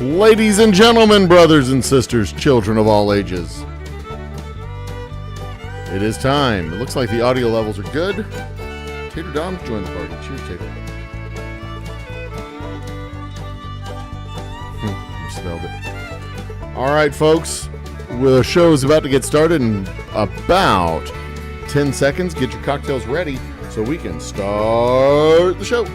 Ladies and gentlemen, brothers and sisters, children of all ages, it is time. It looks like the audio levels are good. Tater Dom's joined the party. Cheers, Tater. Spelled it. All right, folks. The show is about to get started in about 10 seconds. Get your cocktails ready so we can start the show.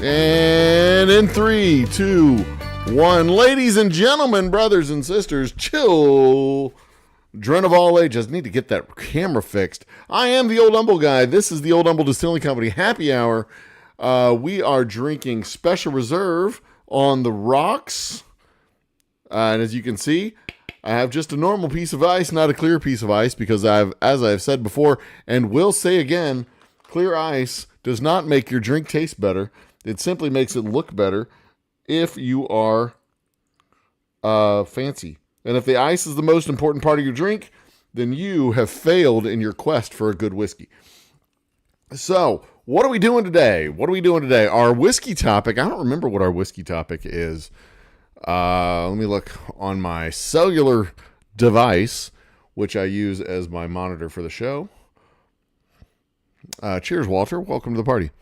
And in 3, 2, 1, ladies and gentlemen, brothers and sisters, children of all ages. Need to get that camera fixed. I am the Old Humble Guy. This is the Old Humble Distilling Company Happy Hour. We are drinking Special Reserve on the rocks. And as you can see, I have just a normal piece of ice, not a clear piece of ice, because as I've said before, and will say again, clear ice does not make your drink taste better. It simply makes it look better if you are fancy. And if the ice is the most important part of your drink, then you have failed in your quest for a good whiskey. So, what are we doing today? Our whiskey topic, I don't remember what our whiskey topic is. Let me look on my cellular device, which I use as my monitor for the show. Cheers, Walter. Welcome to the party.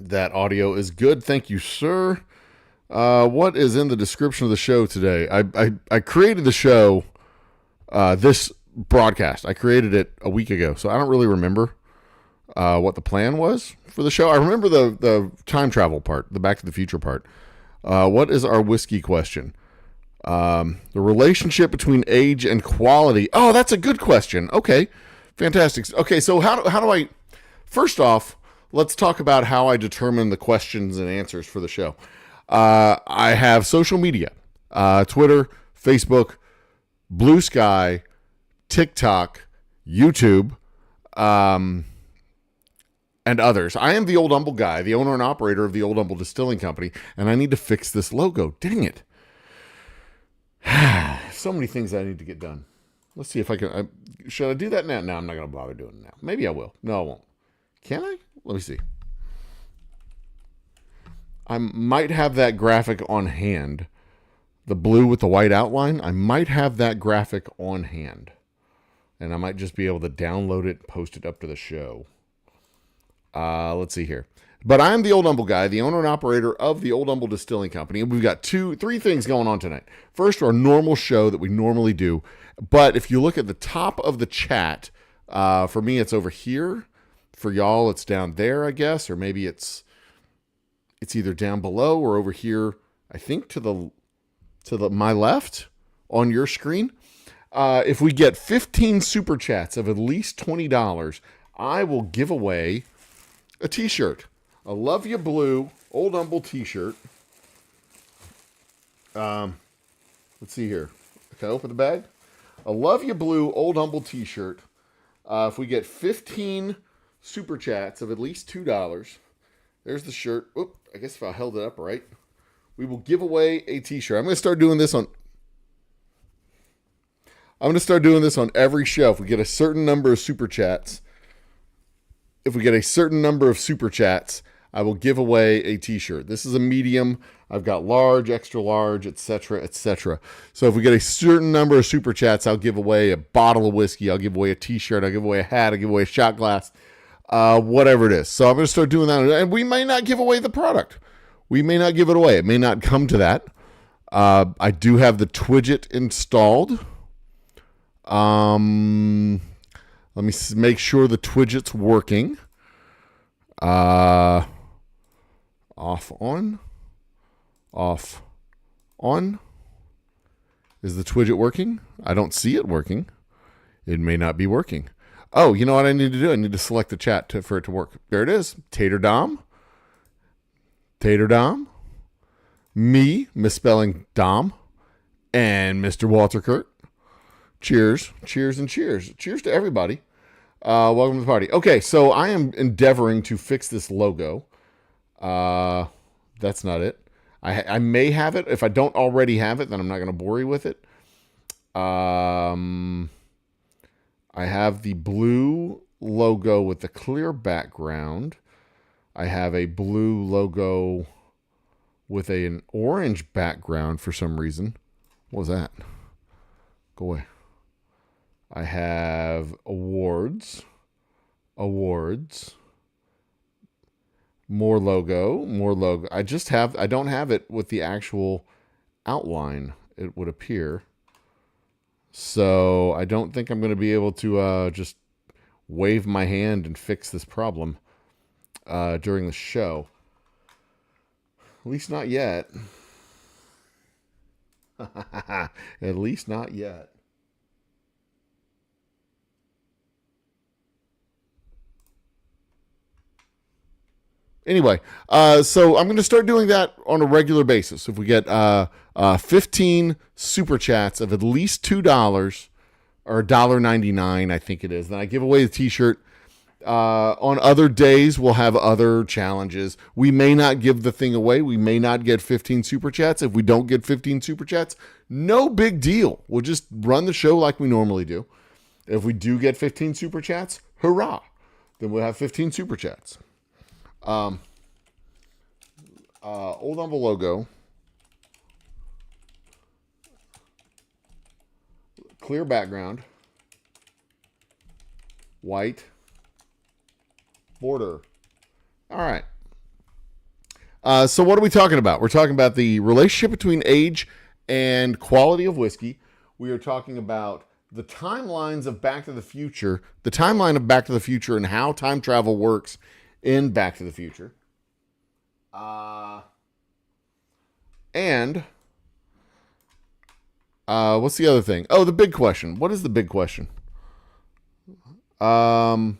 That audio is good. Thank you, sir. What is in the description of the show today? I created the show, this broadcast. I created it a week ago, so I don't really remember what the plan was for the show. I remember the time travel part, the Back to the Future part. What is our whiskey question? The relationship between age and quality. Oh, that's a good question. Okay, fantastic. Okay, so how do I... First off, let's talk about how I determine the questions and answers for the show. I have social media, Twitter, Facebook, Blue Sky, TikTok, YouTube, and others. I am the Old Humble Guy, the owner and operator of the Old Humble Distilling Company, and I need to fix this logo. Dang it. So many things I need to get done. Let's see if I can... should I do that now? No, I'm not going to bother doing it now. Maybe I will. No, I won't. Can I? Let me see. I might have that graphic on hand. The blue with the white outline. I might have that graphic on hand. And I might just be able to download it and post it up to the show. Let's see here. But I'm the Old Humble Guy, the owner and operator of the Old Humble Distilling Company. And we've got three things going on tonight. First, our normal show that we normally do. But if you look at the top of the chat, for me, it's over here. For y'all, it's down there, I guess, or maybe it's either down below or over here. I think to my left on your screen. If we get 15 super chats of at least $20, I will give away a T-shirt, a Love Ya Blue Old Humble T-shirt. Let's see here. Can I open the bag? A Love Ya Blue Old Humble T-shirt. If we get 15 super chats of at least $2. There's the shirt. Oop, I guess if I held it up right, we will give away a T-shirt. I'm going to start doing this on every show. If we get a certain number of super chats, I will give away a T-shirt. This is a medium. I've got large, extra large, etc., etc. So if we get a certain number of super chats, I'll give away a bottle of whiskey. I'll give away a T-shirt. I'll give away a hat. I'll give away a shot glass. Whatever it is. So I'm going to start doing that. And we may not give away the product. We may not give it away. It may not come to that. I do have the Twidget installed. Let me make sure the Twidget's working. Off, on. Off, on. Is the Twidget working? I don't see it working. It may not be working. Oh, you know what I need to do? I need to select the chat for it to work. There it is. Tater Dom. Me, misspelling Dom. And Mr. Walter Kurt. Cheers. Cheers and cheers. Cheers to everybody. Welcome to the party. Okay, so I am endeavoring to fix this logo. That's not it. I may have it. If I don't already have it, then I'm not going to bore you with it. I have the blue logo with the clear background. I have a blue logo with an orange background for some reason. What was that? Go away. I have awards, more logo. I don't have it with the actual outline, it would appear. So I don't think I'm going to be able to just wave my hand and fix this problem during the show. At least not yet. At least not yet. Anyway, so I'm going to start doing that on a regular basis. If we get 15 super chats of at least $2 or $1.99, I think it is, then I give away the t-shirt. On other days, we'll have other challenges. We may not give the thing away. We may not get 15 super chats. If we don't get 15 super chats, no big deal. We'll just run the show like we normally do. If we do get 15 super chats, hurrah. Then we'll have 15 super chats. Old Humble logo. Clear background. White. Border. All right. So what are we talking about? We're talking about the relationship between age and quality of whiskey. We are talking about the timelines of Back to the Future, the timeline of Back to the Future and how time travel works in Back to the Future. And what's the other thing? Oh, the big question. What is the big question? How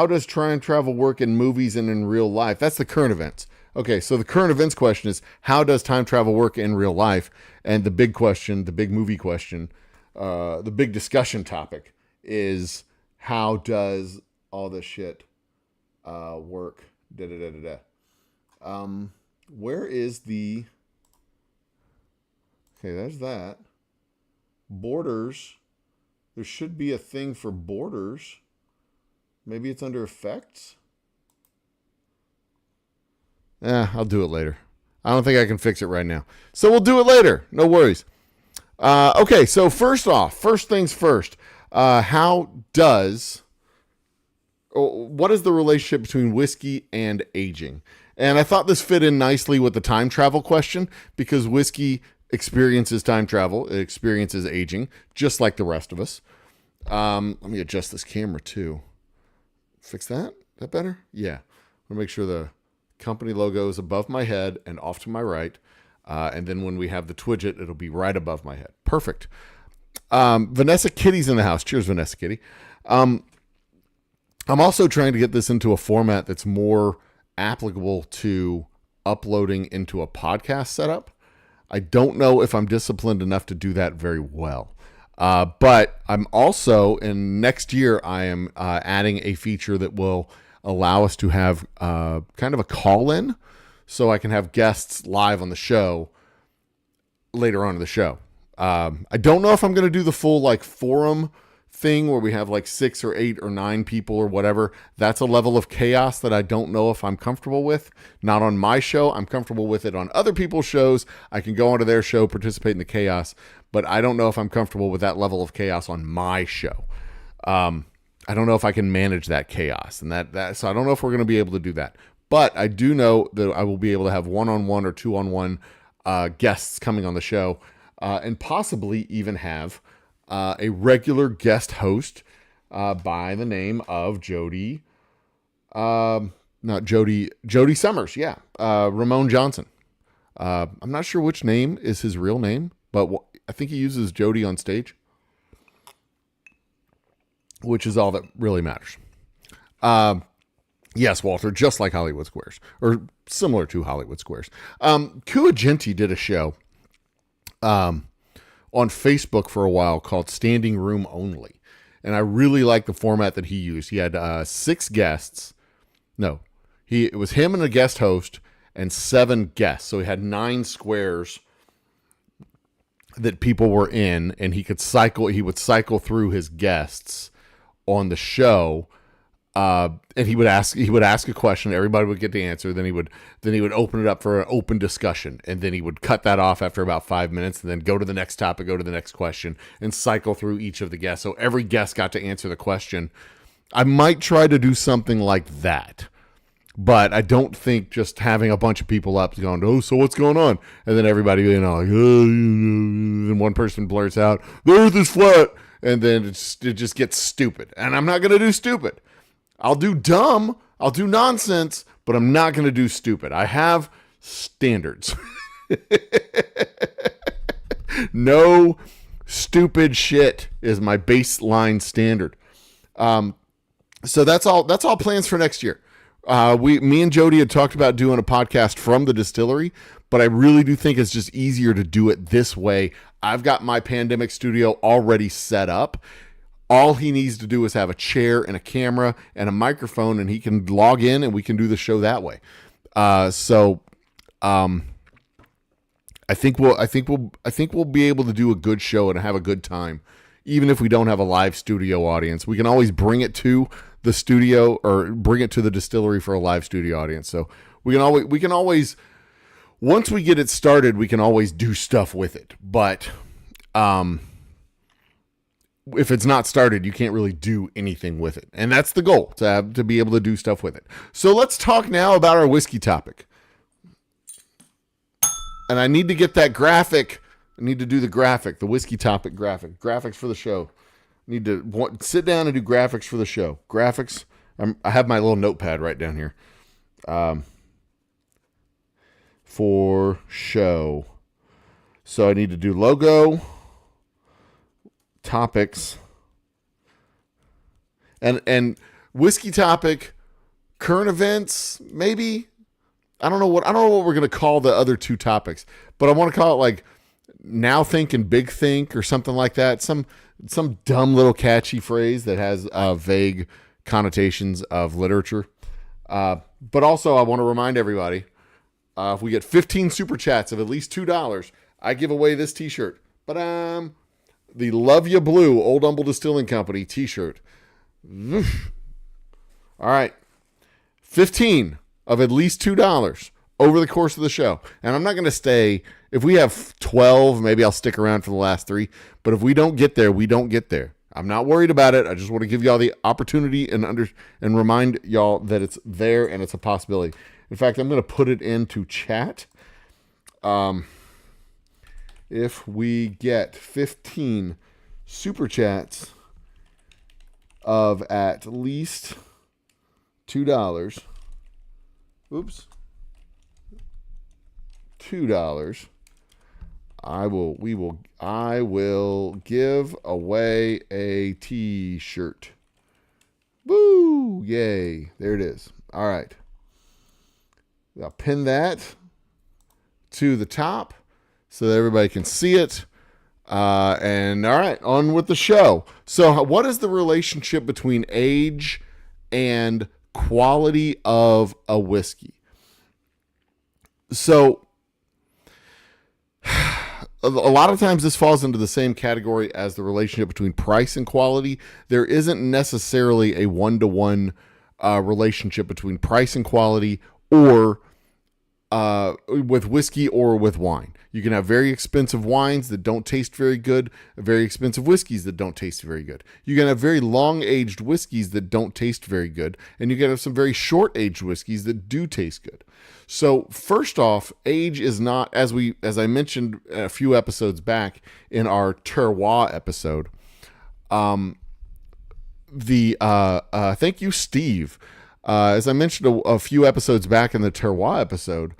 does time travel work in movies and in real life? That's the current events. Okay, so the current events question is, how does time travel work in real life? And the big question, the big movie question, the big discussion topic is, how does all this shit work? Where is the... Okay, there's that. Borders. There should be a thing for borders. Maybe it's under effects? I'll do it later. I don't think I can fix it right now. So we'll do it later. No worries. Okay, so first things first. What is the relationship between whiskey and aging? And I thought this fit in nicely with the time travel question, because whiskey experiences time travel. It experiences aging, just like the rest of us. Let me adjust this camera too. Fix that? Is that better? Yeah. I'm going to make sure the company logo is above my head and off to my right. And then when we have the Twidget, it'll be right above my head. Perfect. Vanessa Kitty's in the house. Cheers, Vanessa Kitty. I'm also trying to get this into a format that's more applicable to uploading into a podcast setup. I don't know if I'm disciplined enough to do that very well. But I'm also, in next year, I am adding a feature that will allow us to have kind of a call-in, so I can have guests live on the show later on in the show. I don't know if I'm going to do the full like forum thing where we have like 6 or 8 or 9 people or whatever. That's a level of chaos that I don't know if I'm comfortable with. Not on my show. I'm comfortable with it on other people's shows. I can go onto their show, participate in the chaos, but I don't know if I'm comfortable with that level of chaos on my show. I don't know if I can manage that chaos, and that so I don't know if we're going to be able to do that. But I do know that I will be able to have one-on-one or two-on-one guests coming on the show, and possibly even have a regular guest host by the name of Jody Summers. Yeah. Ramon Johnson. I'm not sure which name is his real name, but I think he uses Jody on stage, which is all that really matters. Yes, Walter, just like Hollywood Squares, or similar to Hollywood Squares. Kuagenti did a show on Facebook for a while called Standing Room Only. And I really like the format that he used. He had 6 guests. No, it was him and a guest host and 7 guests. So he had 9 squares that people were in, and he would cycle through his guests on the show. And he would ask a question, everybody would get the answer, then he would open it up for an open discussion, and then he would cut that off after about 5 minutes, and then go to the next topic, go to the next question, and cycle through each of the guests. So every guest got to answer the question. I might try to do something like that, but I don't think just having a bunch of people up going, oh, so what's going on? And then everybody, like, oh, and one person blurts out, the earth is flat. And then it just gets stupid. And I'm not going to do stupid. I'll do dumb. I'll do nonsense, but I'm not going to do stupid. I have standards. No stupid shit is my baseline standard. So that's all plans for next year. Me and Jody had talked about doing a podcast from the distillery, but I really do think it's just easier to do it this way. I've got my pandemic studio already set up. All he needs to do is have a chair and a camera and a microphone, and he can log in and we can do the show that way. I think we'll be able to do a good show and have a good time, even if we don't have a live studio audience. We can always bring it to the studio or bring it to the distillery for a live studio audience. So we can always once we get it started, we can always do stuff with it. But if it's not started, you can't really do anything with it. And that's the goal, to be able to do stuff with it. So let's talk now about our whiskey topic. And I need to get that graphic. I need to do the graphic, the whiskey topic graphic. Graphics for the show. I need to sit down and do graphics for the show. Graphics. I have my little notepad right down here. For show. So I need to do logo, topics, and whiskey topic, current events, maybe. I don't know what we're gonna call the other two topics, but I want to call it like now think and big think or something like that. Some dumb little catchy phrase that has vague connotations of literature. But also I want to remind everybody, if we get 15 super chats of at least $2, I give away this t-shirt. But the Love Ya Blue Old Humble Distilling Company t-shirt. All right. 15 of at least $2 over the course of the show. And I'm not going to stay. If we have 12, maybe I'll stick around for the last 3. But if we don't get there, we don't get there. I'm not worried about it. I just want to give y'all the opportunity and remind y'all that it's there and it's a possibility. In fact, I'm going to put it into chat. If we get 15 super chats of at least $2, $2, I will give away a t-shirt. Woo! Yay. There it is. All right. I'll pin that to the top so that everybody can see it. And all right, on with the show. So what is the relationship between age and quality of a whiskey? So a lot of times this falls into the same category as the relationship between price and quality. There isn't necessarily a one-to-one relationship between price and quality, or with whiskey or with wine. You can have very expensive wines that don't taste very good, very expensive whiskeys that don't taste very good. You can have very long-aged whiskeys that don't taste very good, and you can have some very short-aged whiskeys that do taste good. So first off, age is not, as I mentioned a few episodes back in our terroir episode. Thank you, Steve. As I mentioned a few episodes back in the terroir episode,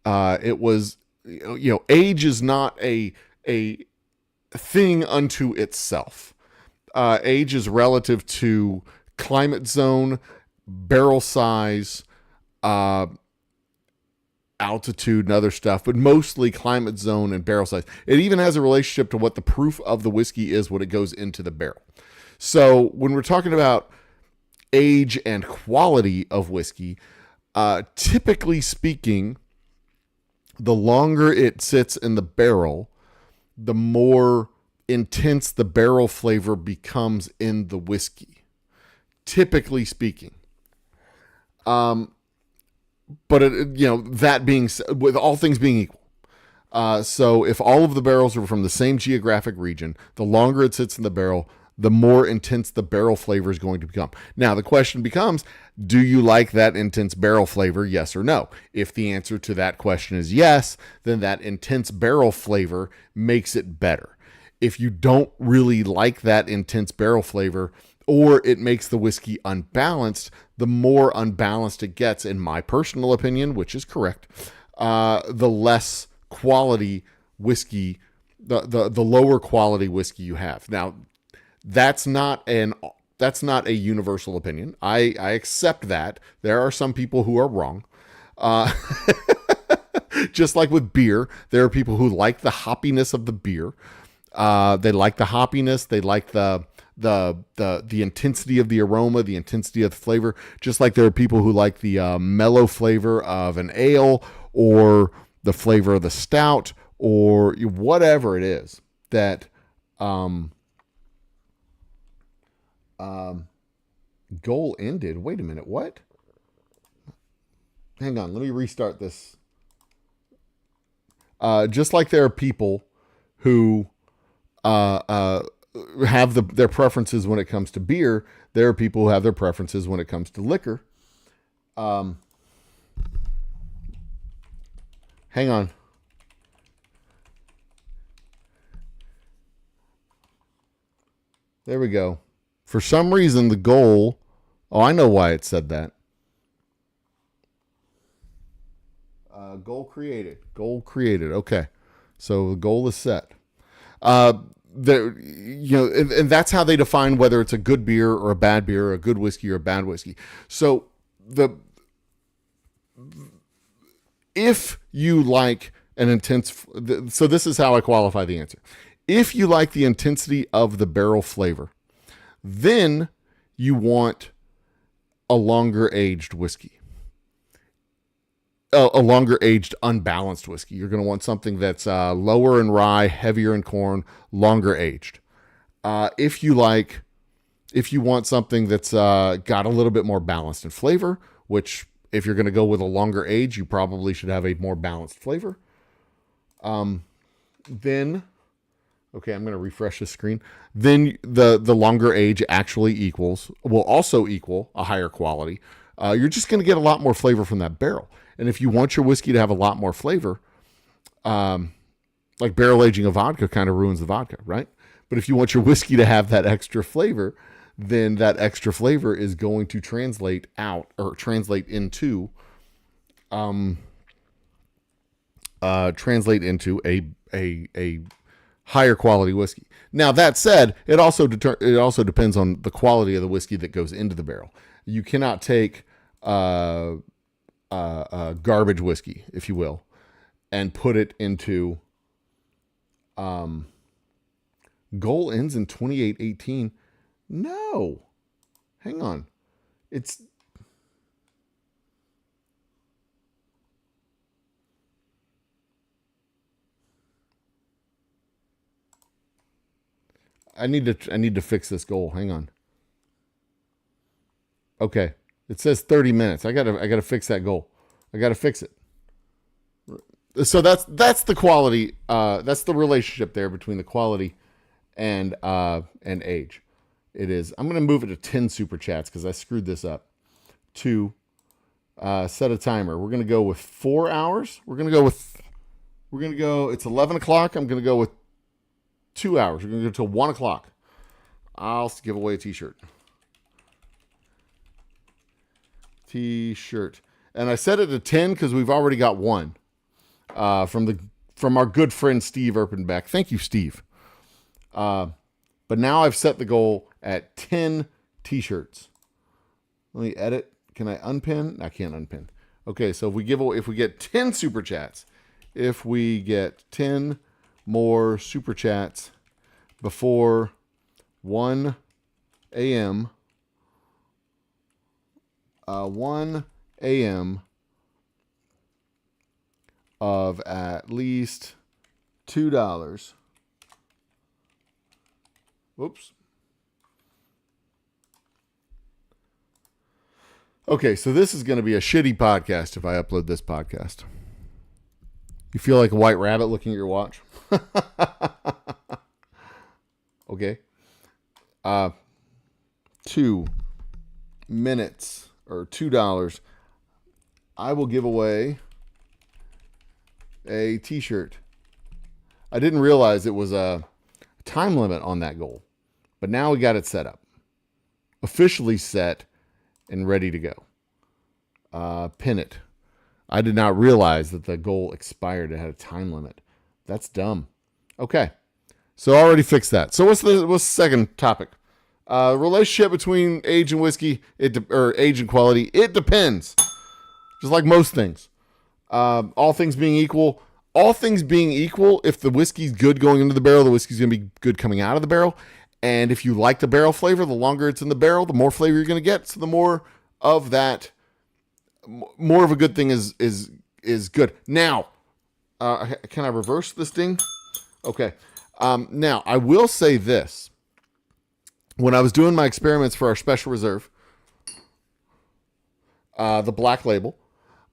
it was, age is not a thing unto itself. Age is relative to climate zone, barrel size, altitude and other stuff, but mostly climate zone and barrel size. It even has a relationship to what the proof of the whiskey is when it goes into the barrel. So when we're talking about age and quality of whiskey, typically speaking, the longer it sits in the barrel, the more intense the barrel flavor becomes in the whiskey, typically speaking. But that being said, with all things being equal, so if all of the barrels are from the same geographic region, the longer it sits in the barrel, the more intense the barrel flavor is going to become. Now, the question becomes, do you like that intense barrel flavor, yes or no? If the answer to that question is yes, then that intense barrel flavor makes it better. If you don't really like that intense barrel flavor, or it makes the whiskey unbalanced, the more unbalanced it gets, in my personal opinion, which is correct, the less quality whiskey, the lower quality whiskey you have. Now, that's not a universal opinion. I accept that. There are some people who are wrong. Just like with beer, there are people who like the hoppiness of the beer. They like the hoppiness. They like the intensity of the aroma, the intensity of the flavor. Just like there are people who like the mellow flavor of an ale, or the flavor of the stout, or whatever it is that goal ended. Wait a minute. What? Hang on. Let me restart this. Just like there are people who have their preferences when it comes to beer, there are people who have their preferences when it comes to liquor. Hang on. There we go. For some reason, the goal... Oh, I know why it said that. Goal created. Goal created. Okay. So the goal is set. And that's how they define whether it's a good beer or a bad beer, or a good whiskey or a bad whiskey. So if you like an intense... So this is how I qualify the answer. If you like the intensity of the barrel flavor, then you want a longer aged whiskey, a longer aged unbalanced whiskey. You're going to want something that's lower in rye, heavier in corn, longer aged. If you want something that's got a little bit more balanced in flavor, which if you're going to go with a longer age, you probably should have a more balanced flavor. Then, okay, I'm going to refresh the screen. Then the longer age will also equal a higher quality. You're just going to get a lot more flavor from that barrel. And if you want your whiskey to have a lot more flavor, like barrel aging a vodka kind of ruins the vodka, right? But if you want your whiskey to have that extra flavor, then that extra flavor is going to translate into a higher quality whiskey. Now, that said, it also depends on the quality of the whiskey that goes into the barrel. You cannot take garbage whiskey, if you will, and put it into... Goal ends in 2818. No. Hang on. I need to fix this goal. Hang on. Okay. It says 30 minutes. I gotta fix that goal. I gotta fix it. So that's the quality. That's the relationship there between the quality and age. It is. I'm gonna move it to 10 super chats because I screwed this up. To set a timer. We're gonna go with 4 hours. It's 11 o'clock. I'm gonna go with 2 hours. We're gonna go till 1 o'clock. I'll give away a t-shirt. T-shirt. And I set it to 10 because we've already got one. From our good friend Steve Erpenbeck. Thank you, Steve. But now I've set the goal at 10 t-shirts. Let me edit. Can I unpin? I can't unpin. Okay, so if we get 10 super chats, if we get 10 more super chats before 1 a.m. 1 a.m. of at least $2, Whoops. Okay, so this is going to be a shitty podcast if I upload this podcast. You feel like a white rabbit looking at your watch? Okay. 2 minutes or $2. I will give away a t-shirt. I didn't realize it was a time limit on that goal, but now we got it set up. Officially set and ready to go. Pin it. I did not realize that the goal expired. It had a time limit. That's dumb. Okay. So I already fixed that. So what's the second topic? Relationship between age and whiskey, or age and quality. It depends. Just like most things. All things being equal, if the whiskey's good going into the barrel, the whiskey's going to be good coming out of the barrel. And if you like the barrel flavor, the longer it's in the barrel, the more flavor you're going to get. So the more of that, more of a good thing is good. Now, can I reverse this thing? Okay. Now, I will say this. When I was doing my experiments for our special reserve, the black label,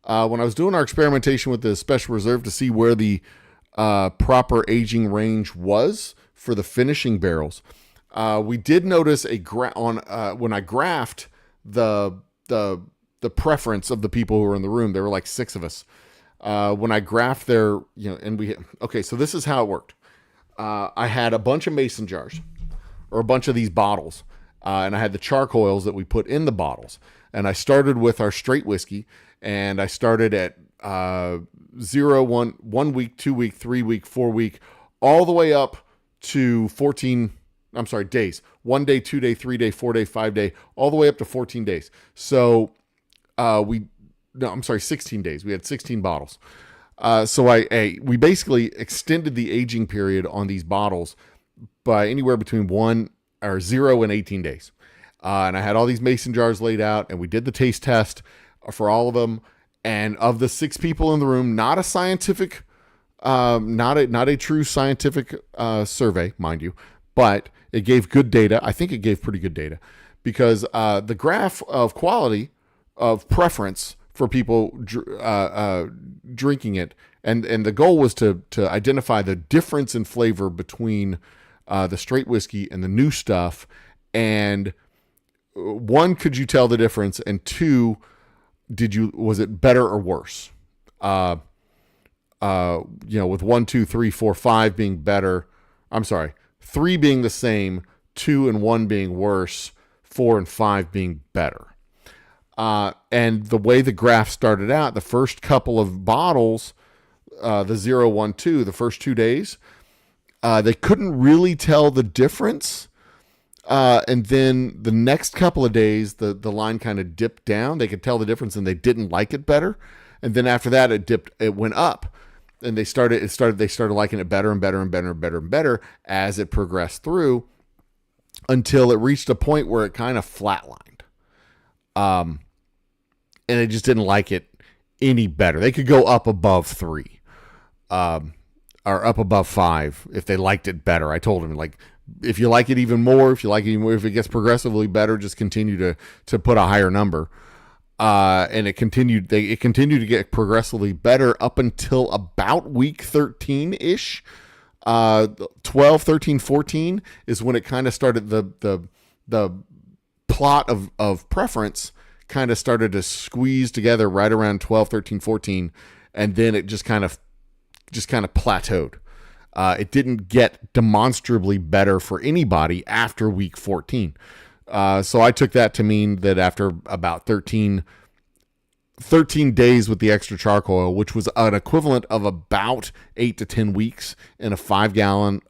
when I was doing our experimentation with the special reserve to see where the proper aging range was for the finishing barrels, we did notice when I graphed the preference of the people who were in the room. There were like 6 of us. When I graphed so this is how it worked. I had a bunch of mason jars, or a bunch of these bottles, and I had the charcoals that we put in the bottles. And I started with our straight whiskey, and I started at 0, 1 week, 2 week, 3 week, 4 week, all the way up to 14. I'm sorry, days. 1 day, 2 day, 3 day, 4 day, 5 day, all the way up to 14 days. So 16 days. We had 16 bottles. So we basically extended the aging period on these bottles by anywhere between 0 and 18 days. And I had all these mason jars laid out, and we did the taste test for all of them. And of the 6 people in the room, not a scientific, not a true scientific survey, mind you, but it gave good data. I think it gave pretty good data, because the graph of quality of preference for people drinking it, and the goal was to identify the difference in flavor between the straight whiskey and the new stuff. And 1, could you tell the difference? And 2, was it better or worse? With 1, 2, 3, 4, 5 being better. I'm sorry, 3 being the same, 2 and 1 being worse, 4 and 5 being better. And the way the graph started out, the first couple of bottles, the 0, 1, 2, the first 2 days, they couldn't really tell the difference. And then the next couple of days, the line kind of dipped down. They could tell the difference, and they didn't like it better. And then after that, it went up, and they started liking it better and better and better and better and better as it progressed through, until it reached a point where it kind of flatlined. And they just didn't like it any better. They could go up above 3, or up above 5 if they liked it better. I told them, like, if you like it even more, if it gets progressively better, just continue to put a higher number. And it continued to get progressively better up until about week 13-ish. 12, 13, 14 is when it kind of started, the plot of preference kind of started to squeeze together right around 12, 13, 14, and then it just kind of plateaued. It didn't get demonstrably better for anybody after week 14. So I took that to mean that after about 13 days with the extra charcoal, which was an equivalent of about 8 to 10 weeks in a 5-gallon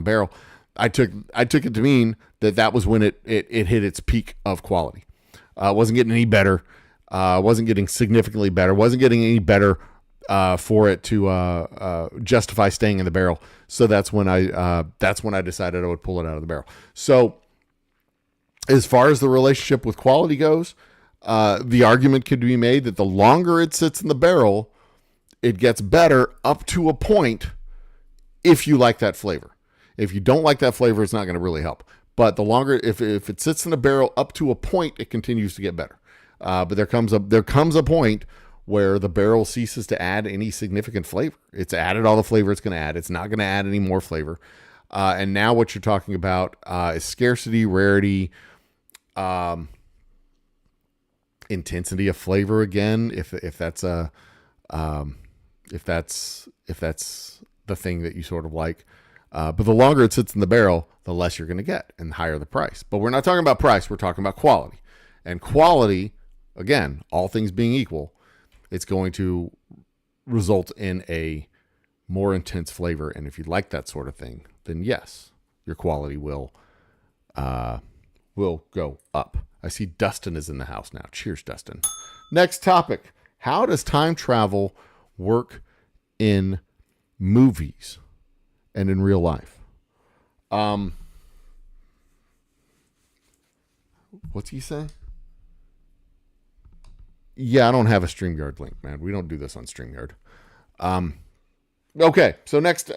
barrel, I took it to mean that was when it hit its peak of quality. Wasn't getting any better. Wasn't getting significantly better. Wasn't getting any better for it to justify staying in the barrel. So that's when I decided I would pull it out of the barrel. So as far as the relationship with quality goes, the argument could be made that the longer it sits in the barrel, it gets better up to a point if you like that flavor. If you don't like that flavor, it's not going to really help. But the longer, if it sits in the barrel up to a point, it continues to get better. But there comes a point where the barrel ceases to add any significant flavor. It's added all the flavor it's going to add. It's not going to add any more flavor. And now what you're talking about is scarcity, rarity, intensity of flavor again. If that's the thing that you sort of like. But the longer it sits in the barrel, the less you're going to get and higher the price. But we're not talking about price. We're talking about quality. And quality, again, all things being equal, it's going to result in a more intense flavor. And if you like that sort of thing, then yes, your quality will go up. I see Dustin is in the house now. Cheers, Dustin. Next topic. How does time travel work in movies and in real life? What's he saying? Yeah, I don't have a StreamYard link, man. We don't do this on StreamYard. Okay, so next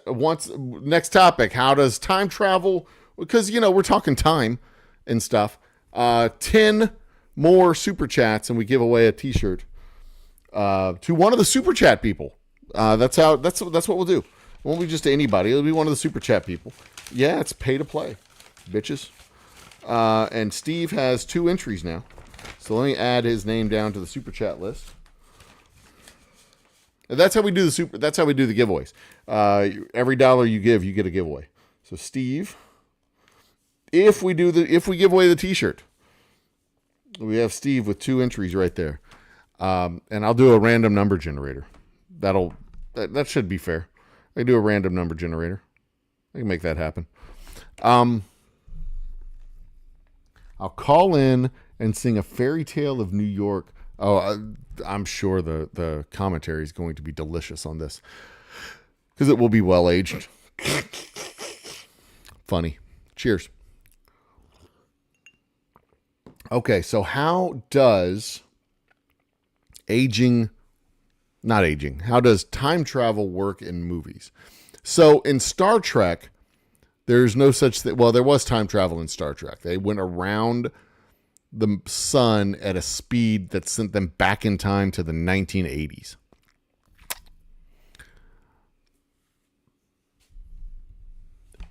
topic. How does time travel? Because, we're talking time and stuff. 10 more super chats and we give away a t-shirt to one of the super chat people. That's what we'll do. It won't be just to anybody. It'll be one of the super chat people. Yeah, it's pay to play, bitches. And Steve has 2 entries now. So let me add his name down to the super chat list. And that's how we do the giveaways. Every dollar you give, you get a giveaway. So Steve, if we give away the t-shirt, we have Steve with 2 entries right there. And I'll do a random number generator. That should be fair. I can do a random number generator. I can make that happen. I'll call in and sing a fairy tale of New York. Oh, I'm sure the commentary is going to be delicious on this because it will be well aged. How does how does time travel work in movies? So in Star Trek, there's no such thing. Well, there was time travel in Star Trek. They went around the sun at a speed that sent them back in time to the 1980s.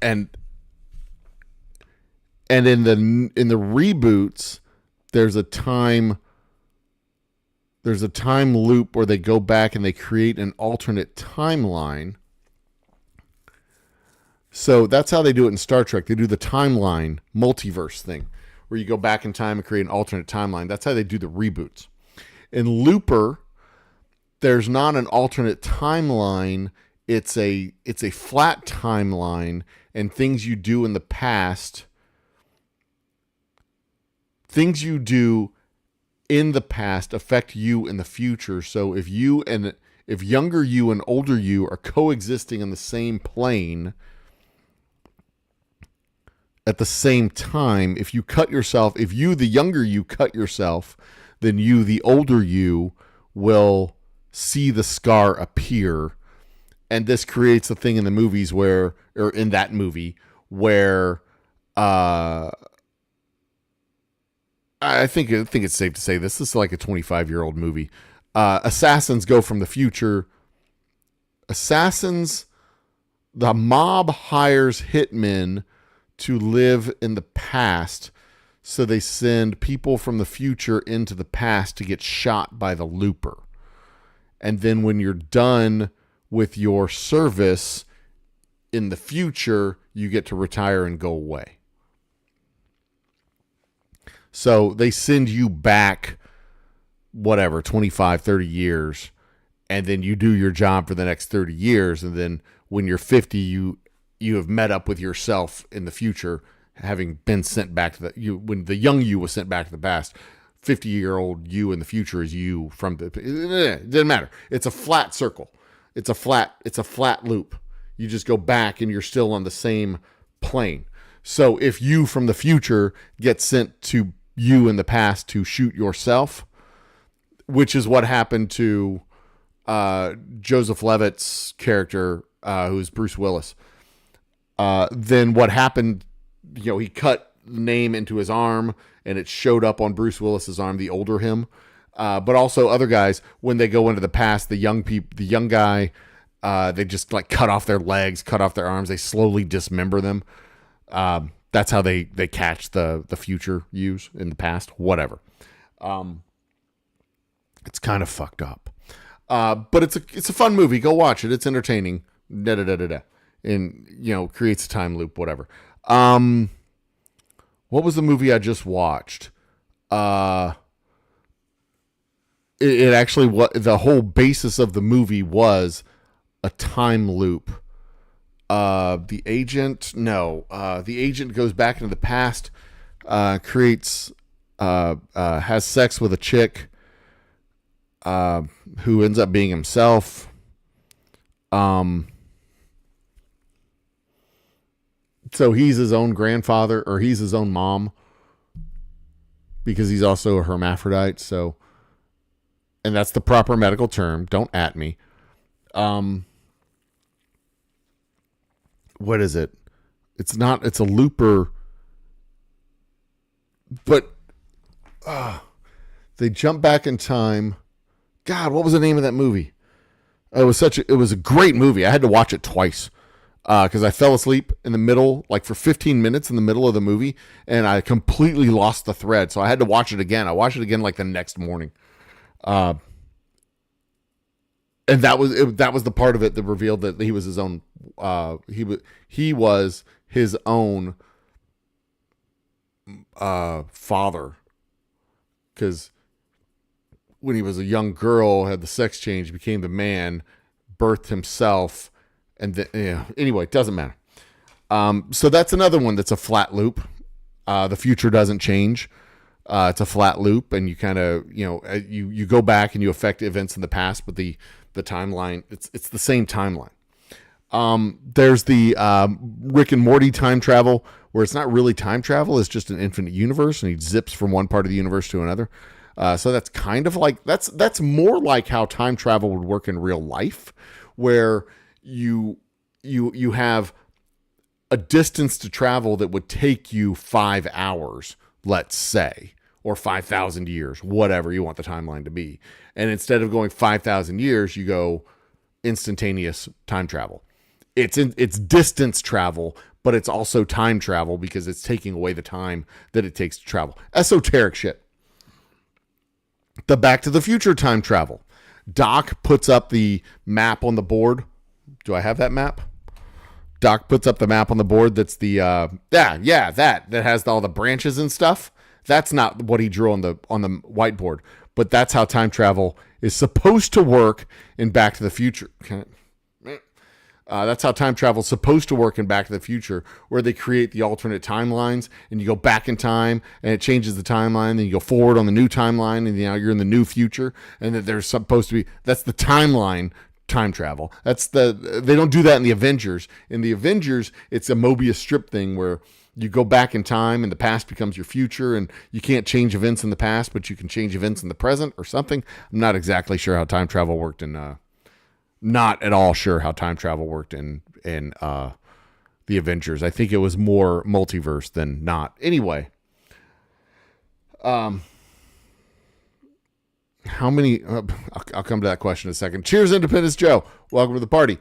And in the reboots, there's a time loop where they go back and they create an alternate timeline. So that's how they do it in Star Trek. They do the timeline multiverse thing where you go back in time and create an alternate timeline. That's how they do the reboots. In Looper, there's not an alternate timeline. It's a flat timeline, and things you do in the past, things you do in the past affect you in the future. So if younger you and older you are coexisting in the same plane at the same time, if you the younger you cut yourself, then the older you will see the scar appear. And this creates a thing in the movies or in that movie where, I think it's safe to say this is like a 25-year-old movie. Assassins go from the future. The mob hires hitmen to live in the past. So they send people from the future into the past to get shot by the looper. And then when you're done with your service in the future, you get to retire and go away. So they send you back, 25, 30 years, and then you do your job for the next 30 years. And then when you're 50, you have met up with yourself in the future, having been sent back to when the young you was sent back to the past. 50-year-old you in the future is you from it doesn't matter. It's a flat circle. It's a flat loop. You just go back and you're still on the same plane. So if you from the future get sent to you in the past to shoot yourself, which is what happened to Joseph Levitt's character, who's Bruce Willis. then what happened, he cut the name into his arm and it showed up on Bruce Willis's arm, the older him. But also other guys, when they go into the past, the young guy, they just like cut off their legs, cut off their arms. They slowly dismember them. That's how they catch the future yous in the past, whatever. It's kind of fucked up. But it's a fun movie. Go watch it. It's entertaining. And, creates a time loop, whatever. What was the movie I just watched? It actually, the whole basis of the movie was a time loop. The agent goes back into the past, has sex with a chick, who ends up being himself. So he's his own grandfather, or he's his own mom, because he's also a hermaphrodite. So, and that's the proper medical term. Don't at me. What is it? It's a looper, but they jump back in time. God, what was the name of that movie? It was a great movie. I had to watch it twice. Because I fell asleep in the middle, like for 15 minutes in the middle of the movie, and I completely lost the thread. So I had to watch it again. I watched it again like the next morning. And that was the part of it that revealed that he was his own. He was his own father, because when he was a young girl, had the sex change, became the man, birthed himself. And anyway, it doesn't matter. So that's another one that's a flat loop. The future doesn't change. It's a flat loop, and you kind of, you go back and you affect events in the past, but the timeline, it's the same timeline. There's the Rick and Morty time travel, where it's not really time travel. It's just an infinite universe, and he zips from one part of the universe to another. So that's kind of like, that's more like how time travel would work in real life, where you have a distance to travel that would take you 5 hours, let's say, or 5,000 years, whatever you want the timeline to be. And instead of going 5,000 years, you go instantaneous time travel. It's distance travel, but it's also time travel because it's taking away the time that it takes to travel. Esoteric shit. The Back to the Future time travel. Doc puts up the map on the board. Do I have that map? Doc puts up the map on the board. That's the that has all the branches and stuff. That's not what he drew on the whiteboard, but that's how time travel is supposed to work in Back to the Future. That's how time travel is supposed to work in Back to the Future, where they create the alternate timelines, and you go back in time, and it changes the timeline. Then you go forward on the new timeline, and now you're in the new future, and that there's supposed to be, that's the timeline time travel. They don't do that in the Avengers. In the Avengers, it's a Mobius strip thing where you go back in time and the past becomes your future, and you can't change events in the past, but you can change events in the present or something. I'm not exactly sure how time travel worked not at all sure how time travel worked in the Avengers. I think it was more multiverse than not. Anyway, how many? I'll come to that question in a second. Cheers, Independence Joe. Welcome to the party.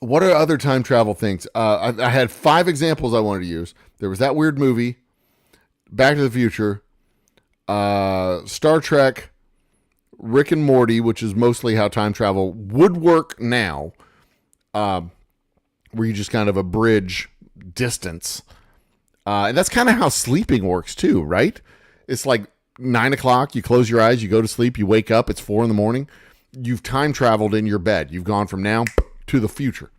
What are other time travel things? I had 5 examples I wanted to use. There was that weird movie, Back to the Future, Star Trek, Rick and Morty, which is mostly how time travel would work now, where you just kind of abridge distance. And that's kind of how sleeping works too, right? It's like 9 o'clock, you close your eyes, you go to sleep, you wake up, it's 4 a.m. You've time traveled in your bed. You've gone from now to the future.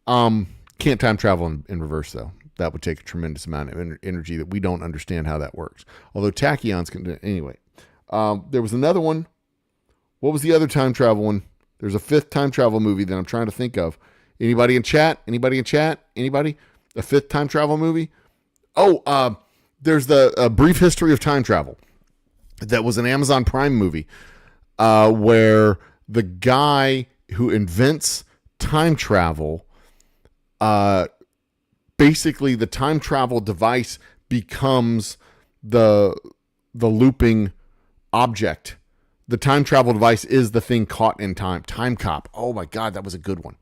Can't time travel in reverse, though. That would take a tremendous amount of energy that we don't understand how that works. Although tachyons can do. Anyway, there was another one. What was the other time travel one? There's a 5th time travel movie that I'm trying to think of. Anybody in chat? Anybody? A 5th time travel movie? Oh, there's the Brief History of Time Travel. That was an Amazon Prime movie where the guy who invents time travel, basically the time travel device becomes the looping object. The time travel device is the thing caught in time. Time Cop. Oh my God, that was a good one.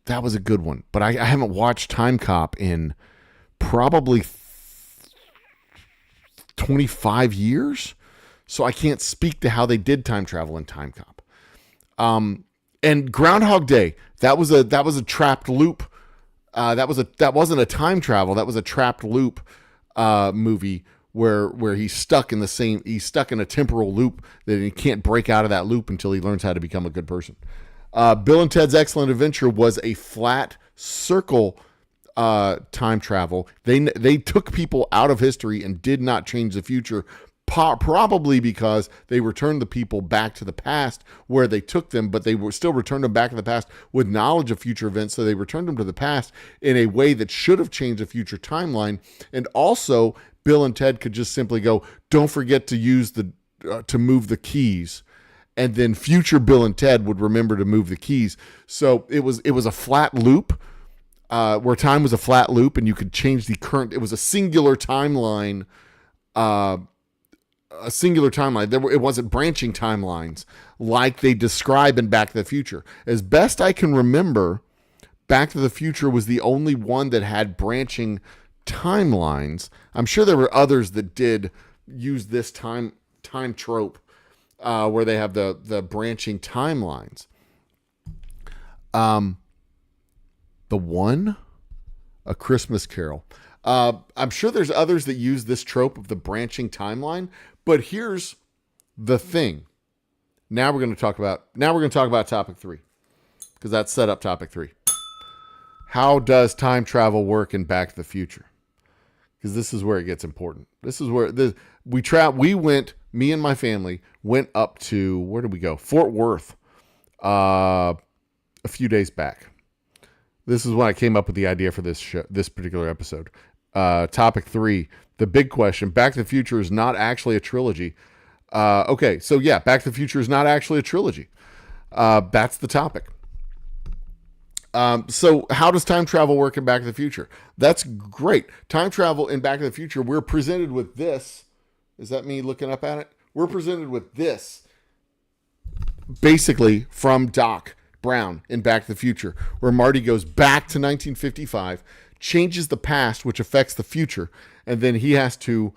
That was a good one. But I haven't watched Time Cop in probably 25 years. So I can't speak to how they did time travel in Time Cop. And Groundhog Day, that was a trapped loop. That wasn't a time travel. That was a trapped loop movie where he's stuck in a temporal loop that he can't break out of that loop until he learns how to become a good person. Bill and Ted's Excellent Adventure was a flat circle time travel. They took people out of history and did not change the future, probably because they returned the people back to the past where they took them, but they were still returned them back to the past with knowledge of future events. So they returned them to the past in a way that should have changed the future timeline. And also, Bill and Ted could just simply go, don't forget to use to move the keys. And then future Bill and Ted would remember to move the keys. So it was a flat loop, where time was a flat loop, and you could change the current. It was a singular timeline. It wasn't branching timelines like they describe in Back to the Future. As best I can remember, Back to the Future was the only one that had branching timelines. I'm sure there were others that did use this time trope, where they have the branching timelines. The one, A Christmas Carol. I'm sure there's others that use this trope of the branching timeline, but here's the thing. Now we're going to talk about topic 3, because that set up topic 3. How does time travel work in Back to the Future? Because this is where it gets important. This is where me and my family went up to, where did we go? Fort Worth, a few days back. This is when I came up with the idea for this particular episode. Topic 3, the big question. Back to the Future is not actually a trilogy. Okay, so yeah, Back to the Future is not actually a trilogy. That's the topic. So how does time travel work in Back to the Future? That's great. Time travel in Back to the Future, we're presented with this. Is that me looking up at it? We're presented with this, basically from Doc Brown in Back to the Future, where Marty goes back to 1955, changes the past, which affects the future, and then he has to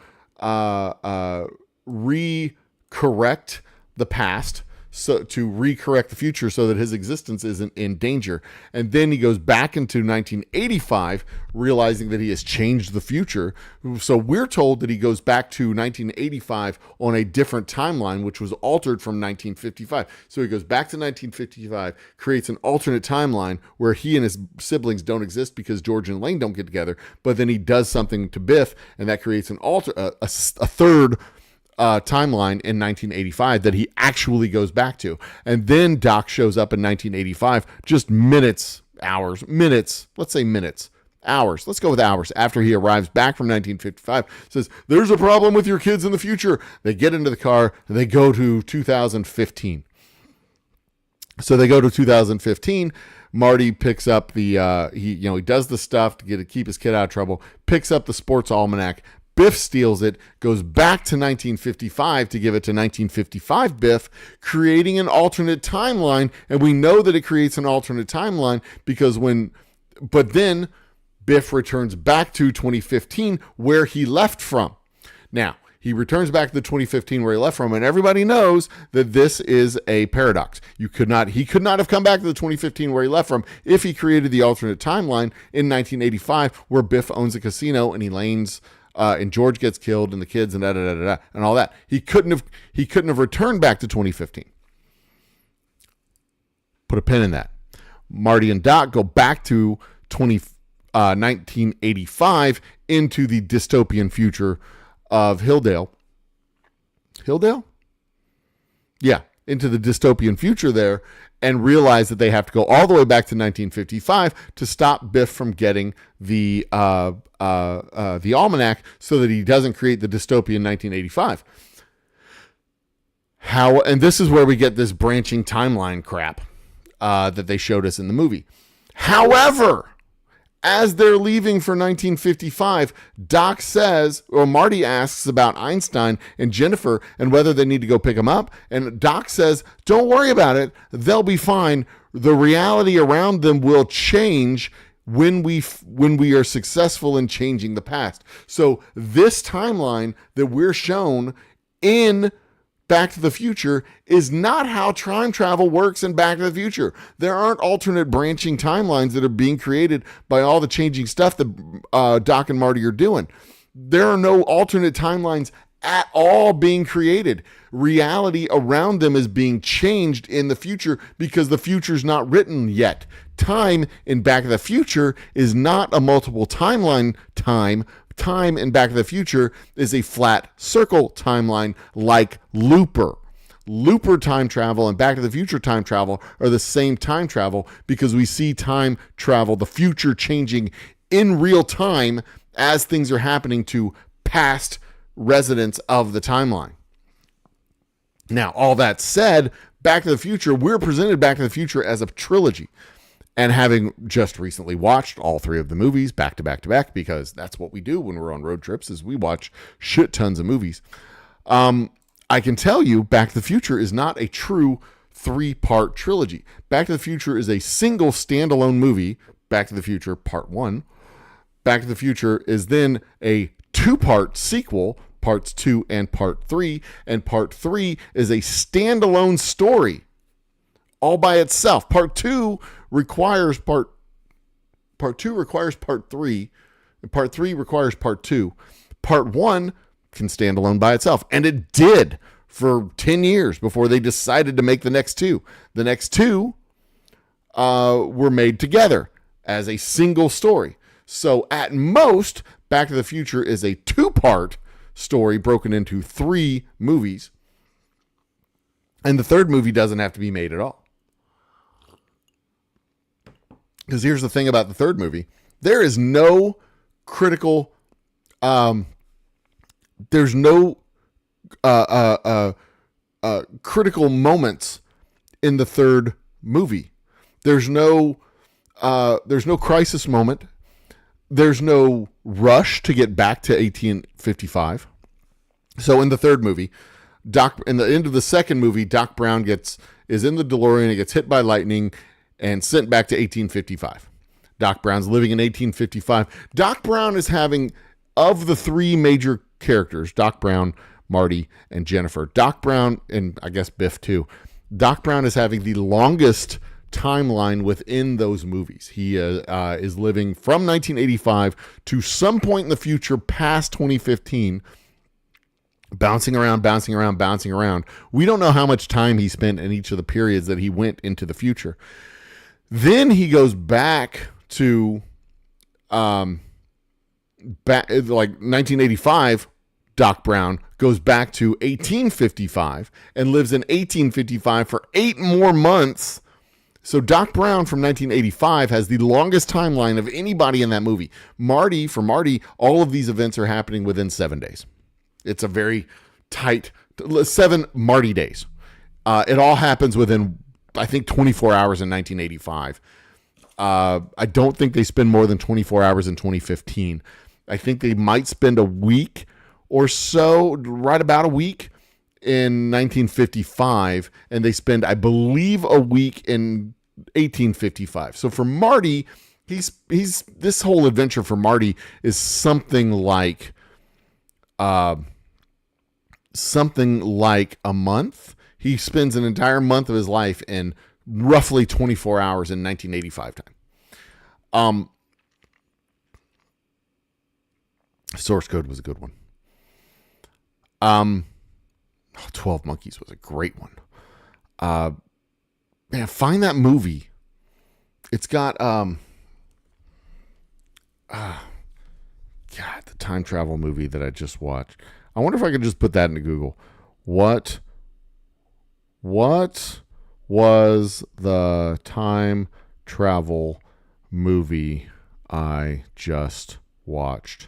re-correct the past, so to re-correct the future so that his existence isn't in danger. And then he goes back into 1985, realizing that he has changed the future. So we're told that he goes back to 1985 on a different timeline, which was altered from 1955. So he goes back to 1955, creates an alternate timeline where he and his siblings don't exist because George and Elaine don't get together. But then he does something to Biff, and that creates a third timeline in 1985 that he actually goes back to. And then Doc shows up in 1985, just hours. Let's go with hours after he arrives back from 1955, says, there's a problem with your kids in the future. They get into the car and they go to 2015. So they go to 2015. Marty picks up he does the stuff to keep his kid out of trouble, picks up the sports almanac. Biff steals it, goes back to 1955 to give it to 1955 Biff, creating an alternate timeline. And we know that it creates an alternate timeline because but then Biff returns back to 2015 where he left from. Now, he returns back to the 2015 where he left from, and everybody knows that this is a paradox. He could not have come back to the 2015 where he left from if he created the alternate timeline in 1985 where Biff owns a casino and Elaine's and George gets killed and the kids and and all that. He couldn't have returned back to 2015. Put a pin in that. Marty and Doc go back to 1985 into the dystopian future of Hilldale. Hilldale? Yeah, into the dystopian future there, and realize that they have to go all the way back to 1955 to stop Biff from getting the almanac so that he doesn't create the dystopian 1985. And this is where we get this branching timeline crap. that they showed us in the movie. However, as they're leaving for 1955, Doc says, or Marty asks about Einstein and Jennifer and whether they need to go pick them up. And Doc says, don't worry about it. They'll be fine. The reality around them will change when we are successful in changing the past. So this timeline that we're shown in Back to the Future is not how time travel works in Back to the Future. There aren't alternate branching timelines that are being created by all the changing stuff that Doc and Marty are doing. There are no alternate timelines at all being created. Reality around them is being changed in the future because the future's not written yet. Time in Back to the Future is not a multiple timeline time. Time in Back to the Future is a flat circle timeline like Looper. Looper time travel and Back to the Future time travel are the same time travel because we see time travel, the future changing in real time as things are happening to past residents of the timeline. Now, all that said, Back to the Future, we're presented Back to the Future as a trilogy. And having just recently watched all three of the movies back to back to back, because that's what we do when we're on road trips, is we watch shit tons of movies. I can tell you Back to the Future is not a true 3-part trilogy. Back to the Future is a single standalone movie, Back to the Future Part 1. Back to the Future is then a 2-part sequel, Parts 2 and Part 3. And Part 3 is a standalone story all by itself. Part 2 requires part 2 requires Part 3, and Part 3 requires Part 2. Part 1 can stand alone by itself, and it did for 10 years before they decided to make the next two. The next two were made together as a single story. So at most, Back to the Future is a 2-part story broken into 3 movies, and the third movie doesn't have to be made at all. Because here's the thing about the third movie. There is no critical, there's no critical moments in the third movie. There's no crisis moment. There's no rush to get back to 1855. So in the third movie, in the end of the second movie, Doc Brown is in the DeLorean, he gets hit by lightning and sent back to 1855. Doc Brown's living in 1855. Doc Brown is having, of the 3 major characters, Doc Brown, Marty, and Jennifer, Doc Brown, and I guess Biff too, Doc Brown is having the longest timeline within those movies. He is living from 1985 to some point in the future past 2015, bouncing around. We don't know how much time he spent in each of the periods that he went into the future. Then he goes back to like 1985. Doc Brown goes back to 1855 and lives in 1855 for 8 more months. So Doc Brown from 1985 has the longest timeline of anybody in that movie. For Marty, all of these events are happening within 7 days. It's a very tight 7 Marty days. It all happens within, I think, 24 hours in 1985. I don't think they spend more than 24 hours in 2015. I think they might spend a week or so, right about a week in 1955, and they spend, I believe, a week in 1855. So for Marty, he's this whole adventure for Marty is something like a month. He spends an entire month of his life in roughly 24 hours in 1985 time. Source Code was a good one. 12 Monkeys was a great one. Man, find that movie. It's got God, the time travel movie that I just watched. I wonder if I could just put that into Google. What was the time travel movie I just watched?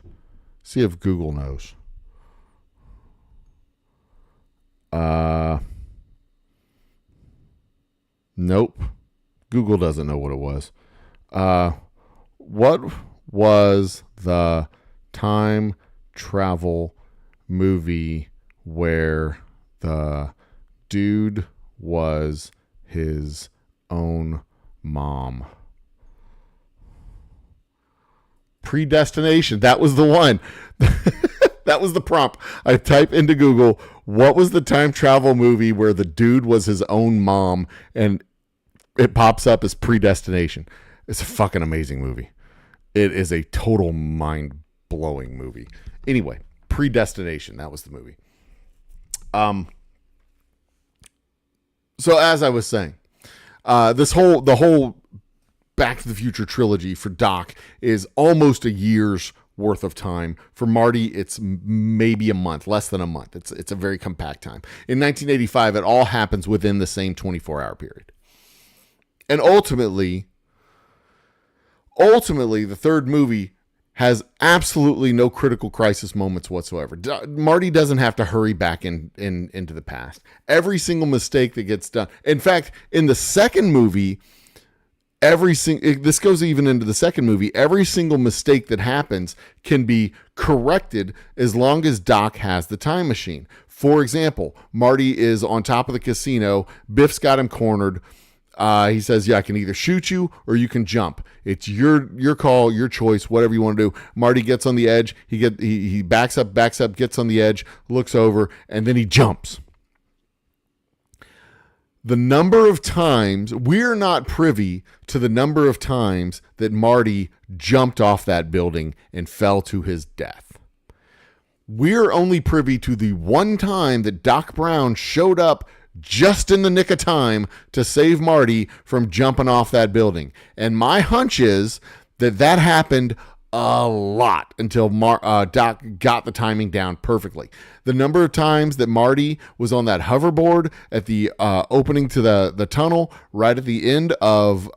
See if Google knows. Nope. Google doesn't know what it was. What was the time travel movie where the dude was his own mom? Predestination. That was the one. That was the prompt. I type into Google, what was the time travel movie where the dude was his own mom? And it pops up as Predestination. It's a fucking amazing movie. It is a total mind-blowing movie. Anyway, Predestination. That was the movie. So as I was saying, the whole Back to the Future trilogy for Doc is almost a year's worth of time. For Marty, it's maybe a month, less than a month. It's a very compact time. In 1985, it all happens within the same 24-hour period. And ultimately, the third movie has absolutely no critical crisis moments whatsoever. Marty doesn't have to hurry back into the past. Every single mistake that gets done. In fact, in the second movie, this goes even into the second movie, every single mistake that happens can be corrected as long as Doc has the time machine. For example, Marty is on top of the casino. Biff's got him cornered. He says, yeah, I can either shoot you or you can jump. It's your call, your choice, whatever you want to do. Marty gets on the edge. He backs up, gets on the edge, looks over, and then he jumps. The number of times, we're not privy to the number of times that Marty jumped off that building and fell to his death. We're only privy to the one time that Doc Brown showed up just in the nick of time to save Marty from jumping off that building. And my hunch is that happened a lot until Doc got the timing down perfectly. The number of times that Marty was on that hoverboard at the opening to the tunnel right at the end of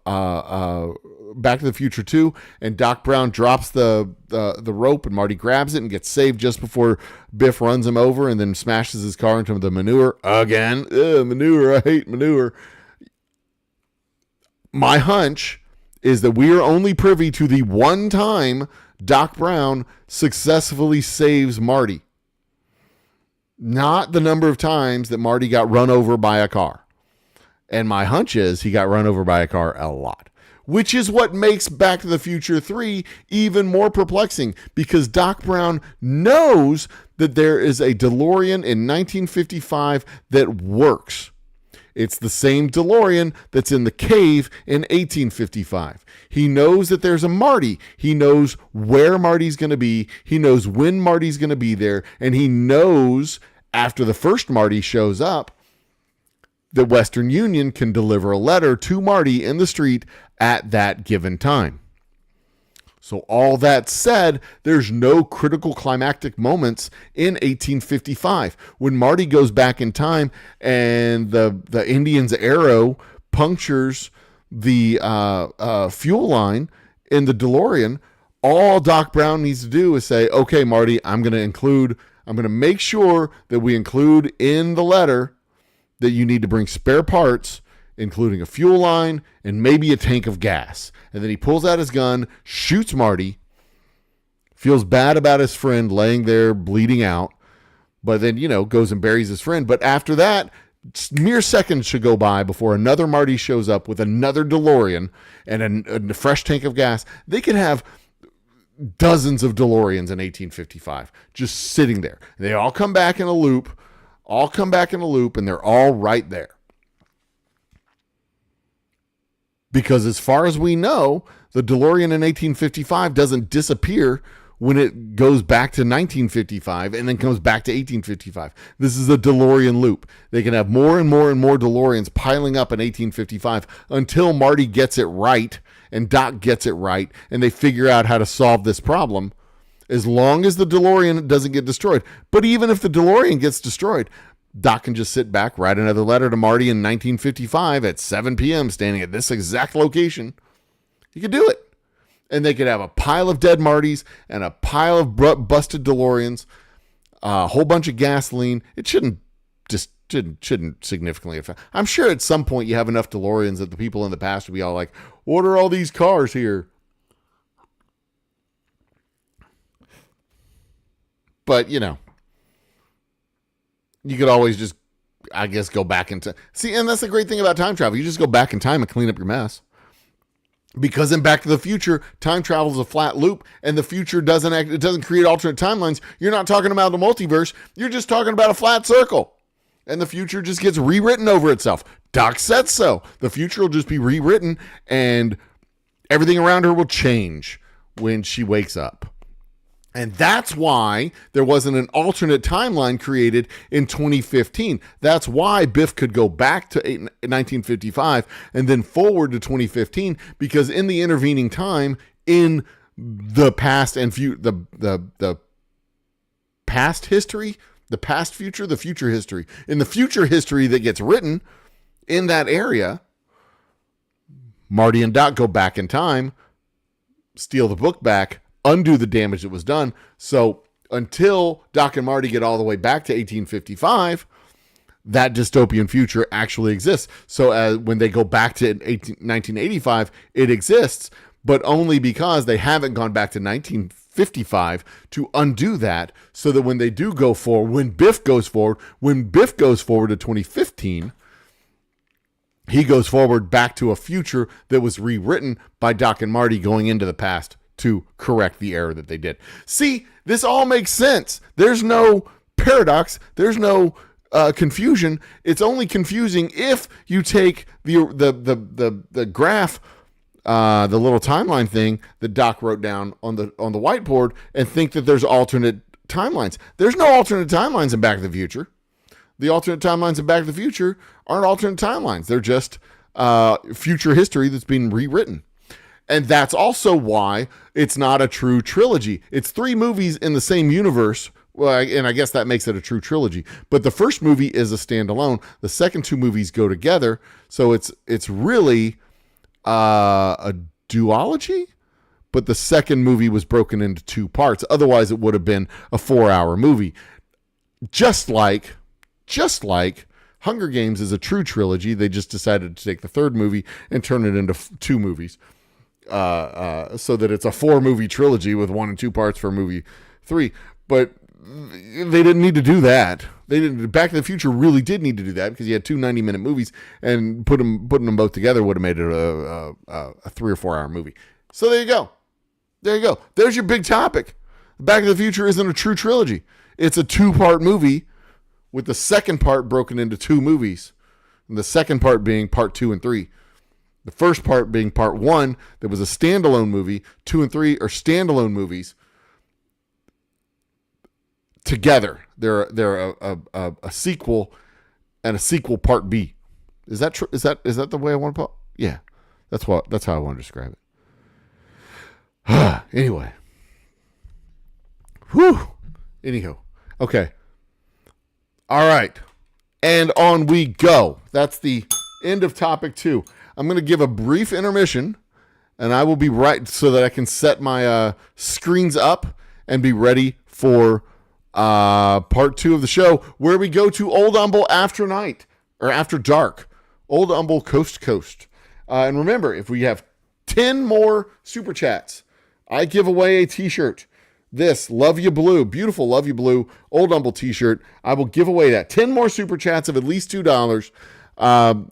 Back to the Future 2, and Doc Brown drops the rope and Marty grabs it and gets saved just before Biff runs him over and then smashes his car into the manure again. Manure, I hate manure. My hunch is that we are only privy to the one time Doc Brown successfully saves Marty. Not the number of times that Marty got run over by a car. And my hunch is he got run over by a car a lot. Which is what makes Back to the Future 3 even more perplexing, because Doc Brown knows that there is a DeLorean in 1955 that works. It's the same DeLorean that's in the cave in 1855. He knows that there's a Marty. He knows where Marty's going to be. He knows when Marty's going to be there. And he knows after the first Marty shows up that Western Union can deliver a letter to Marty in the street at that given time. So all that said, there's no critical climactic moments in 1855. When Marty goes back in time and the Indian's arrow punctures the fuel line in the DeLorean, all Doc Brown needs to do is say, okay, Marty, I'm going to make sure that we include in the letter that you need to bring spare parts, including a fuel line and maybe a tank of gas. And then he pulls out his gun, shoots Marty, feels bad about his friend laying there bleeding out, but then, goes and buries his friend. But after that, mere seconds should go by before another Marty shows up with another DeLorean and a fresh tank of gas. They could have dozens of DeLoreans in 1855 just sitting there. They all come back in a loop, and they're all right there. Because as far as we know, the DeLorean in 1855 doesn't disappear when it goes back to 1955 and then comes back to 1855. This is a DeLorean loop. They can have more and more and more DeLoreans piling up in 1855 until Marty gets it right and Doc gets it right and they figure out how to solve this problem, as long as the DeLorean doesn't get destroyed. But even if the DeLorean gets destroyed, Doc can just sit back, write another letter to Marty in 1955 at 7 p.m. standing at this exact location. He could do it. And they could have a pile of dead Martys and a pile of busted DeLoreans, a whole bunch of gasoline. It shouldn't just shouldn't significantly affect. I'm sure at some point you have enough DeLoreans that the people in the past would be all like, what are all these cars here? But, you could always just, I guess, go back in time. See, and that's the great thing about time travel. You just go back in time and clean up your mess. Because in Back to the Future, time travel is a flat loop, and the future doesn't create alternate timelines. You're not talking about the multiverse. You're just talking about a flat circle. And the future just gets rewritten over itself. Doc said so. The future will just be rewritten, and everything around her will change when she wakes up. And that's why there wasn't an alternate timeline created in 2015. That's why Biff could go back to 1955 and then forward to 2015, because in the intervening time, in the past and the past history, the past future, the future history, in the future history that gets written in that area, Marty and Doc go back in time, steal the book back, undo the damage that was done. So until Doc and Marty get all the way back to 1855, that dystopian future actually exists. So when they go back to 1985, it exists, but only because they haven't gone back to 1955 to undo that, so that when they do go forward, when Biff goes forward to 2015, he goes forward back to a future that was rewritten by Doc and Marty going into the past to correct the error that they did. See, this all makes sense. There's no paradox. There's no confusion. It's only confusing if you take the graph, the little timeline thing that Doc wrote down on the whiteboard, and think that there's alternate timelines. There's no alternate timelines in Back to the Future. The alternate timelines in Back to the Future aren't alternate timelines. They're just future history that's being rewritten. And that's also why it's not a true trilogy. It's 3 movies in the same universe. Well, and I guess that makes it a true trilogy. But the first movie is a standalone. The second 2 movies go together. So it's really a duology. But the second movie was broken into 2 parts. Otherwise, it would have been a 4-hour movie. Just like Hunger Games is a true trilogy. They just decided to take the 3rd movie and turn it into 2 movies. So that it's a 4-movie trilogy with 1 and 2 parts for movie 3. But they didn't need to do that. They didn't. Back to the Future really did need to do that, because you had 2 90-minute movies, and putting them both together would have made it a 3 or 4 hour movie. So there you go. There's your big topic. Back to the Future isn't a true trilogy. It's a 2-part movie with the second part broken into 2 movies, and the second part being part 2 and 3. The first part being part 1, that was a standalone movie. 2 and 3 are standalone movies together. They're a sequel and a sequel part B. Is that true? Is that the way I want to put it? Yeah, that's how I want to describe it. Anyway, Anywho, okay. All right, and on we go. That's the end of topic 2. I'm going to give a brief intermission, and I will be right so that I can set my screens up and be ready for part 2 of the show, where we go to Old Humble after night, or after dark. Old Humble coast to coast. And remember, if we have 10 more super chats, I give away a t-shirt. This Love You Blue, beautiful Love You Blue Old Humble t-shirt. I will give away that. 10 more super chats of at least $2.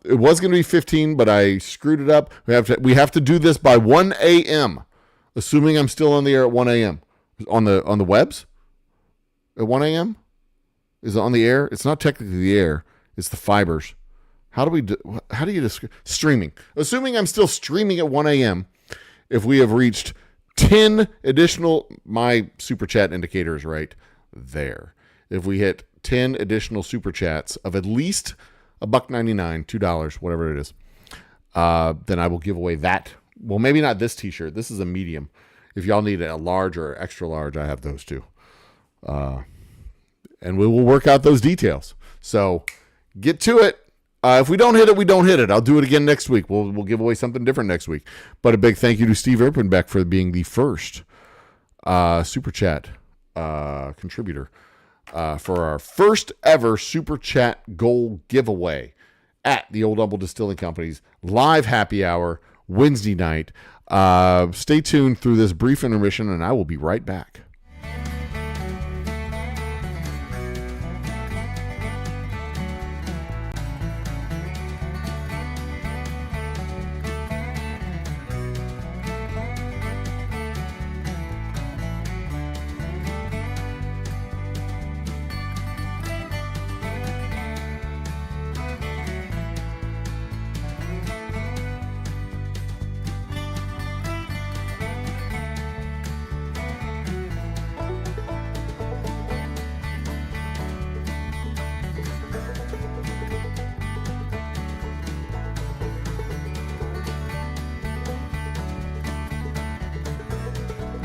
It was going to be 15, but I screwed it up. We have to do this by 1 a.m. Assuming I'm still on the air at 1 a.m. On the webs at 1 a.m. Is it on the air? It's not technically the air. It's the fibers. How do you describe streaming? Assuming I'm still streaming at 1 a.m. If we have reached 10 additional, my super chat indicator is right there. If we hit 10 additional super chats of at least $1.99, $2, whatever it is, then I will give away that. Well, maybe not this t-shirt. This is a medium. If y'all need a large or extra large, I have those too. And we will work out those details. So get to it. If we don't hit it, we don't hit it. I'll do it again next week. We'll give away something different next week. But a big thank you to Steve Erpenbeck for being the first super chat contributor. for our first ever Super Chat goal giveaway at the Old Humble Distilling Company's live happy hour Wednesday night. Stay tuned through this brief intermission, and I will be right back.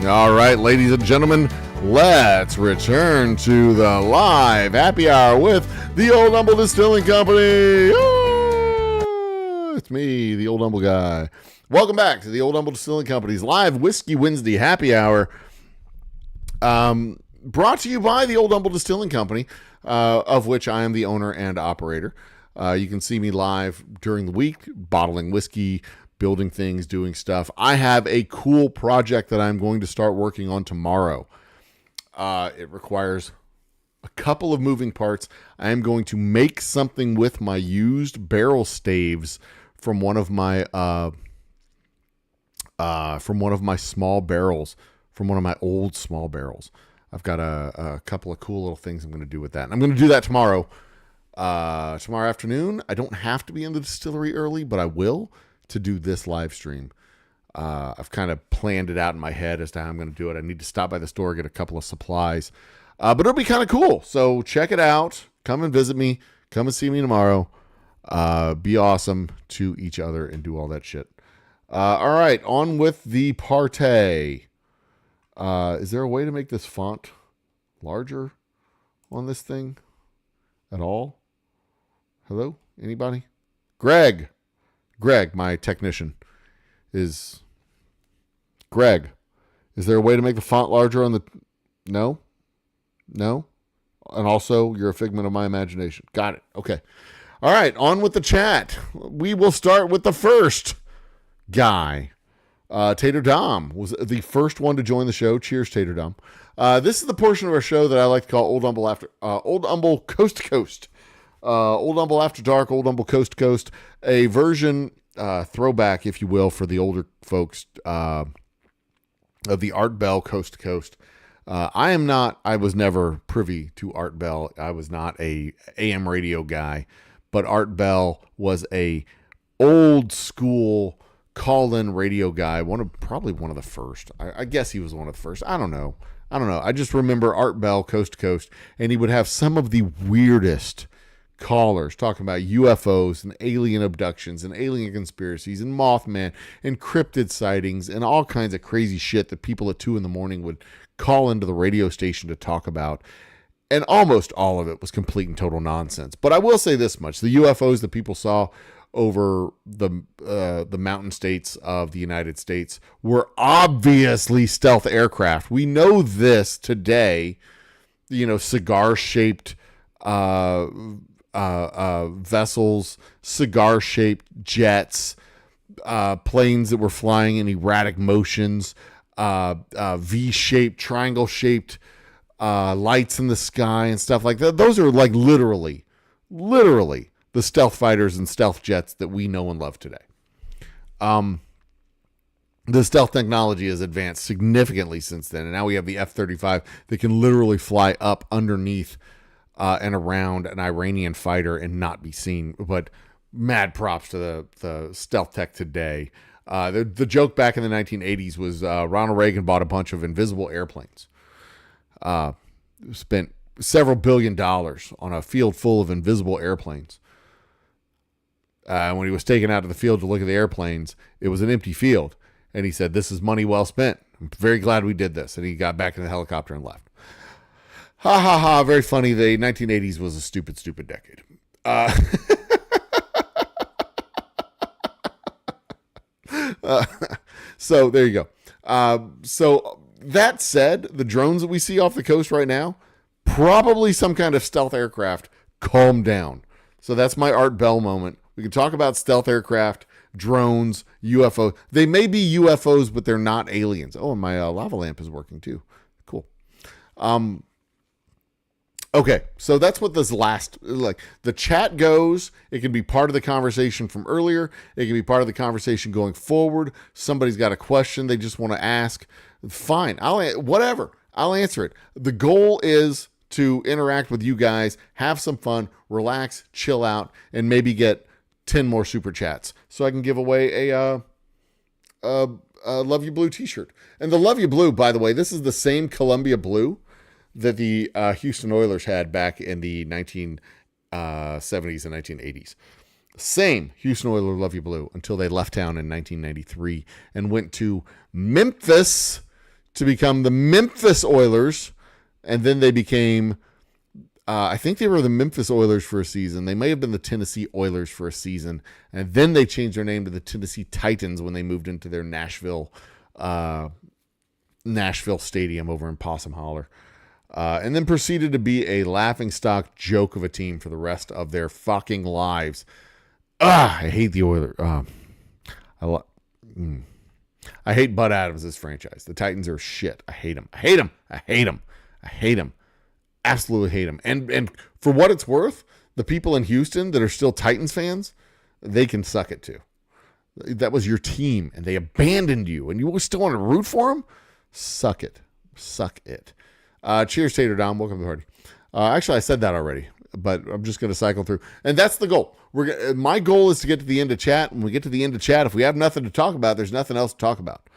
All right, ladies and gentlemen, let's return to the live happy hour with the Old Humble Distilling Company. Oh, it's me, the Old Humble guy. Welcome back to the Old Humble Distilling Company's live Whiskey Wednesday happy hour, brought to you by the Old Humble Distilling Company, of which I am the owner and operator. You can see me live during the week, bottling whiskey, building things, doing stuff. I have a cool project that I'm going to start working on tomorrow. It requires a couple of moving parts. I am going to make something with my used barrel staves from one of my small barrels, from one of my old small barrels. I've got a couple of cool little things I'm going to do with that. And I'm going to do that tomorrow. Tomorrow afternoon. I don't have to be in the distillery early, but I will, to do this live stream. I've kind of planned it out in my head as to how I'm going to do it. I need to stop by the store, get a couple of supplies, but it'll be kind of cool. So check it out. Come and visit me. Come and see me tomorrow. Be awesome to each other and do all that shit. All right, on with the party. Is there a way to make this font larger on this thing at all? Hello? Anybody? Greg, my technician, is Greg. Is there a way to make the font larger on the... No? And also, you're a figment of my imagination. Got it. Okay. All right, on with the chat. We will start with the first guy. Tater Dom was the first one to join the show. Cheers, Tater Dom. This is the portion of our show that I like to call Old Humble Coast to Coast. Old Humble After Dark, Old Humble Coast to Coast, a version, throwback, if you will, for the older folks of the Art Bell Coast to Coast. I was never privy to Art Bell. I was not a AM radio guy, but Art Bell was a old school call-in radio guy. Probably one of the first. I guess he was one of the first. I don't know. I just remember Art Bell Coast to Coast, and he would have some of the weirdest callers talking about UFOs and alien abductions and alien conspiracies and Mothman and cryptid sightings and all kinds of crazy shit that people at 2 a.m. would call into the radio station to talk about. And almost all of it was complete and total nonsense. But I will say this much. The UFOs that people saw over the mountain states of the United States were obviously stealth aircraft. We know this today. Cigar-shaped vessels, cigar-shaped jets, planes that were flying in erratic motions, V-shaped, triangle-shaped lights in the sky and stuff like that. Those are like literally the stealth fighters and stealth jets that we know and love today. The stealth technology has advanced significantly since then, and now we have the F-35 that can literally fly up underneath and around an Iranian fighter and not be seen. But mad props to the stealth tech today. The joke back in the 1980s was Ronald Reagan bought a bunch of invisible airplanes. Spent several $1 billion on a field full of invisible airplanes. When he was taken out to the field to look at the airplanes, it was an empty field. And he said, "This is money well spent. I'm very glad we did this." And he got back in the helicopter and left. Ha ha ha. Very funny. The 1980s was a stupid, stupid decade. So there you go. So that said, the drones that we see off the coast right now, probably some kind of stealth aircraft. Calm down. So that's my Art Bell moment. We can talk about stealth aircraft, drones, UFO. They may be UFOs, but they're not aliens. Oh, and my lava lamp is working too. Cool. Okay, so that's what this last, like, the chat goes. It can be part of the conversation from earlier. It can be part of the conversation going forward. Somebody's got a question they just want to ask. Fine, whatever. I'll answer it. The goal is to interact with you guys, have some fun, relax, chill out, and maybe get 10 more super chats so I can give away a Love You Blue t-shirt. And the Love You Blue, by the way, this is the same Columbia blue that the Houston Oilers had back in the 1970s and 1980s. Same Houston Oiler Love You Blue until they left town in 1993 and went to Memphis to become the Memphis Oilers. And then they became, I think they were the Memphis Oilers for a season. They may have been the Tennessee Oilers for a season. And then they changed their name to the Tennessee Titans when they moved into their Nashville Stadium over in Possum Holler. And then proceeded to be a laughingstock joke of a team for the rest of their fucking lives. I hate the Oilers. I hate Bud Adams' franchise. The Titans are shit. I hate them. I hate them. I hate them. I hate them. Absolutely hate them. And for what it's worth, the people in Houston that are still Titans fans, they can suck it too. That was your team, and they abandoned you, and you still want to root for them? Suck it. Suck it. Cheers, Tater Dom. Welcome to the party. Actually, I said that already, but I'm just going to cycle through. And that's the goal. My goal is to get to the end of chat. When we get to the end of chat, if we have nothing to talk about, there's nothing else to talk about.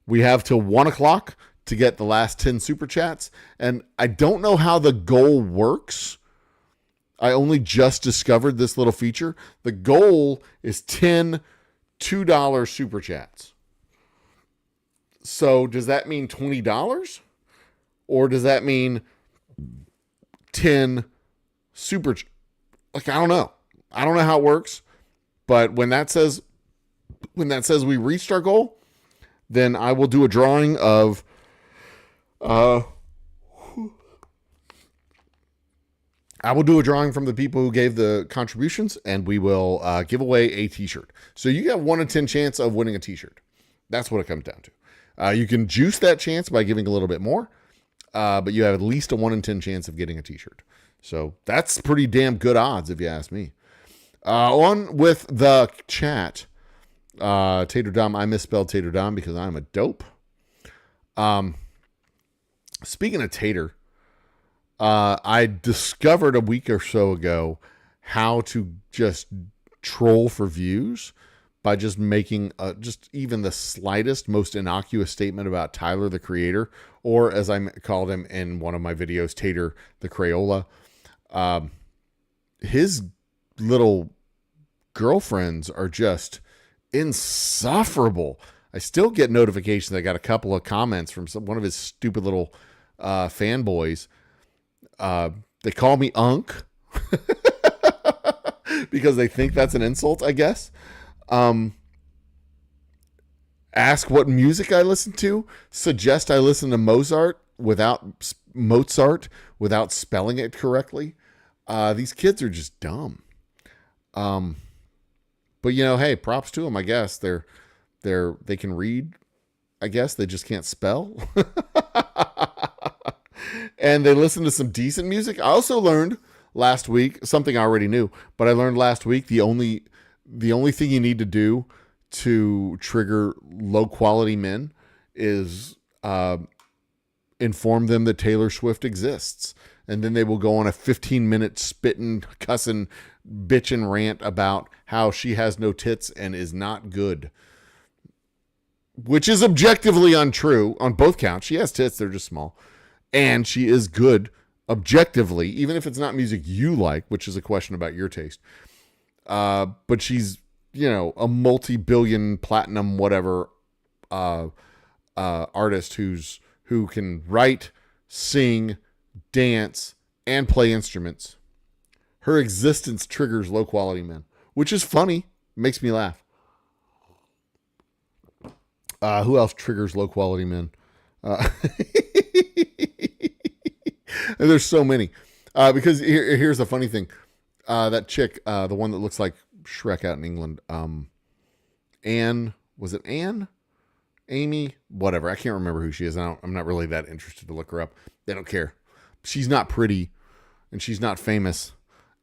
We have till 1 o'clock to get the last 10 super chats. And I don't know how the goal works. I only just discovered this little feature. The goal is 10 $2 super chats. So does that mean $20? Or does that mean 10 super? Like, I don't know. I don't know how it works. But when that says we reached our goal, then I will do a drawing of from the people who gave the contributions, and we will give away a t-shirt. So you have 1 in 10 chance of winning a t-shirt. That's what it comes down to. You can juice that chance by giving a little bit more, but you have at least a 1 in 10 chance of getting a t-shirt. So that's pretty damn good odds, if you ask me. On with the chat. Tater Dom, I misspelled Tater Dom because I'm a dope. Speaking of Tater, I discovered a week or so ago how to just troll for views by just making just even the slightest, most innocuous statement about Tyler, the Creator, or as I called him in one of my videos, Tater, the Crayola. His little girlfriends are just insufferable. I still get notifications. I got a couple of comments from one of his stupid little fanboys. They call me Unk because they think that's an insult, I guess. Ask what music I listen to. Suggest I listen to Mozart without spelling it correctly. These kids are just dumb. But hey, props to them. I guess they can read. I guess they just can't spell. And they listen to some decent music. I also learned last week something I already knew, but I learned last week the only thing you need to do to trigger low quality men is inform them that Taylor Swift exists. And then they will go on a 15-minute spitting, cussing, bitching rant about how she has no tits and is not good. Which is objectively untrue on both counts. She has tits, they're just small. And she is good objectively, even if it's not music you like, which is a question about your taste. But she's, a multi-billion platinum whatever artist who can write, sing, dance, and play instruments. Her existence triggers low-quality men, which is funny. Makes me laugh. Who else triggers low-quality men? There's so many. Because here's the funny thing. That chick, the one that looks like Shrek out in England, Anne, was it Anne? Amy? Whatever. I can't remember who she is. I'm not really that interested to look her up. They don't care. She's not pretty, and she's not famous,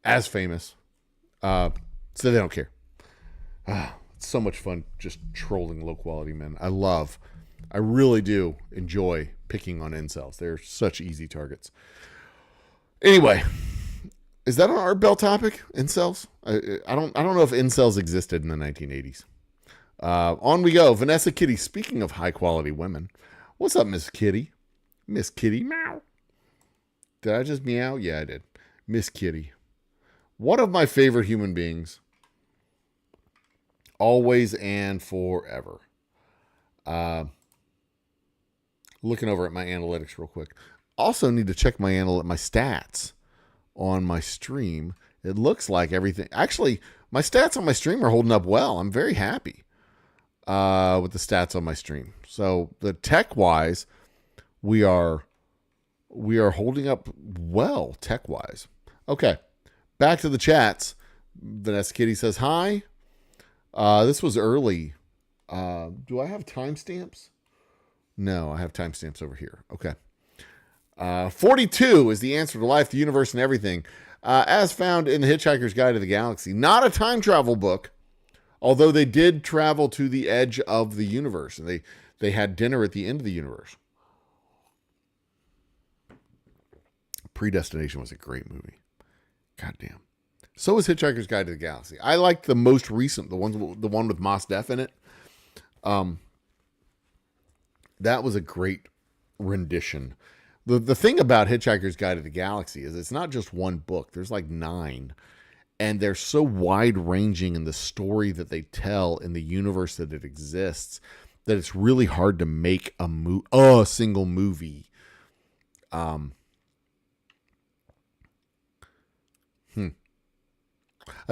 as famous. So they don't care. It's so much fun just trolling low quality men. I really do enjoy picking on incels. They're such easy targets. Anyway, is that on our bell topic? Incels? I don't know if incels existed in the 1980s. On we go. Vanessa Kitty. Speaking of high quality women, what's up, Miss Kitty? Miss Kitty, meow. Did I just meow? Yeah, I did. Miss Kitty. One of my favorite human beings. Always and forever. Looking over at my analytics real quick. Also need to check my stats on my stream. It looks like everything. Actually, my stats on my stream are holding up well. I'm very happy with the stats on my stream. So the tech wise, we are holding up well tech wise. Okay, back to the chats. Vanessa Kitty says hi. This was early. Do I have timestamps? No, I have timestamps over here. Okay. 42 is the answer to life, the universe, and everything, as found in The Hitchhiker's Guide to the Galaxy. Not a time travel book, although they did travel to the edge of the universe, and they had dinner at the end of the universe. Predestination was a great movie. Goddamn. So is Hitchhiker's Guide to the Galaxy. I like the most recent, the one with Mos Def in it. That was a great rendition. The thing about Hitchhiker's Guide to the Galaxy is it's not just one book. There's like 9. And they're so wide-ranging in the story that they tell in the universe that it exists that it's really hard to make a single movie. I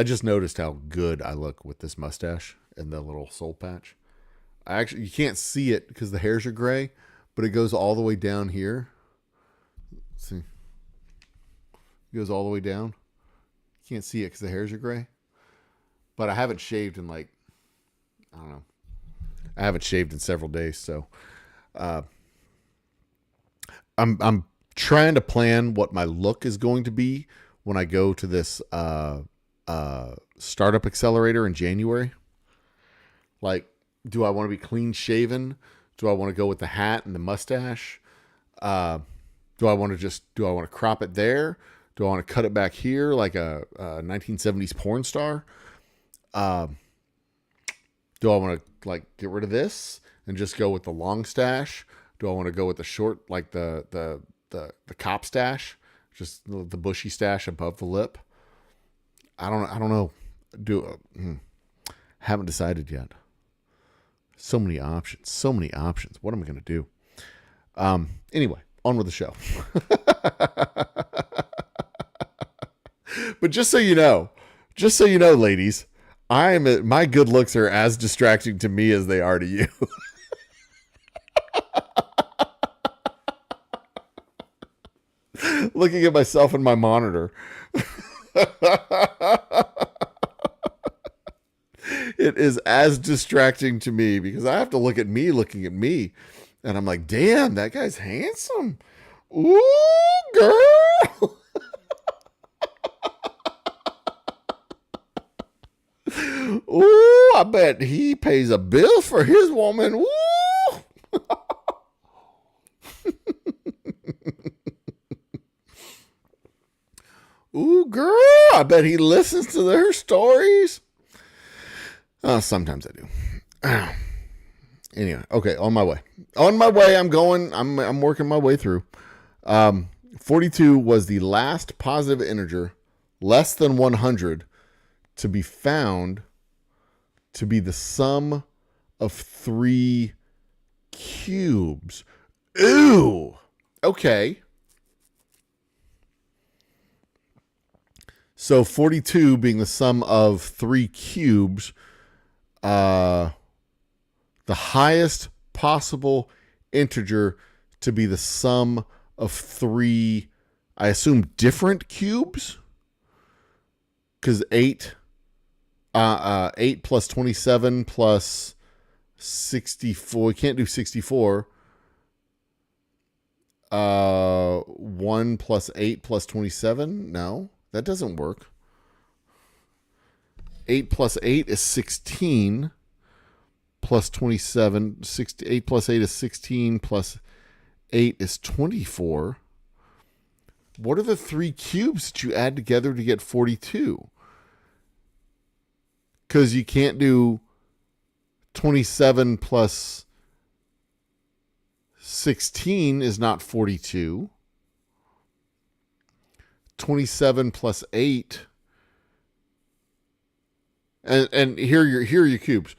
just noticed how good I look with this mustache and the little soul patch. You can't see it because the hairs are gray, but it goes all the way down here. Let's see. It goes all the way down. You can't see it because the hairs are gray. But I haven't shaved in I don't know. I haven't shaved in several days, so I'm trying to plan what my look is going to be when I go to this startup accelerator in January. Like, do I want to be clean shaven? Do I want to go with the hat and the mustache? Do I want to crop it there? Do I want to cut it back here like a 1970s porn star? Do I want to get rid of this and just go with the long stash? Do I want to go with the short, like the cop stash, just the bushy stash above the lip? I don't know. Haven't decided yet. So many options. What am I going to do? Anyway, on with the show. But just so you know, ladies, my good looks are as distracting to me as they are to you. Looking at myself in my monitor. It is as distracting to me because I have to look at me looking at me. And I'm like, damn, that guy's handsome. Ooh, girl. Ooh, I bet he pays a bill for his woman. Ooh. Ooh, girl, I bet he listens to their stories. Sometimes I do. Anyway, okay, on my way. I'm working my way through. 42 was the last positive integer less than 100 to be found to be the sum of 3 cubes. Ooh. Okay. So 42 being the sum of 3 cubes, the highest possible integer to be the sum of 3, I assume different cubes, because 8 plus 27 plus 64. We can't do 64. 1 plus 8 plus 27. No, that doesn't work. 8 plus 8 is 16 plus 27. 8 plus 8 is 16 plus 8 is 24. What are the 3 cubes that you add together to get 42? Because you can't do 27 plus 16 is not 42. 27 plus 8. And here are your cubes.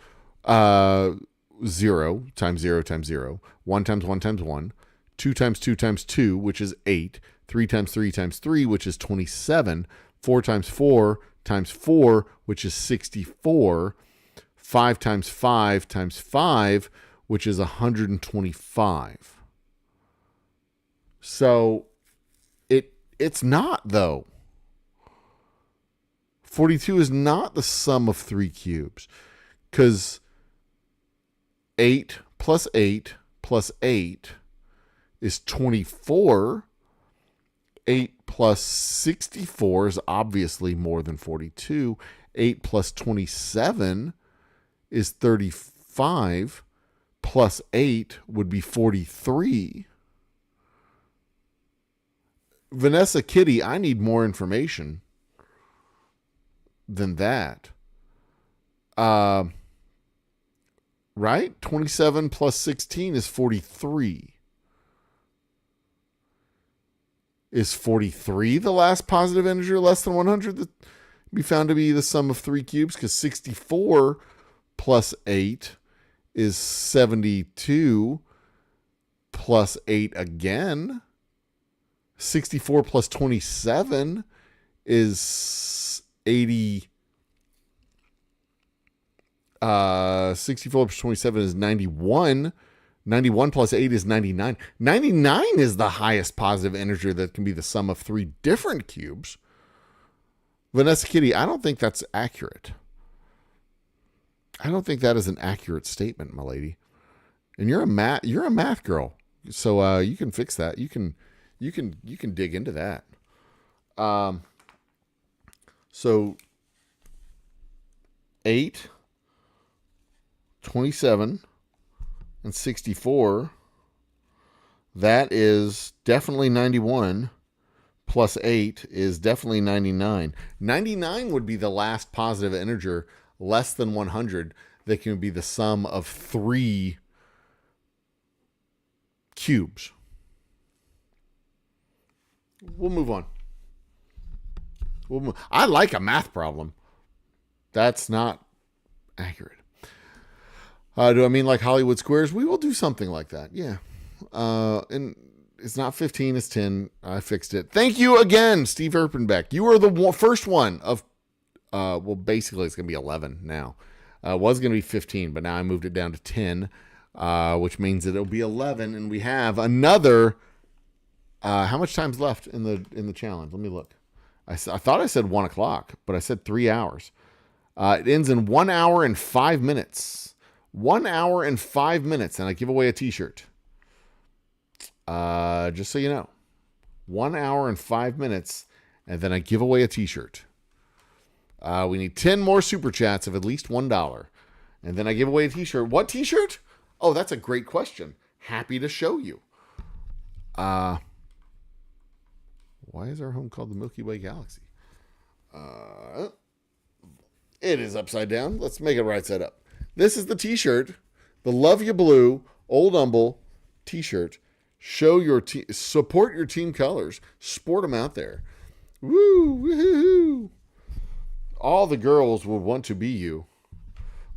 0 times 0 times 0. 1 times 1 times 1. 2 times 2 times 2, which is 8. 3 times 3 times 3, which is 27. 4 times 4 times 4, which is 64. 5 times 5 times 5, which is 125. So it's not, though. 42 is not the sum of 3 cubes, because 8 plus 8 plus 8 is 24. 8 plus 64 is obviously more than 42. 8 plus 27 is 35. Plus 8 would be 43. Vanessa Kitty, I need more information than that. Right? 27 plus 16 is 43. Is 43 the last positive integer less than 100 that be found to be the sum of 3 cubes? Because 64 plus 8 is 72 plus 8 again. 64 plus 27 is 80. 64 plus 27 is 91. 91 plus 8 is 99. 99 is the highest positive integer that can be the sum of 3 different cubes. Vanessa Kitty, I don't think that's accurate. I don't think that is an accurate statement, my lady. And you're a math girl, so you can fix that. You can dig into that. So 8, 27, and 64. That is definitely 91. Plus 8 is definitely 99. 99 would be the last positive integer less than 100 that can be the sum of 3 cubes. We'll move on. I like a math problem. That's not accurate. Do I mean like Hollywood Squares? We will do something like that. Yeah. And it's not 15, it's 10. I fixed it. Thank you again, Steve Erpenbeck. You are the first one of, well, basically it's going to be 11 now. It was going to be 15, but now I moved it down to 10, which means that it'll be 11. And we have another, how much time's left in the challenge? Let me look. I thought I said 1 o'clock, but I said 3 hours. It ends in 1 hour and 5 minutes. 1 hour and 5 minutes, and I give away a t-shirt. Just so you know. 1 hour and 5 minutes, and then I give away a t-shirt. We need 10 more super chats of at least $1. And then I give away a t-shirt. What t-shirt? Oh, that's a great question. Happy to show you. Why is our home called the Milky Way Galaxy? It is upside down. Let's make it right side up. This is the t-shirt, the Love You Blue Old Humble t-shirt. Show your support your team colors. Sport them out there. Woo, woo-hoo. All the girls will want to be you.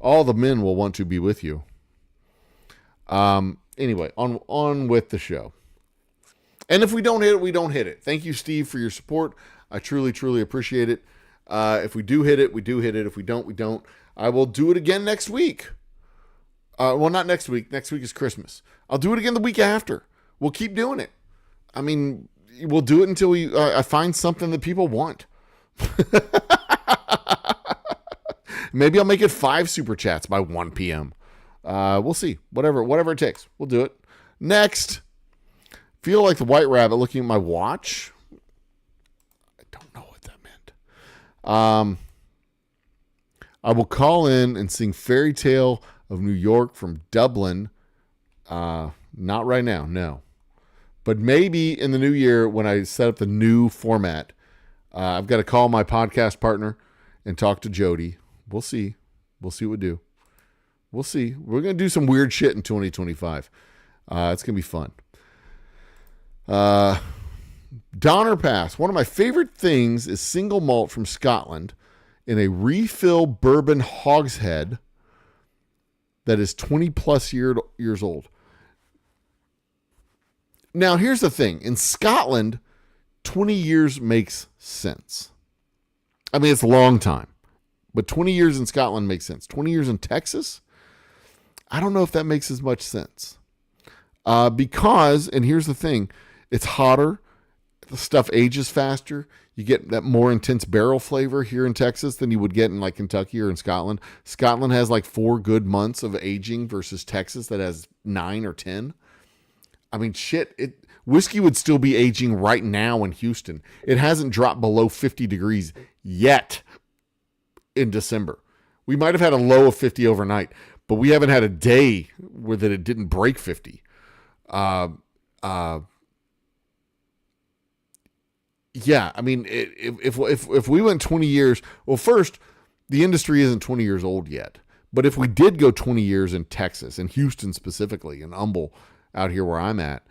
All the men will want to be with you. Anyway, on with the show. And if we don't hit it, we don't hit it. Thank you, Steve, for your support. I truly, truly appreciate it. If we do hit it, we do hit it. If we don't, we don't. I will do it again next week. Well, not next week. Next week is Christmas. I'll do it again the week after. We'll keep doing it. I mean, we'll do it until I find something that people want. Maybe I'll make it 5 super chats by 1 p.m. We'll see. Whatever it takes. We'll do it. Next. Feel like the White Rabbit looking at my watch. I don't know what that meant. I will call in and sing Fairy Tale of New York from Dublin. Not right now, no. But maybe in the new year when I set up the new format, I've got to call my podcast partner and talk to Jody. We'll see. We'll see what we do. We'll see. We're going to do some weird shit in 2025. It's going to be fun. Donner Pass. One of my favorite things is single malt from Scotland in a refill bourbon hogshead that is 20 plus years old. Now, here's the thing. In Scotland, 20 years makes sense. I mean, it's a long time, but 20 years in Scotland makes sense. 20 years in Texas, I don't know if that makes as much sense. Because, and here's the thing, it's hotter. The stuff ages faster. You get that more intense barrel flavor here in Texas than you would get in like Kentucky or in Scotland. Scotland has like 4 good months of aging versus Texas that has 9 or 10. I mean, shit, whiskey would still be aging right now in Houston. It hasn't dropped below 50 degrees yet in December. We might have had a low of 50 overnight, but we haven't had a day where that it didn't break 50. Yeah, I mean, if we went 20 years, well, first, the industry isn't 20 years old yet. But if we did go 20 years in Texas, in Houston specifically, in Humble, out here where I'm at,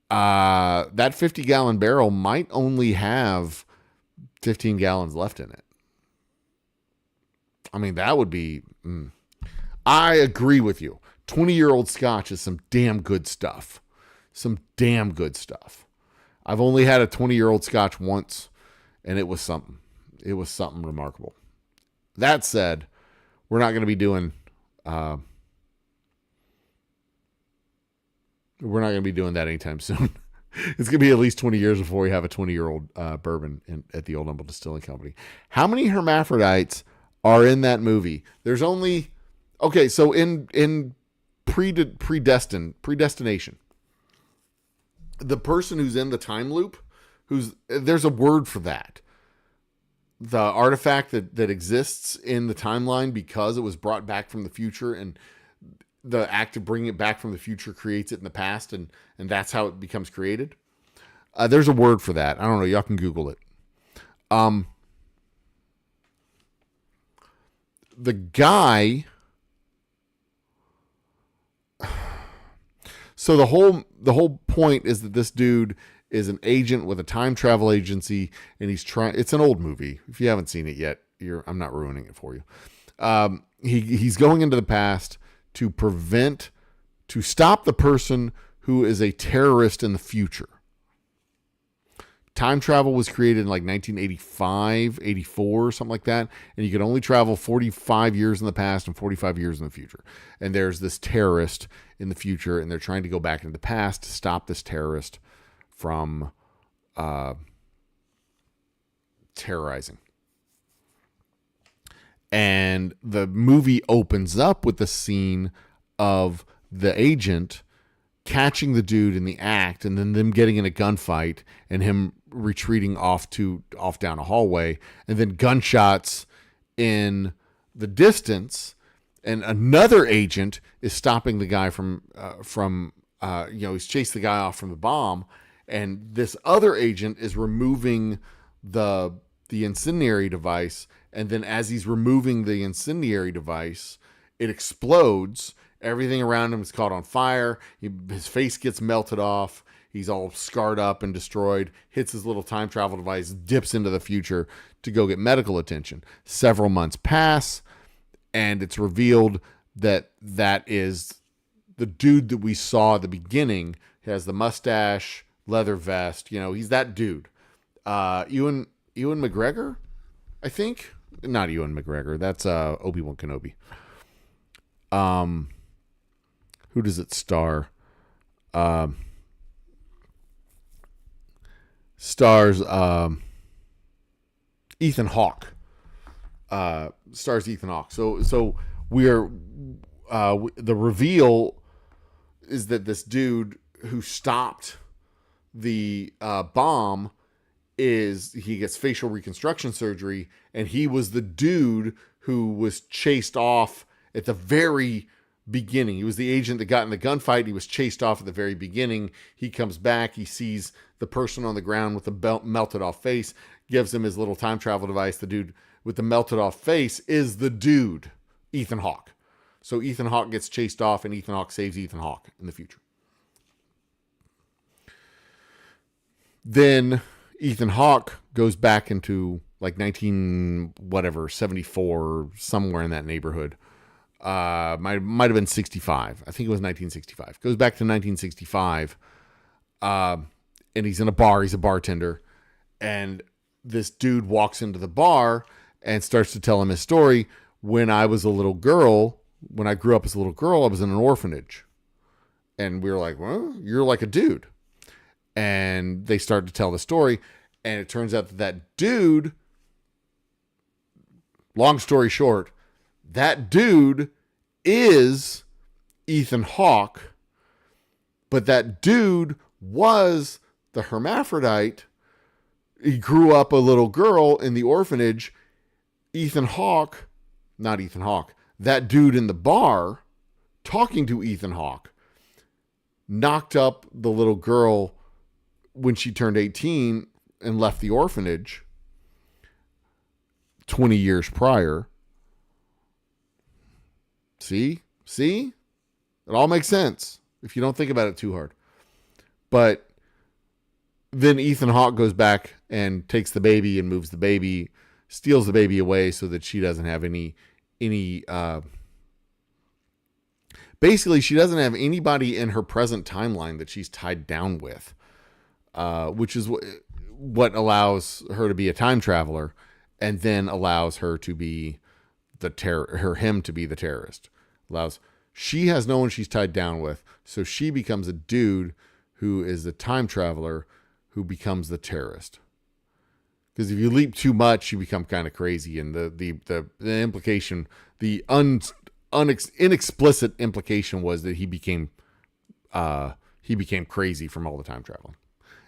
that 50-gallon barrel might only have 15 gallons left in it. I mean, that would be... I agree with you. 20-year-old Scotch is some damn good stuff. Some damn good stuff. I've only had a 20-year-old Scotch once, and it was something. It was something remarkable. That said, we're not going to be doing... we're not going to be doing that anytime soon. It's going to be at least 20 years before we have a 20-year-old bourbon at the Old Humble Distilling Company. How many hermaphrodites are in that movie? There's only... Okay, so in predestination, the person who's in the time loop, there's a word for that. The artifact that exists in the timeline because it was brought back from the future, and the act of bringing it back from the future creates it in the past, and that's how it becomes created. There's a word for that. I don't know. Y'all can Google it. The guy... So the whole point is that this dude is an agent with a time travel agency, and he's trying... It's an old movie. If you haven't seen it yet, I'm not ruining it for you. He's going into the past to stop the person who is a terrorist in the future. Time travel was created in like 1985, 84, something like that. And you could only travel 45 years in the past and 45 years in the future. And there's this terrorist in the future, and they're trying to go back into the past to stop this terrorist from terrorizing. And the movie opens up with the scene of the agent catching the dude in the act, and then them getting in a gunfight and him retreating off down a hallway, and then gunshots in the distance, and another agent is stopping the guy from he's chased the guy off from the bomb, and this other agent is removing the incendiary device, and then as he's removing the incendiary device, it explodes. Everything around him is caught on fire. His face gets melted off. He's all scarred up and destroyed. Hits his little time travel device, dips into the future to go get medical attention. Several months pass, and it's revealed that is the dude that we saw at the beginning. He has the mustache, leather vest. He's that dude. Ewan McGregor, I think. Not Ewan McGregor. That's Obi-Wan Kenobi. Who does it star? stars Ethan Hawke. Stars Ethan Hawke. So we're the reveal is that this dude who stopped the bomb he gets facial reconstruction surgery, and he was the dude who was chased off at the very beginning. He was the agent that got in the gunfight. He was chased off at the very beginning. He comes back. He sees the person on the ground with the melted off face, gives him his little time travel device. The dude with the melted off face is the dude, Ethan Hawke. So Ethan Hawke gets chased off, and Ethan Hawke saves Ethan Hawke in the future. Then Ethan Hawke goes back into like 74, somewhere in that neighborhood. Might have been 65. I think it was 1965. Goes back to 1965. And he's in a bar. He's a bartender. And this dude walks into the bar and starts to tell him his story. When I was a little girl, when I grew up as a little girl, I was in an orphanage. And we were like, well, you're like a dude. And they start to tell the story. And it turns out that dude, long story short, that dude is Ethan Hawke, but that dude was the hermaphrodite. He grew up a little girl in the orphanage. Ethan Hawke, not Ethan Hawke, that dude in the bar talking to Ethan Hawke knocked up the little girl when she turned 18 and left the orphanage 20 years prior. See? It all makes sense if you don't think about it too hard. But then Ethan Hawke goes back and takes the baby and moves the baby, steals the baby away so that she doesn't have any basically she doesn't have anybody in her present timeline that she's tied down with, which is what allows her to be a time traveler, and then allows her to be him to be the terrorist. She has no one she's tied down with, so she becomes a dude who is the time traveler who becomes the terrorist. Because if you leap too much, you become kind of crazy, and the implication, the inexplicit implication was that he became crazy from all the time traveling.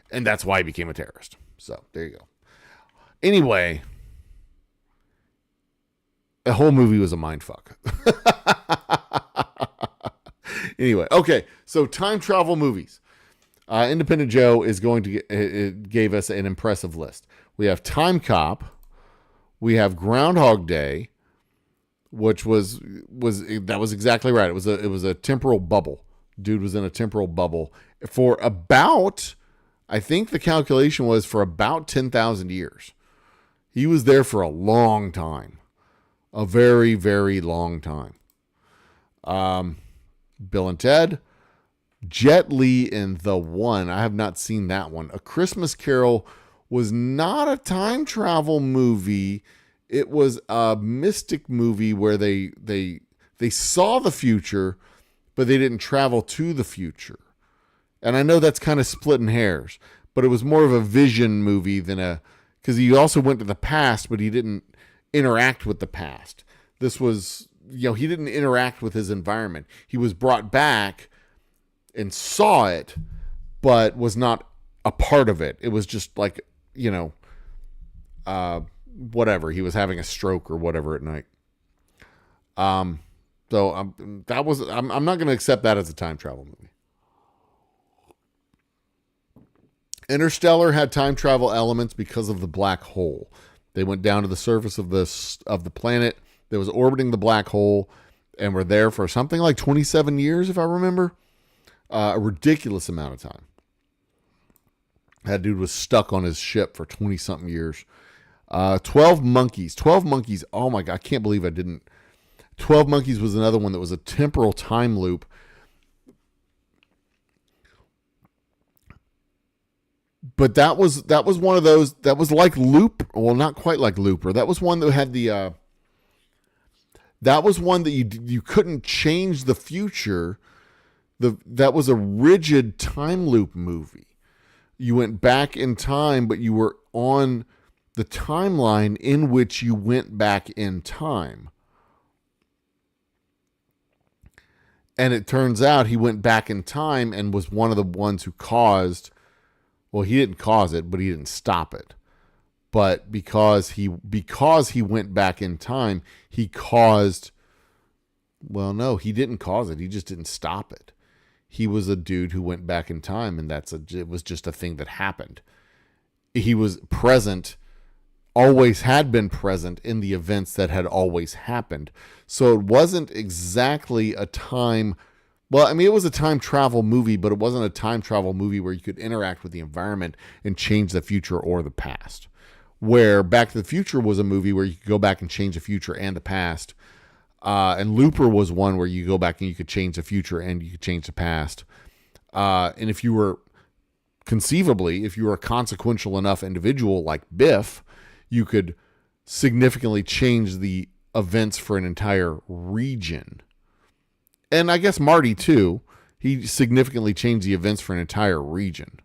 And that's why he became a terrorist. So, there you go. Anyway, the whole movie was a mindfuck. Anyway, okay. So, time travel movies. Independent Joe is going to gave us an impressive list. We have Time Cop. We have Groundhog Day, which was exactly right. It was a temporal bubble. Dude was in a temporal bubble for about, I think the calculation was for about 10,000 years. He was there for a long time. A very, very long time. Bill and Ted. Jet Li in The One. I have not seen that one. A Christmas Carol was not a time travel movie. It was a mystic movie where they saw the future, but they didn't travel to the future. And I know that's kind of splitting hairs, but it was more of a vision movie because he also went to the past, but he didn't interact with the past. This was, he didn't interact with his environment. He was brought back and saw it, but was not a part of it. It was just like, whatever. He was having a stroke or whatever at night. So I'm not going to accept that as a time travel movie. Interstellar had time travel elements because of the black hole. They went down to the surface of the planet that was orbiting the black hole and were there for something like 27 years, if I remember. A ridiculous amount of time. That dude was stuck on his ship for 20-something years. 12 Monkeys. 12 Monkeys, oh my God, I can't believe I didn't. 12 Monkeys was another one that was a temporal time loop. But that was one of those, that was like Loop, well, not quite like Looper. That was one that had that was one that you couldn't change the future. That was a rigid time loop movie. You went back in time, but you were on the timeline in which you went back in time. And it turns out he went back in time and was one of the ones who caused, well, he didn't cause it, but he didn't stop it. But because he went back in time, he caused, well, no, he didn't cause it. He just didn't stop it. He was a dude who went back in time, and it was just a thing that happened. He was present, always had been present in the events that had always happened. So it wasn't exactly a time, well, I mean, it was a time travel movie, but it wasn't a time travel movie where you could interact with the environment and change the future or the past. Where Back to the Future was a movie where you could go back and change the future and the past. And Looper was one where you go back and you could change the future and you could change the past. And if you were a consequential enough individual like Biff, you could significantly change the events for an entire region. And I guess Marty too, he significantly changed the events for an entire region.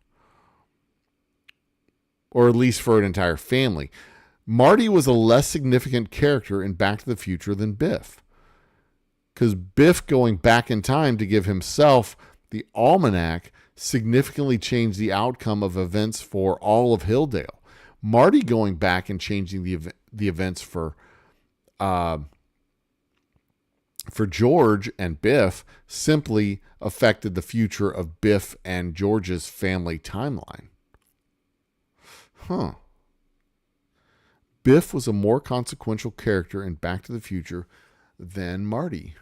Or at least for an entire family. Marty was a less significant character in Back to the Future than Biff. Because Biff going back in time to give himself the almanac significantly changed the outcome of events for all of Hilldale. Marty going back and changing the events for George and Biff simply affected the future of Biff and George's family timeline. Huh. Biff was a more consequential character in Back to the Future than Marty.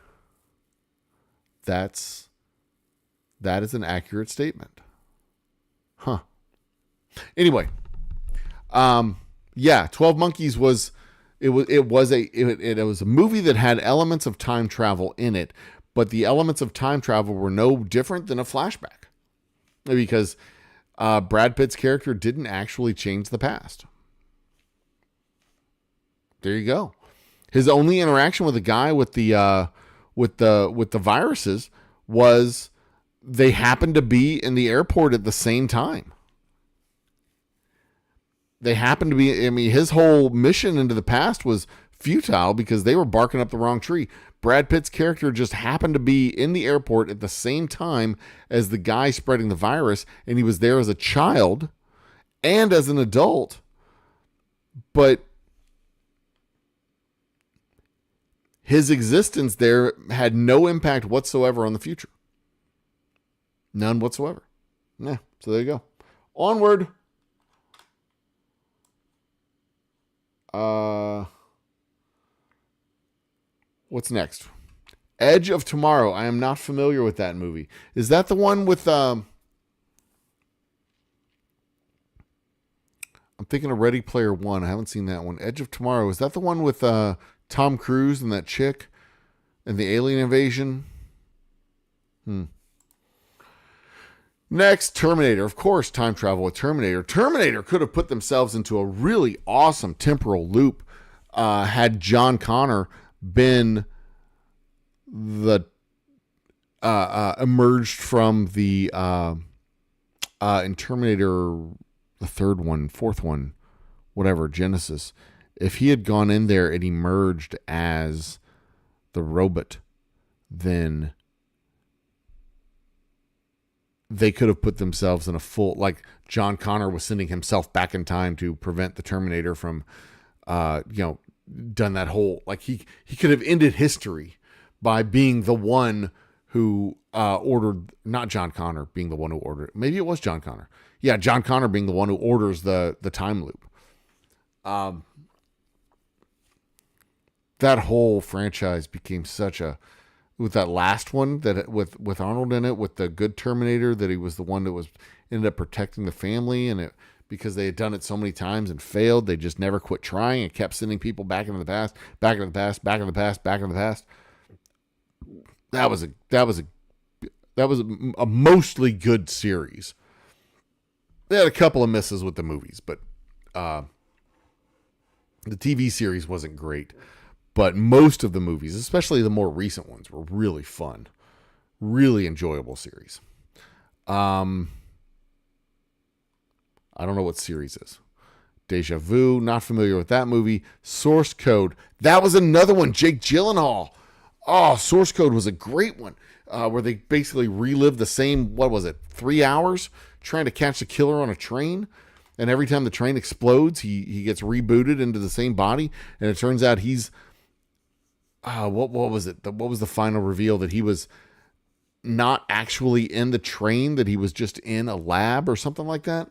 That is an accurate statement. Huh. Anyway, 12 Monkeys was a movie that had elements of time travel in it, but the elements of time travel were no different than a flashback. Because Brad Pitt's character didn't actually change the past. There you go. His only interaction with the guy with the viruses was they happened to be in the airport at the same time. They happened to be, I mean, his whole mission into the past was futile because they were barking up the wrong tree. Brad Pitt's character just happened to be in the airport at the same time as the guy spreading the virus, and he was there as a child and as an adult. But his existence there had no impact whatsoever on the future. None whatsoever. Yeah, so there you go. Onward. What's next? Edge of Tomorrow. I am not familiar with that movie. Is that the one with I'm thinking of Ready Player One. I haven't seen that one. Edge of Tomorrow. Is that the one with Tom Cruise and that chick and the alien invasion? Next, Terminator. Of course, time travel with Terminator. Terminator could have put themselves into a really awesome temporal loop had John Connor been the emerged from the in Terminator, the third one, fourth one, whatever, Genesis. If he had gone in there and emerged as the robot, then they could have put themselves in a full, like John Connor was sending himself back in time to prevent the Terminator from, done that whole, like he could have ended history by being the one who ordered, not John Connor being the one who ordered, maybe it was John Connor. Yeah, John Connor being the one who orders the time loop. That whole franchise became such a, with that last one that with Arnold in it, with the good Terminator, that he was the one that was ended up protecting the family, and it, because they had done it so many times and failed, they just never quit trying and kept sending people back into the past, back into the past, back into the past, back into the past. That was a mostly good series. They had a couple of misses with the movies, but the TV series wasn't great. But most of the movies, especially the more recent ones, were really fun. Really enjoyable series. I don't know what series is. Deja Vu, not familiar with that movie. Source Code, that was another one. Jake Gyllenhaal. Oh, Source Code was a great one, where they basically relived the same, 3 hours trying to catch the killer on a train. And every time the train explodes, he gets rebooted into the same body. And it turns out he's, what was it? What was the final reveal? That he was not actually in the train, that he was just in a lab or something like that.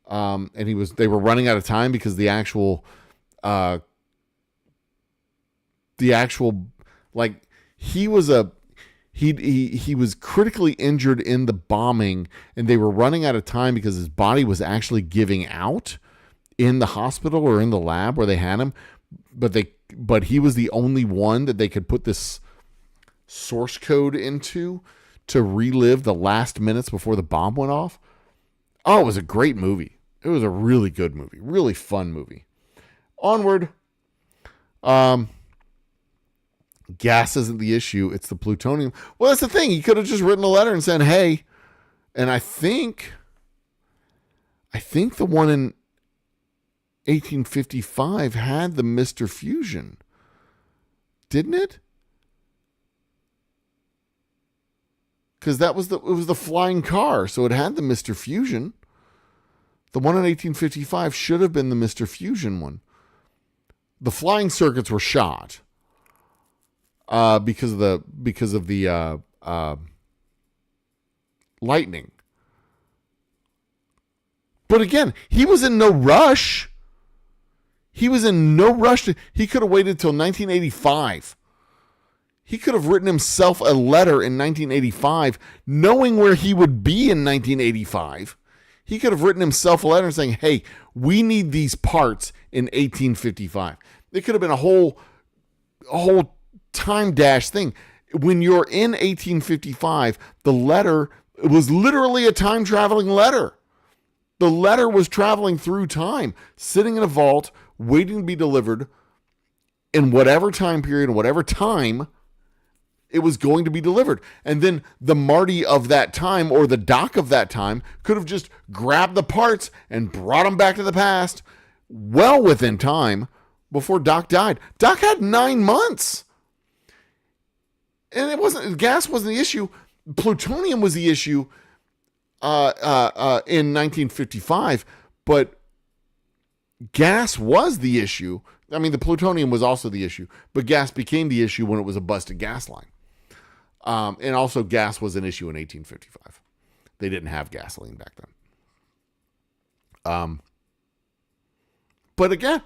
And they were running out of time because the actual like he was critically injured in the bombing, and they were running out of time because his body was actually giving out in the hospital or in the lab where they had him. But he was the only one that they could put this source code into to relive the last minutes before the bomb went off. Oh, it was a great movie. It was a really good movie. Really fun movie. Onward. Gas isn't the issue. It's the plutonium. Well, that's the thing. He could have just written a letter and said, hey, and I think the one in 1855 had the Mr. Fusion. Didn't it? Because it was the flying car, so it had the Mr. Fusion. The one in 1855 should have been the Mr. Fusion one. The flying circuits were shot because of the lightning. But again, he was in no rush. He could have waited till 1985. He could have written himself a letter in 1985, knowing where he would be in 1985. He could have written himself a letter saying, hey, we need these parts in 1855. It could have been a whole time dash thing. When you're in 1855, the letter was literally a time traveling letter. The letter was traveling through time, sitting in a vault, waiting to be delivered in whatever time period, whatever time it was going to be delivered. And then the Marty of that time, or the Doc of that time, could have just grabbed the parts and brought them back to the past well within time before Doc died. Doc had 9 months. And gas wasn't the issue. Plutonium was the issue in 1955, but gas was the issue. I mean, the plutonium was also the issue, but gas became the issue when it was a busted gas line. And also gas was an issue in 1855. They didn't have gasoline back then. But again,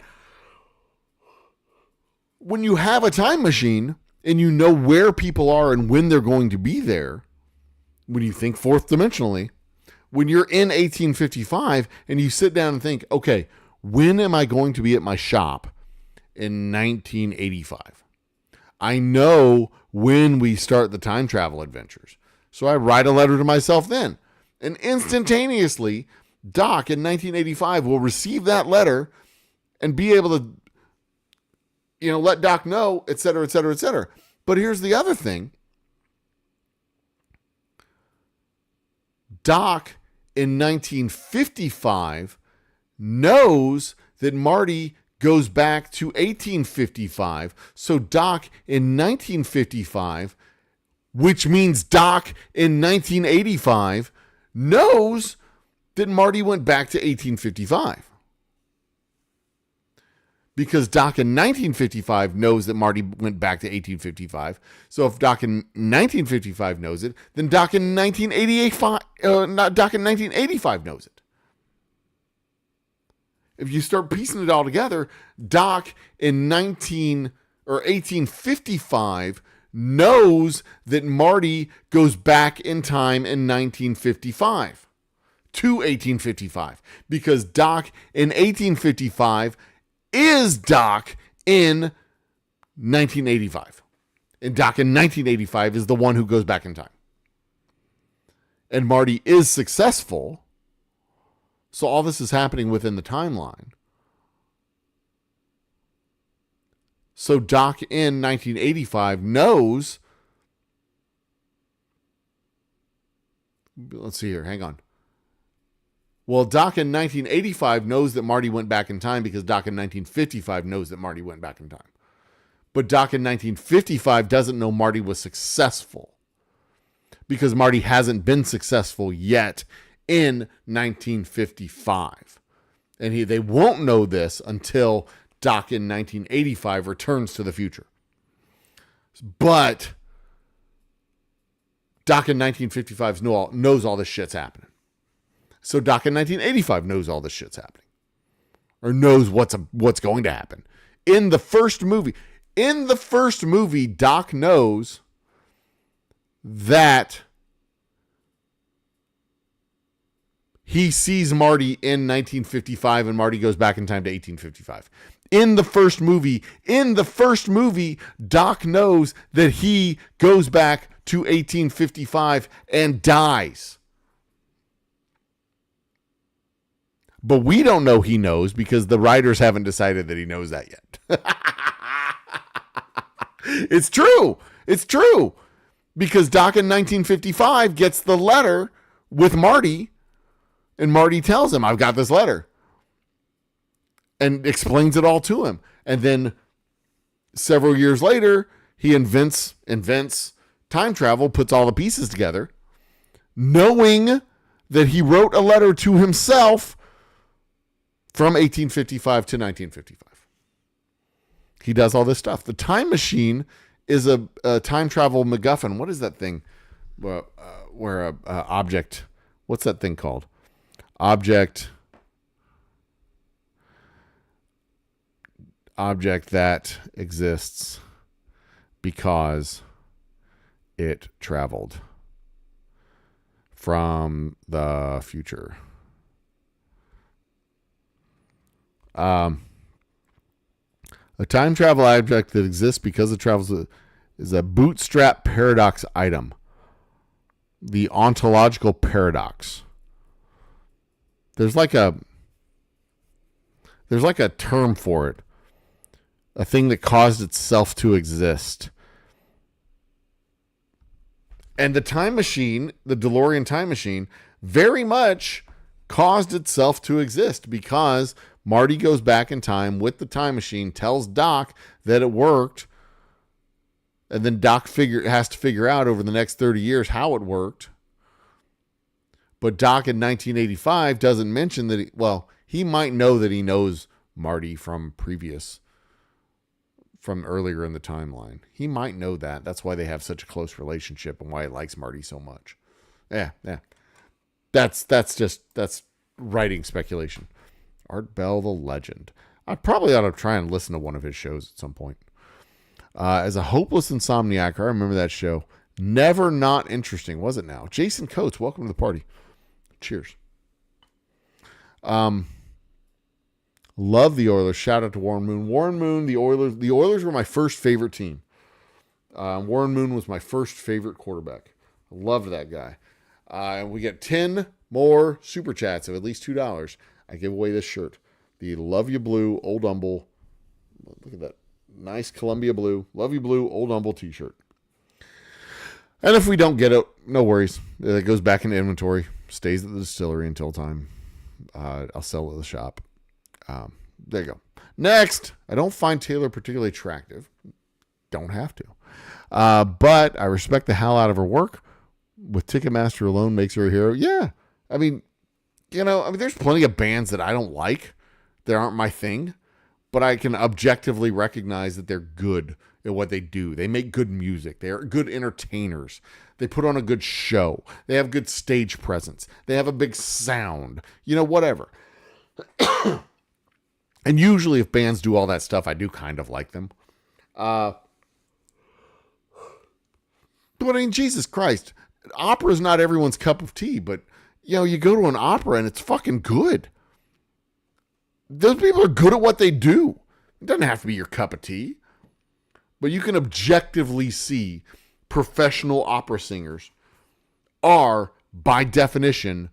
when you have a time machine and you know where people are and when they're going to be there, when you think fourth dimensionally, when you're in 1855 and you sit down and think, okay, when am I going to be at my shop in 1985? I know when we start the time travel adventures. So I write a letter to myself then. And instantaneously, Doc in 1985 will receive that letter and be able to, let Doc know, et cetera, et cetera, et cetera. But here's the other thing. Doc in 1955 knows that Marty goes back to 1855. So Doc in 1955, which means Doc in 1985, knows that Marty went back to 1855. Because Doc in 1955 knows that Marty went back to 1855. So if Doc in 1955 knows it, then Doc in 1985 knows it. If you start piecing it all together, Doc in 1855 knows that Marty goes back in time in 1955 to 1855, because Doc in 1855 is Doc in 1985. And Doc in 1985 is the one who goes back in time. And Marty is successful. So all this is happening within the timeline. So Doc in 1985 knows. Let's see here. Hang on. Well, Doc in 1985 knows that Marty went back in time because Doc in 1955 knows that Marty went back in time. But Doc in 1955 doesn't know Marty was successful because Marty hasn't been successful yet in 1955. And they won't know this until Doc in 1985 returns to the future. But Doc in 1955 knows all this shit's happening. So Doc in 1985 knows all this shit's happening. Or knows what's going to happen. In the first movie, Doc knows that he sees Marty in 1955 and Marty goes back in time to 1855. In the first movie, Doc knows that he goes back to 1855 and dies. But we don't know he knows because the writers haven't decided that he knows that yet. It's true. Because Doc in 1955 gets the letter with Marty, and Marty tells him, I've got this letter. And explains it all to him. And then several years later, he invents time travel, puts all the pieces together, knowing that he wrote a letter to himself from 1855 to 1955. He does all this stuff. The time machine is a time travel MacGuffin. What is that thing? Where a object, what's that thing called? Object that exists because it traveled from the future. A time travel object that exists because it travels is a bootstrap paradox item. The ontological paradox. There's like a term for it. A thing that caused itself to exist. And the time machine, the DeLorean time machine, very much caused itself to exist because Marty goes back in time with the time machine, tells Doc that it worked, and then Doc has to figure out over the next 30 years how it worked. But Doc in 1985 doesn't mention that he might know that he knows Marty from earlier in the timeline. He might know that. That's why they have such a close relationship and why he likes Marty so much. Yeah. That's writing speculation. Art Bell, the legend. I probably ought to try and listen to one of his shows at some point. As a hopeless insomniac, I remember that show. Never not interesting, was it now? Jason Coates, welcome to the party. Cheers. Love the Oilers. Shout out to Warren Moon. Warren Moon, the Oilers. The Oilers were my first favorite team. Warren Moon was my first favorite quarterback. I loved that guy. And we get 10 more super chats of at least $2. I give away this shirt. The Love You Blue Old Humble. Look at that. Nice Columbia blue. Love You Blue Old Humble t-shirt. And if we don't get it, no worries. It goes back into inventory. Stays at the distillery until time. I'll sell it at the shop. There you go. Next, I don't find Taylor particularly attractive. Don't have to. But I respect the hell out of her work. With Ticketmaster alone makes her a hero. Yeah. I mean, there's plenty of bands that I don't like. That aren't my thing. But I can objectively recognize that they're good at what they do. They make good music. They are good entertainers. They put on a good show. They have good stage presence. They have a big sound. Whatever. And usually if bands do all that stuff, I do kind of like them. But I mean, Jesus Christ. Opera is not everyone's cup of tea, but, you go to an opera and it's fucking good. Those people are good at what they do. It doesn't have to be your cup of tea. But you can objectively see professional opera singers are, by definition,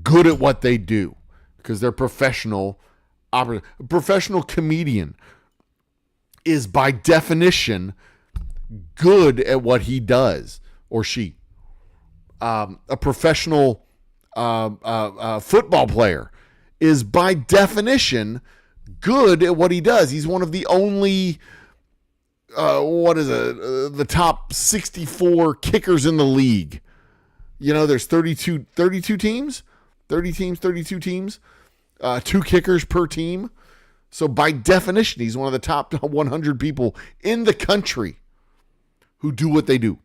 good at what they do. Because they're professional opera. A professional comedian is, by definition, good at what he does, or she. A professional football player is by definition good at what he does. He's one of the only, the top 64 kickers in the league. You know, there's 32 teams, 32 teams, 2 kickers per team. So by definition, he's one of the top 100 people in the country who do what they do.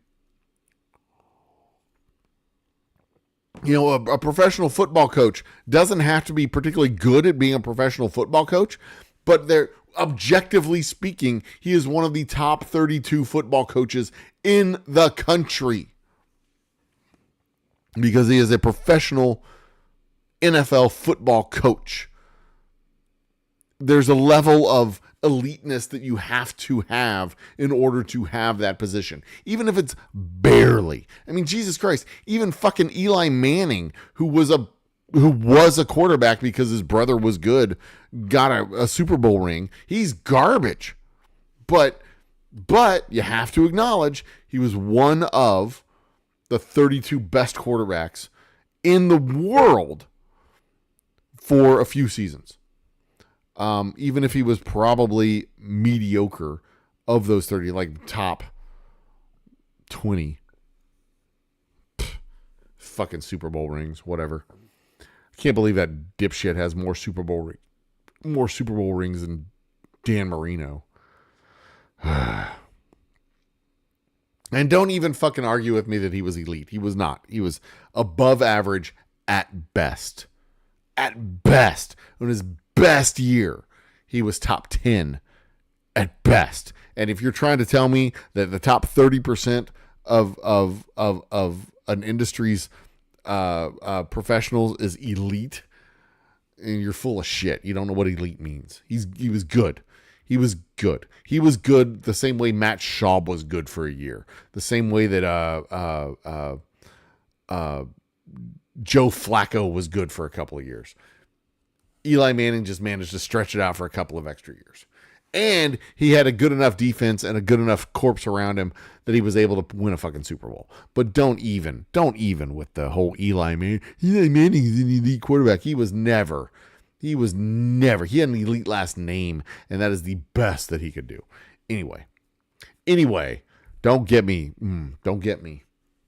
You know, a professional football coach doesn't have to be particularly good at being a professional football coach, but they're objectively speaking, he is one of the top 32 football coaches in the country because he is a professional NFL football coach. There's a level of eliteness that you have to have in order to have that position, even if it's barely. I mean, Jesus Christ, even fucking Eli Manning, who was a quarterback because his brother was good, got a Super Bowl ring. He's garbage. But you have to acknowledge he was one of the 32 best quarterbacks in the world for a few seasons. Even if he was probably mediocre of those 30, like top 20 fucking Super Bowl rings, whatever. I can't believe that dipshit has more Super Bowl rings than Dan Marino. And don't even fucking argue with me that he was elite. He was not. He was above average at best. At best. On his best year, he was top 10 at best. And if you're trying to tell me that the top 30% of an industry's professionals is elite, and you're full of shit. You don't know what elite means. He was good. He was good. He was good the same way Matt Schaub was good for a year. The same way that Joe Flacco was good for a couple of years. Eli Manning just managed to stretch it out for a couple of extra years. And he had a good enough defense and a good enough corpse around him that he was able to win a fucking Super Bowl. But don't even with the whole Eli Manning. Eli Manning is an elite quarterback. He was never. He had an elite last name, and that is the best that he could do. Anyway, don't get me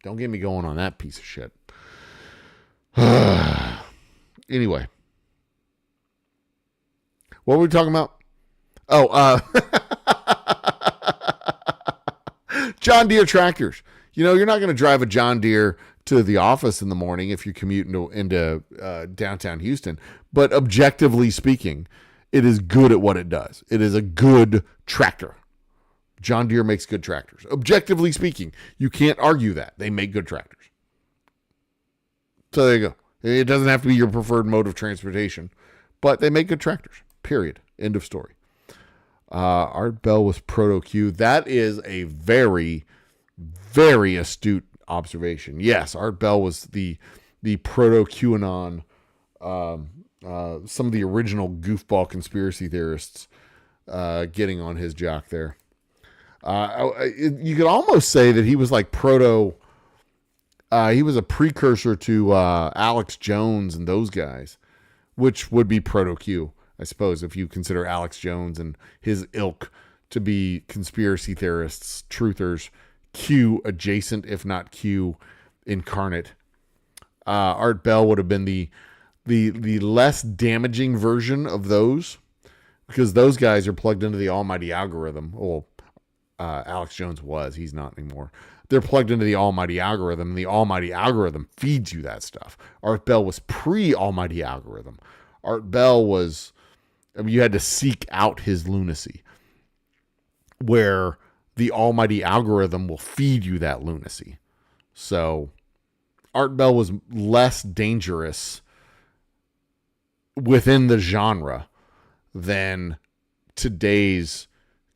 going on that piece of shit. Anyway, what were we talking about? Oh, John Deere tractors. You know, you're not going to drive a John Deere to the office in the morning if you're commuting into downtown Houston. But objectively speaking, it is good at what it does. It is a good tractor. John Deere makes good tractors. Objectively speaking, you can't argue that. They make good tractors. So there you go. It doesn't have to be your preferred mode of transportation, but they make good tractors. Period. End of story. Art Bell was proto-Q. That is a very, very astute observation. Yes, Art Bell was the proto-QAnon, some of the original goofball conspiracy theorists getting on his jock there. You could almost say that he was like he was a precursor to Alex Jones and those guys, which would be proto-Q, I suppose, if you consider Alex Jones and his ilk to be conspiracy theorists, truthers, Q adjacent, if not Q incarnate. Art Bell would have been the less damaging version of those, because those guys are plugged into the almighty algorithm. Well, Alex Jones was. He's not anymore. They're plugged into the almighty algorithm, and the almighty algorithm feeds you that stuff. Art Bell was pre-almighty algorithm. Art Bell was, you had to seek out his lunacy, where the almighty algorithm will feed you that lunacy. So Art Bell was less dangerous within the genre than today's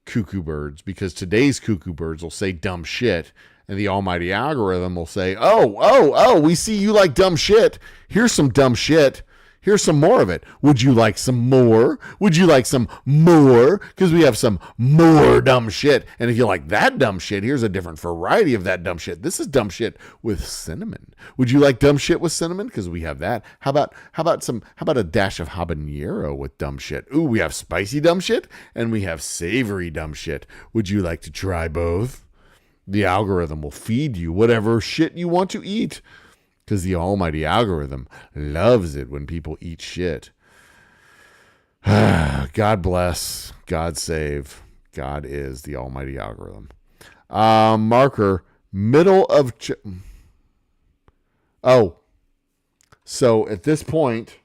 cuckoo birds, because today's cuckoo birds will say dumb shit, and the almighty algorithm will say, oh, we see you like dumb shit. Here's some dumb shit. Here's some more of it. Would you like some more? Would you like some more? Because we have some more dumb shit. And if you like that dumb shit, here's a different variety of that dumb shit. This is dumb shit with cinnamon. Would you like dumb shit with cinnamon? Because we have that. How about a dash of habanero with dumb shit? Ooh, we have spicy dumb shit and we have savory dumb shit. Would you like to try both? The algorithm will feed you whatever shit you want to eat, because the almighty algorithm loves it when people eat shit. God bless, God save, God is the almighty algorithm. Marker, middle of... so at this point,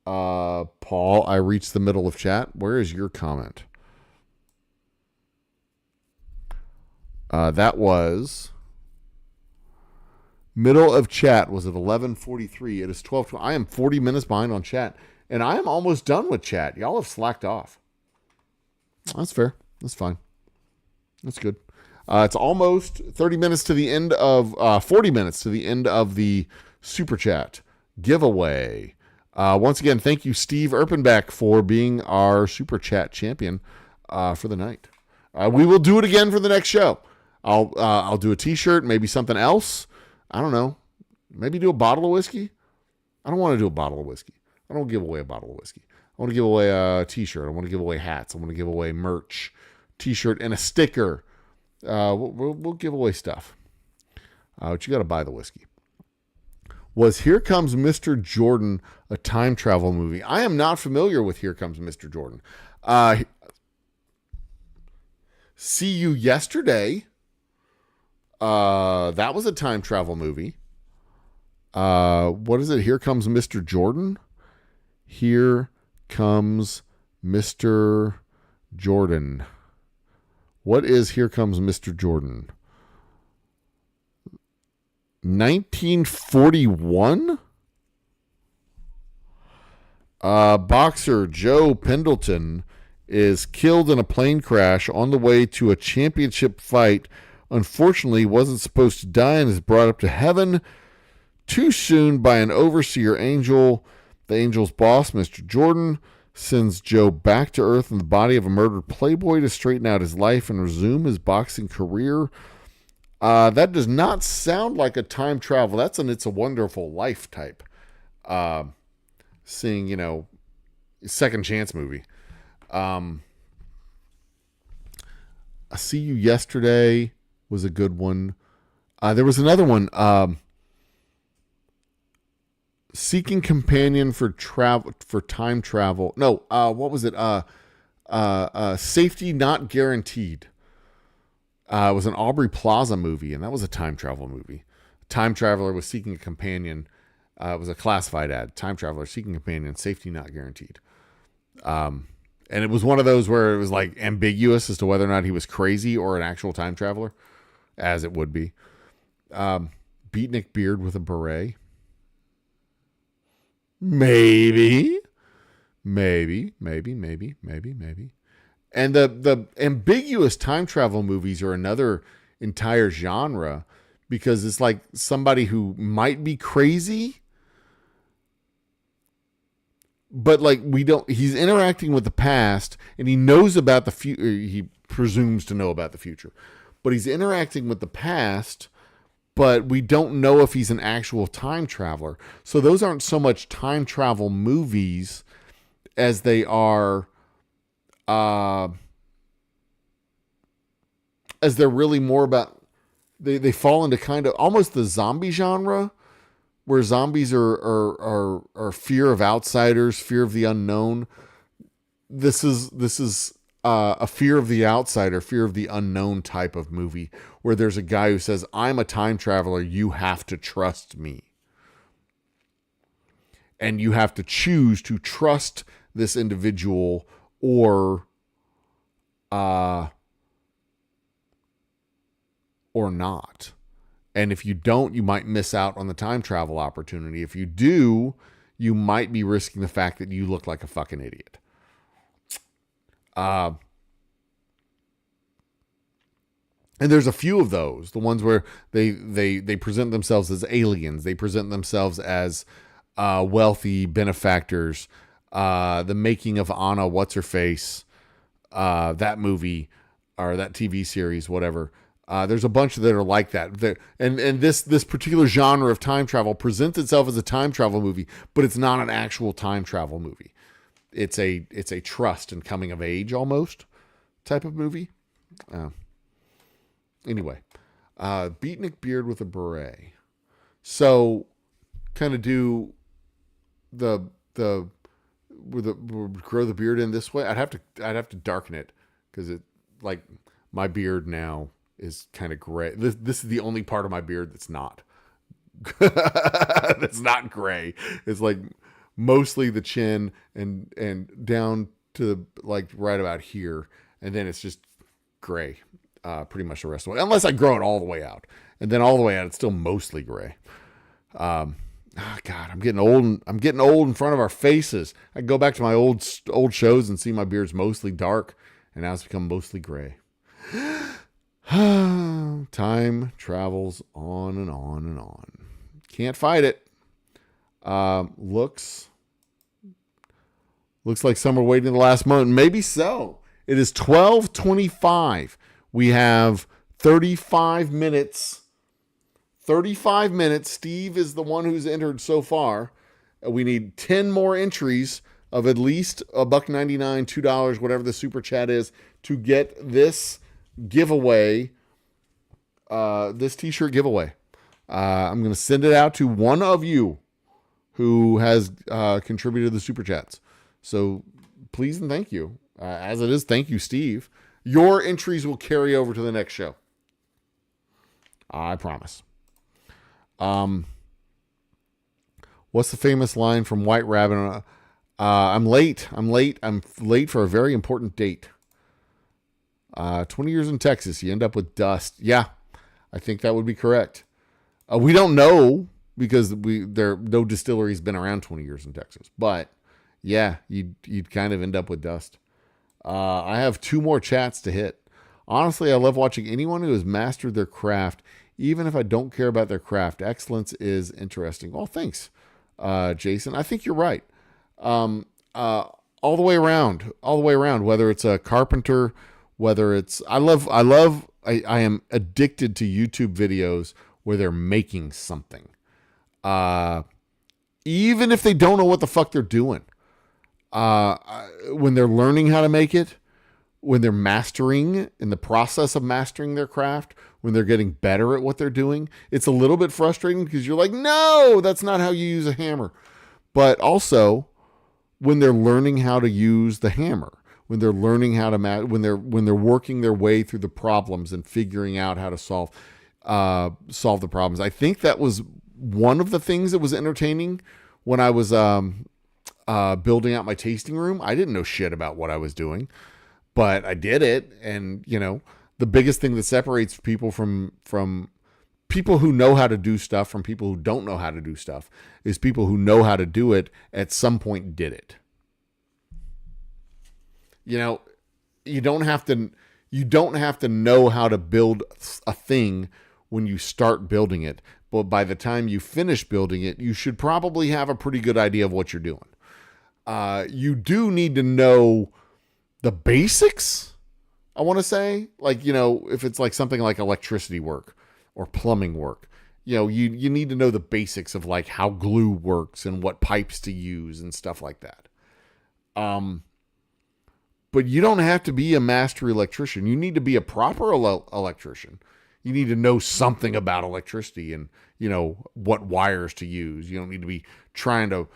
Paul, I reached the middle of chat. Where is your comment? That was middle of chat was at 11:43. It is 12:20. I am 40 minutes behind on chat, and I am almost done with chat. Y'all have slacked off. That's fair. That's fine. That's good. It's almost 30 minutes to the end of 40 minutes to the end of the super chat giveaway. Once again, thank you, Steve Erpenbeck, for being our super chat champion for the night. We will do it again for the next show. I'll do a t-shirt, maybe something else. I don't know. Maybe do a bottle of whiskey. I don't want to do a bottle of whiskey. I don't give away a bottle of whiskey. I want to give away a t-shirt. I want to give away hats. I want to give away merch, t-shirt, and a sticker. We'll give away stuff. But you got to buy the whiskey. Was Here Comes Mr. Jordan a time travel movie? I am not familiar with Here Comes Mr. Jordan. See You Yesterday. That was a time travel movie. What is it? Here Comes Mr. Jordan. Here Comes Mr. Jordan. What is Here Comes Mr. Jordan? 1941? Boxer Joe Pendleton is killed in a plane crash on the way to a championship fight. Unfortunately, wasn't supposed to die and is brought up to heaven too soon by an overseer angel. The angel's boss, Mr. Jordan, sends Joe back to Earth in the body of a murdered playboy to straighten out his life and resume his boxing career. That does not sound like a time travel. That's an It's a Wonderful Life type. Seeing, second chance movie. I See You Yesterday was a good one. There was another one. Seeking Companion for time travel. No, what was it? Safety Not Guaranteed. It was an Aubrey Plaza movie, and that was a time travel movie. Time traveler was seeking a companion. It was a classified ad. Time traveler seeking a companion. Safety Not Guaranteed. And it was one of those where it was like ambiguous as to whether or not he was crazy or an actual time traveler, as it would be. Beatnik Beard with a beret. Maybe. And the ambiguous time travel movies are another entire genre, because it's like somebody who might be crazy, but like he's interacting with the past and he knows about the future. He presumes to know about the future, but he's interacting with the past, but we don't know if he's an actual time traveler. So those aren't so much time travel movies as they are, as they're really more about, they fall into kind of almost the zombie genre, where zombies are fear of outsiders, fear of the unknown. This is a fear of the outsider, fear of the unknown type of movie, where there's a guy who says, I'm a time traveler, you have to trust me. And you have to choose to trust this individual or not. And if you don't, you might miss out on the time travel opportunity. If you do, you might be risking the fact that you look like a fucking idiot. And there's a few of those. The ones where they present themselves as aliens. They present themselves as wealthy benefactors, the making of Anna, what's her face, that movie or that TV series, whatever. There's a bunch that are like that. And this particular genre of time travel presents itself as a time travel movie, but it's not an actual time travel movie. It's a trust and coming of age almost type of movie. Anyway, beatnik beard with a beret. So kind of do the grow the beard in this way. I'd have to darken it because it, like, my beard now is kind of gray. This is the only part of my beard that's not that's not gray. It's like mostly the chin and down to like right about here, and then it's just gray pretty much the rest of the way, unless I grow it all the way out, and then all the way out it's still mostly gray. God, I'm getting old. I'm getting old in front of our faces. I can go back to my old shows and see my beard's mostly dark, and now it's become mostly gray. Time travels on and on and on. Can't fight it. Looks like some are waiting the last moment. Maybe so. It is 12:25. We have 35 minutes. 35 minutes. Steve is the one who's entered so far. We need 10 more entries of at least $1.99, $2, whatever the super chat is, to get this giveaway, this t-shirt giveaway. I'm going to send it out to one of you who has contributed to the super chats. So please and thank you. As it is, thank you, Steve. Your entries will carry over to the next show. I promise. What's the famous line from White Rabbit? I'm late. I'm late for a very important date. 20 years in Texas, you end up with dust. Yeah, I think that would be correct. We don't know because no distillery's been around 20 years in Texas. But yeah, you'd kind of end up with dust. I have 2 more chats to hit. Honestly, I love watching anyone who has mastered their craft, even if I don't care about their craft. Excellence is interesting. Well, thanks, Jason. I think you're right. All the way around, whether it's a carpenter, whether it's, I am addicted to YouTube videos where they're making something. Even if they don't know what the fuck they're doing. When they're learning how to make it, when they're mastering, in the process of mastering their craft, when they're getting better at what they're doing, it's a little bit frustrating because you're like, no, that's not how you use a hammer. But also when they're learning how to use the hammer, when they're learning how to when they're working their way through the problems and figuring out how to solve the problems. I think that was one of the things that was entertaining when I was building out my tasting room. I didn't know shit about what I was doing, but I did it. And the biggest thing that separates people from people who know how to do stuff from people who don't know how to do stuff is people who know how to do it at some point did it. You don't have to know how to build a thing when you start building it, but by the time you finish building it, you should probably have a pretty good idea of what you're doing. You do need to know the basics, I want to say, like, if it's like something like electricity work or plumbing work, you need to know the basics of like how glue works and what pipes to use and stuff like that. But you don't have to be a master electrician. You need to be a proper electrician. You need to know something about electricity and, what wires to use. You don't need to be trying to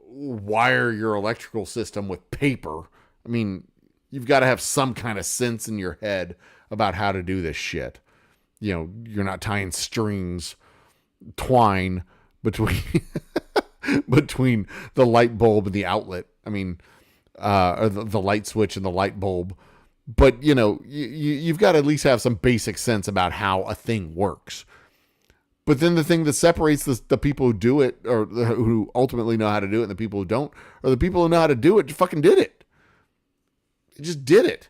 wire your electrical system with paper. I mean, you've got to have some kind of sense in your head about how to do this shit. You're not tying twine between between the light bulb and the outlet. I mean, or the light switch and the light bulb. But, you've got to at least have some basic sense about how a thing works. But then the thing that separates the people who do it, or who ultimately know how to do it, and the people who don't, are the people who know how to do it fucking did it. They just did it.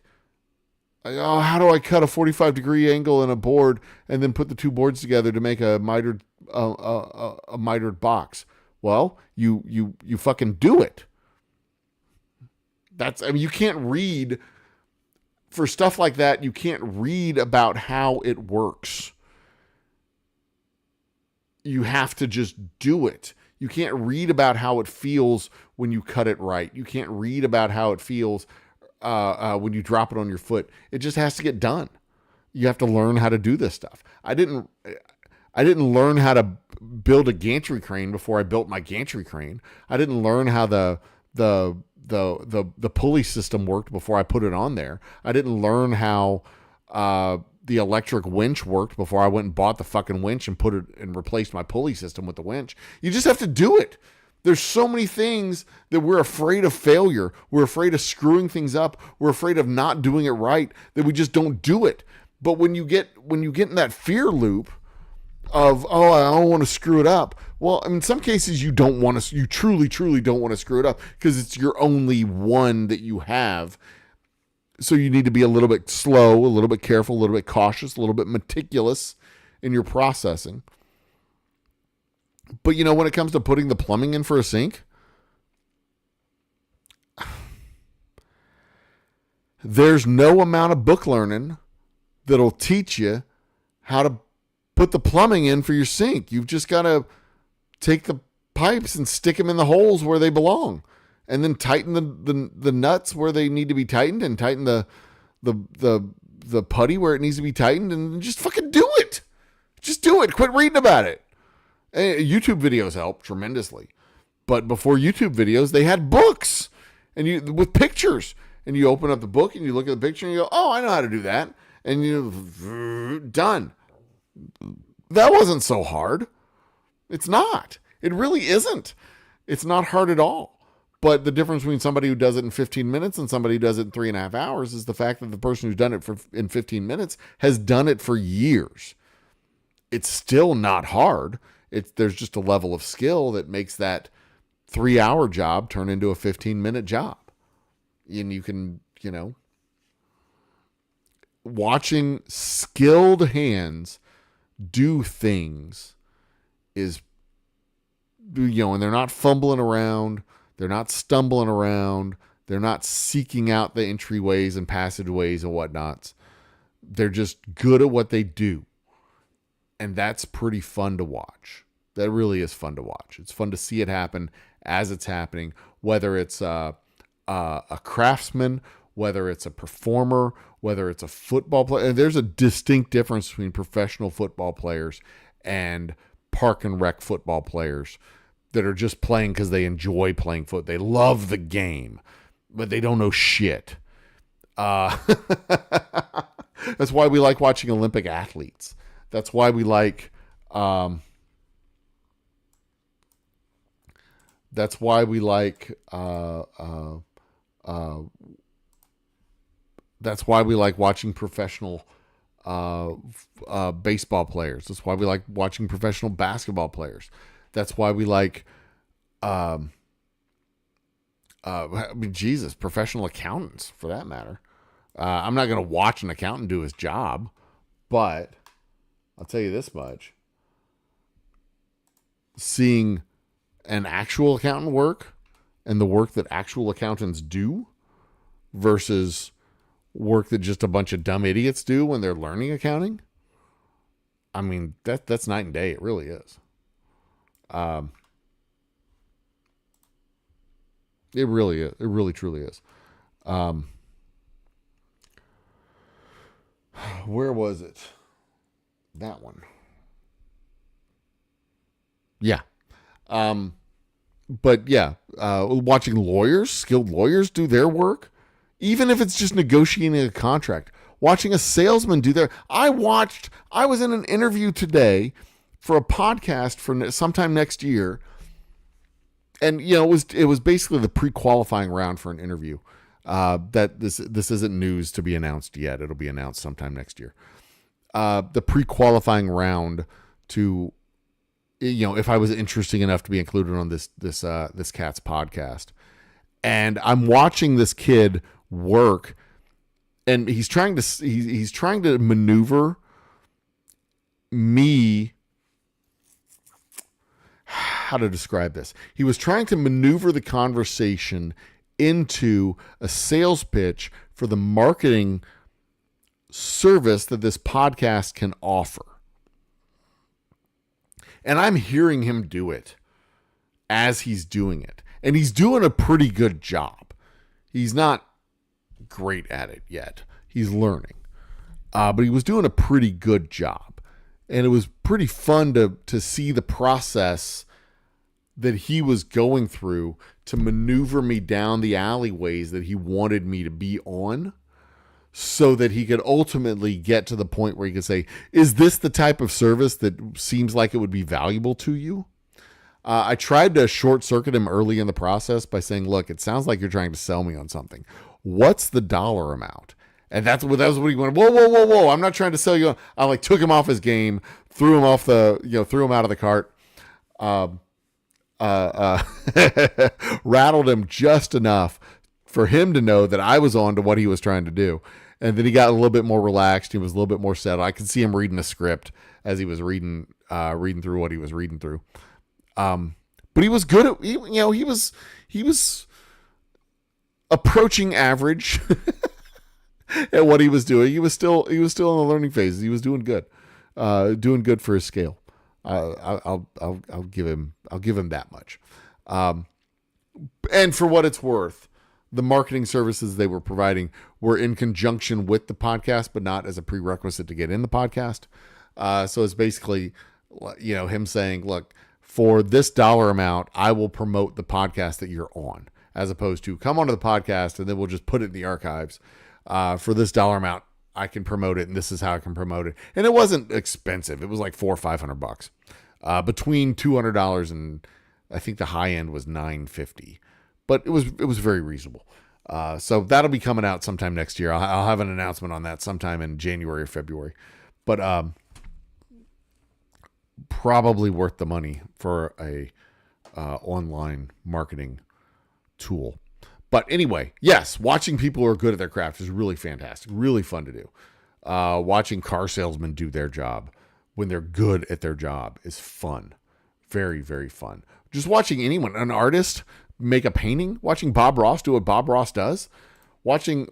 Oh, how do I cut a 45-degree angle in a board and then put the two boards together to make a mitered a mitered box? Well, you fucking do it. You can't read for stuff like that. You can't read about how it works. You have to just do it. You can't read about how it feels when you cut it right. You can't read about how it feels when you drop it on your foot. It just has to get done. You have to learn how to do this stuff. I didn't learn how to build a gantry crane before I built my gantry crane. I didn't learn how the pulley system worked before I put it on there. I didn't learn how the electric winch worked before I went and bought the fucking winch and put it and replaced my pulley system with the winch. You just have to do it. There's so many things that we're afraid of failure. We're afraid of screwing things up. We're afraid of not doing it right, that we just don't do it. But when you get in that fear loop of, oh, I don't want to screw it up. Well, in some cases you truly don't want to screw it up because it's your only one that you have. So you need to be a little bit slow, a little bit careful, a little bit cautious, a little bit meticulous in your processing. But when it comes to putting the plumbing in for a sink, there's no amount of book learning that'll teach you how to put the plumbing in for your sink. You've just got to take the pipes and stick them in the holes where they belong, and then tighten the nuts where they need to be tightened, and tighten the putty where it needs to be tightened, and just fucking do it. Just do it. Quit reading about it. YouTube videos help tremendously, but before YouTube videos, they had books with pictures, and you open up the book and you look at the picture and you go, "Oh, I know how to do that," and you done. That wasn't so hard. It's not. It really isn't. It's not hard at all. But the difference between somebody who does it in 15 minutes and somebody who does it in 3.5 hours is the fact that the person who's done it in 15 minutes has done it for years. It's still not hard. There's just a level of skill that makes that 3-hour job turn into a 15-minute job. And you can, watching skilled hands do things is, and they're not fumbling around. They're not stumbling around. They're not seeking out the entryways and passageways and whatnots. They're just good at what they do. And that's pretty fun to watch. That really is fun to watch. It's fun to see it happen as it's happening, whether it's a craftsman, whether it's a performer, whether it's a football player. And there's a distinct difference between professional football players and park and rec football players that are just playing because they enjoy playing foot. They love the game, but they don't know shit. That's why we like watching Olympic athletes. That's why we like that's why we like watching professional baseball players. That's why we like watching professional basketball players. That's why we like professional accountants, for that matter. I'm not going to watch an accountant do his job, but I'll tell you this much. Seeing an actual accountant work and the work that actual accountants do versus work that just a bunch of dumb idiots do when they're learning accounting, I mean, that's night and day. It really is. It really is. It really, truly is. Where was it? That one. Yeah. But yeah, watching skilled lawyers do their work, even if it's just negotiating a contract, watching a salesman do their, I was in an interview today for a podcast for sometime next year. And, it was basically the pre-qualifying round for an interview. That this isn't news to be announced yet. It'll be announced sometime next year. The pre-qualifying round to, if I was interesting enough to be included on this cat's podcast. And I'm watching this kid work, and he's trying to maneuver me. How to describe this? He was trying to maneuver the conversation into a sales pitch for the marketing service that this podcast can offer. And I'm hearing him do it as he's doing it. And he's doing a pretty good job. He's not great at it yet. He's learning. But he was doing a pretty good job. And it was pretty fun to see the process that he was going through to maneuver me down the alleyways that he wanted me to be on, so that he could ultimately get to the point where he could say, is this the type of service that seems like it would be valuable to you? I tried to short circuit him early in the process by saying, look, it sounds like you're trying to sell me on something. What's the dollar amount? And that was what he went, whoa. I'm not trying to sell you. I took him off his game, threw him out of the cart. Rattled him just enough for him to know that I was on to what he was trying to do. And then he got a little bit more relaxed. He was a little bit more settled. I could see him reading a script as he was reading through what he was reading through. But he was good at, he was approaching average at what he was doing. He was still in the learning phase. He was doing good for his scale. I'll give him that much. And for what it's worth, the marketing services they were providing were in conjunction with the podcast, but not as a prerequisite to get in the podcast. So it's basically, him saying, look, for this dollar amount, I will promote the podcast that you're on, as opposed to come onto the podcast and then we'll just put it in the archives. For this dollar amount, I can promote it, and this is how I can promote it. And it wasn't expensive. It was like $400 or $500, between $200 and I think the high end was $950, but it was very reasonable. So that'll be coming out sometime next year. I'll have an announcement on that sometime in January or February, but probably worth the money for a online marketing tool. But anyway, yes, watching people who are good at their craft is really fantastic, really fun to do. Watching car salesmen do their job when they're good at their job is fun. Very, very fun. Just watching anyone, an artist, make a painting, watching Bob Ross do what Bob Ross does, watching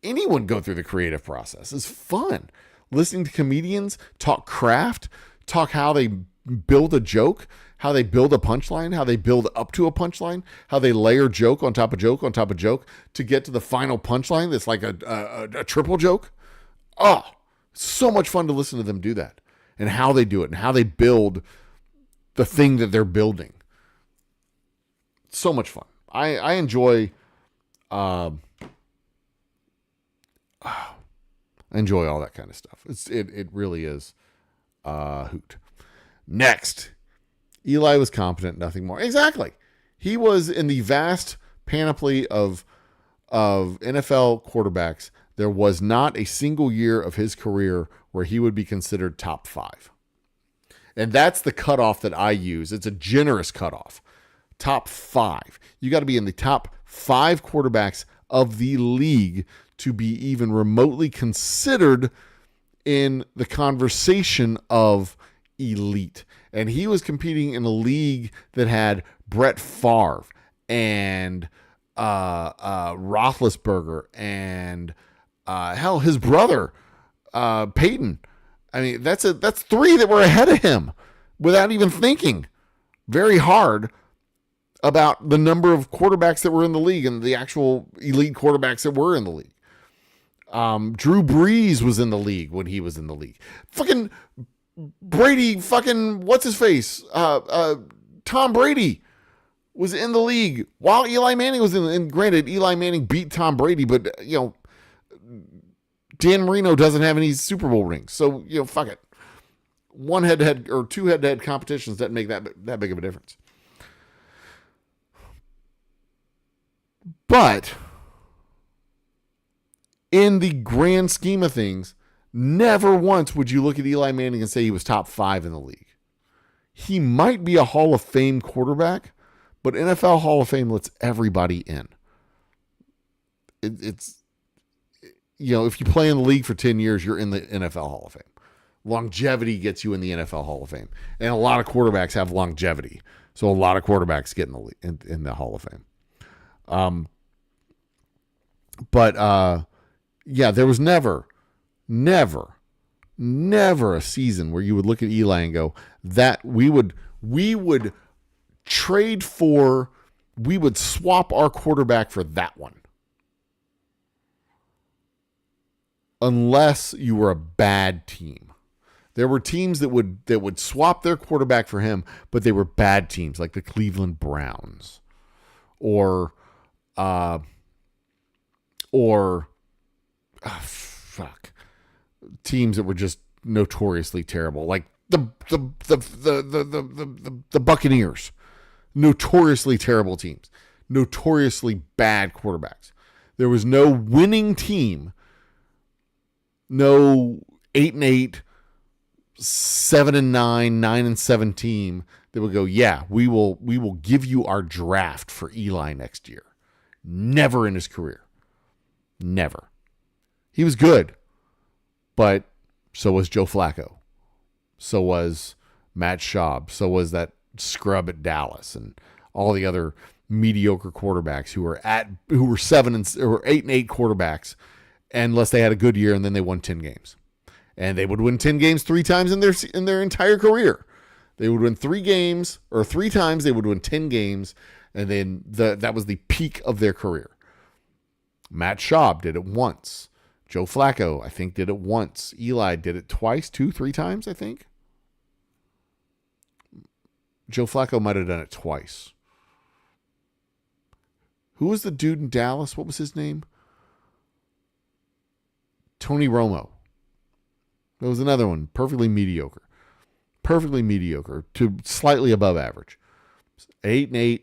anyone go through the creative process is fun. Listening to comedians talk craft, talk how they build a joke, how they build a punchline, how they build up to a punchline, how they layer joke on top of joke on top of joke to get to the final punchline that's like a triple joke. Oh, so much fun to listen to them do that, and how they do it, and how they build the thing that they're building. So much fun. I enjoy I enjoy all that kind of stuff. It really is a hoot. Next, Eli was competent, nothing more. Exactly. He was in the vast panoply of NFL quarterbacks. There was not a single year of his career where he would be considered top 5. And that's the cutoff that I use. It's a generous cutoff. Top 5. You got to be in the top 5 quarterbacks of the league to be even remotely considered in the conversation of elite. And he was competing in a league that had Brett Favre and Roethlisberger and his brother Peyton. I mean, that's 3 that were ahead of him without even thinking very hard about the number of quarterbacks that were in the league and the actual elite quarterbacks that were in the league. Drew Brees was in the league when he was in the league. Fucking Brady, what's his face? Tom Brady was in the league while Eli Manning was in. And granted, Eli Manning beat Tom Brady, but Dan Marino doesn't have any Super Bowl rings, so fuck it. 1 head-to-head or 2 head-to-head competitions doesn't make that big of a difference. But in the grand scheme of things, never once would you look at Eli Manning and say he was top 5 in the league. He might be a Hall of Fame quarterback, but NFL Hall of Fame lets everybody in. if you play in the league for 10 years, you're in the NFL Hall of Fame. Longevity gets you in the NFL Hall of Fame. And a lot of quarterbacks have longevity. So a lot of quarterbacks get in the Hall of Fame. But there was never a season where you would look at Eli and go, that we would swap our quarterback for that one. Unless you were a bad team. There were teams that would swap their quarterback for him, but they were bad teams, like the Cleveland Browns, or teams that were just notoriously terrible, like the Buccaneers, notoriously terrible teams, notoriously bad quarterbacks. There was no winning team, no 8-8, 7-9, 9-7 team that would go, yeah, we will give you our draft for Eli next year. Never in his career. Never. He was good, but so was Joe Flacco. So was Matt Schaub. So was that scrub at Dallas and all the other mediocre quarterbacks who were 8-8 quarterbacks, unless they had a good year and then they won 10 games. And they would win 10 games 3 times in their entire career. They would win 3 games, or 3 times they would win 10 games, and then that was the peak of their career. Matt Schaub did it once. Joe Flacco, I think, did it once. Eli did it twice, 2, 3 times, I think. Joe Flacco might have done it twice. Who was the dude in Dallas? What was his name? Tony Romo. There was another one, perfectly mediocre to slightly above average. 8-8,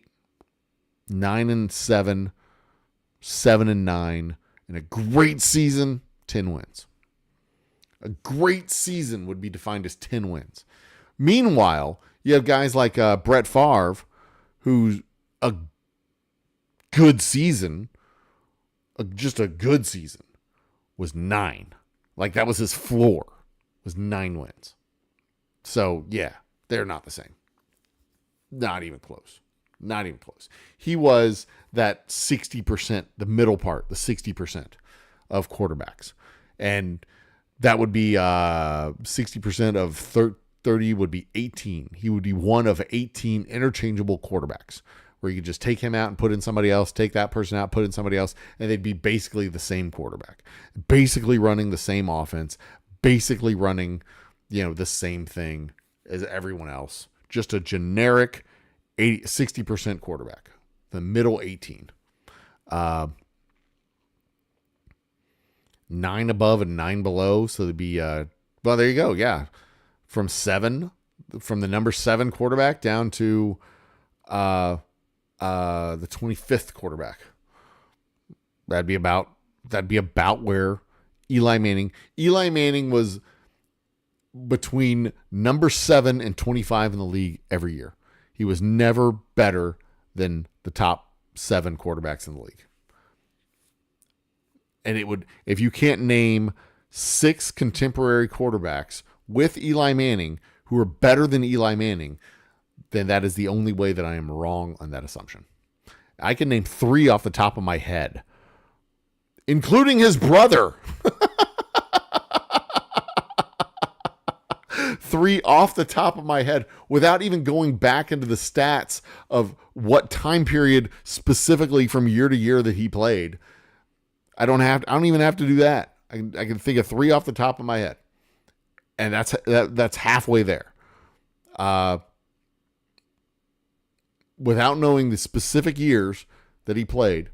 9-7, 7-9, and a great season, 10 wins. A great season would be defined as 10 wins. Meanwhile, you have guys like Brett Favre, who's a good season, just a good season, was 9. Like, that was his floor. Was 9 wins. So, yeah, they're not the same. Not even close. Not even close. He was that 60%, the middle part, the 60% of quarterbacks. And that would be 60% of 30 would be 18. He would be one of 18 interchangeable quarterbacks where you could just take him out and put in somebody else, take that person out, put in somebody else, and they'd be basically the same quarterback. Basically running the same offense, basically running, the same thing as everyone else. Just a generic 60% quarterback. The middle 18. 9 above and 9 below. So there'd be, there you go. Yeah. From the number 7 quarterback down to the 25th quarterback. That'd be about where Eli Manning was between number 7 and 25 in the league every year. He was never better than the top 7 quarterbacks in the league. And if you can't name 6 contemporary quarterbacks with Eli Manning who are better than Eli Manning, then that is the only way that I am wrong on that assumption. I can name 3 off the top of my head, including his brother. 3 off the top of my head without even going back into the stats of what time period specifically from year to year that he played. I don't even have to do that. I can think of 3 off the top of my head. And that's halfway there. Without knowing the specific years that he played,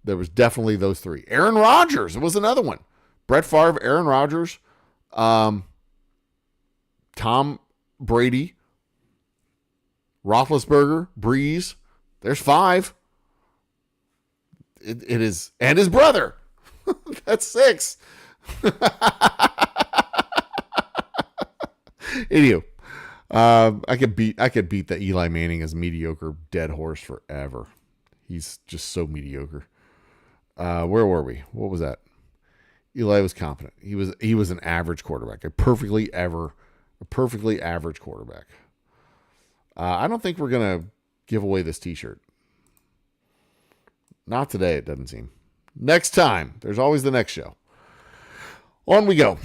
there was definitely those 3. Aaron Rodgers was another one. Brett Favre, Aaron Rodgers, Tom Brady, Roethlisberger, Breeze. There's 5. It is, and his brother. That's 6. Anywho, I could beat the Eli Manning as mediocre dead horse forever. He's just so mediocre. Where were we? What was that? Eli was competent. He was an average quarterback, a perfectly average quarterback. I don't think we're gonna give away this T-shirt. Not today, it doesn't seem. Next time. There's always the next show. On we go.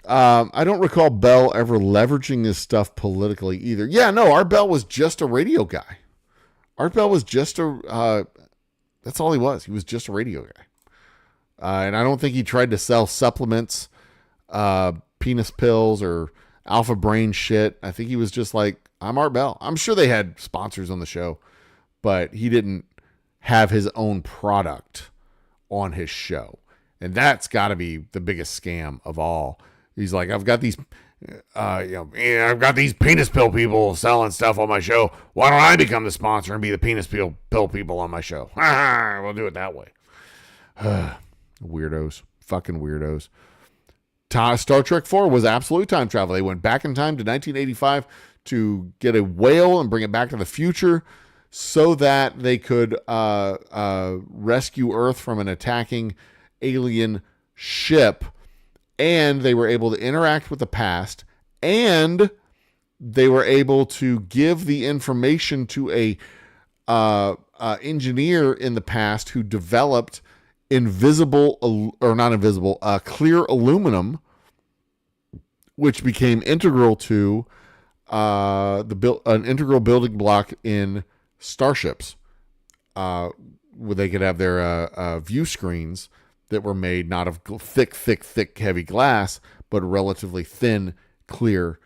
I don't recall Bell ever leveraging his stuff politically either. Yeah, no, Art Bell was just a radio guy. Art Bell was just that's all he was. He was just a radio guy. And I don't think he tried to sell supplements, penis pills, or alpha brain shit. I think he was just like, I'm Art Bell. I'm sure they had sponsors on the show, but he didn't have his own product on his show. And that's got to be the biggest scam of all. He's like, I've got these, I've got these penis pill people selling stuff on my show. Why don't I become the sponsor and be the penis pill people on my show? We'll do it that way. Weirdos. Fucking weirdos. Star Trek 4 was absolute time travel. They went back in time to 1985 to get a whale and bring it back to the future so that they could rescue Earth from an attacking alien ship. And they were able to interact with the past, and they were able to give the information to a engineer in the past who developed clear aluminum, which became integral to an integral building block in starships, where they could have their view screens that were made not of thick, heavy glass, but relatively thin, clear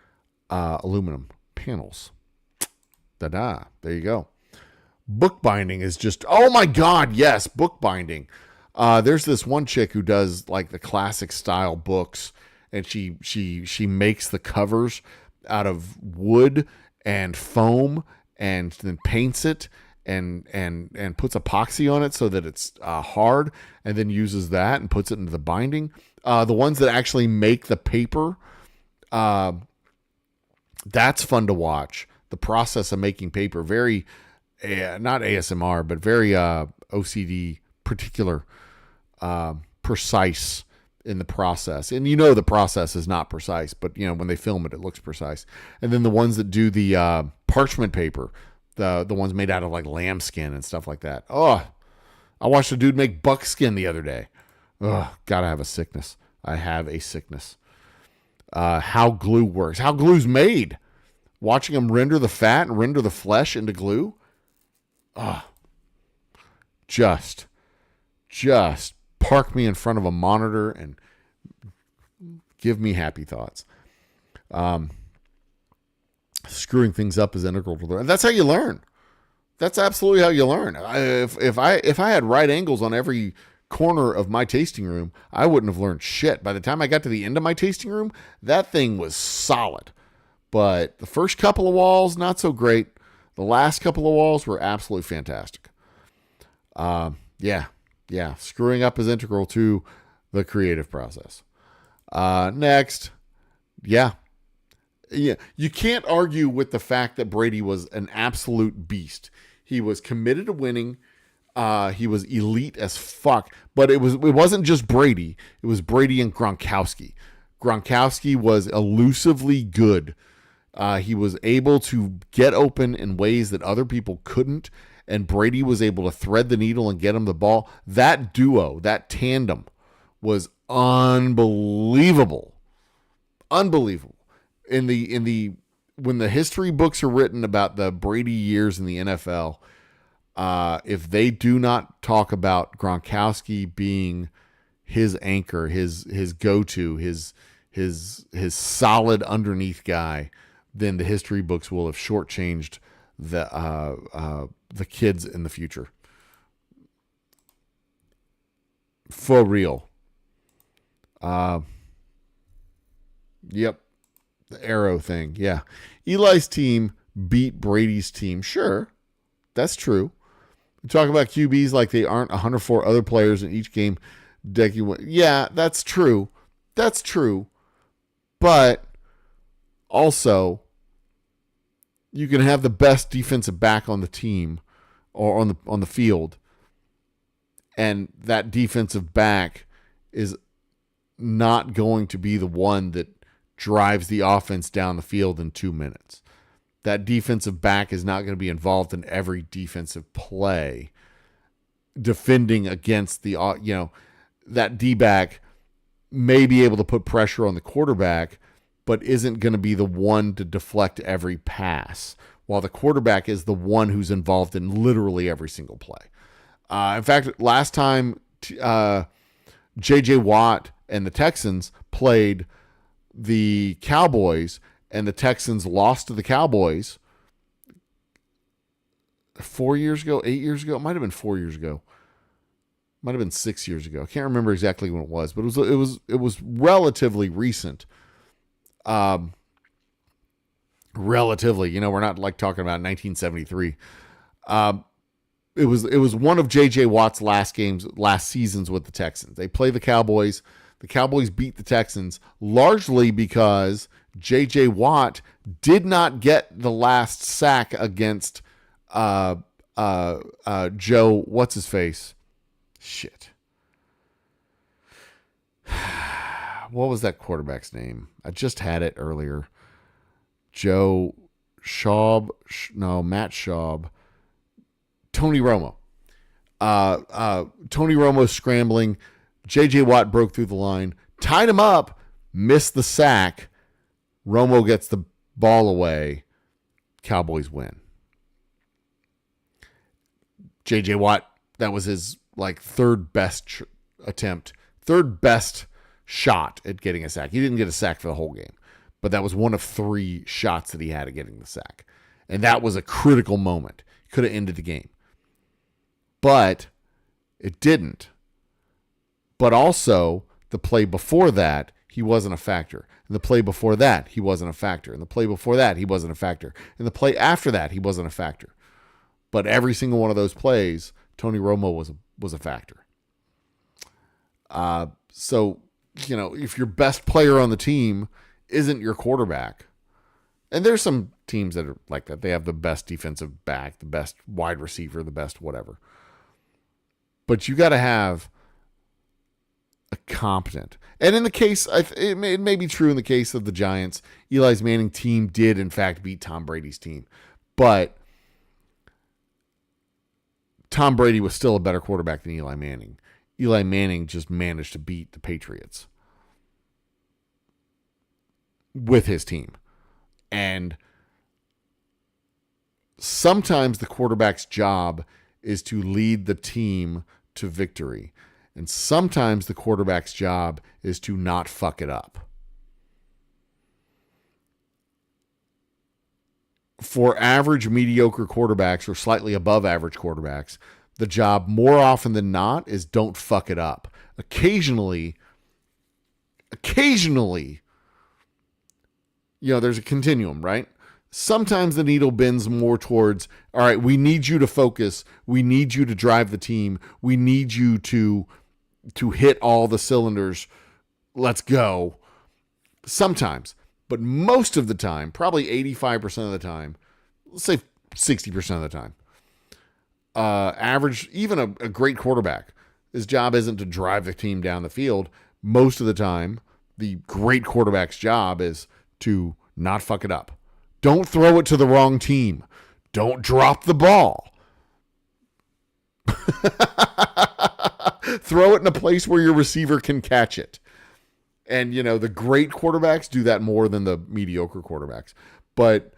aluminum panels. There you go. Bookbinding is just, oh my God, yes, bookbinding. There's this one chick who does like the classic style books, and she makes the covers out of wood and foam, and then paints it and puts epoxy on it so that it's hard, and then uses that and puts it into the binding. The ones that actually make the paper, that's fun to watch. The process of making paper, very not ASMR, but very OCD, particular, precise in the process. And the process is not precise, but when they film it, it looks precise. And then the ones that do the parchment paper, the ones made out of like lambskin and stuff like that. Oh, I watched a dude make buckskin the other day. Oh, gotta have a sickness. I have a sickness. How glue works, how glue's made. Watching them render the fat and render the flesh into glue. Just park me in front of a monitor and give me happy thoughts. Screwing things up is integral to learn. That's how you learn. That's absolutely how you learn. If I had right angles on every corner of my tasting room, I wouldn't have learned shit. By the time I got to the end of my tasting room, that thing was solid. But the first couple of walls, not so great. The last couple of walls were absolutely fantastic. Yeah. Screwing up is integral to the creative process. Next. Yeah. You can't argue with the fact that Brady was an absolute beast. He was committed to winning. He was elite as fuck. But it wasn't just Brady. It was Brady and Gronkowski. Gronkowski was elusively good. He was able to get open in ways that other people couldn't, and Brady was able to thread the needle and get him the ball. That duo, that tandem, was unbelievable. Unbelievable. When the history books are written about the Brady years in the NFL, if they do not talk about Gronkowski being his anchor, his go-to, his solid underneath guy, then the history books will have shortchanged the kids in the future. For real. Yep. The arrow thing. Yeah. Eli's team beat Brady's team. Sure. That's true. We talk about QBs like they aren't 104 other players in each game. Yeah, that's true. That's true. But also, you can have the best defensive back on the team or on the field, and that defensive back is not going to be the one that drives the offense down the field in 2 minutes. That defensive back is not going to be involved in every defensive play defending against the, that D-back may be able to put pressure on the quarterback, but isn't going to be the one to deflect every pass, while the quarterback is the one who's involved in literally every single play. In fact, last time J.J. Watt and the Texans played the Cowboys and the Texans lost to the Cowboys 4 years ago, 8 years ago. It might have been 4 years ago. Might have been 6 years ago. I can't remember exactly when it was, but it was relatively recent. Relatively, we're not like talking about 1973. It was one of J.J. Watt's last seasons with the Texans. They play the Cowboys. The Cowboys beat the Texans largely because J.J. Watt did not get the last sack against Joe, what's his face? Shit. What was that quarterback's name? I just had it earlier. Matt Schaub. Tony Romo. Tony Romo scrambling. J.J. Watt broke through the line, tied him up, missed the sack. Romo gets the ball away. Cowboys win. J.J. Watt, that was his third best shot at getting a sack. He didn't get a sack for the whole game, but that was one of 3 shots that he had at getting the sack. And that was a critical moment. Could have ended the game. But it didn't. But also, the play before that, he wasn't a factor. And the play before that, he wasn't a factor. And the play before that, he wasn't a factor. And the play after that, he wasn't a factor. But every single one of those plays, Tony Romo was a factor. So, if your best player on the team isn't your quarterback, and there's some teams that are like that. They have the best defensive back, the best wide receiver, the best whatever. But you got to have a competent. And in the case, it may be true in the case of the Giants, Eli Manning's team did, in fact, beat Tom Brady's team. But Tom Brady was still a better quarterback than Eli Manning. Eli Manning just managed to beat the Patriots with his team. And sometimes the quarterback's job is to lead the team to victory. And sometimes the quarterback's job is to not fuck it up. For average, mediocre quarterbacks or slightly above average quarterbacks, the job more often than not is don't fuck it up. Occasionally, there's a continuum, right? Sometimes the needle bends more towards, all right, we need you to focus. We need you to drive the team. We need you to hit all the cylinders. Let's go. Sometimes. But most of the time, probably 85% of the time, let's say 60% of the time, average, even a great quarterback, his job isn't to drive the team down the field. Most of the time, the great quarterback's job is to not fuck it up. Don't throw it to the wrong team. Don't drop the ball. Throw it in a place where your receiver can catch it. And, the great quarterbacks do that more than the mediocre quarterbacks. But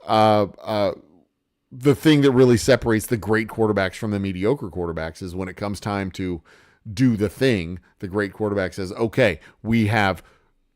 the thing that really separates the great quarterbacks from the mediocre quarterbacks is when it comes time to do the thing, the great quarterback says, okay, we have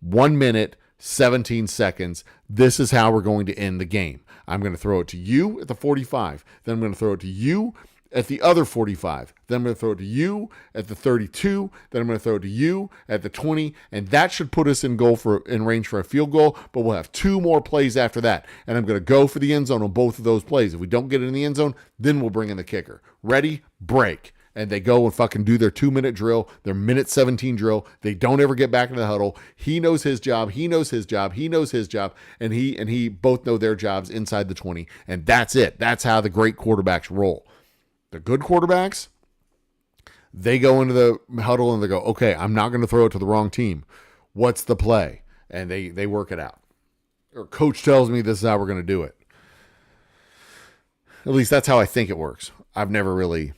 1 minute, 17 seconds. This is how we're going to end the game. I'm going to throw it to you at the 45. Then I'm going to throw it to you at the other 45. Then I'm going to throw it to you at the 32. Then I'm going to throw it to you at the 20. And that should put us in range for a field goal. But we'll have 2 more plays after that. And I'm going to go for the end zone on both of those plays. If we don't get it in the end zone, then we'll bring in the kicker. Ready? Break. And they go and fucking do their 2-minute drill, their minute 17 drill. They don't ever get back into the huddle. He knows his job. He knows his job. He knows his job. And he both know their jobs inside the 20. And that's it. That's how the great quarterbacks roll. The good quarterbacks, They go into the huddle and they go, okay, I'm not going to throw it to the wrong team. What's the play? And they work it out. Or coach tells me this is how we're going to do it. At least that's how I think it works. I've never really,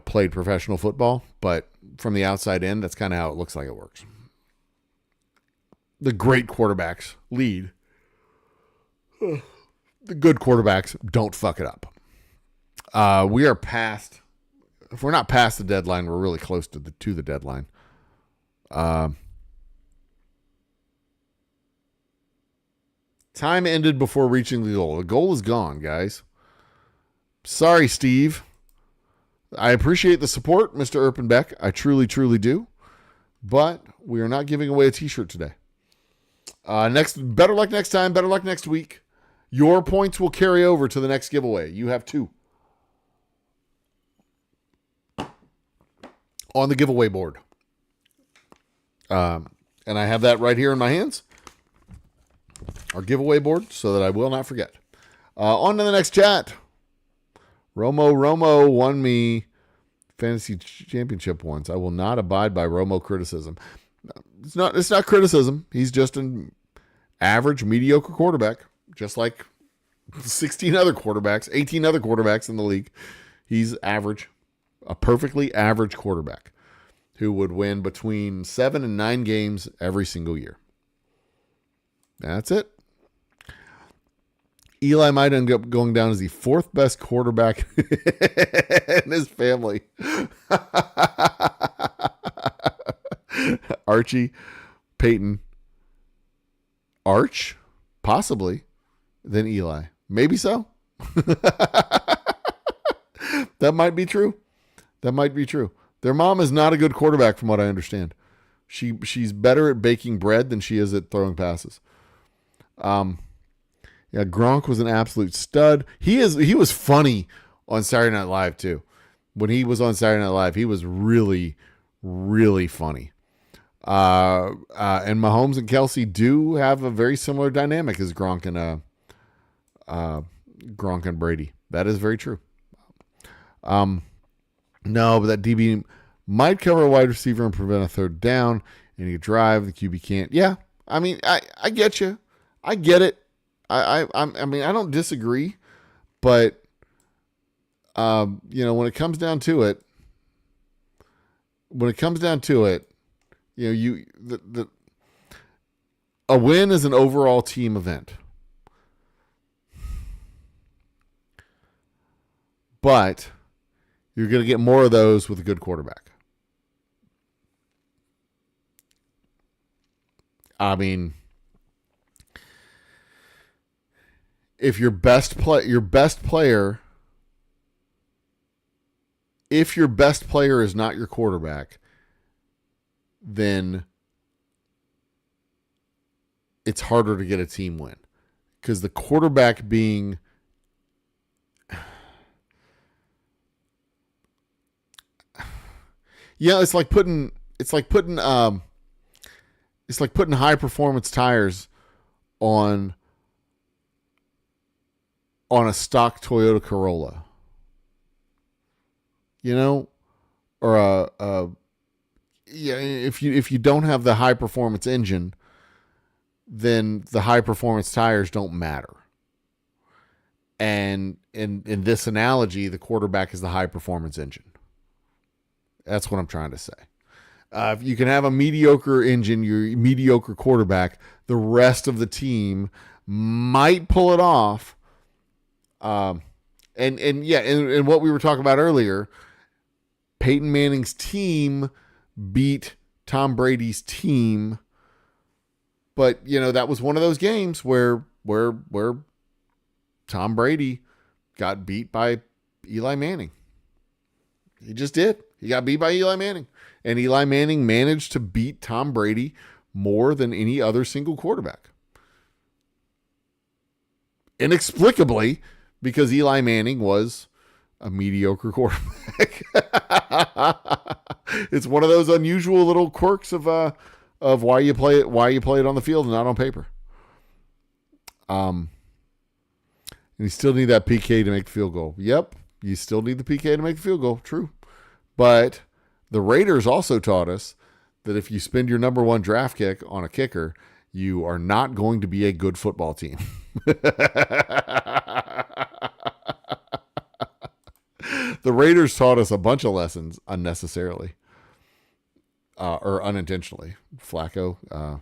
played professional football, but from the outside in, that's kind of how it looks like it works. The great quarterbacks lead. The good quarterbacks don't fuck it up. We are past. If we're not past the deadline, we're really close to the deadline. Time ended before reaching the goal. The goal is gone, guys. Sorry, Steve. I appreciate the support, Mr. Erpenbeck. I truly, truly do. But we are not giving away a t-shirt today. Better luck next time. Better luck next week. Your points will carry over to the next giveaway. You have 2 on the giveaway board. And I have that right here in my hands. Our giveaway board, so that I will not forget. On to the next chat. Romo won me fantasy championship once. I will not abide by Romo criticism. It's not criticism. He's just an average, mediocre quarterback, just like 16 other quarterbacks, 18 other quarterbacks in the league. He's average, a perfectly average quarterback who would win between 7 and 9 games every single year. That's it. Eli might end up going down as the 4th best quarterback in his family. Archie, Peyton, Arch, possibly, then Eli. Maybe so. That might be true. Their mom is not a good quarterback from what I understand. She's better at baking bread than she is at throwing passes. Yeah, Gronk was an absolute stud. He was funny on Saturday Night Live too. When he was on Saturday Night Live, he was really, really funny. And Mahomes and Kelsey do have a very similar dynamic as Gronk and Brady. That is very true. No, but that DB might cover a wide receiver and prevent a third down, and you drive, the QB can't. Yeah, I mean, I get you. I get it. I mean, I don't disagree, but when it comes down to it, a win is an overall team event. But you're going to get more of those with a good quarterback. I mean, if your best player is not your quarterback, then it's harder to get a team win, because the quarterback being it's like putting high performance tires on a stock Toyota Corolla, or if you don't have the high performance engine, then the high performance tires don't matter. And in this analogy, the quarterback is the high performance engine. That's what I'm trying to say. If you can have a mediocre engine, your mediocre quarterback, the rest of the team might pull it off. And what we were talking about earlier, Peyton Manning's team beat Tom Brady's team, but that was one of those games where Tom Brady got beat by Eli Manning. He just did. He got beat by Eli Manning, and Eli Manning managed to beat Tom Brady more than any other single quarterback. Inexplicably, because Eli Manning was a mediocre quarterback. It's one of those unusual little quirks of why you play it on the field and not on paper. And you still need that PK to make the field goal. Yep, you still need the PK to make the field goal. True. But The Raiders also taught us that if you spend your number one draft kick on a kicker, you are not going to be a good football team. The Raiders taught us a bunch of lessons unnecessarily or unintentionally. Flacco,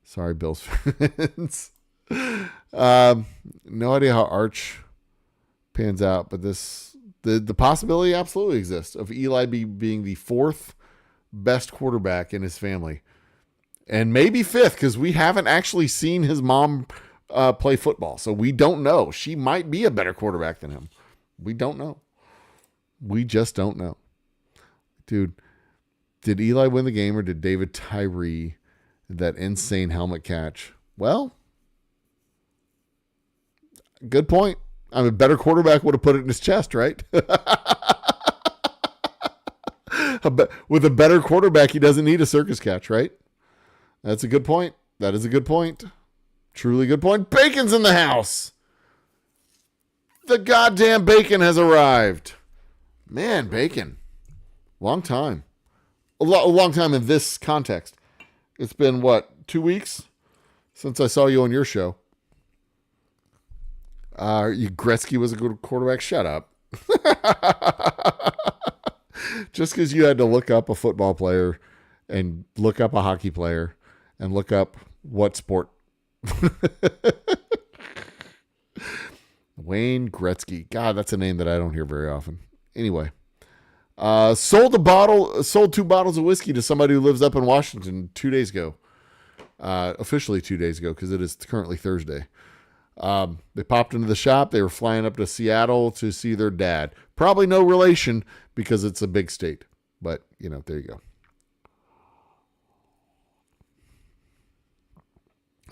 sorry, Bills fans. No idea how Arch pans out, but the possibility absolutely exists of Eli being the fourth best quarterback in his family, and maybe fifth, because we haven't actually seen his mom play football, so we don't know. She might be a better quarterback than him. We don't know. We just don't know. Dude, did Eli win the game, or did David Tyree, that insane helmet catch? Well, good point. I mean, a better quarterback would have put it in his chest, right? With a better quarterback, he doesn't need a circus catch, right? That's a good point. That is a good point. Truly good point. Bacon's in the house. The goddamn bacon has arrived. Man, Bacon. Long time. A long time in this context. It's been, 2 weeks since I saw you on your show. Gretzky was a good quarterback. Shut up. Just because you had to look up a football player and look up a hockey player and look up what sport. Wayne Gretzky. God, that's a name that I don't hear very often. Anyway, sold 2 bottles of whiskey to somebody who lives up in Washington 2 days ago. Officially 2 days ago, because it is currently Thursday. They popped into the shop. They were flying up to Seattle to see their dad. Probably no relation, because it's a big state. But, there you go.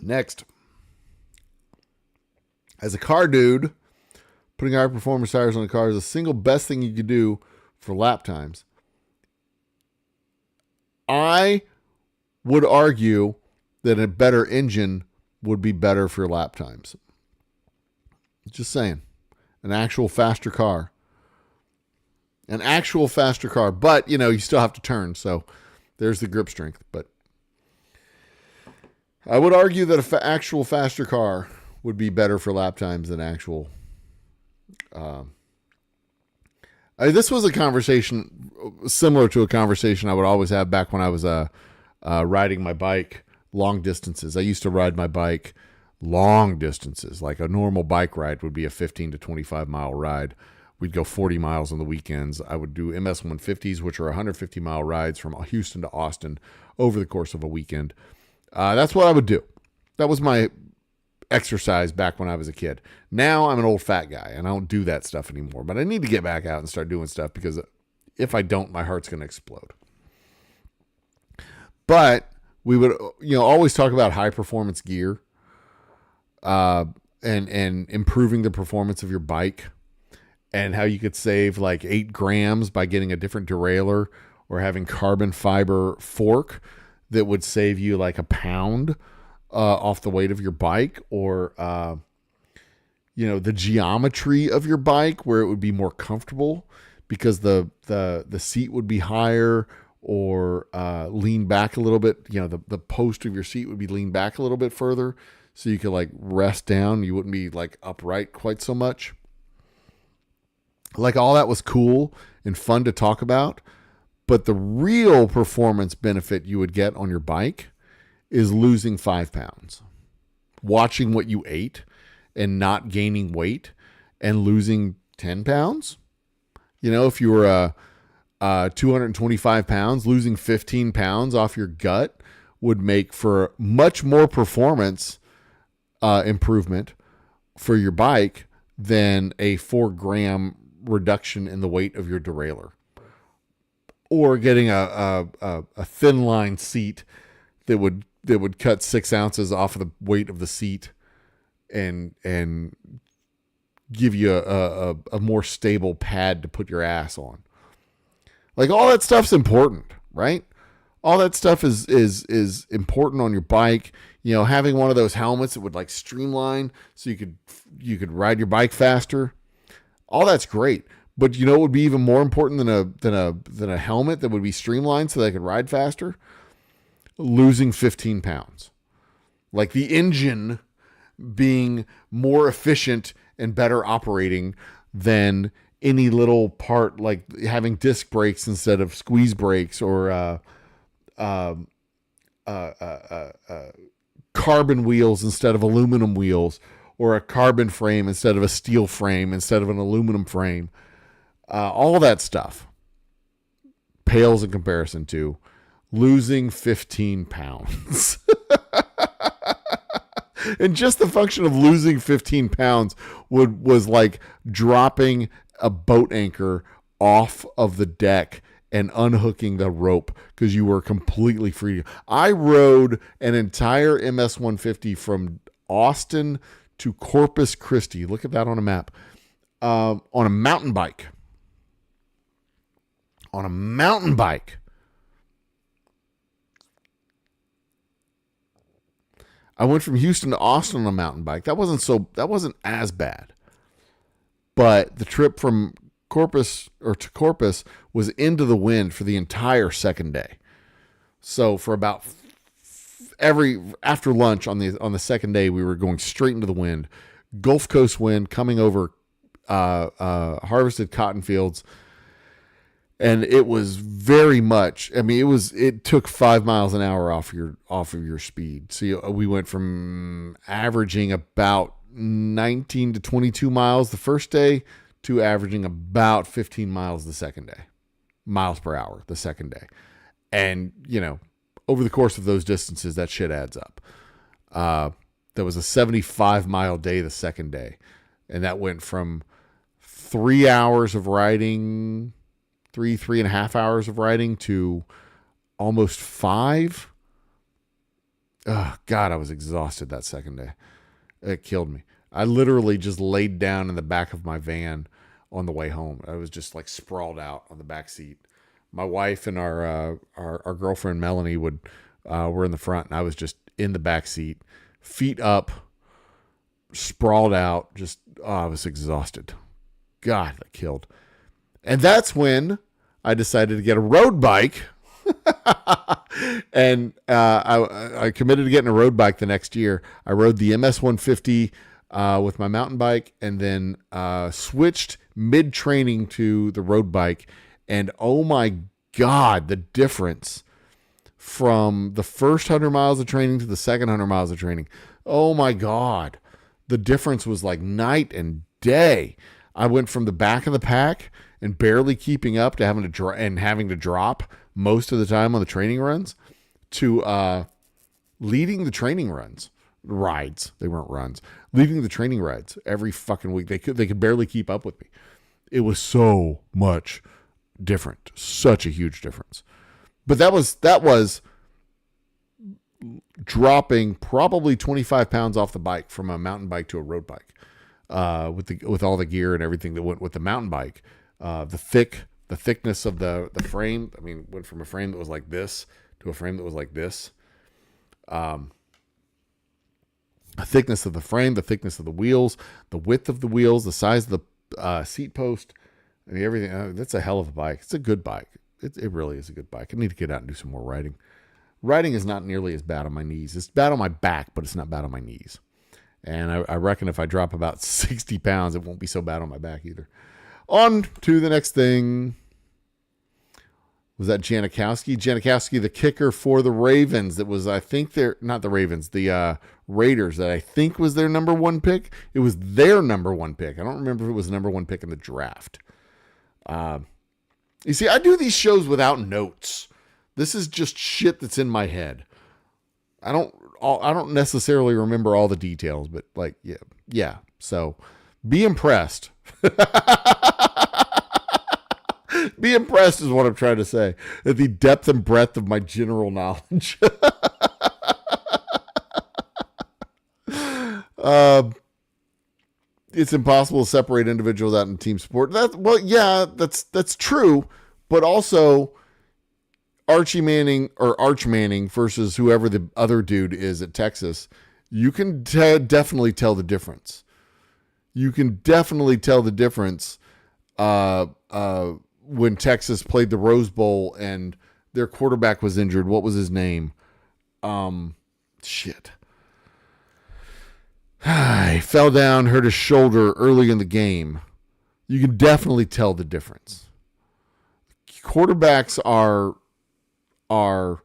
Next. As a car dude, putting high performance tires on the car is the single best thing you could do for lap times. I would argue that a better engine would be better for lap times. Just saying. An actual faster car. But, you still have to turn. So there's the grip strength. But I would argue that an actual faster car would be better for lap times than actual. This was a conversation similar to a conversation I would always have back when I was riding my bike long distances. I used to ride my bike long distances. Like a normal bike ride would be a 15 to 25 mile ride. We'd go 40 miles on the weekends. I would do MS 150s, which are 150 mile rides from Houston to Austin over the course of a weekend. That's what I would do. That was my exercise back when I was a kid. Now I'm an old fat guy and I don't do that stuff anymore, but I need to get back out and start doing stuff, because if I don't, my heart's going to explode. But we would, always talk about high performance gear, and improving the performance of your bike, and how you could save like 8 grams by getting a different derailleur, or having carbon fiber fork that would save you like a pound off the weight of your bike, or the geometry of your bike where it would be more comfortable because the seat would be higher, or lean back a little bit. The post of your seat would be leaned back a little bit further, so you could like rest down. You wouldn't be like upright quite so much. Like, all that was cool and fun to talk about, but the real performance benefit you would get on your bike is losing 5 pounds, watching what you ate and not gaining weight, and losing 10 pounds. If you were 225 pounds, losing 15 pounds off your gut would make for much more performance improvement for your bike than a 4-gram reduction in the weight of your derailleur, or getting a thin line seat that would cut 6 ounces off of the weight of the seat and give you a more stable pad to put your ass on. Like, all that stuff's important, right? All that stuff is important on your bike. Having one of those helmets that would like streamline so you could ride your bike faster. All that's great. But you know what would be even more important than a helmet that would be streamlined so that I could ride faster? Losing 15 pounds. Like the engine being more efficient and better operating than any little part, like having disc brakes instead of squeeze brakes, or uh, carbon wheels instead of aluminum wheels, or a carbon frame instead of a steel frame instead of an aluminum frame. All that stuff pales in comparison to losing 15 pounds. And just the function of losing 15 pounds was like dropping a boat anchor off of the deck and unhooking the rope because you were completely free. I rode an entire MS 150 from Austin to Corpus Christi. Look at that on a map. On a mountain bike. On a mountain bike. I went from Houston to Austin on a mountain bike. That wasn't as bad. But the trip from Corpus was into the wind for the entire second day. So for about after lunch on the second day, we were going straight into the wind. Gulf Coast wind coming over harvested cotton fields. And it was very much, I mean, it took 5 miles an hour off of your speed. So we went from averaging about 19 to 22 miles the first day to averaging about 15 miles the second day, miles per hour the second day. And, over the course of those distances, that shit adds up. There was a 75-mile day the second day. And that went from 3 hours of riding, 3.5 hours of riding to almost 5. Oh, God, I was exhausted that second day. It killed me. I literally just laid down in the back of my van on the way home. I was just like sprawled out on the back seat. My wife and our girlfriend Melanie were in the front, and I was just in the back seat, feet up, sprawled out. I was exhausted. God, that killed. And that's when I decided to get a road bike. And I committed to getting a road bike the next year. I rode the MS 150 with my mountain bike, and then switched mid-training to the road bike. And oh my God, the difference from the first 100 miles of training to the second 100 miles of training. Oh my God. The difference was like night and day. I went from the back of the pack and barely keeping up to having to drop most of the time on the training runs to leading the training rides. They weren't runs. Leading the training rides every fucking week. They could barely keep up with me. It was so much different. Such a huge difference. But that was dropping probably 25 pounds off the bike from a mountain bike to a road bike. With all the gear and everything that went with the mountain bike. The thickness of the frame. I mean, went from a frame that was like this to a frame that was like this. The thickness of the frame, the thickness of the wheels, the width of the wheels, the size of the seat post. I mean, everything. That's a hell of a bike. It's a good bike. It really is a good bike. I need to get out and do some more riding. Riding is not nearly as bad on my knees. It's bad on my back, but it's not bad on my knees. And I reckon if I drop about 60 pounds, it won't be so bad on my back either. On to the next thing. Was that Janikowski? Janikowski, the kicker for the Ravens. That was, I think, not the Ravens, the Raiders, that I think was their number one pick. It was their number one pick. I don't remember if it was the number one pick in the draft. You see, I do these shows without notes. This is just shit that's in my head. I don't necessarily remember all the details, but like, yeah. So be impressed. Be impressed is what I'm trying to say. At the depth and breadth of my general knowledge. It's impossible to separate individuals out in team sport. That's true. But also, Archie Manning or Arch Manning versus whoever the other dude is at Texas, you can definitely tell the difference. You can definitely tell the difference when Texas played the Rose Bowl and their quarterback was injured. What was his name? Shit. He fell down, hurt his shoulder early in the game. You can definitely tell the difference. Quarterbacks are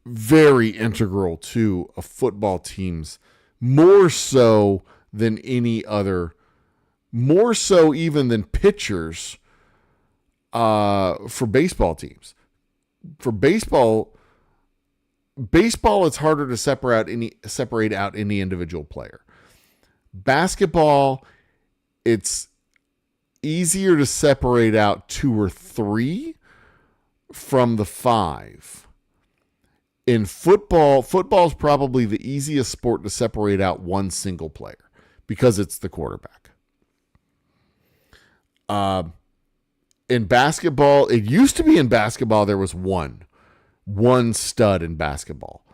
very integral to a football team's, more so than any other, more so even than pitchers for baseball teams. For baseball, it's harder to separate out any individual player. Basketball, it's easier to separate out 2 or 3 from the 5. In football's probably the easiest sport to separate out one single player because it's the quarterback. In basketball, it used to be in basketball there was one stud in basketball.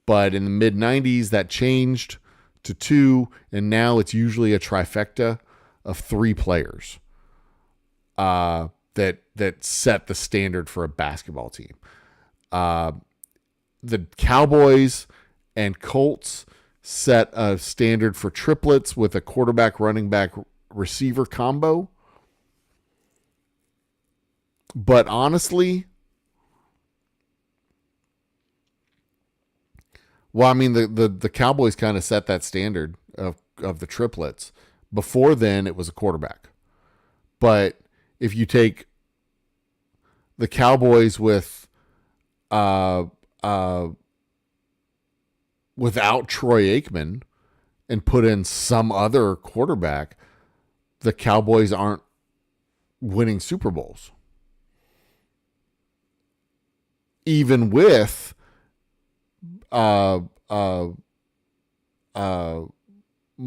But in the mid-90s, that changed to 2, and now it's usually a trifecta of 3 players that set the standard for a basketball team. The Cowboys and Colts set a standard for triplets with a quarterback, running back, receiver combo. But honestly, well, I mean, the Cowboys kind of set that standard of the triplets. Before then, it was a quarterback. But if you take the Cowboys without Troy Aikman and put in some other quarterback, the Cowboys aren't winning Super Bowls. Even with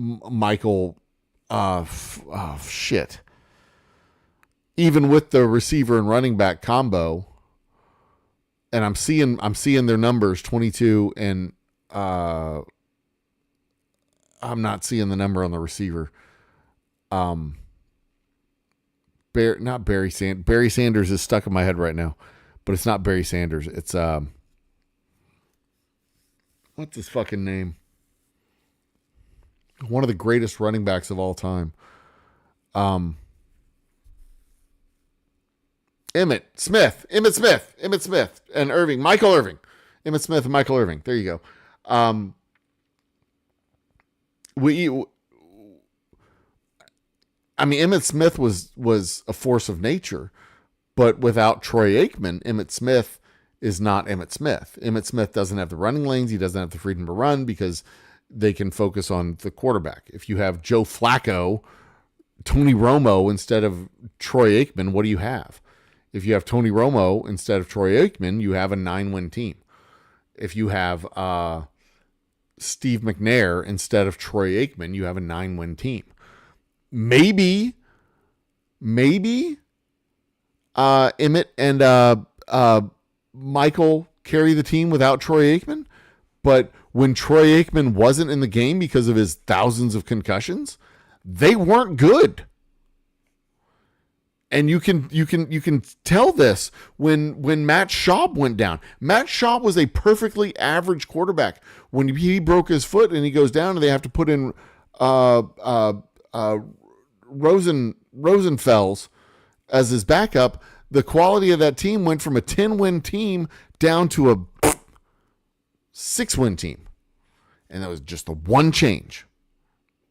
Michael, shit. Even with the receiver and running back combo, and I'm seeing their numbers 22 and I'm not seeing the number on the receiver. Not Barry Sanders. Barry Sanders is stuck in my head right now, but it's not Barry Sanders. It's what's his fucking name? One of the greatest running backs of all time. Emmitt Smith, and Michael Irving. Emmitt Smith and Michael Irving. There you go. Emmitt Smith was a force of nature, but without Troy Aikman, Emmitt Smith is not Emmitt Smith. Emmitt Smith doesn't have the running lanes. He doesn't have the freedom to run because they can focus on the quarterback. If you have Joe Flacco, Tony Romo instead of Troy Aikman, what do you have? If you have Tony Romo instead of Troy Aikman, you have a 9-win team. If you have Steve McNair instead of Troy Aikman, you have a 9-win team. Maybe Emmitt and Michael carry the team without Troy Aikman, but when Troy Aikman wasn't in the game because of his thousands of concussions, they weren't good. And you can tell this when Matt Schaub went down. Matt Schaub was a perfectly average quarterback. When he broke his foot and he goes down and they have to put in Rosenfels as his backup, the quality of that team went from a 10-win team down to a 6-win team. And that was just the one change.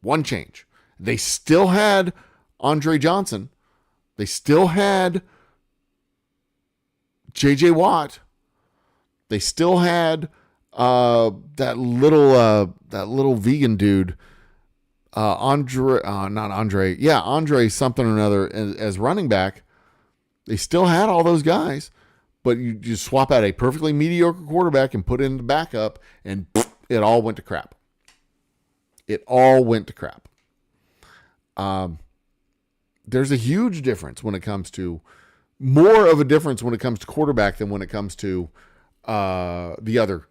One change. They still had Andre Johnson. They still had J.J. Watt. They still had that little vegan dude, Andre something or another as running back. They still had all those guys, but you just swap out a perfectly mediocre quarterback and put in the backup, and it all went to crap. It all went to crap. There's a huge difference when it comes to more of a difference when it comes to quarterback than when it comes to the other.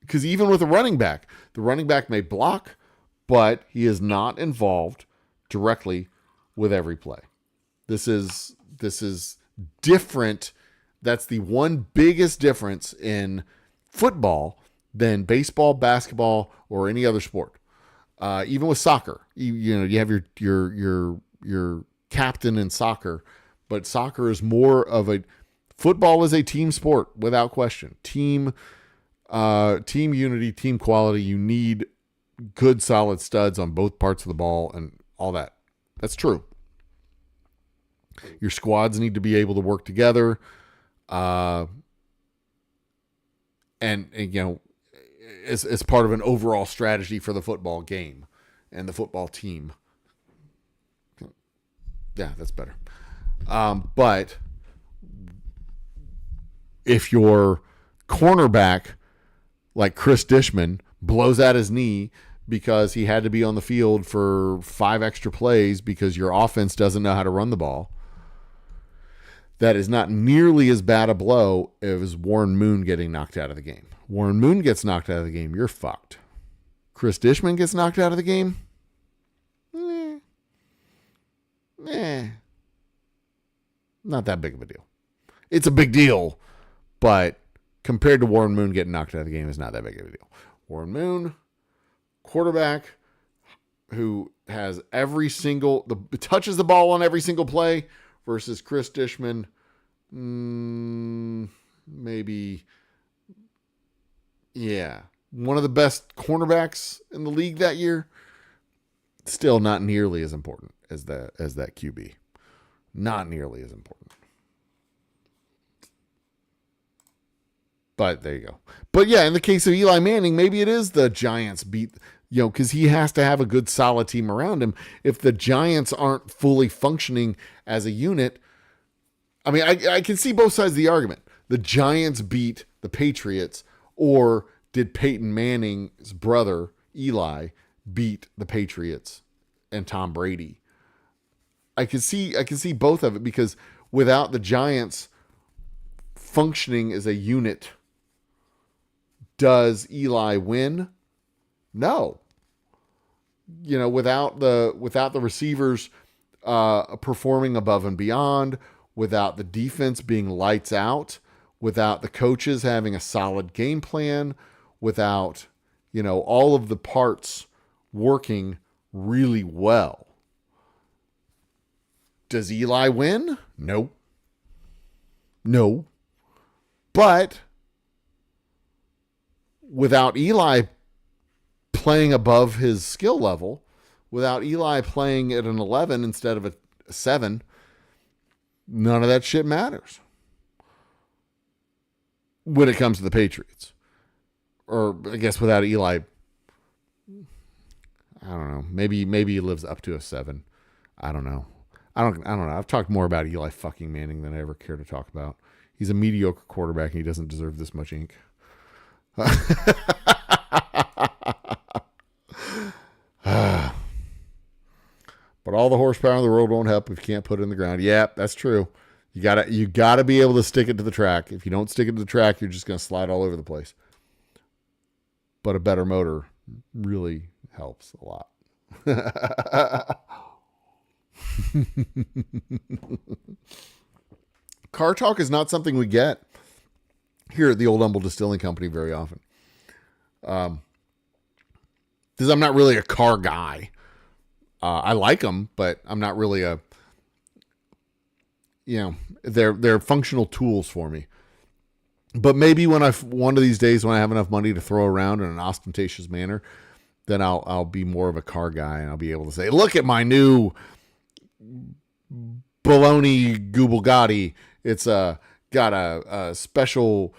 Because even with the running back may block, but he is not involved directly with every play. This is different. That's the one biggest difference in football than baseball, basketball, or any other sport. Even with soccer, you have your captain in soccer, but soccer is more of a football is a team sport without question. Team unity, team quality. You need good solid studs on both parts of the ball and all that. That's true. Your squads need to be able to work together. And as part of an overall strategy for the football game and the football team. Yeah, that's better. But if your cornerback, like Chris Dishman, blows out his knee because he had to be on the field for 5 extra plays because your offense doesn't know how to run the ball, that is not nearly as bad a blow as Warren Moon getting knocked out of the game. Warren Moon gets knocked out of the game, you're fucked. Chris Dishman gets knocked out of the game? Not that big of a deal. It's a big deal, but compared to Warren Moon getting knocked out of the game, it's not that big of a deal. Warren Moon, quarterback who has touches the ball on every single play, versus Chris Dishman, maybe, yeah, one of the best cornerbacks in the league that year. Still not nearly as important as that QB. Not nearly as important. But there you go. But yeah, in the case of Eli Manning, maybe it is the Giants beat, because he has to have a good solid team around him. If the Giants aren't fully functioning as a unit, I mean, I can see both sides of the argument. The Giants beat the Patriots, or did Peyton Manning's brother, Eli, beat the Patriots and Tom Brady? I can see both of it, because without the Giants functioning as a unit, does Eli win? No. Without the receivers performing above and beyond, without the defense being lights out, without the coaches having a solid game plan, without all of the parts working really well, does Eli win? No. But without Eli playing above his skill level, without Eli playing at an 11 instead of a 7, none of that shit matters when it comes to the Patriots. Or I guess without Eli, I don't know. Maybe he lives up to a 7. I don't know. I don't know. I've talked more about Eli fucking Manning than I ever care to talk about. He's a mediocre quarterback and he doesn't deserve this much ink. But all the horsepower in the world won't help if you can't put it in the ground. Yeah, that's true. You gotta be able to stick it to the track. If you don't stick it to the track, you're just gonna slide all over the place. But a better motor really helps a lot. Car talk is not something we get here at the Old Humble Distilling Company very often. Because I'm not really a car guy. I like them, but I'm not really they're functional tools for me. But maybe one of these days when I have enough money to throw around in an ostentatious manner, then I'll be more of a car guy and I'll be able to say, look at my new baloney Bugatti. It's got a special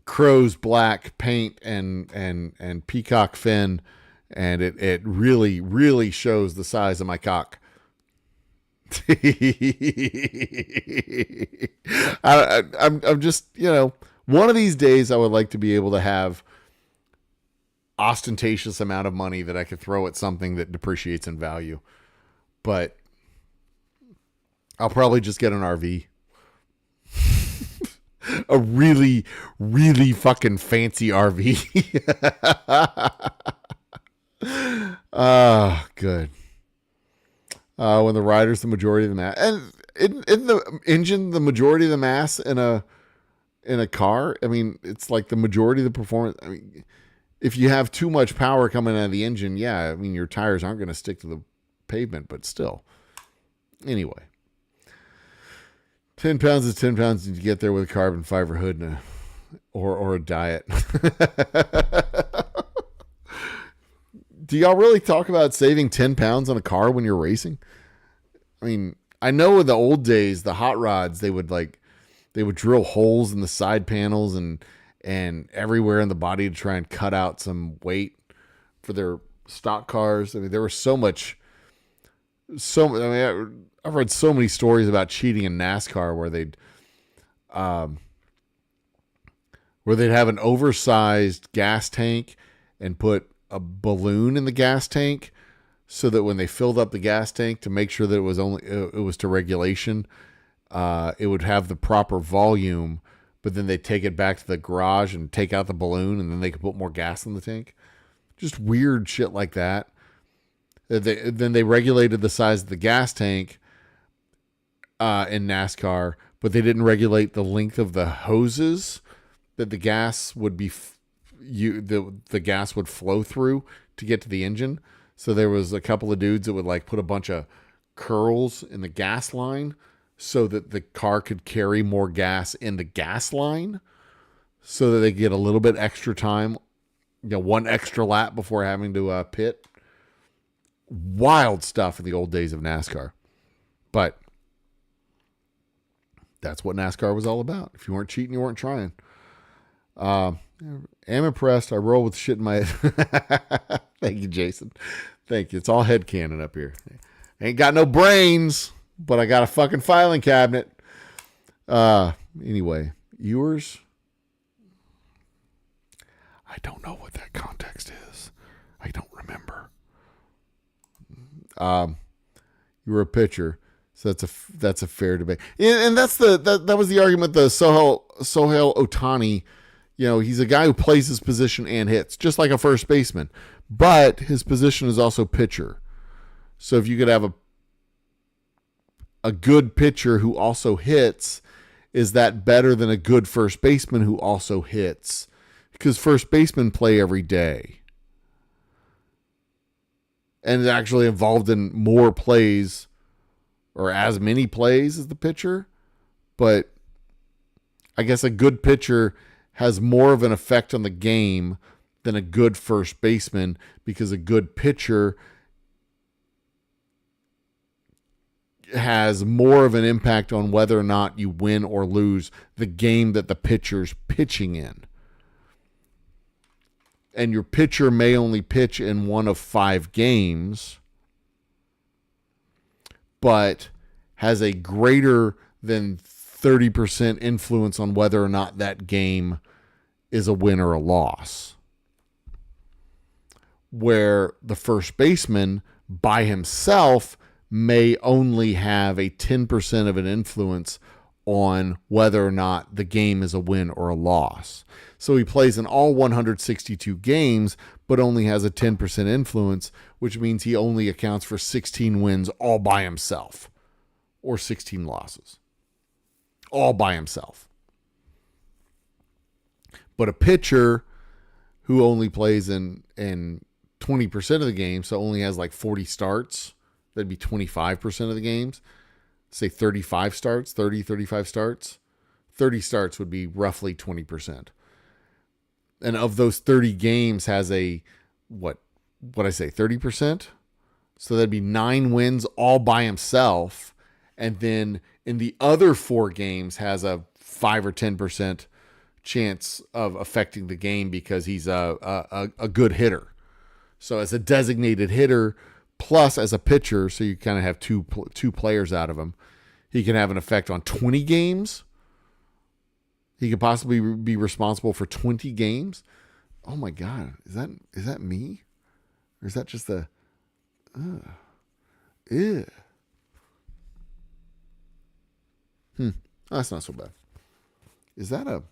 crow's black paint and peacock fin, and it really, really shows the size of my cock. I'm just, one of these days I would like to be able to have ostentatious amount of money that I could throw at something that depreciates in value. But I'll probably just get an RV. A really, really fucking fancy RV. Ah, good. when the rider's the majority of the mass. And in the engine the majority of the mass in a car? I mean, it's like the majority of the performance. I mean, if you have too much power coming out of the engine, yeah, I mean, your tires aren't going to stick to the pavement, but still. Anyway, 10 pounds is 10 pounds to get there with a carbon fiber hood and or a diet. Do y'all really talk about saving 10 pounds on a car when you're racing? I mean, I know in the old days, the hot rods, they would drill holes in the side panels and everywhere in the body to try and cut out some weight for their stock cars. I mean, there was I've read so many stories about cheating in NASCAR where they'd have an oversized gas tank and put a balloon in the gas tank so that when they filled up the gas tank to make sure that it was to regulation, it would have the proper volume, but then they take it back to the garage and take out the balloon and then they could put more gas in the tank. Just weird shit like that. Then they regulated the size of the gas tank in NASCAR, but they didn't regulate the length of the hoses that the gas would be the gas would flow through to get to the engine. So there was a couple of dudes that would like put a bunch of curls in the gas line so that the car could carry more gas in the gas line so that they get a little bit extra time, one extra lap before having to pit. Wild stuff in the old days of NASCAR. But that's what NASCAR was all about. If you weren't cheating, you weren't trying. Am impressed. I roll with shit in my head. Thank you, Jason. Thank you. It's all headcanon up here. Ain't got no brains, but I got a fucking filing cabinet. Anyway, yours. I don't know what that context is. I don't remember. You were a pitcher, so that's a fair debate. And that's that was the argument. The Sohail Ohtani, he's a guy who plays his position and hits, just like a first baseman. But his position is also pitcher. So if you could have a good pitcher who also hits, is that better than a good first baseman who also hits? Because first basemen play every day. And is actually involved in more plays or as many plays as the pitcher. But I guess a good pitcher has more of an effect on the game than a good first baseman, because a good pitcher has more of an impact on whether or not you win or lose the game that the pitcher's pitching in. And your pitcher may only pitch in one of 5 games, but has a greater than 30% influence on whether or not that game is a win or a loss. Where the first baseman by himself may only have a 10% of an influence on whether or not the game is a win or a loss. So he plays in all 162 games, but only has a 10% influence, which means he only accounts for 16 wins all by himself, or 16 losses, all by himself. But a pitcher who only plays in 20% of the game, so only has like 40 starts, that'd be 25% of the games. Say 35 starts, 35 starts. 30 starts would be roughly 20%. And of those 30 games has a, what I say, 30%? So that'd be 9 wins all by himself. And then in the other 4 games has a 5 or 10% chance of affecting the game because he's a good hitter. So as a designated hitter, plus as a pitcher, so you kind of have two players out of him, he can have an effect on 20 games. He could possibly be responsible for 20 games. Oh my God, is that me, or is that just a? Ew. Oh, that's not so bad. Is that a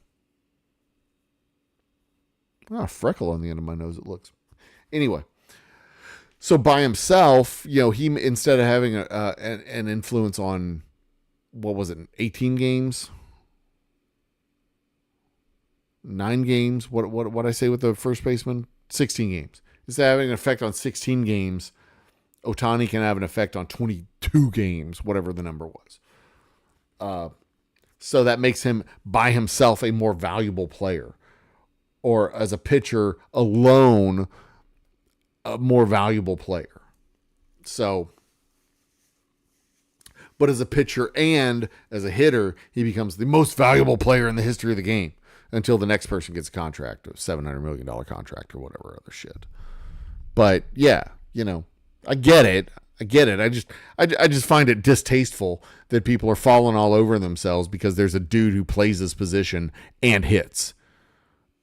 freckle on the end of my nose? It looks. Anyway, So by himself, he instead of having an influence on, what was it, 18 games, 9 games. What I say with the first baseman? 16 games. Instead of having an effect on 16 games, Ohtani can have an effect on 22 games, whatever the number was. So that makes him by himself a more valuable player, or as a pitcher alone, a more valuable player. So, but as a pitcher and as a hitter, he becomes the most valuable player in the history of the game until the next person gets a contract, a $700 million contract or whatever other shit. But yeah, I get it. I just find it distasteful that people are falling all over themselves because there's a dude who plays his position and hits.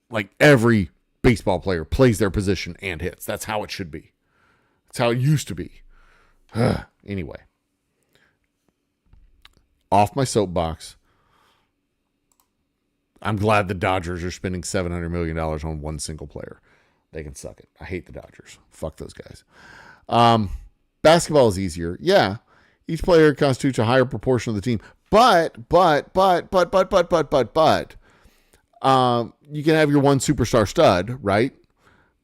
Like every baseball player plays their position and hits. That's how it should be. That's how it used to be. Anyway, off my soapbox. I'm glad the Dodgers are spending $700 million on one single player. They can suck it. I hate the Dodgers. Fuck those guys. Basketball is easier. Yeah. Each player constitutes a higher proportion of the team. But, you can have your one superstar stud, right?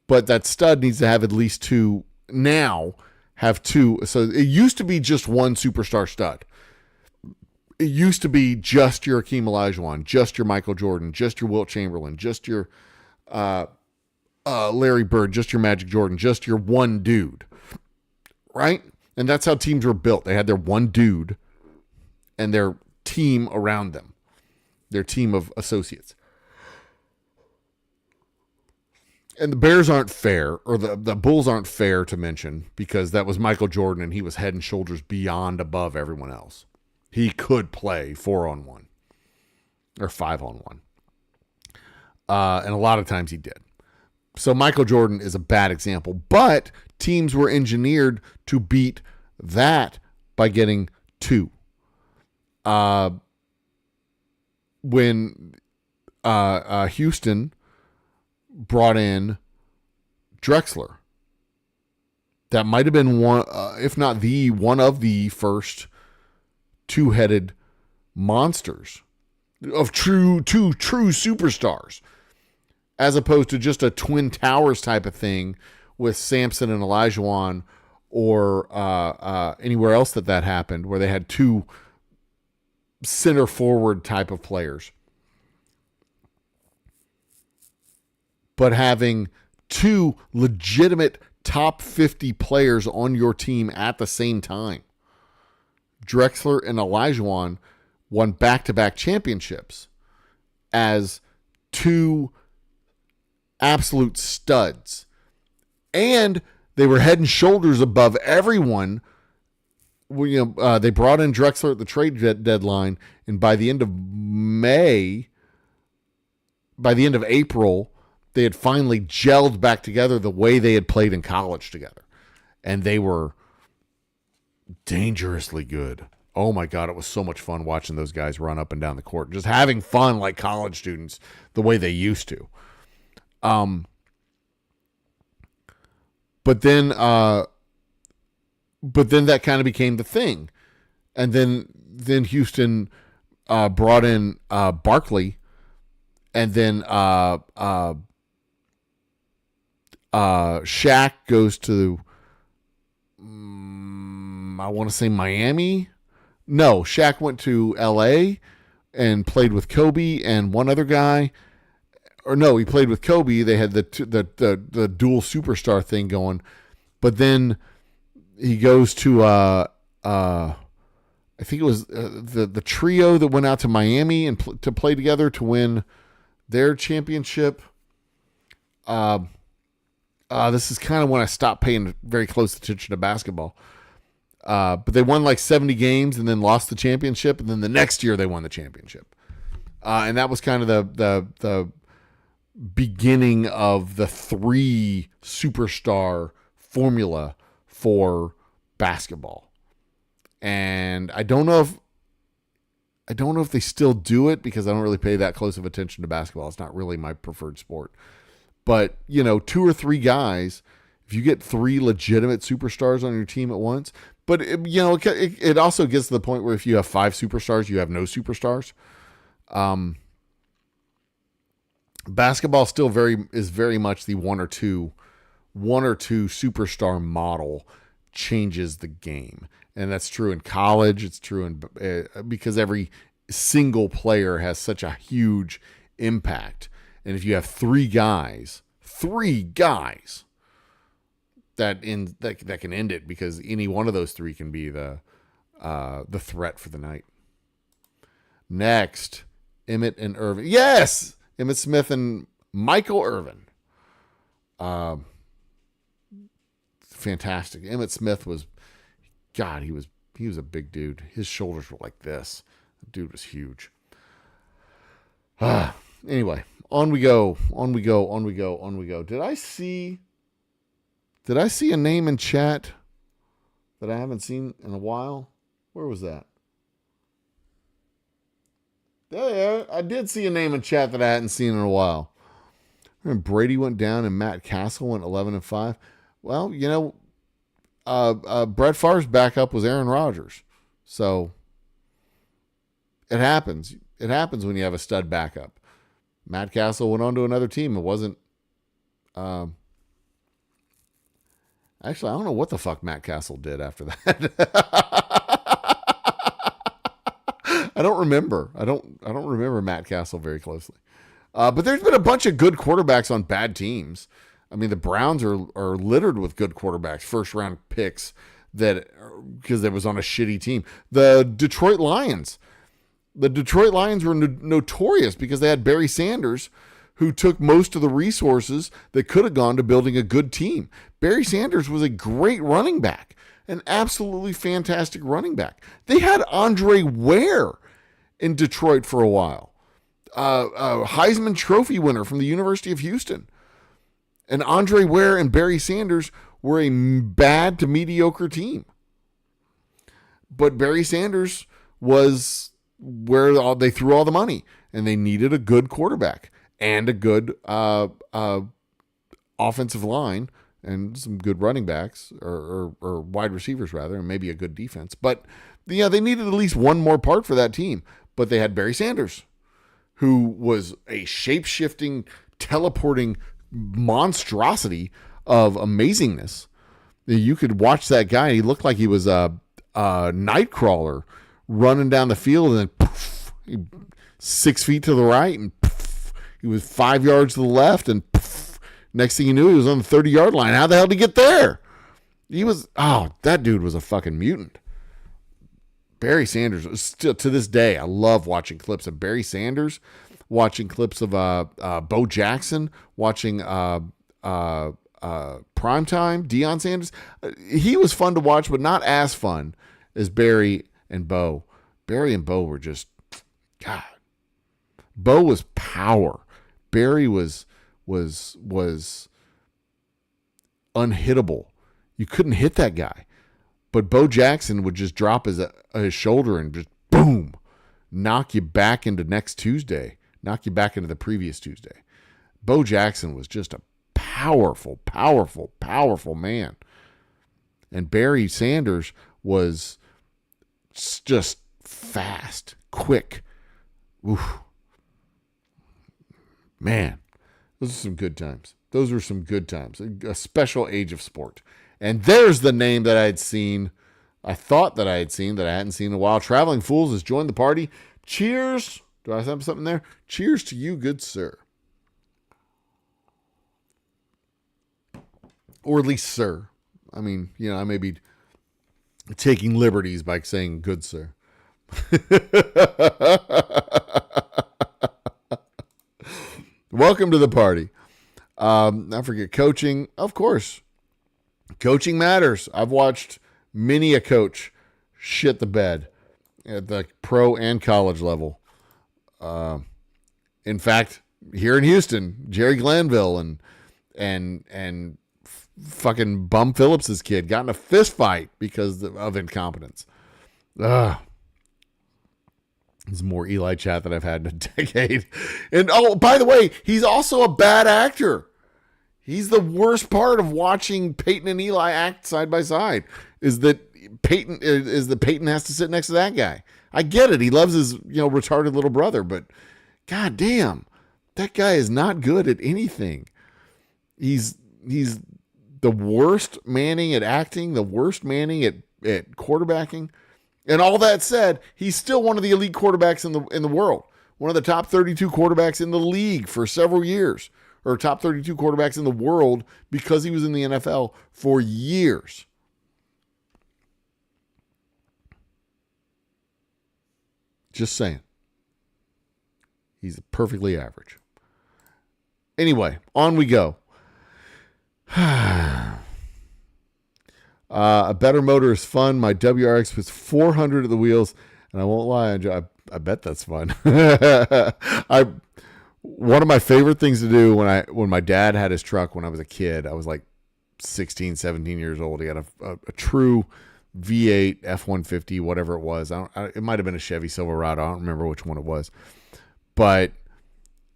But that stud needs to have at least two. Now have two. So it used to be just one superstar stud. It used to be just your Hakeem Olajuwon, just your Michael Jordan, just your Wilt Chamberlain, just your Larry Bird, just your Magic Jordan, just your one dude, right? And that's how teams were built. They had their one dude and their team around them, their team of associates. And the Bears aren't fair, or the Bulls aren't fair to mention, because that was Michael Jordan and he was head and shoulders beyond above everyone else. He could play 4-on-1 or 5-on-1. And a lot of times he did. So Michael Jordan is a bad example, but teams were engineered to beat that by getting two. When Houston brought in Drexler, that might have been one, if not the one of the first two-headed monsters of two true superstars, as opposed to just a Twin Towers type of thing with Samson and Olajuwon, or anywhere else that happened, where they had two center forward type of players. But having two legitimate top 50 players on your team at the same time. Drexler and Olajuwon won back-to-back championships as two absolute studs. And they were head and shoulders above everyone. They brought in Drexler at the trade deadline, and by the end of April, they had finally gelled back together the way they had played in college together. And they were dangerously good. Oh my God, it was so much fun watching those guys run up and down the court, just having fun like college students the way they used to. But then that kind of became the thing. And then Houston brought in Barkley, and then Shaq goes to I want to say Miami. No, Shaq went to LA and played with Kobe and one other guy. Or no, he played with Kobe. They had the dual superstar thing going. But then he goes to I think it was the trio that went out to Miami and to play together to win their championship. This is kind of when I stopped paying very close attention to basketball. But they won like 70 games and then lost the championship, and then the next year they won the championship. And that was kind of the beginning of the three superstar formula for basketball. And I don't know if they still do it, because I don't really pay that close of attention to basketball. It's not really my preferred sport. But, 2 or 3 guys, if if you get 3 legitimate superstars on your team at once, but it also gets to the point where if you have 5 superstars, you have no superstars. Basketball still is very much the one or two superstar model changes the game. And that's true in college. It's true in because every single player has such a huge impact. And if you have 3 guys that can end it, because any one of those 3 can be the threat for the night. Next, Emmett and Irvin. Yes, Emmett Smith and Michael Irvin. Fantastic. Emmett Smith was, God, he was a big dude. His shoulders were like this. The dude was huge. Anyway, on we go. Did I see a name in chat that I haven't seen in a while? Where was that? Yeah, I did see a name in chat that I hadn't seen in a while. And Brady went down and Matt Castle went 11-5. Well, Brett Favre's backup was Aaron Rodgers. So it happens. It happens when you have a stud backup. Matt Castle went on to another team. It wasn't. Actually, I don't know what the fuck Matt Castle did after that. I don't remember. I don't remember Matt Castle very closely. But there's been a bunch of good quarterbacks on bad teams. I mean, the Browns are littered with good quarterbacks, first round picks because it was on a shitty team. The Detroit Lions were notorious because they had Barry Sanders, who took most of the resources that could have gone to building a good team. Barry Sanders was a great running back, an absolutely fantastic running back. They had Andre Ware in Detroit for a while, a Heisman Trophy winner from the University of Houston. And Andre Ware and Barry Sanders were a bad to mediocre team. But Barry Sanders was where they threw all the money, and they needed a good quarterback and a good offensive line and some good running backs or wide receivers rather, and maybe a good defense. But they needed at least one more part for that team. But they had Barry Sanders, who was a shape-shifting, teleporting monstrosity of amazingness. You could watch that guy. He looked like he was a nightcrawler running down the field, and then poof, 6 feet to the right, and poof, he was 5 yards to the left, and poof, next thing you knew, he was on the 30-yard line. How the hell did he get there? That dude was a fucking mutant. Barry Sanders, still to this day, I love watching clips of Barry Sanders, watching clips of Bo Jackson, watching Primetime, Deion Sanders. He was fun to watch, but not as fun as Barry and Bo. Barry and Bo were just, God. Bo was power. Barry was unhittable. You couldn't hit that guy. But Bo Jackson would just drop his shoulder and just boom, knock you back into next Tuesday, knock you back into the previous Tuesday. Bo Jackson was just a powerful, powerful, powerful man. And Barry Sanders was just fast, quick. Oof. Man, those are some good times. Those were some good times. A special age of sport. And there's the name that I'd seen. I thought that I had seen that I hadn't seen in a while. Traveling Fools has joined the party. Cheers. Do I have something there? Cheers to you, good sir. Or at least sir. I mean, I may be taking liberties by saying good sir. Welcome to the party. I forget coaching. Of course. Coaching matters. I've watched many a coach shit the bed at the pro and college level. In fact, here in Houston, Jerry Glanville and fucking Bum Phillips's kid got in a fist fight because of incompetence. There's more Eli chat than I've had in a decade. And by the way, he's also a bad actor. He's the worst part of watching Peyton and Eli act side by side is that Peyton has to sit next to that guy. I get it. He loves his, retarded little brother, but god damn, that guy is not good at anything. He's the worst Manning at acting, the worst Manning at quarterbacking. And all that said, he's still one of the elite quarterbacks in the world. One of the top 32 quarterbacks in the league for several years, or top 32 quarterbacks in the world because he was in the NFL for years. Just saying. He's perfectly average. Anyway, on we go. A better motor is fun. My WRX was 400 at the wheels, and I won't lie, I bet that's fun. One of my favorite things to do when my dad had his truck when I was a kid, I was like 16, 17 years old. He had a true V8 F-150, whatever it was. It might have been a Chevy Silverado. I don't remember which one it was. But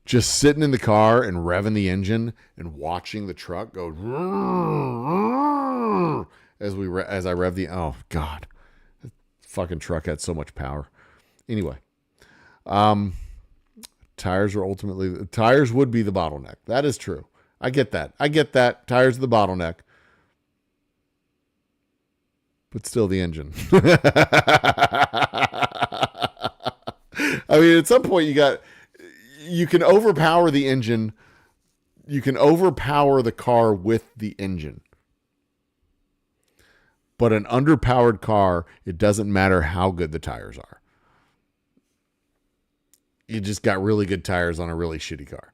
just sitting in the car and revving the engine and watching the truck go as I rev the, oh God, that fucking truck had so much power. Anyway, tires would be the bottleneck. That is true. I get that. Tires are the bottleneck, but still the engine. I mean, at some point you can overpower the engine. You can overpower the car with the engine. But an underpowered car, it doesn't matter how good the tires are. You just got really good tires on a really shitty car.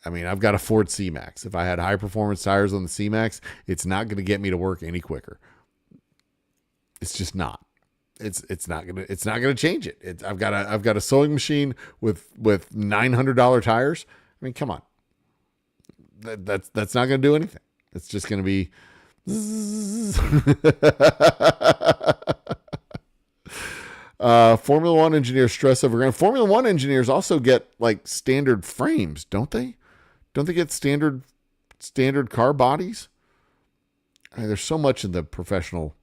I mean, I've got a Ford C-Max. If I had high performance tires on the C-Max, it's not going to get me to work any quicker. It's just not. It's not gonna change it. I've got a sewing machine with $900 tires. I mean, come on. That's not going to do anything. It's just going to be. Formula One engineers stress over ground. Formula One engineers also get like standard frames, don't they? Don't they get standard car bodies? I mean, there's so much in the professional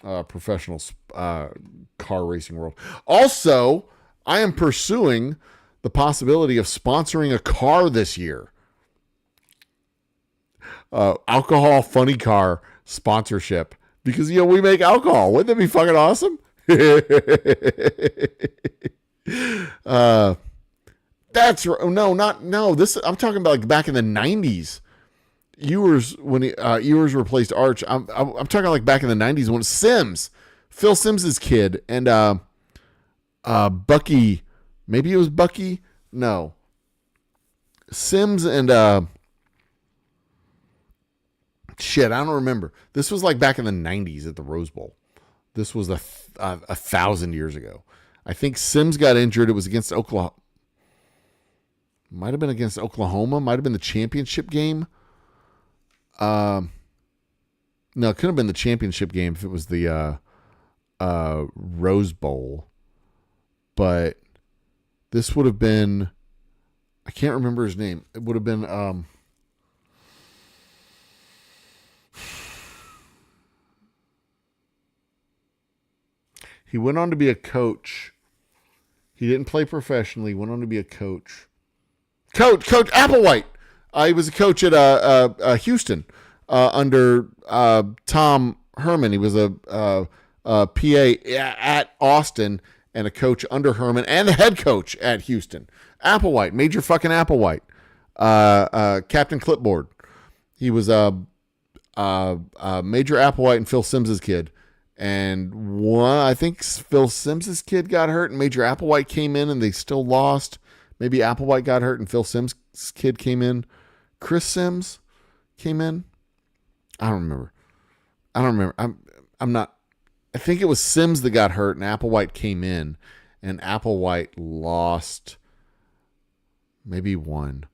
car racing world. Also, I am pursuing the possibility of sponsoring a car this year. Alcohol funny car sponsorship because we make alcohol. Wouldn't that be fucking awesome? That's no. This I'm talking about like back in the 90s. Ewers when Ewers replaced Arch. I'm talking like back in the 90s when Sims, Phil Sims's kid, and Bucky. Maybe it was Bucky. No. Sims and shit, I don't remember. This was like back in the 90s at the Rose Bowl. This was 1,000 years ago. I think Sims got injured. It was against Oklahoma. Might have been against Oklahoma. Might have been the championship game. No, it could have been the championship game if it was the Rose Bowl. But this would have been, I can't remember his name. It would have been he went on to be a coach. He didn't play professionally. He went on to be a coach. Coach Applewhite. He was a coach at Houston under Tom Herman. He was a PA at Austin and a coach under Herman and the head coach at Houston. Applewhite, Major fucking Applewhite, Captain Clipboard. He was Major Applewhite and Phil Sims's kid. And I think Phil Sims's kid got hurt and Major Applewhite came in and they still lost. Maybe Applewhite got hurt and Phil Sims's kid came in. Chris Sims came in. I don't remember. I'm not. I think it was Sims that got hurt and Applewhite came in and Applewhite lost. Maybe won.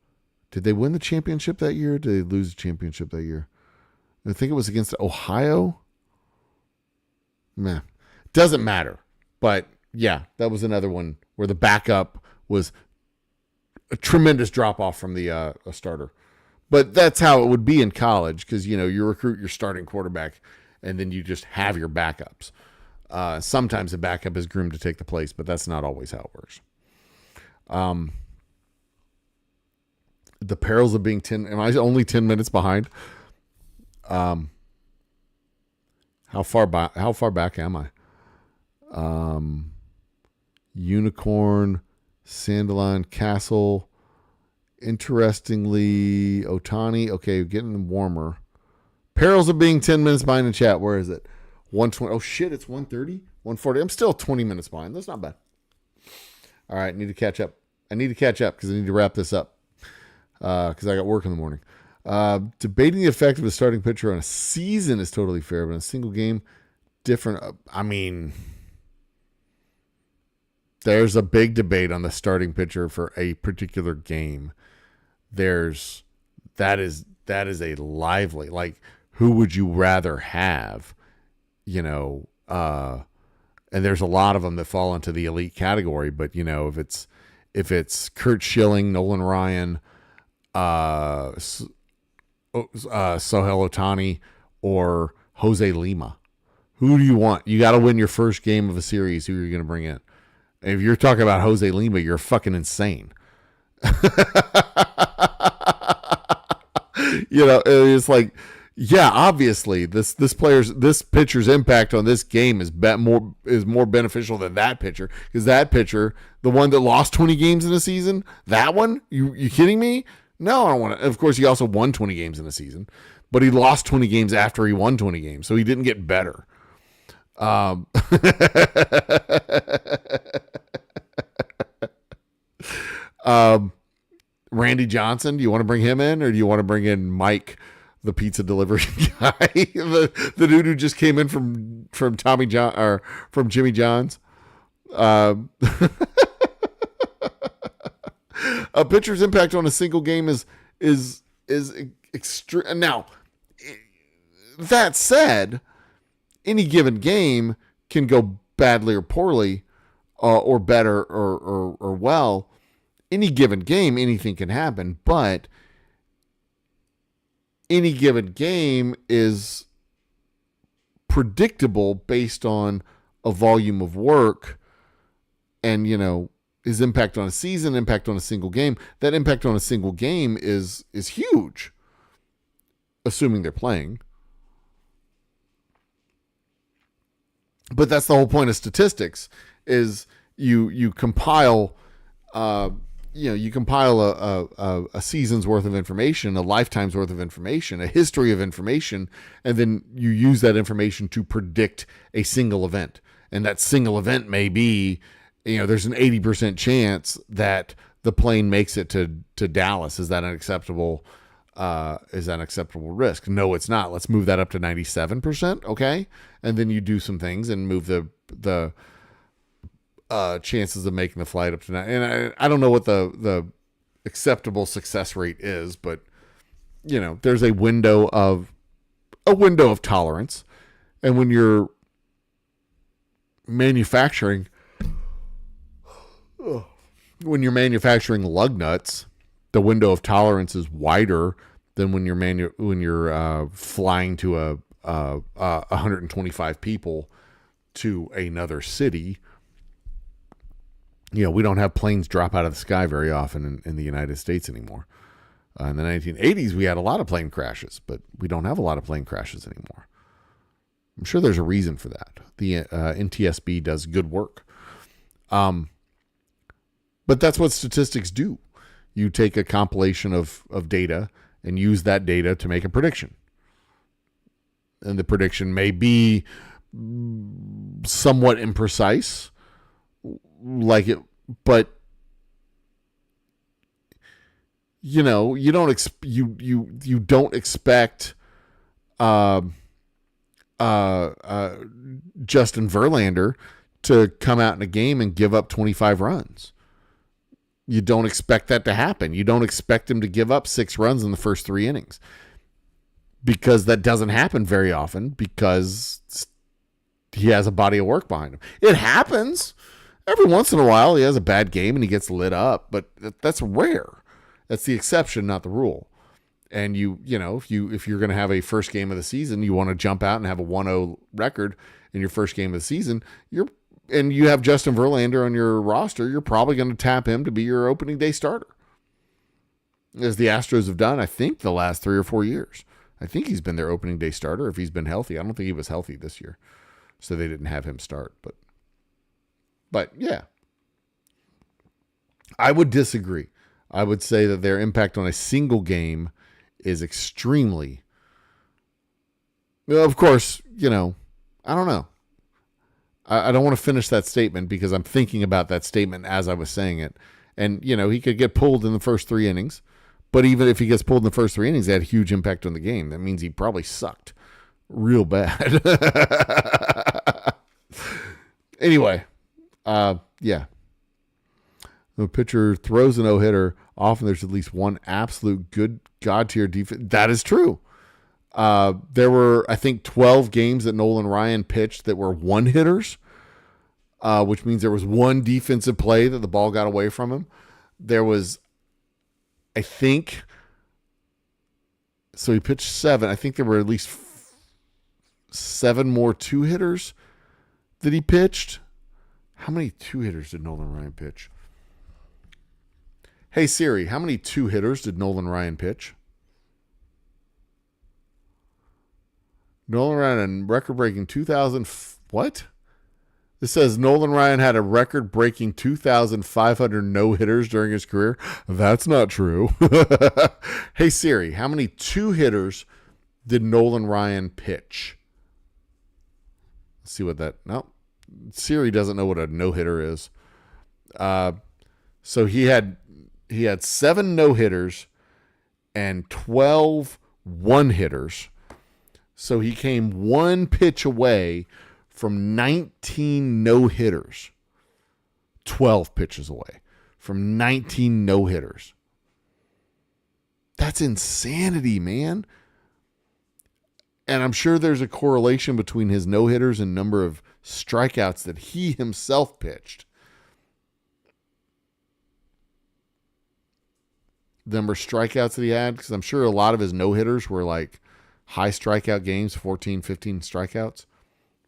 Did they win the championship that year? Or did they lose the championship that year? I think it was against Ohio. Meh. Doesn't matter. But yeah, that was another one where the backup was a tremendous drop off from the starter. But that's how it would be in college because, you recruit your starting quarterback and then you just have your backups. Sometimes a backup is groomed to take the place, but that's not always how it works. The perils of being 10. Am I only 10 minutes behind? How far back am I? Unicorn, Sandalon Castle. Interestingly, Otani. Okay, getting warmer. Perils of being 10 minutes behind in chat. Where is it? 120. Oh, shit, it's 130? 140. I'm still 20 minutes behind. That's not bad. All right, I need to catch up. I need to catch up because I need to wrap this up because I got work in the morning. Debating the effect of a starting pitcher on a season is totally fair, but in a single game, different. I mean, there's a big debate on the starting pitcher for a particular game. That is a lively, like, who would you rather have? And there's a lot of them that fall into the elite category, but if it's Kurt Schilling, Nolan Ryan, Sohail Ohtani, or Jose Lima, who do you want? You got to win your first game of a series. Who are you going to bring in? And if you're talking about Jose Lima, you're fucking insane. It's like, yeah, obviously this pitcher's impact on this game is more beneficial than that pitcher, because that pitcher, the one that lost 20 games in a season, that one, you kidding me? No, I don't want to. Of course, he also won 20 games in a season, but he lost 20 games after he won 20 games, so he didn't get better. Randy Johnson, do you want to bring him in, or do you want to bring in Mike, the pizza delivery guy, the dude who just came in from Tommy John or from Jimmy John's? A pitcher's impact on a single game is extreme. Now, that said, any given game can go badly or poorly, or better or well. Any given game, anything can happen, but any given game is predictable based on a volume of work and, his impact on a season, impact on a single game. That impact on a single game is huge, assuming they're playing. But that's the whole point of statistics, is you compile you compile a season's worth of information, a lifetime's worth of information, a history of information, and then you use that information to predict a single event. And that single event may be, there's an 80% chance that the plane makes it to Dallas. Is that an acceptable risk? No, it's not. Let's move that up to 97%. Okay. And then you do some things and move the chances of making the flight up to 9. And I don't know what the acceptable success rate is, but there's a window of tolerance. And when you're manufacturing lug nuts, the window of tolerance is wider than when you're flying to 125 people to another city. We don't have planes drop out of the sky very often in the United States anymore. In the 1980s, we had a lot of plane crashes, but we don't have a lot of plane crashes anymore. I'm sure there's a reason for that. The NTSB does good work. But that's what statistics do. You take a compilation of data and use that data to make a prediction. And the prediction may be somewhat imprecise, but you don't expect Justin Verlander to come out in a game and give up 25 runs. You don't expect that to happen. You don't expect him to give up 6 runs in the first 3 innings, because that doesn't happen very often, because he has a body of work behind him. It happens. Every once in a while, he has a bad game and he gets lit up, but that's rare. That's the exception, not the rule. And if you're going to have a first game of the season, you want to jump out and have a 1-0 record in your first game of the season, and you have Justin Verlander on your roster, you're probably going to tap him to be your opening day starter. As the Astros have done, I think, the last 3 or 4 years. I think he's been their opening day starter if he's been healthy. I don't think he was healthy this year, so they didn't have him start. But yeah, I would disagree. I would say that their impact on a single game is extremely. Well, of course, I don't know. I don't want to finish that statement because I'm thinking about that statement as I was saying it. And, he could get pulled in the first 3 innings. But even if he gets pulled in the first 3 innings, that had a huge impact on the game. That means he probably sucked real bad. Anyway, yeah. The pitcher throws a no-hitter. Often there's at least one absolute good God-tier defense. That is true. There were, I think, 12 games that Nolan Ryan pitched that were one-hitters, which means there was one defensive play that the ball got away from him. There was, I think, so he pitched 7. I think there were at least 7 more two-hitters that he pitched. How many two-hitters did Nolan Ryan pitch? Hey, Siri, how many two-hitters did Nolan Ryan pitch? Nolan Ryan, a record-breaking 2,000... What? This says Nolan Ryan had a record-breaking 2,500 no-hitters during his career. That's not true. Hey, Siri, how many two-hitters did Nolan Ryan pitch? Let's see what that... No, Siri doesn't know what a no-hitter is. So he had 7 no-hitters and 12 one-hitters. So he came 1 pitch away from 19 no-hitters. 12 pitches away from 19 no-hitters. That's insanity, man. And I'm sure there's a correlation between his no-hitters and number of strikeouts that he himself pitched. The number of strikeouts that he had, because I'm sure a lot of his no-hitters were like high strikeout games, 14, 15 strikeouts.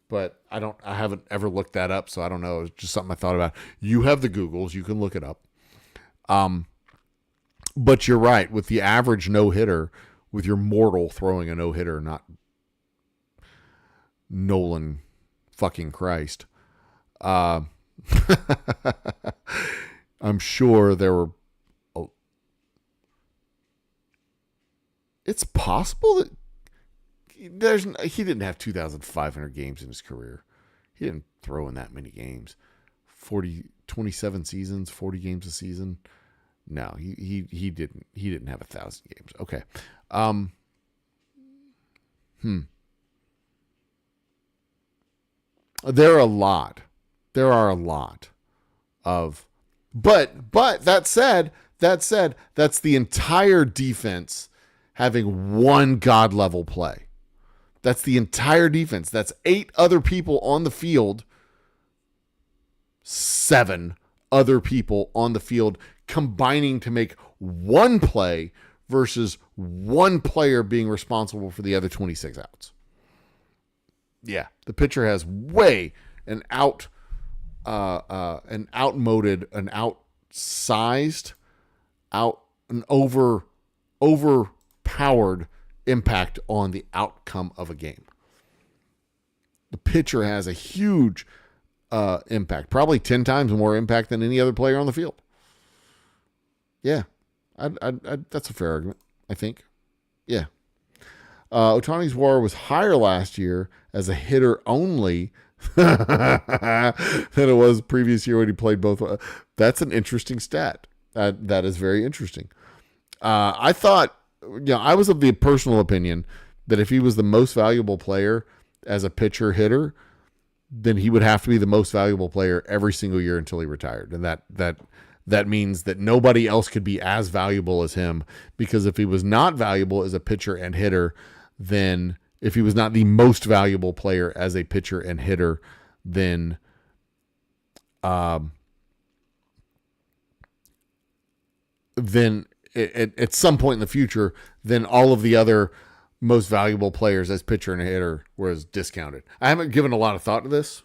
But I haven't ever looked that up, so I don't know. It's just something I thought about. You have the Googles. You can look it up. But you're right. With the average no-hitter, with your mortal throwing a no-hitter, not Nolan fucking Christ. I'm sure there were... It's possible that he didn't have 2,500 games in his career. He didn't throw in that many games. 27 seasons, 40 games a season. No, he didn't have 1,000 games. Okay. There are a lot of, but that said, that's the entire defense having one God level play. That's the entire defense. That's 8 other people on the field, 7 other people on the field combining to make one play versus one player being responsible for the other 26 outs. Yeah, the pitcher has an overpowered impact on the outcome of a game. The pitcher has a huge impact, probably 10 times more impact than any other player on the field. Yeah, that's a fair argument, I think. Yeah. Ohtani's WAR was higher last year as a hitter only than it was the previous year when he played both. That's an interesting stat. That is very interesting. I thought, I was of the personal opinion that if he was the most valuable player as a pitcher hitter, then he would have to be the most valuable player every single year until he retired. And that means that nobody else could be as valuable as him, because if he was not valuable as a pitcher and hitter, then if he was not the most valuable player as a pitcher and hitter, then at some point in the future, then all of the other most valuable players as pitcher and hitter was discounted. I haven't given a lot of thought to this,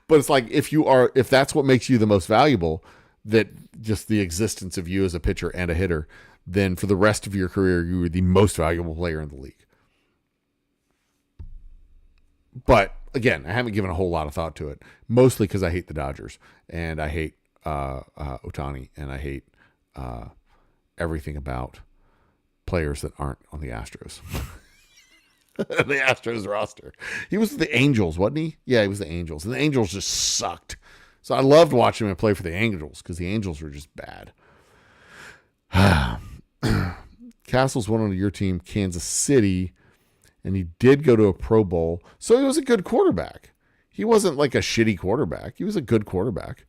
but it's like if that's what makes you the most valuable, that just the existence of you as a pitcher and a hitter, then for the rest of your career, you were the most valuable player in the league. But again, I haven't given a whole lot of thought to it, mostly because I hate the Dodgers and I hate Ohtani and I hate everything about players that aren't on the Astros. The Astros roster. He was the Angels, wasn't he? Yeah, he was the Angels. And the Angels just sucked. So I loved watching him play for the Angels because the Angels were just bad. Castle's went on to your team, Kansas City, and he did go to a Pro Bowl. So he was a good quarterback. He wasn't like a shitty quarterback. He was a good quarterback.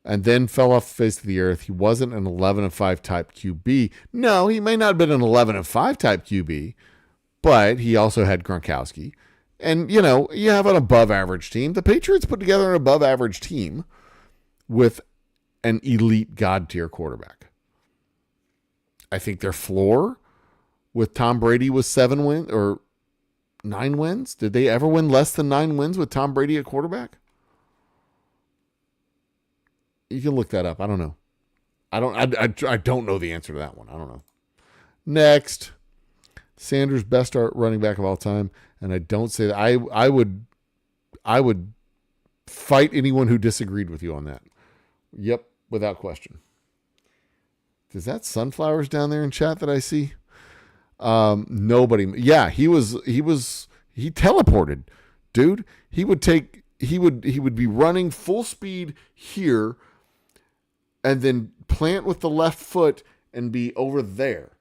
And then fell off the face of the earth. He wasn't an 11-5 type QB. No, he may not have been an 11-5 type QB, but he also had Gronkowski. And, you know, you have an above-average team. The Patriots put together an above-average team with an elite God-tier quarterback. I think their floor with Tom Brady was 7 wins or 9 wins. Did they ever win less than 9 wins with Tom Brady at quarterback? You can look that up. I don't know. I don't know the answer to that one. I don't know. Next, Sanders, best running back of all time, and I don't say that. I would fight anyone who disagreed with you on that. Yep, without question. Is that sunflowers down there in chat that I see? Nobody. Yeah, he teleported, dude. He would be running full speed here and then plant with the left foot and be over there.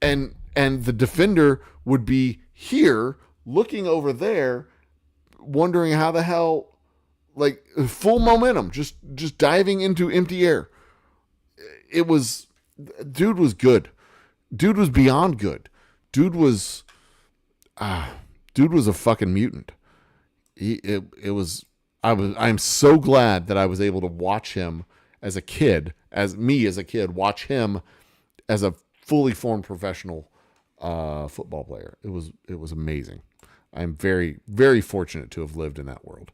And the defender would be here looking over there, wondering how the hell, like full momentum, just diving into empty air. Dude was good. Dude was beyond good. Dude was a fucking mutant. I'm so glad that I was able to watch him as a kid, watch him as a fully formed professional football player. It was amazing. I'm very, very fortunate to have lived in that world.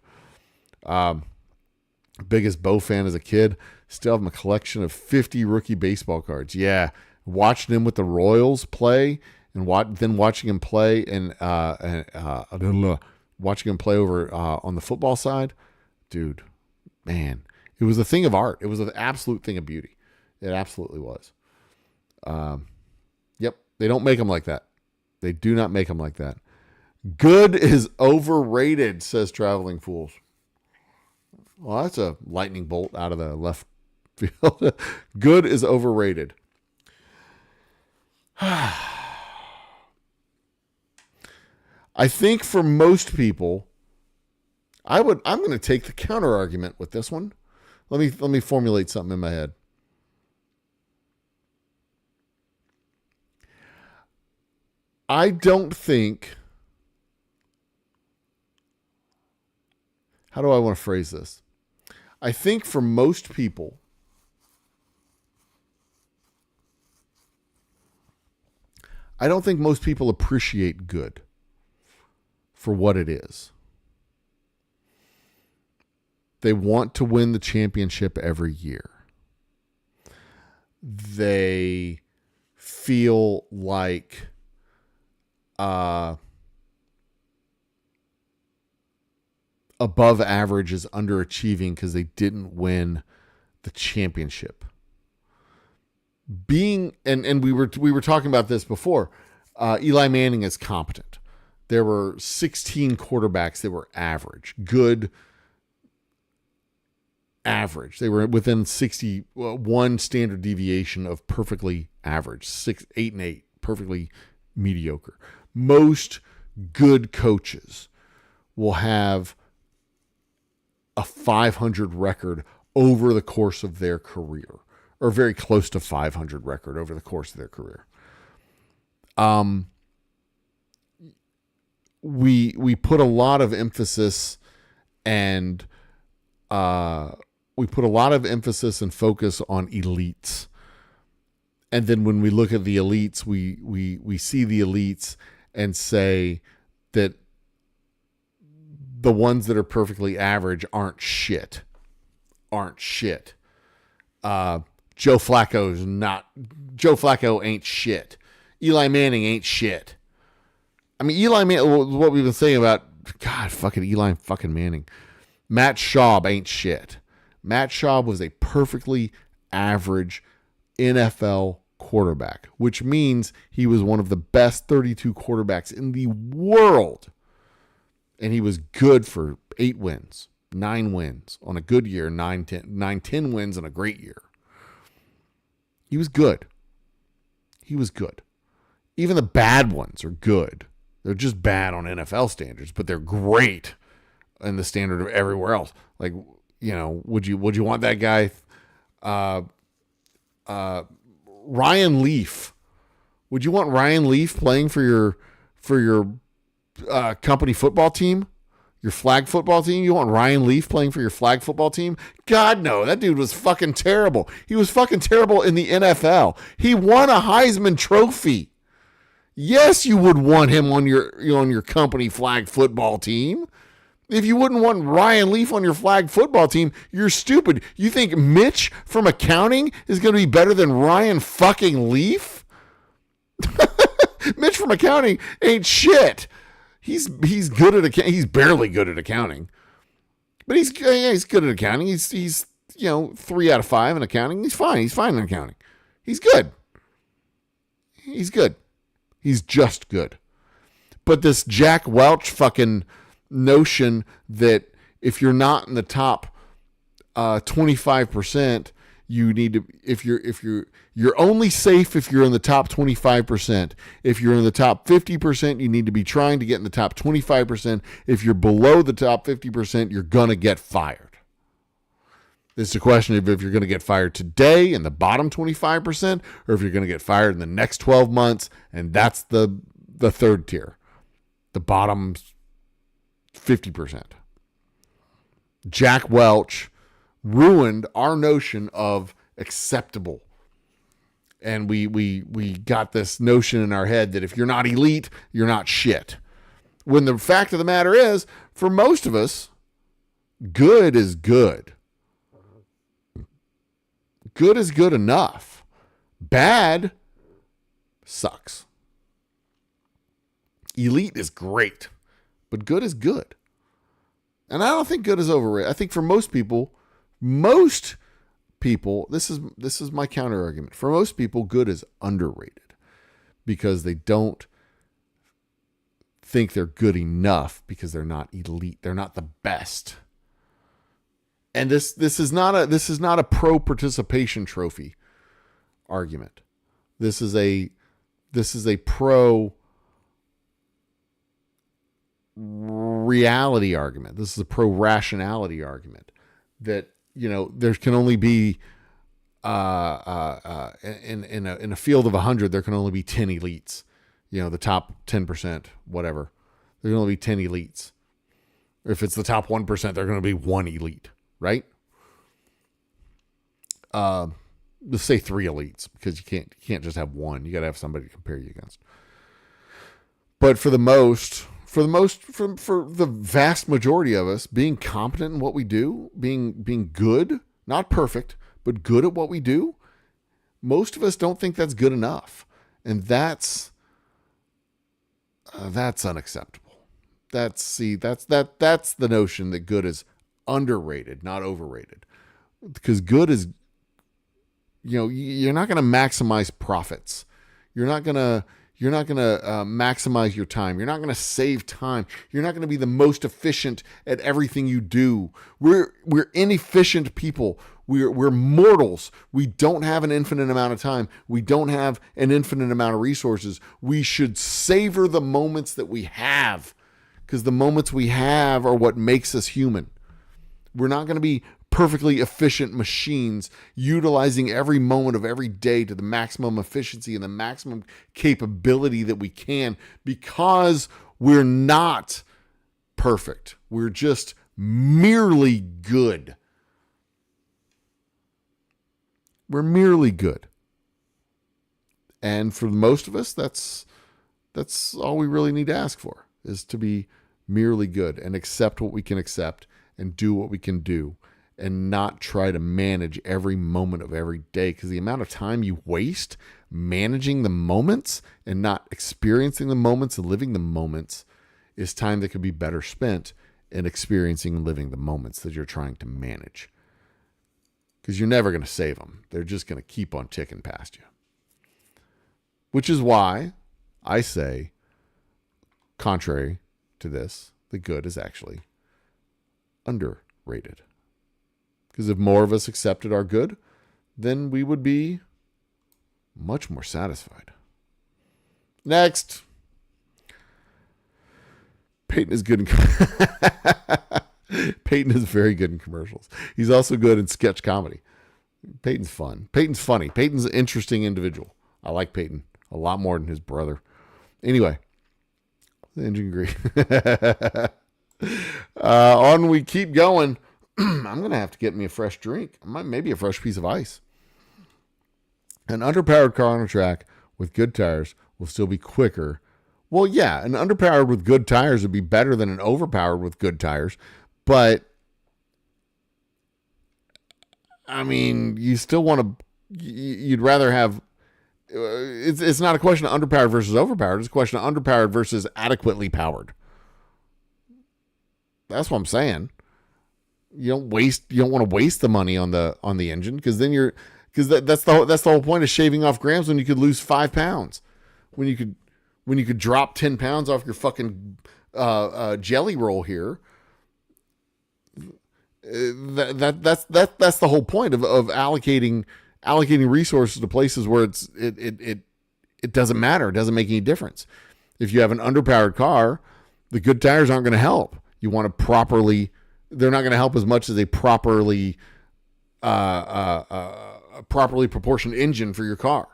Biggest Bo fan as a kid. Still have my collection of 50 rookie baseball cards. Yeah. Watching him with the Royals play and then watching him play watching him play over on the football side. Dude, man, it was a thing of art. It was an absolute thing of beauty. It absolutely was. Yep. They don't make them like that. They do not make them like that. Good is overrated, says Traveling Fools. Well, that's a lightning bolt out of the left field. Good is overrated. I think for most people, I'm going to take the counter argument with this one. Let me formulate something in my head. I don't think. How do I want to phrase this? I think for most people, I don't think most people appreciate good for what it is. They want to win the championship every year. They feel like above average is underachieving because they didn't win the championship. And we were talking about this before. Eli Manning is competent. There were 16 quarterbacks that were average, good, average. They were within 61 standard deviation of perfectly average, 8 and 8, perfectly mediocre. Most good coaches will have a 500 record over the course of their career, or very close to 500 record over the course of their career. We put a lot of emphasis And we put a lot of emphasis and focus on elites. And then when we look at the elites, we see the elites and say that the ones that are perfectly average aren't shit. Joe Flacco ain't shit. Eli Manning ain't shit. I mean, Eli Manning, what we've been saying about, God, fucking Eli fucking Manning. Matt Schaub ain't shit. Matt Schaub was a perfectly average NFL quarterback, which means he was one of the best 32 quarterbacks in the world. And he was good for 8 wins, 9 wins on a good year, 10 wins on a great year. He was good. Even the bad ones are good. They're just bad on NFL standards, but they're great in the standard of everywhere else. Like, would you want that guy? Ryan Leaf. Would you want Ryan Leaf playing for your company football team? Your flag football team? You want Ryan Leaf playing for your flag football team? God, no. That dude was fucking terrible. He was fucking terrible in the NFL. He won a Heisman Trophy. Yes, you would want him on your company flag football team. If you wouldn't want Ryan Leaf on your flag football team, you're stupid. You think Mitch from accounting is going to be better than Ryan fucking Leaf? Mitch from accounting ain't shit. He's good at accounting. He's barely good at accounting, but he's good at accounting. He's 3 out of 5 in accounting. He's fine. He's fine in accounting. He's good. He's just good. But this Jack Welch fucking notion that if you're not in the top 25%, you need to, you're only safe if you're in the top 25%. If you're in the top 50%, you need to be trying to get in the top 25%. If you're below the top 50%, you're going to get fired. It's a question of if you're going to get fired today in the bottom 25%, or if you're going to get fired in the next 12 months, and that's the third tier, the bottom 50%. Jack Welch ruined our notion of acceptable. And we got this notion in our head that if you're not elite, you're not shit. When the fact of the matter is, for most of us, good is good. Good is good enough. Bad sucks. Elite is great, but good is good. And I don't think good is overrated. I think for most people, this is my counter argument. For most people, good is underrated because they don't think they're good enough because they're not elite. They're not the best. And this is not a pro participation trophy argument. This is a pro reality argument. This is a pro rationality argument that there can only be in a field of 100 there can only be 10 elites. The top 10%, whatever. There can only be 10 elites. If it's the top 1%, they're going to be 1 elite. Right? Let's say 3 elites because you can't just have one. You got to have somebody to compare you against. But for the vast majority of us, being competent in what we do, being good, not perfect, but good at what we do, most of us don't think that's good enough, and that's unacceptable. That's the notion that good is underrated, not overrated. Because good is, you're not going to maximize profits. You're not going to maximize your time. You're not going to save time. You're not going to be the most efficient at everything you do. We're inefficient people. We're mortals. We don't have an infinite amount of time. We don't have an infinite amount of resources. We should savor the moments that we have, because the moments we have are what makes us human. We're not going to be perfectly efficient machines utilizing every moment of every day to the maximum efficiency and the maximum capability that we can, because we're not perfect. We're just merely good. We're merely good. And for most of us, that's all we really need to ask for, is to be merely good and accept what we can accept and do what we can do and not try to manage every moment of every day, because the amount of time you waste managing the moments and not experiencing the moments and living the moments is time that could be better spent in experiencing and living the moments that you're trying to manage. Because you're never going to save them. They're just going to keep on ticking past you. Which is why I say, contrary to this, the good is actually underrated. Because if more of us accepted our good, then we would be much more satisfied. Next. Peyton is good in Peyton is very good in commercials. He's also good in sketch comedy. Peyton's fun. Peyton's funny. Peyton's an interesting individual. I like Peyton a lot more than his brother. Anyway, the engine grease. On we keep going. I'm going to have to get me a fresh drink. Maybe a fresh piece of ice. An underpowered car on a track with good tires will still be quicker. Well, yeah, an underpowered with good tires would be better than an overpowered with good tires. But, I mean, you still want to, you'd rather have, it's not a question of underpowered versus overpowered. It's a question of underpowered versus adequately powered. That's what I'm saying. You don't want to waste the money on the engine, because then that's the whole point of shaving off grams, when you could lose 5 pounds, when you could drop 10 pounds off your fucking jelly roll here. That's the whole point of allocating resources to places where it doesn't matter. It doesn't make any difference. If you have an underpowered car, the good tires aren't going to help. You want to they're not going to help as much as a properly proportioned engine for your car.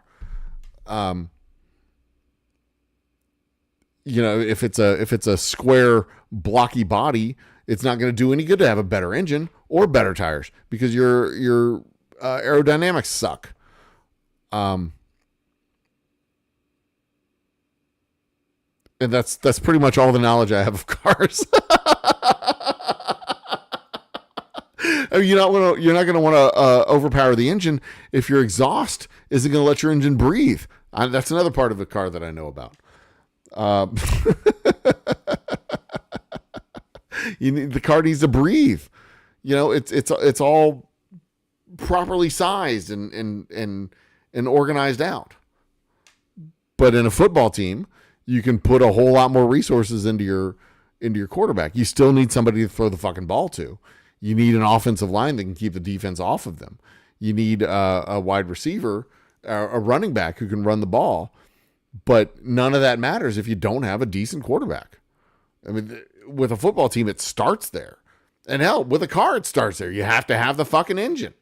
If it's a square blocky body, it's not going to do any good to have a better engine or better tires, because your aerodynamics suck. And that's pretty much all the knowledge I have of cars. I mean, you're not going to want to overpower the engine if your exhaust isn't going to let your engine breathe. That's another part of the car that I know about. The car needs to breathe. It's all properly sized and organized out. But in a football team, you can put a whole lot more resources into your quarterback. You still need somebody to throw the fucking ball to. You need an offensive line that can keep the defense off of them. You need a wide receiver, a running back who can run the ball. But none of that matters if you don't have a decent quarterback. I mean, with a football team, it starts there. And hell, with a car, it starts there. You have to have the fucking engine.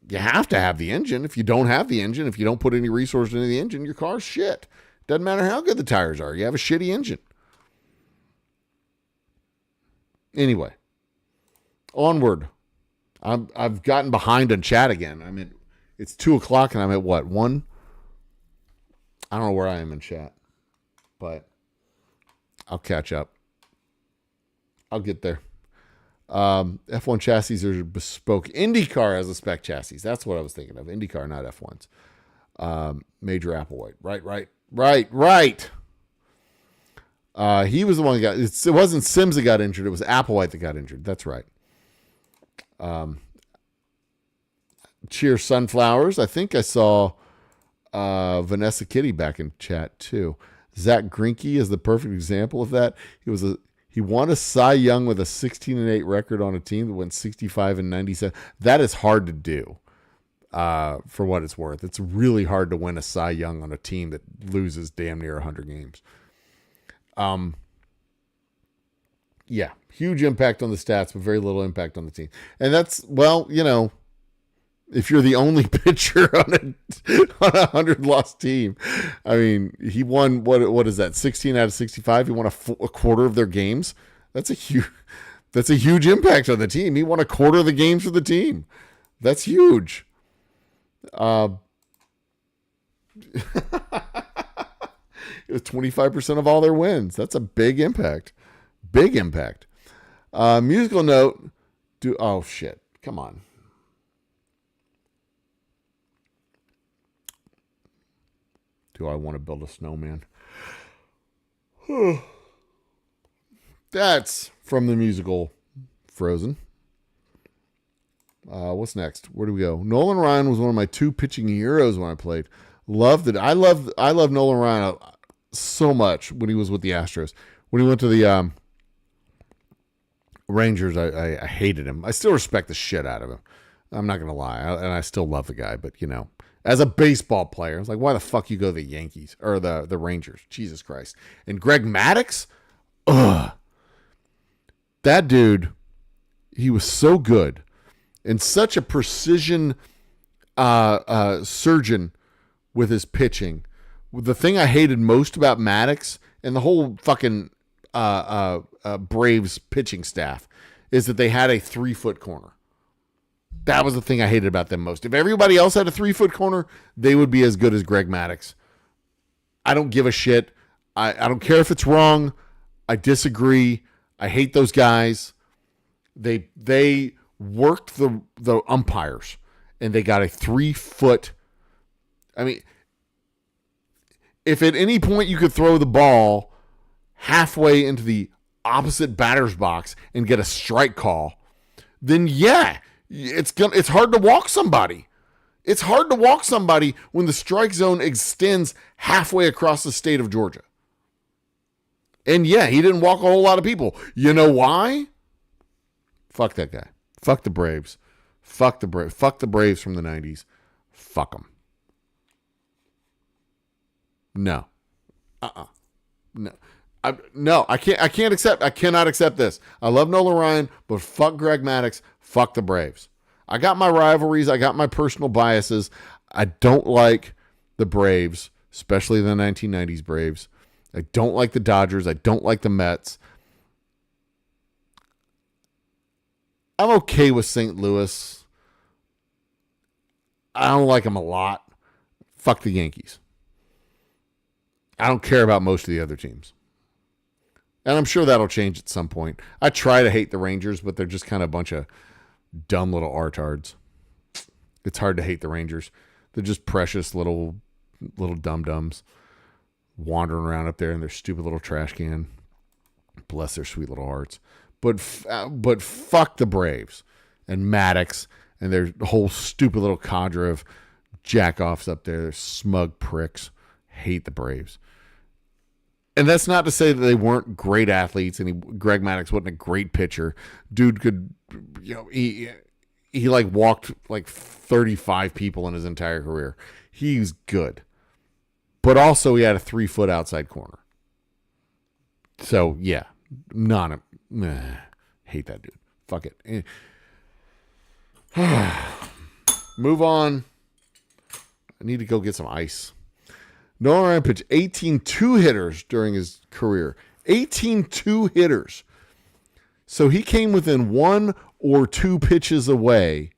You have to have the engine. If you don't have the engine, if you don't put any resources into the engine, your car's shit. Doesn't matter how good the tires are. You have a shitty engine. Anyway, onward. I've gotten behind on chat again. It's 2:00 and I'm at what, 1? I don't know where I am in chat, but I'll catch up. I'll get there. F1 chassis are bespoke. IndyCar has a spec chassis. That's what I was thinking of. IndyCar, not F1's. Major Applewhite. Right. He was the one that it wasn't Sims that got injured. It was Applewhite that got injured. That's right. Cheers, Sunflowers. I think I saw Vanessa Kitty back in chat too. Zach Greinke is the perfect example of that. He won a Cy Young with a 16-8 record on a team that went 65-97. That is hard to do. For what it's worth, it's really hard to win a Cy Young on a team that loses damn near 100 games. Yeah, huge impact on the stats, but very little impact on the team. And that's, if you're the only pitcher on a 100-loss team, I mean, he won, what is that, 16 out of 65? He won a quarter of their games. That's a huge, That's a huge impact on the team. He won a quarter of the games for the team. That's huge. It was 25% of all their wins. That's a big impact. Big impact. Musical note. Oh, shit. Come on. Do I want to build a snowman? That's from the musical Frozen. What's next? Where do we go? Nolan Ryan was one of my 2 pitching heroes when I played. Loved it. I love Nolan Ryan so much when he was with the Astros. When he went to the Rangers, I hated him. I still respect the shit out of him. I'm not gonna lie, and I still love the guy. But as a baseball player, I was like, why the fuck you go to the Yankees or the Rangers? Jesus Christ! And Greg Maddux, ugh, that dude, he was so good and such a precision surgeon with his pitching. The thing I hated most about Maddux and the whole fucking Braves pitching staff is that they had a 3-foot corner. That was the thing I hated about them most. If everybody else had a 3-foot corner, they would be as good as Greg Maddux. I don't give a shit. I don't care if it's wrong. I disagree. I hate those guys. They worked the umpires, and they got a 3-foot. I mean, if at any point you could throw the ball halfway into the opposite batter's box and get a strike call, then yeah, it's hard to walk somebody. It's hard to walk somebody when the strike zone extends halfway across the state of Georgia. And yeah, he didn't walk a whole lot of people. You know why? Fuck that guy. Fuck the Braves. Fuck the Braves. Fuck the Braves from the 90s. Fuck them. No. No. I cannot accept this. I love Nolan Ryan, but fuck Greg Maddux. Fuck the Braves. I got my rivalries. I got my personal biases. I don't like the Braves, especially the 1990s Braves. I don't like the Dodgers. I don't like the Mets. I'm okay with St. Louis. I don't like them a lot. Fuck the Yankees. I don't care about most of the other teams. And I'm sure that'll change at some point. I try to hate the Rangers, but they're just kind of a bunch of dumb little artards. It's hard to hate the Rangers. They're just precious little dum-dums wandering around up there in their stupid little trash can. Bless their sweet little hearts. But fuck the Braves and Maddux and their whole stupid little cadre of jack-offs up there. They're smug pricks. Hate the Braves. And that's not to say that they weren't great athletes and Greg Maddux wasn't a great pitcher. Dude could, he like walked like 35 people in his entire career. He's good. But also he had a 3-foot outside corner. So yeah, hate that dude. Fuck it. Move on. I need to go get some ice. Nolan Ryan pitched 18 2-hitters during his career. 18 2-hitters. So he came within 1 or 2 pitches away.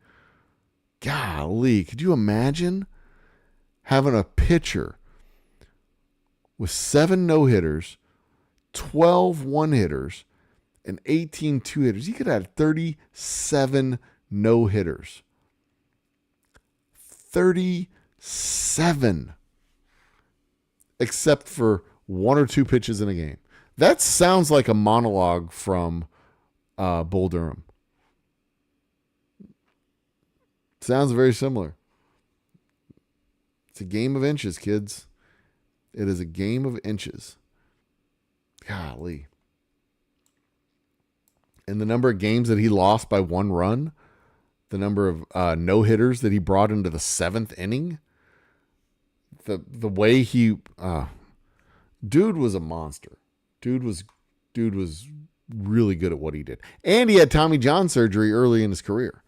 Golly, could you imagine having a pitcher with 7 no-hitters, 12 1-hitters, and 18 2-hitters? He could have had 37 no-hitters. 37. Except for 1 or 2 pitches in a game. That sounds like a monologue from Bull Durham. Sounds very similar. It's a game of inches, kids. It is a game of inches. Golly. And the number of games that he lost by 1 run, the number of no-hitters that he brought into the 7th inning, the way he dude was a monster. Dude was really good at what he did. And he had Tommy John surgery early in his career.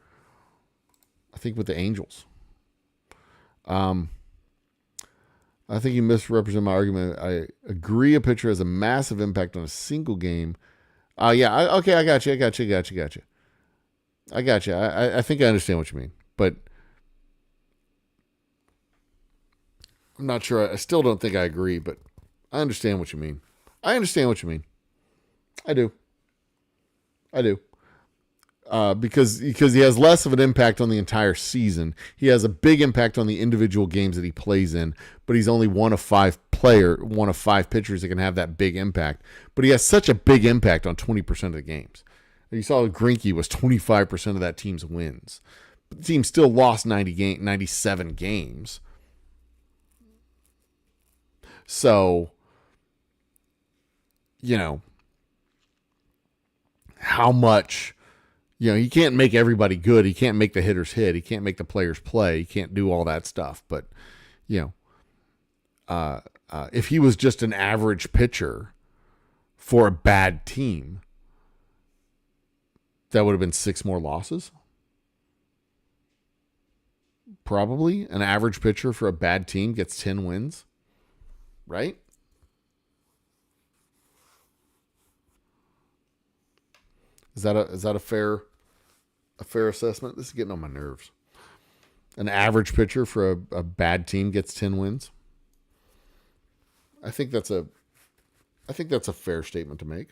I think with the Angels. I think you misrepresent my argument. I agree a pitcher has a massive impact on a single game. Yeah. Okay, I got you. I got you. Got you. Got you. I got you. I think I understand what you mean, but I'm not sure. I still don't think I agree, but I understand what you mean. I understand what you mean. I do. I do. Because he has less of an impact on the entire season. He has a big impact on the individual games that he plays in, but he's only one of five pitchers that can have that big impact. But he has such a big impact on 20% of the games. You saw Greinke was 25% of that team's wins. But the team still lost 97 games. So, you know, how much. He can't make everybody good. He can't make the hitters hit. He can't make the players play. He can't do all that stuff. But, you if he was just an average pitcher for a bad team, that would have been 6 more losses. Probably an average pitcher for a bad team gets 10 wins, right? Is that a fair assessment? This is getting on my nerves. An average pitcher for a bad team gets 10 wins. I think that's a fair statement to make.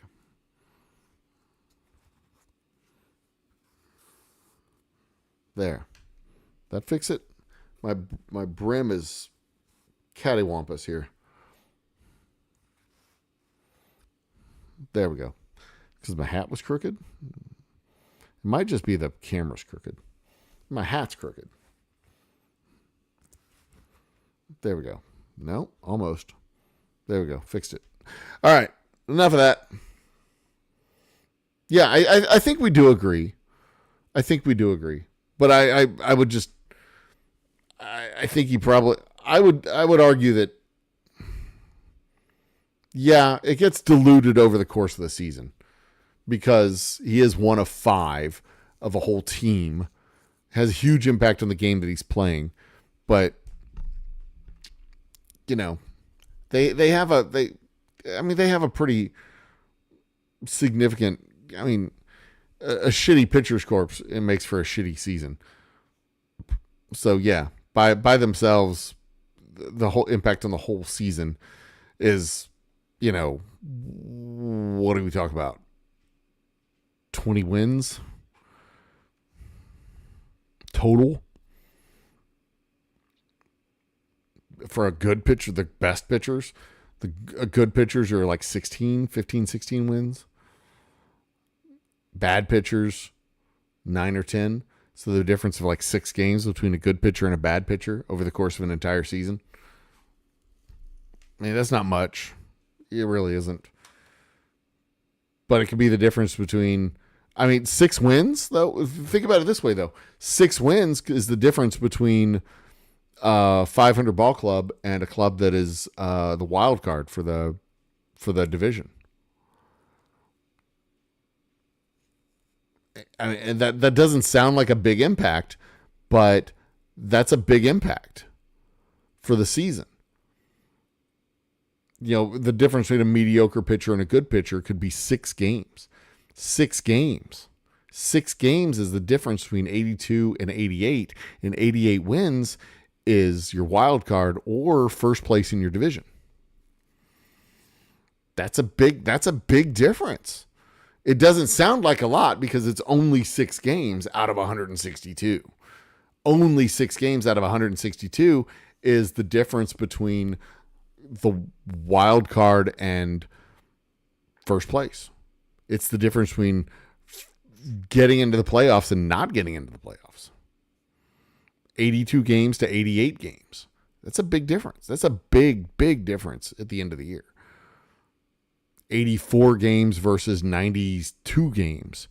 There. That fix it? My brim is cattywampus here. There we go. Because my hat was crooked. It might just be the camera's crooked. My hat's crooked. There we go. No, almost. There we go. Fixed it. All right. Enough of that. Yeah, I think we do agree. I think we do agree. But I would just I think he probably I would argue that yeah, it gets diluted over the course of the season because he is one of 5 of a whole team, has a huge impact on the game that he's playing, but they have a pretty significant. A shitty pitcher's corpse, it makes for a shitty season. So yeah, by themselves, the whole impact on the whole season is, what do we talk about? 20 wins total for a good pitcher. The best pitchers, good pitchers are like 15, 16 wins. Bad pitchers, 9 or 10. So the difference of like 6 games between a good pitcher and a bad pitcher over the course of an entire season. That's not much. It really isn't. But it could be the difference between, 6 wins, though. Think about it this way, though. 6 wins is the difference between 500 ball club and a club that is the wild card for the division. And that doesn't sound like a big impact, but that's a big impact for the season. The difference between a mediocre pitcher and a good pitcher could be 6 games. 6 games. 6 games is the difference between 82 and 88. And 88 wins is your wild card or first place in your division. That's a big difference. It doesn't sound like a lot because it's only 6 games out of 162. Only 6 games out of 162 is the difference between the wild card and first place. It's the difference between getting into the playoffs and not getting into the playoffs. 82 games to 88 games. That's a big difference. That's a big, big difference at the end of the year. 84 games versus 92 games.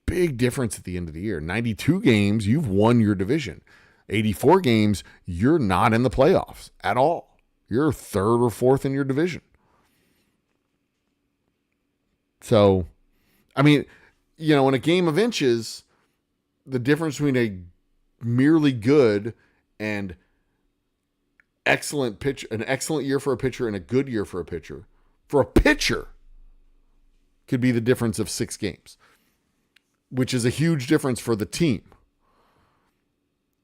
Big difference at the end of the year. 92 games, you've won your division. 84 games, you're not in the playoffs at all. You're 3rd or 4th in your division. So, in a game of inches, the difference between a merely good and excellent pitch, an excellent year for a pitcher and a good year for a pitcher, could be the difference of 6 games, which is a huge difference for the team.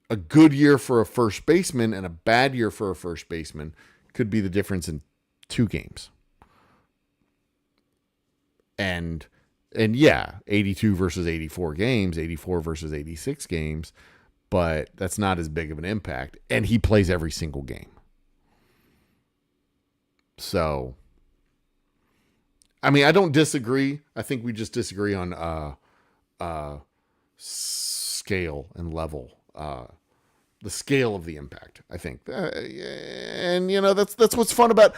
A good year for a first baseman and a bad year for a first baseman could be the difference in 2 games. And yeah, 82 versus 84 games, 84 versus 86 games, but that's not as big of an impact. And he plays every single game. So, I mean, I don't disagree. I think we just disagree on scale and level. The scale of the impact, I think. And you know, that's what's fun about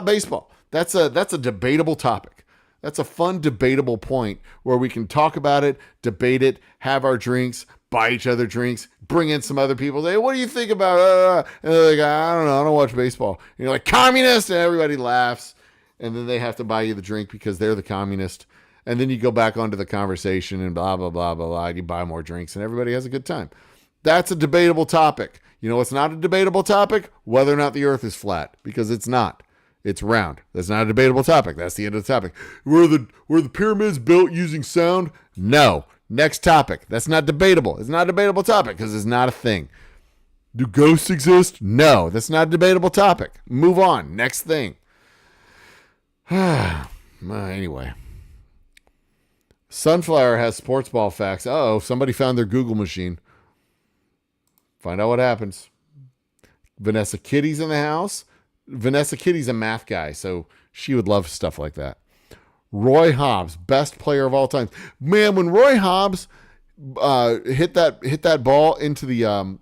baseball. That's a debatable topic. That's a fun, debatable point where we can talk about it, debate it, have our drinks, buy each other drinks, bring in some other people. Say, what do you think about? And they're like, I don't know. I don't watch baseball. And you're like, communist, and everybody laughs. And then they have to buy you the drink because they're the communist. And then you go back onto the conversation and blah, blah, blah, blah, blah. And you buy more drinks and everybody has a good time. That's a debatable topic. You know what's not a debatable topic? Whether or not the earth is flat, because it's not. It's round. That's not a debatable topic. That's the end of the topic. Were the pyramids built using sound? No. Next topic. That's not debatable. It's not a debatable topic because it's not a thing. Do ghosts exist? No. That's not a debatable topic. Move on. Next thing. Anyway. Sunflower has sports ball facts. Uh-oh, somebody found their Google machine. Find out what happens. Vanessa Kitty's in the house. Vanessa Kitty's a math guy, so she would love stuff like that. Roy Hobbs, best player of all time. Man, when Roy Hobbs hit that ball into the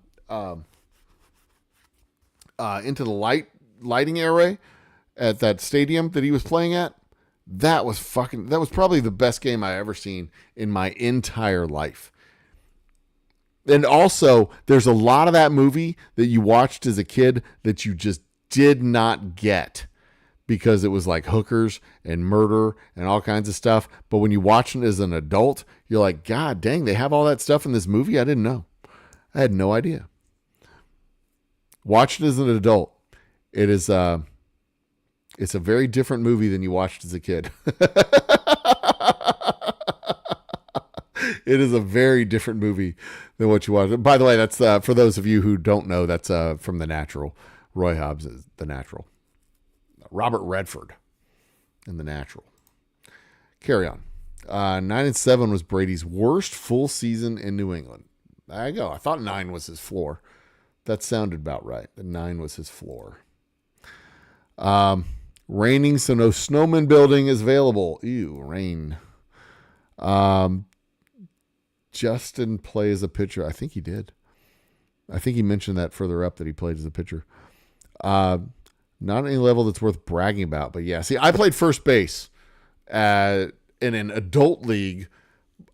lighting array at that stadium that he was playing at, that was probably the best game I ever seen in my entire life. And also, there's a lot of that movie that you watched as a kid that you just did not get because it was like hookers and murder and all kinds of stuff. But when you watch it as an adult, you're like, God dang, they have all that stuff in this movie? I didn't know. I had no idea. Watch it as an adult. It's a very different movie than you watched as a kid. It is a very different movie than what you watched. By the way, that's for those of you who don't know, that's from The Natural. Roy Hobbs is The Natural. Robert Redford in The Natural. Carry on. 9-7 was Brady's worst full season in New England. There you go. I thought 9 was his floor. That sounded about right. The 9 was his floor. Raining, so no snowman building is available. Ew, rain. Justin play as a pitcher. I think he did. I think he mentioned that further up that he played as a pitcher. Not any level that's worth bragging about, but yeah. See, I played first base in an adult league.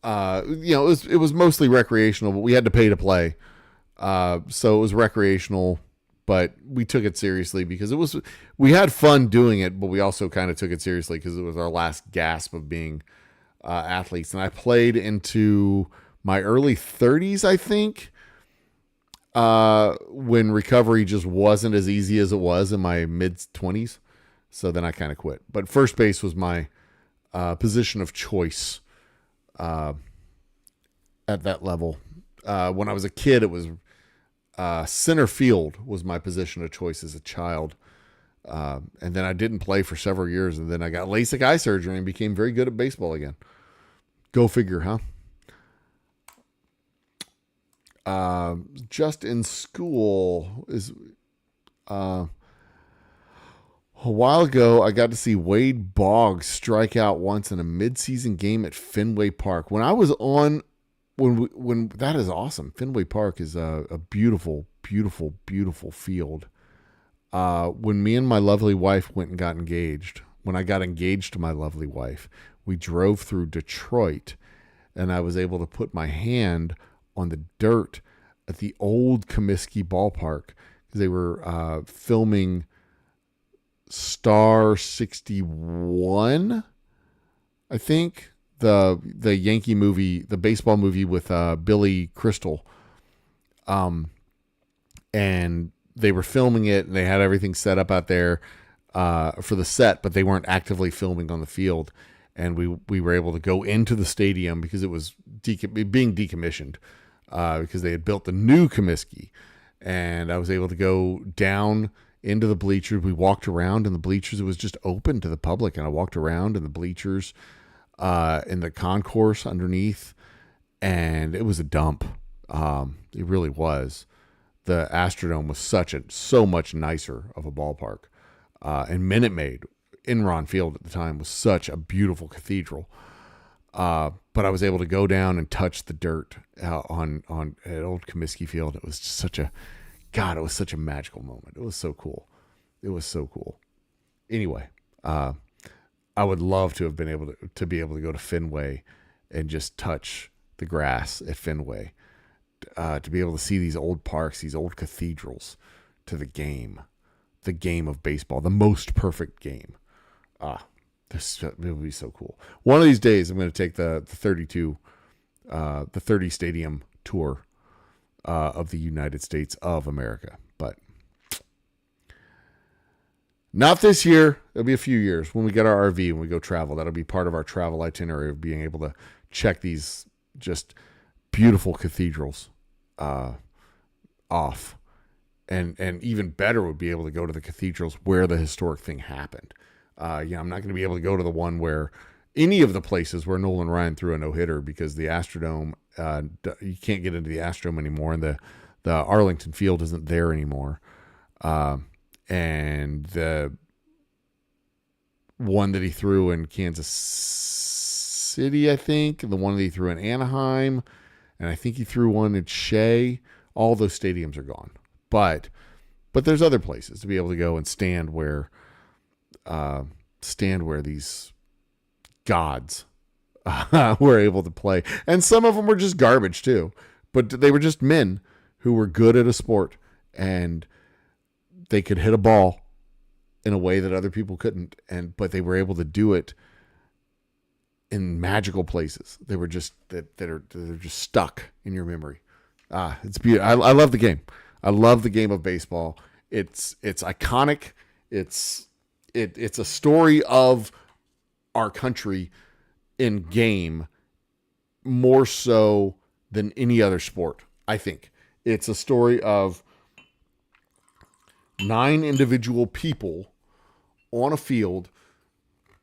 It was mostly recreational, but we had to pay to play. So it was recreational, but we took it seriously because we had fun doing it, but we also kind of took it seriously because it was our last gasp of being athletes. And I played into my early 30s, I think. When recovery just wasn't as easy as it was in my mid 20s. So then I kind of quit. But first base was my position of choice at that level. When I was a kid, it was center field was my position of choice as a child. And then I didn't play for several years. And then I got LASIK eye surgery and became very good at baseball again. Go figure, huh? Just in school is a while ago, I got to see Wade Boggs strike out once in a midseason game at Fenway Park. When that is awesome. Fenway Park is a beautiful, beautiful, beautiful field. When me and my lovely wife went and got engaged, when I got engaged to my lovely wife, we drove through Detroit, and I was able to put my hand on the dirt at the old Comiskey ballpark because they were filming Star 61, I think, the Yankee movie, the baseball movie with Billy Crystal. And they were filming it, and they had everything set up out there for the set, but they weren't actively filming on the field. and we were able to go into the stadium because it was being decommissioned because they had built the new Comiskey, and I was able to go down into the bleachers. We walked around in the bleachers. It was just open to the public, and I walked around in the bleachers in the concourse underneath, and it was a dump. It really was. The Astrodome was so much nicer of a ballpark. And Minute Maid, Enron Field at the time, was such a beautiful cathedral. But I was able to go down and touch the dirt on at Old Comiskey Field. It was just it was such a magical moment. It was so cool. It was so cool. Anyway, I would love to have been able to be able to go to Fenway and just touch the grass at Fenway, to be able to see these old parks, these old cathedrals, to the game of baseball, the most perfect game. It would be so cool. One of these days, I'm going to take the 30 stadium tour of the United States of America, but not this year. It'll be a few years when we get our RV and we go travel. That'll be part of our travel itinerary of being able to check these just beautiful cathedrals off. And even better would be able to go to the cathedrals where the historic thing happened. I'm not going to be able to go to the one where any of the places where Nolan Ryan threw a no-hitter, because the Astrodome, you can't get into the Astrodome anymore, and the Arlington Field isn't there anymore. And the one that he threw in Kansas City, I think, and the one that he threw in Anaheim, and I think he threw one in Shea, all those stadiums are gone. But there's other places to be able to go and stand where these gods were able to play. And some of them were just garbage too, but they were just men who were good at a sport, and they could hit a ball in a way that other people couldn't. But they were able to do it in magical places. They were just they're just stuck in your memory. It's beautiful. I love the game. I love the game of baseball. It's iconic. It's a story of our country in game more so than any other sport. I think it's a story of 9 individual people on a field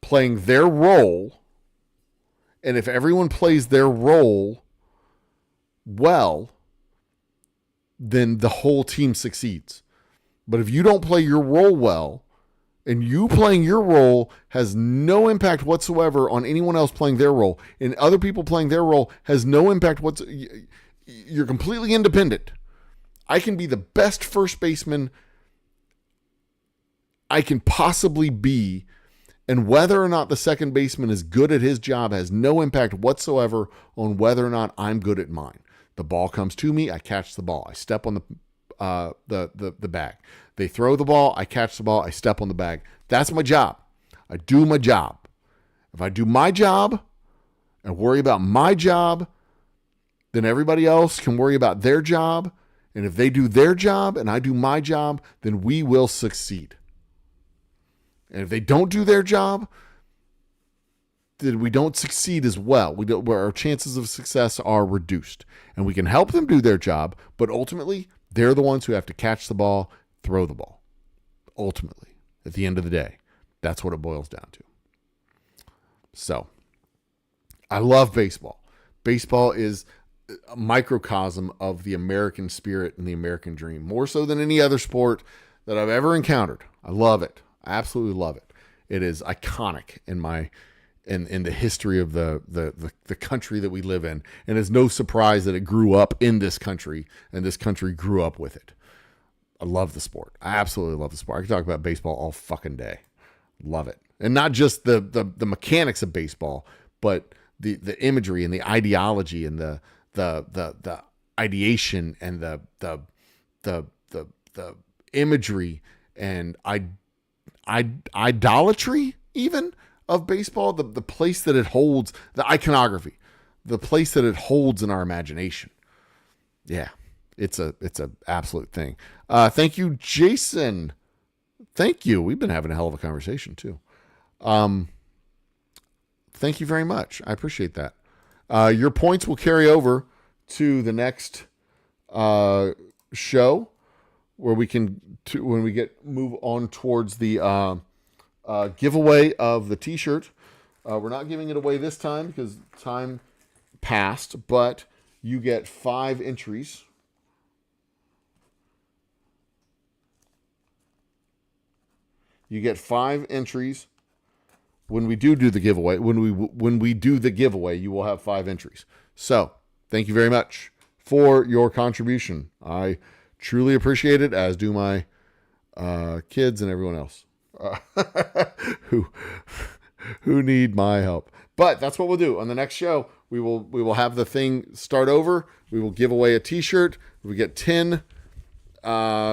playing their role. And if everyone plays their role well, then the whole team succeeds. But if you don't play your role well, and you playing your role has no impact whatsoever on anyone else playing their role, and other people playing their role has no impact whatsoever, you're completely independent. I can be the best first baseman I can possibly be, and whether or not the second baseman is good at his job has no impact whatsoever on whether or not I'm good at mine. The ball comes to me, I catch the ball. I step on the bag. They throw the ball, I catch the ball, I step on the bag. That's my job. I do my job. If I do my job and worry about my job, then everybody else can worry about their job. And if they do their job and I do my job, then we will succeed. And if they don't do their job, then we don't succeed as well. Where our chances of success are reduced. And we can help them do their job, but ultimately, they're the ones who have to catch the ball, throw the ball. Ultimately, at the end of the day, that's what it boils down to. So, I love baseball. Baseball is a microcosm of the American spirit and the American dream, more so than any other sport that I've ever encountered. I love it. I absolutely love it. It is iconic in the history of the country that we live in. And it's no surprise that it grew up in this country, and this country grew up with it. I love the sport. I absolutely love the sport. I can talk about baseball all fucking day. Love it. And not just the mechanics of baseball, but the imagery and the ideology and the ideation and the imagery and idolatry even of baseball, the place that it holds, the iconography, the place that it holds in our imagination. Yeah, it's a absolute thing. Thank you, Jason. Thank you. We've been having a hell of a conversation too. thank you very much. I appreciate that. Your points will carry over to the next show where we can when we move on towards the giveaway of the T-shirt. We're not giving it away this time because time passed, but you get 5 entries. You get 5 entries when we do the giveaway. When we do the giveaway, you will have 5 entries. So, thank you very much for your contribution. I truly appreciate it, as do my kids and everyone else who need my help. But that's what we'll do on the next show. We will have the thing start over. We will give away a T-shirt. We get 10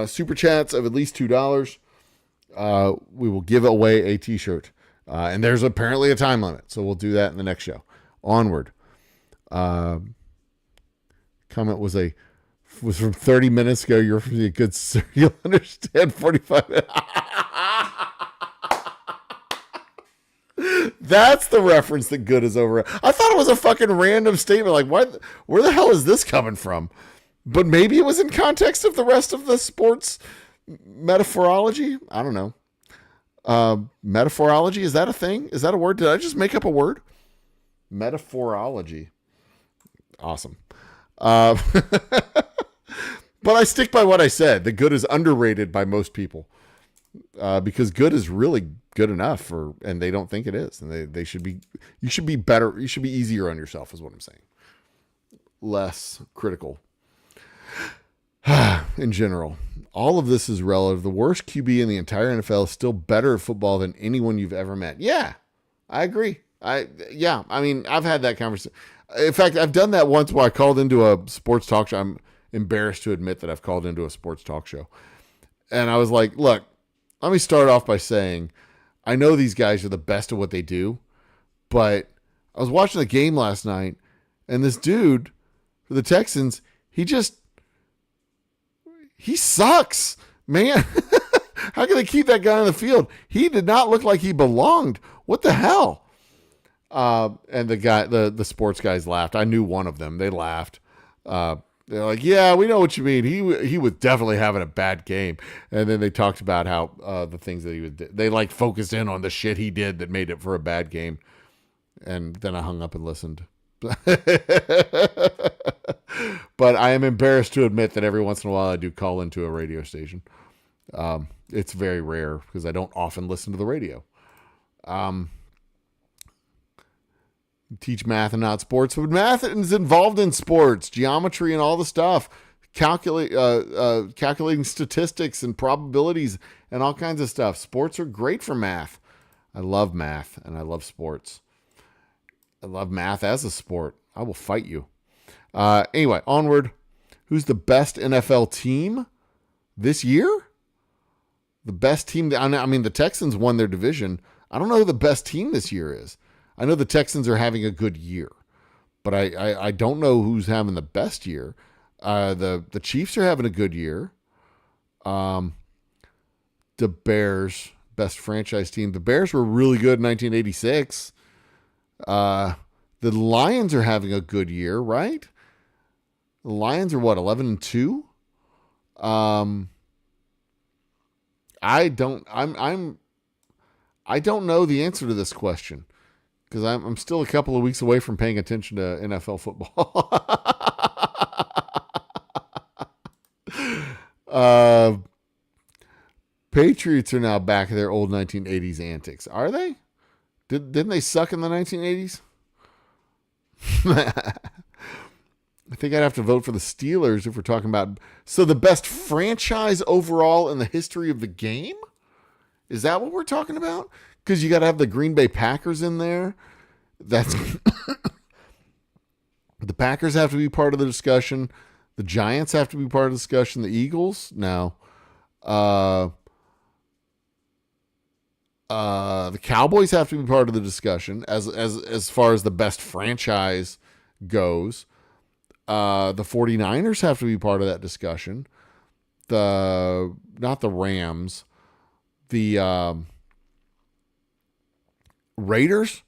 super chats of at least $2. We will give away a T-shirt. And there's apparently a time limit, so we'll do that in the next show. Onward. Comment was from 30 minutes ago. You're from a good sir. You'll understand 45 minutes. That's the reference that good is over. I thought it was a fucking random statement. Like, where the hell is this coming from? But maybe it was in context of the rest of the sports metaphorology. I don't know. Metaphorology, is that a thing? Is that a word? Did I just make up a word? Metaphorology. Awesome. But I stick by what I said. The good is underrated by most people. Because good is really good enough and they don't think it is. And they should be, you should be better. You should be easier on yourself is what I'm saying. Less critical. In general, all of this is relative. The worst QB in the entire NFL is still better at football than anyone you've ever met. Yeah, I agree. I mean, I've had that conversation. In fact, I've done that once where I called into a sports talk show. I'm embarrassed to admit that I've called into a sports talk show. And I was like, look, let me start off by saying, I know these guys are the best at what they do, but I was watching the game last night and this dude for the Texans, he sucks, man. How can they keep that guy on the field? He did not look like he belonged. What the hell? And the guy, the sports guys laughed. I knew one of them. They laughed. They're like, yeah, we know what you mean. He was definitely having a bad game. And then they talked about how the things that he would. They like focused in on the shit he did that made it for a bad game. And then I hung up and listened. But I am embarrassed to admit that every once in a while I do call into a radio station. It's very rare because I don't often listen to the radio. Teach math and not sports, but math is involved in sports, geometry and all the stuff, calculating statistics and probabilities and all kinds of stuff. Sports are great for math. I love math and I love sports. I love math as a sport. I will fight you. Anyway, onward. Who's the best NFL team this year? The best team. I mean, the Texans won their division. I don't know who the best team this year is. I know the Texans are having a good year, but I don't know who's having the best year. The Chiefs are having a good year. The Bears, best franchise team. The Bears were really good in 1986. The Lions are having a good year, right? The Lions are what, 11-2? I don't know the answer to this question because I'm still a couple of weeks away from paying attention to NFL football. Patriots are now back at their old 1980s antics. Are they? Didn't they suck in the 1980s? I think I'd have to vote for the Steelers if we're talking about. So the best franchise overall in the history of the game? Is that what we're talking about? Because you got to have the Green Bay Packers in there. That's the Packers have to be part of the discussion. The Giants have to be part of the discussion. The Eagles? No. The Cowboys have to be part of the discussion as far as the best franchise goes. The 49ers have to be part of that discussion. Not the Rams. The Raiders.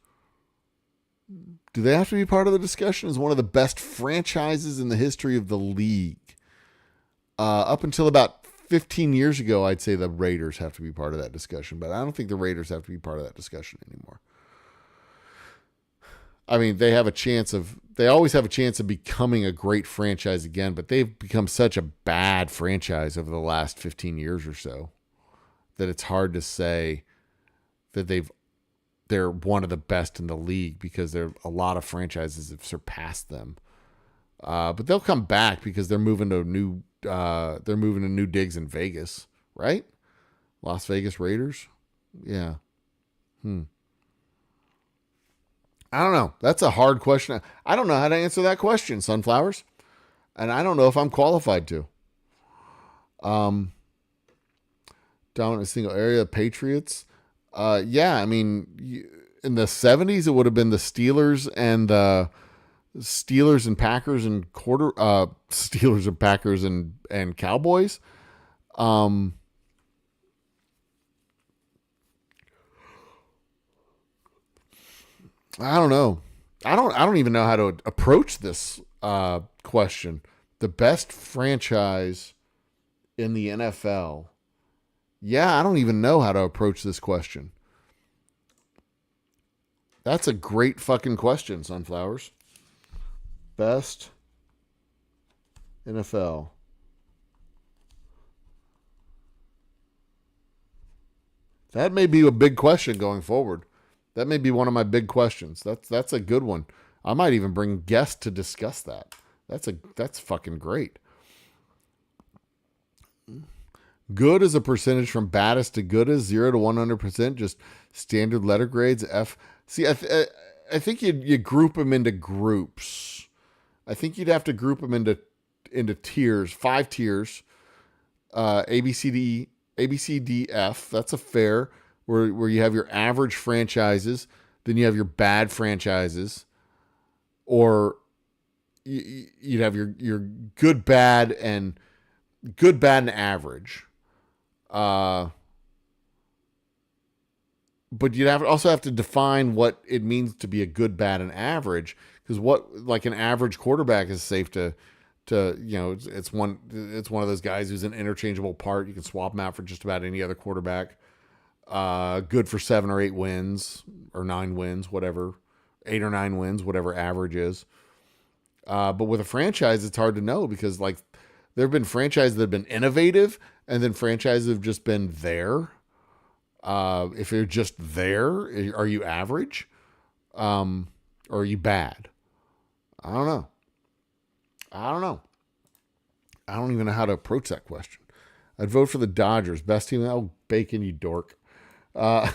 Do they have to be part of the discussion as one of the best franchises in the history of the league? Up until about 15 years ago, I'd say the Raiders have to be part of that discussion, but I don't think the Raiders have to be part of that discussion anymore. I mean, they always have a chance of becoming a great franchise again, but they've become such a bad franchise over the last 15 years or so that it's hard to say that they're one of the best in the league, because a lot of franchises have surpassed them. But they'll come back because they're moving to new digs in Vegas, right? Las Vegas Raiders. Yeah. I don't know. That's a hard question. I don't know how to answer that question, Sunflowers. And I don't know if I'm qualified to. Dominant single area, Patriots. Yeah, I mean, in the 70s, it would have been the Steelers and Packers and Steelers and Packers and Cowboys. I don't know. I don't even know how to approach this question. The best franchise in the NFL. Yeah, I don't even know how to approach this question. That's a great fucking question, Sunflowers. Best NFL. That may be a big question going forward. That may be one of my big questions. That's a good one. I might even bring guests to discuss that. That's fucking great. Good is a percentage from baddest to good is 0 to 100%. Just standard letter grades. F. See, I think you group them into groups. I think you'd have to group them into tiers, 5 tiers. A B C D F. That's a fair. Where you have your average franchises, then you have your bad franchises, or you'd have your good, bad, and average. But you'd also have to define what it means to be a good, bad, and average, because like an average quarterback is safe to it's one of those guys who's an interchangeable part. You can swap him out for just about any other quarterback. Good for 7 or 8 wins or 9 wins, whatever, 8 or 9 wins, whatever average is. But with a franchise, it's hard to know, because like there have been franchises that have been innovative, and then franchises have just been there. If you're just there, are you average? Or are you bad? I don't know. I don't even know how to approach that question. I'd vote for the Dodgers. Best team. Oh, Bacon, you dork. I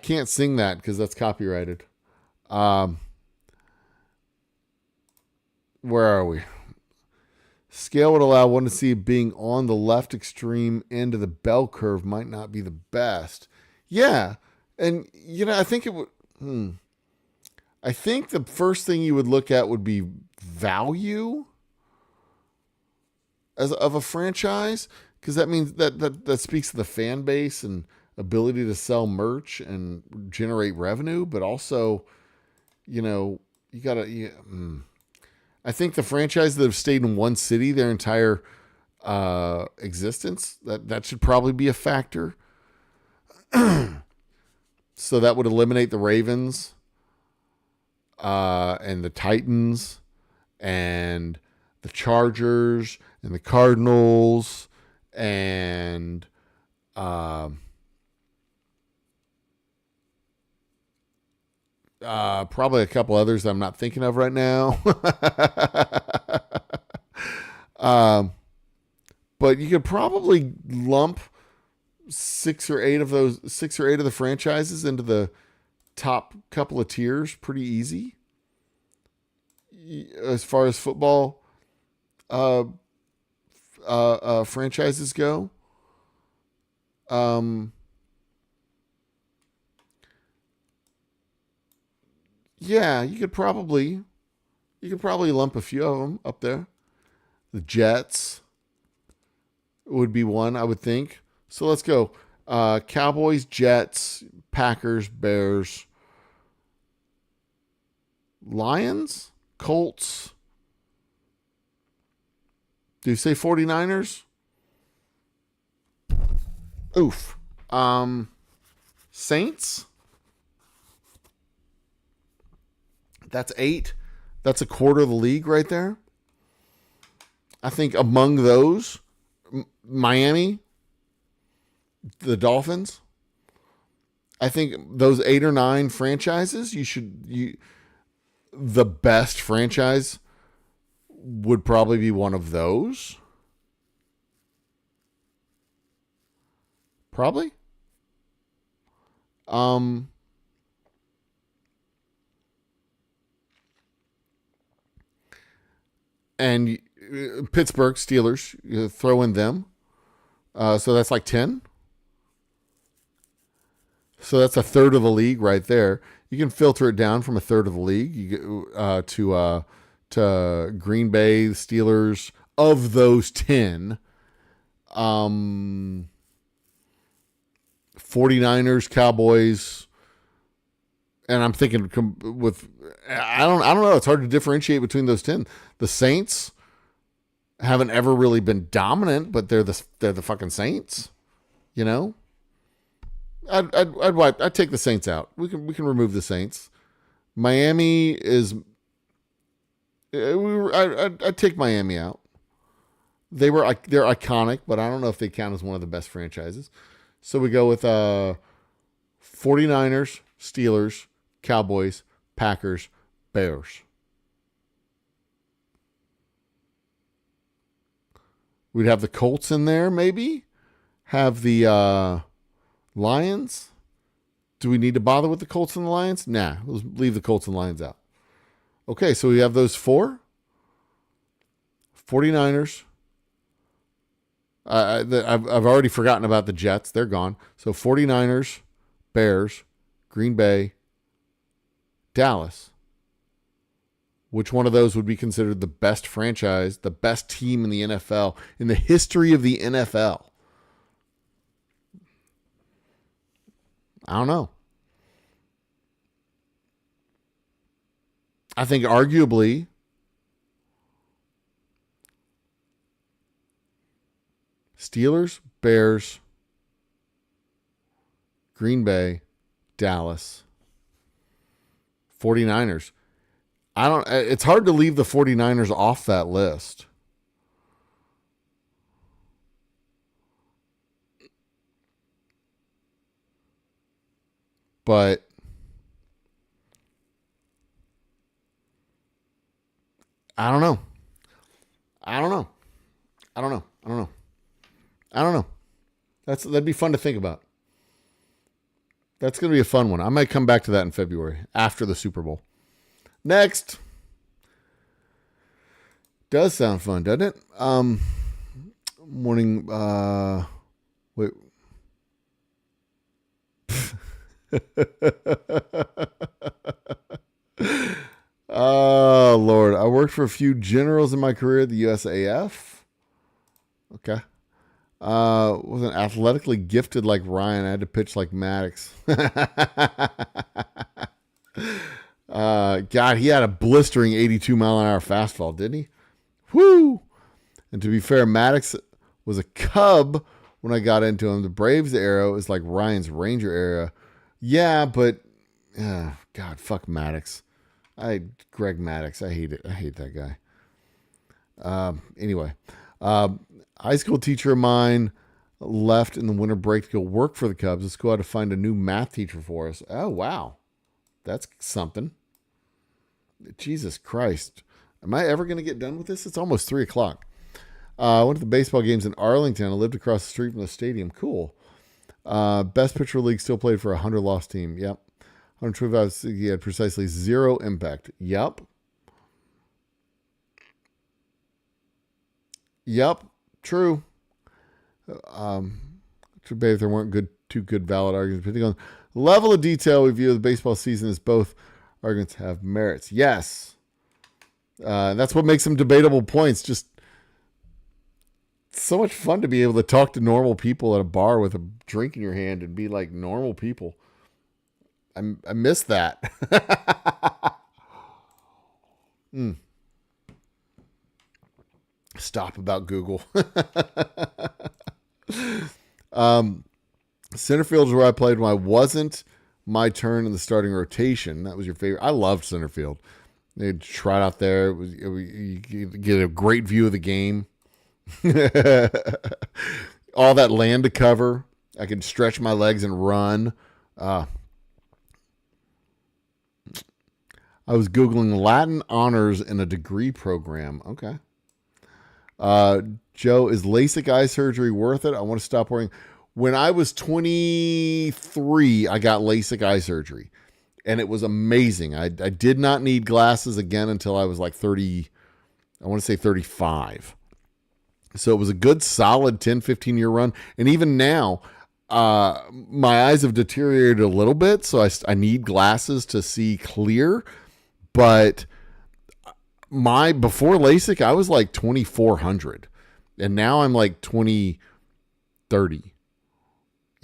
can't sing that because that's copyrighted. Where are we? Scale would allow one to see being on the left extreme end of the bell curve might not be the best. Yeah. And, I think it would... I think the first thing you would look at would be value of a franchise, because that means that speaks to the fan base and ability to sell merch and generate revenue, but also, you gotta. I think the franchises that have stayed in one city their entire existence, that should probably be a factor. So that would eliminate the Ravens. And the Titans and the Chargers and the Cardinals and probably a couple others that I'm not thinking of right now. But you could probably lump 6 or 8 of the franchises into the top couple of tiers pretty easy as far as football franchises go. Yeah, you could probably lump a few of them up there. The Jets, would be one, I would think. So let's go. Cowboys, Jets, Packers, Bears, Lions, Colts. Do you say 49ers? Oof. Saints. That's 8. That's a quarter of the league right there. I think among those, Miami, the Dolphins. I think those 8 or 9 franchises, the best franchise would probably be one of those. Probably. And Pittsburgh Steelers, you throw in them. So that's like 10. So that's a third of the league right there. You can filter it down from a third of the league to Green Bay, the Steelers. Of those 10, 49ers, Cowboys, and I'm thinking with I don't know. It's hard to differentiate between those 10. The Saints haven't ever really been dominant, but they're the fucking Saints. You know, I'd take the Saints out. We can remove the Saints. Miami is. I'd take Miami out. They're iconic, but I don't know if they count as one of the best franchises. So we go with 49ers, Steelers, Cowboys, Packers, Bears. We'd have the Colts in there, maybe. Have the Lions. Do we need to bother with the Colts and the Lions? Nah, let's leave the Colts and Lions out. Okay, so we have those 4. 49ers. I've already forgotten about the Jets. They're gone. So 49ers, Bears, Green Bay, Dallas. Which one of those would be considered the best franchise, the best team in the NFL, in the history of the NFL? I don't know. I think arguably Steelers, Bears, Green Bay, Dallas, 49ers. It's hard to leave the 49ers off that list. But I don't know. That'd be fun to think about. That's going to be a fun one. I might come back to that in February after the Super Bowl. Next. Does sound fun, doesn't it? Morning. Wait. Oh, Lord. I worked for a few generals in my career at the USAF. Okay. Wasn't athletically gifted like Ryan. I had to pitch like Maddox. God, he had a blistering 82 mile an hour fastball, didn't he? Whoo! And to be fair, Maddox was a Cub when I got into him. The Braves era is like Ryan's Ranger era. Yeah, but God, fuck Maddox. Greg Maddox. I hate it. I hate that guy. Anyway, high school teacher of mine left in the winter break to go work for the Cubs. The school had to find a new math teacher for us. Oh, wow. That's something. Jesus Christ. Am I ever going to get done with this? It's almost 3 o'clock. I went to the baseball games in Arlington. I lived across the street from the stadium. Cool. Best pitcher league still played for a 100-loss team. Yep. 125. He had precisely 0 impact. Yep. True. Too bad if there weren't two good valid arguments. Depending on the level of detail we view the baseball season as, both arguments have merits. Yes. That's what makes them debatable points. Just so much fun to be able to talk to normal people at a bar with a drink in your hand and be like normal people. I miss that. mm. Stop about Google. Center field is where I played when I wasn't my turn in the starting rotation. That was your favorite. I loved center field. They'd try out there. You get a great view of the game. All that land to cover. I could stretch my legs and run. I was Googling Latin honors in a degree program. Okay. Joe, is LASIK eye surgery worth it? I want to stop worrying. When I was 23, I got LASIK eye surgery, and it was amazing. I did not need glasses again until I was like 30, I want to say 35. So it was a good, solid 10, 15-year run. And even now, my eyes have deteriorated a little bit, so I need glasses to see clear. But before LASIK, I was like 2,400, and now I'm like 2030.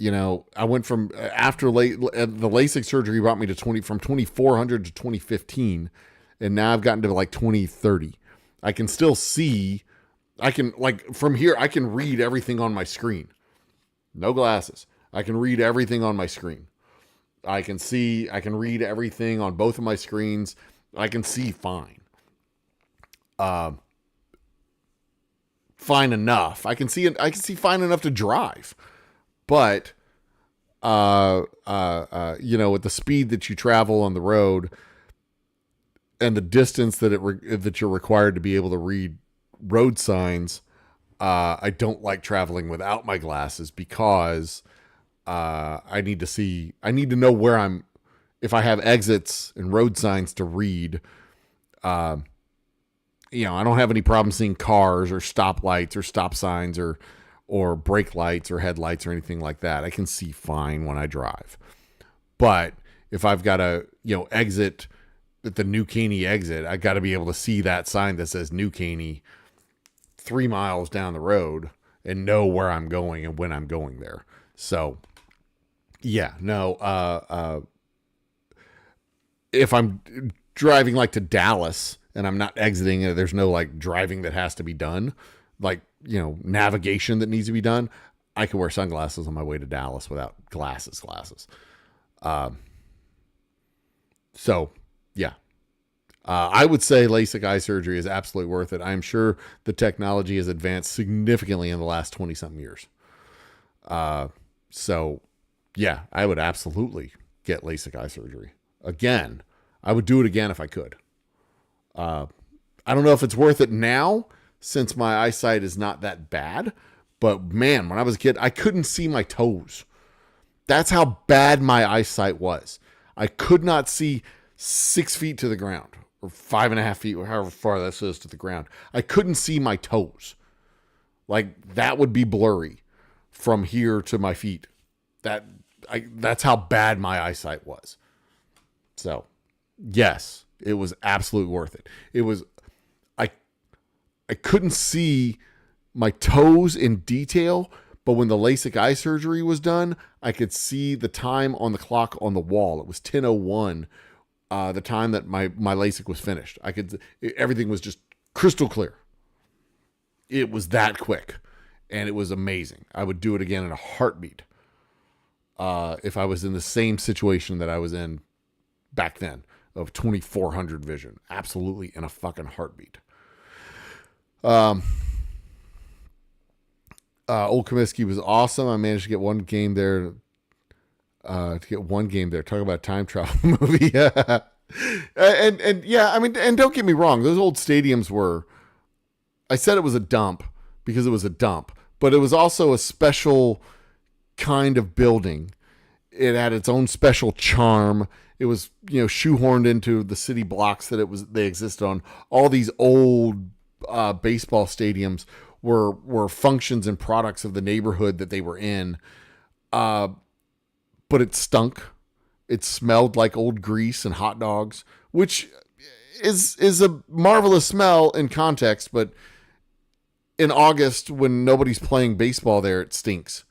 You know, I went from after the LASIK surgery brought me to from 2,400 to 2015, and now I've gotten to like 2030. I can still see. I can, like, from here, I can read everything on my screen. No glasses. I can read everything on my screen. I can read everything on both of my screens. I can see fine. Fine enough. I can see fine enough to drive. But, you know, with the speed that you travel on the road and the distance that you're required to be able to read road signs, I don't like traveling without my glasses because I need to know where if I have exits and road signs to read. You know, I don't have any problem seeing cars or stoplights or stop signs or brake lights or headlights or anything like that. I can see fine when I drive. But if I've got to, you know, exit at the New Caney exit, I got to be able to see that sign that says New Caney 3 miles down the road and know where I'm going and when I'm going there. So, yeah, no, if I'm driving like to Dallas and I'm not exiting, there's no like driving that has to be done, like, you know, navigation that needs to be done, I can wear sunglasses on my way to Dallas without glasses. So, yeah. I would say LASIK eye surgery is absolutely worth it. I'm sure the technology has advanced significantly in the last 20-something years. So, yeah, I would absolutely get LASIK eye surgery. Again, I would do it again if I could. I don't know if it's worth it now, since my eyesight is not that bad. But man, when I was a kid, I couldn't see my toes. That's how bad my eyesight was. I could not see 6 feet to the ground, or 5.5 feet, or however far this is to the ground. I couldn't see my toes. Like, that would be blurry from here to my feet. That's how bad my eyesight was. So, yes, it was absolutely worth it. It was, I couldn't see my toes in detail, but when the LASIK eye surgery was done, I could see the time on the clock on the wall. It was 10:01, the time that my LASIK was finished. Everything was just crystal clear. It was that quick, and it was amazing. I would do it again in a heartbeat if I was in the same situation that I was in back then of 2,400 vision. Absolutely in a fucking heartbeat. Old Comiskey was awesome. I managed to get one game there. Talk about a time travel movie. and yeah, I mean, and don't get me wrong. Those old stadiums were, I said it was a dump because it was a dump, but it was also a special kind of building. It had its own special charm. It was, you know, shoehorned into the city blocks that they existed on. All these old baseball stadiums were functions and products of the neighborhood that they were in. But it stunk. It smelled like old grease and hot dogs, which is a marvelous smell in context, but in August when nobody's playing baseball there, it stinks.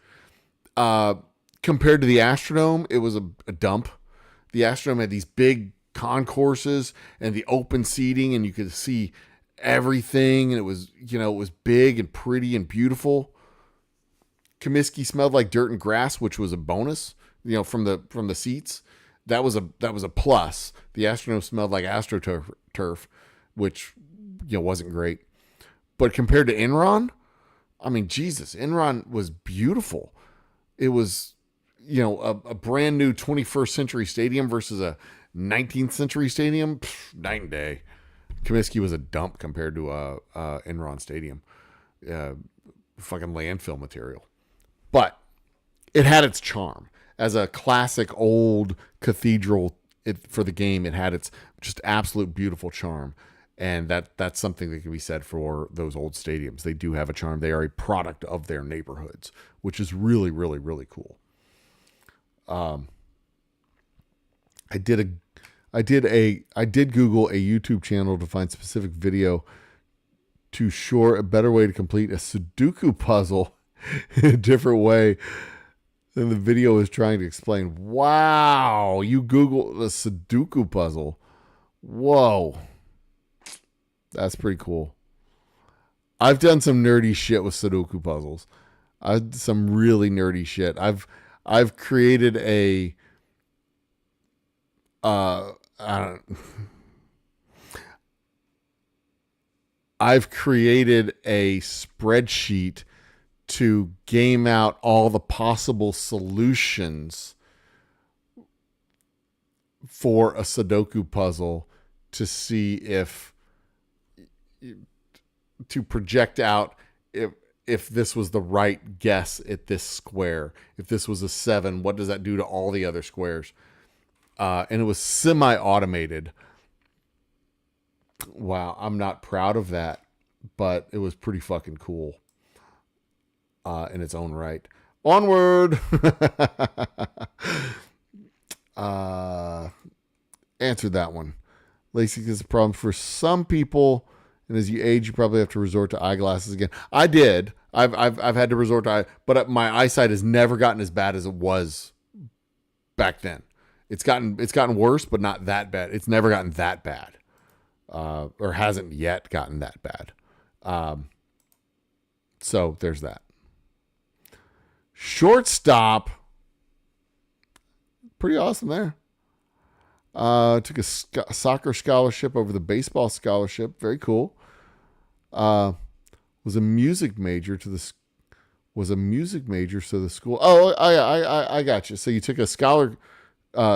Compared to the Astrodome, it was a dump. The Astrodome had these big concourses and the open seating, and you could see everything, and it was, it was big and pretty and beautiful. Comiskey smelled like dirt and grass, which was a bonus, from the seats. That was a plus. The Astrodome smelled like AstroTurf, which wasn't great. But compared to Enron, I mean, Jesus, Enron was beautiful. It was, a brand new 21st century stadium versus a 19th century stadium. Night and day. Comiskey was a dump compared to Enron Stadium. Fucking landfill material. But it had its charm. As a classic old cathedral for the game, it had its just absolute beautiful charm. And that's something that can be said for those old stadiums. They do have a charm. They are a product of their neighborhoods, which is really, really, really cool. I did Google a YouTube channel to find specific video to show a better way to complete a Sudoku puzzle in a different way than the video is trying to explain. Wow, you Google the Sudoku puzzle. Whoa. That's pretty cool. I've done some nerdy shit with Sudoku puzzles. I've done some really nerdy shit. I've created a I've created a spreadsheet to game out all the possible solutions for a Sudoku puzzle to see to project out if this was the right guess at this square. If this was a 7, what does that do to all the other squares? And it was semi-automated. Wow, I'm not proud of that, but it was pretty fucking cool in its own right. Onward! Answered that one. LASIK is a problem for some people, and as you age, you probably have to resort to eyeglasses again. I did. I've had to resort to but my eyesight has never gotten as bad as it was back then. It's gotten worse, but not that bad. It's never gotten that bad, or hasn't yet gotten that bad. So there's that. Shortstop, pretty awesome there. Took a soccer scholarship over the baseball scholarship. Very cool. Was a music major so the school. Oh, I got you. So you took a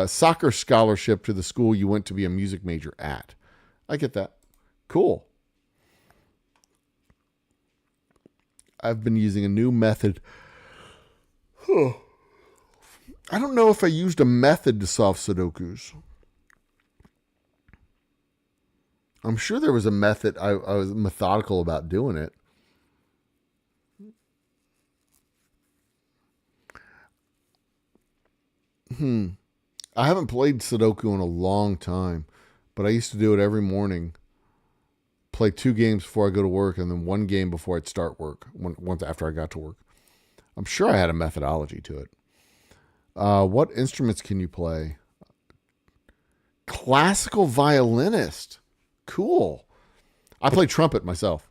soccer scholarship to the school you went to be a music major at. I get that. Cool. I've been using a new method. I don't know if I used a method to solve Sudokus. I'm sure there was a method. I was methodical about doing it. I haven't played Sudoku in a long time, but I used to do it every morning. Play 2 games before I go to work, and then 1 game before I'd start work. Once after I got to work. I'm sure I had a methodology to it. What instruments can you play? Classical violinist. Cool. I play trumpet myself.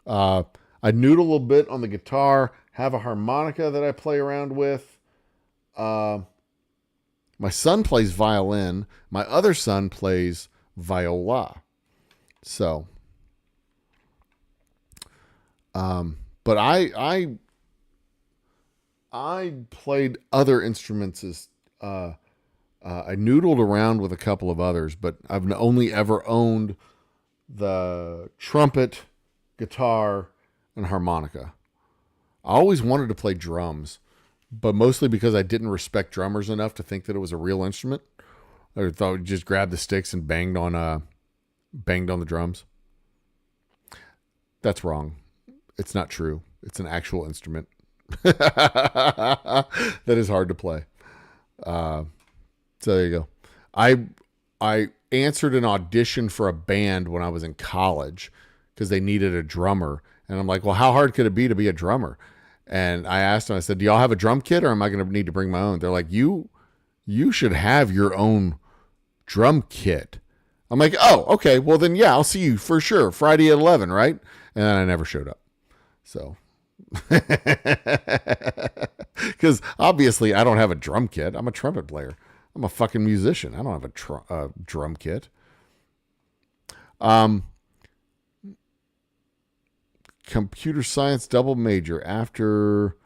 I noodle a little bit on the guitar. Have a harmonica that I play around with. My son plays violin. My other son plays viola. So, but I played other instruments as I noodled around with a couple of others, but I've only ever owned the trumpet, guitar, and harmonica. I always wanted to play drums, but mostly because I didn't respect drummers enough to think that it was a real instrument. I thought we just grabbed the sticks and banged on the drums. That's wrong. It's not true. It's an actual instrument. That is hard to play. So there you go. I answered an audition for a band when I was in college because they needed a drummer, And I'm like, well, how hard could it be to be a drummer? And I asked them, I said, do y'all have a drum kit, or am I going to need to bring my own? They're like, you should have your own drum kit. I'm like, oh, okay. Well, then, yeah, I'll see you for sure. Friday at 11, right? And then I never showed up. So, because obviously I don't have a drum kit. I'm a trumpet player. I'm a fucking musician. I don't have a drum kit. Computer science double major after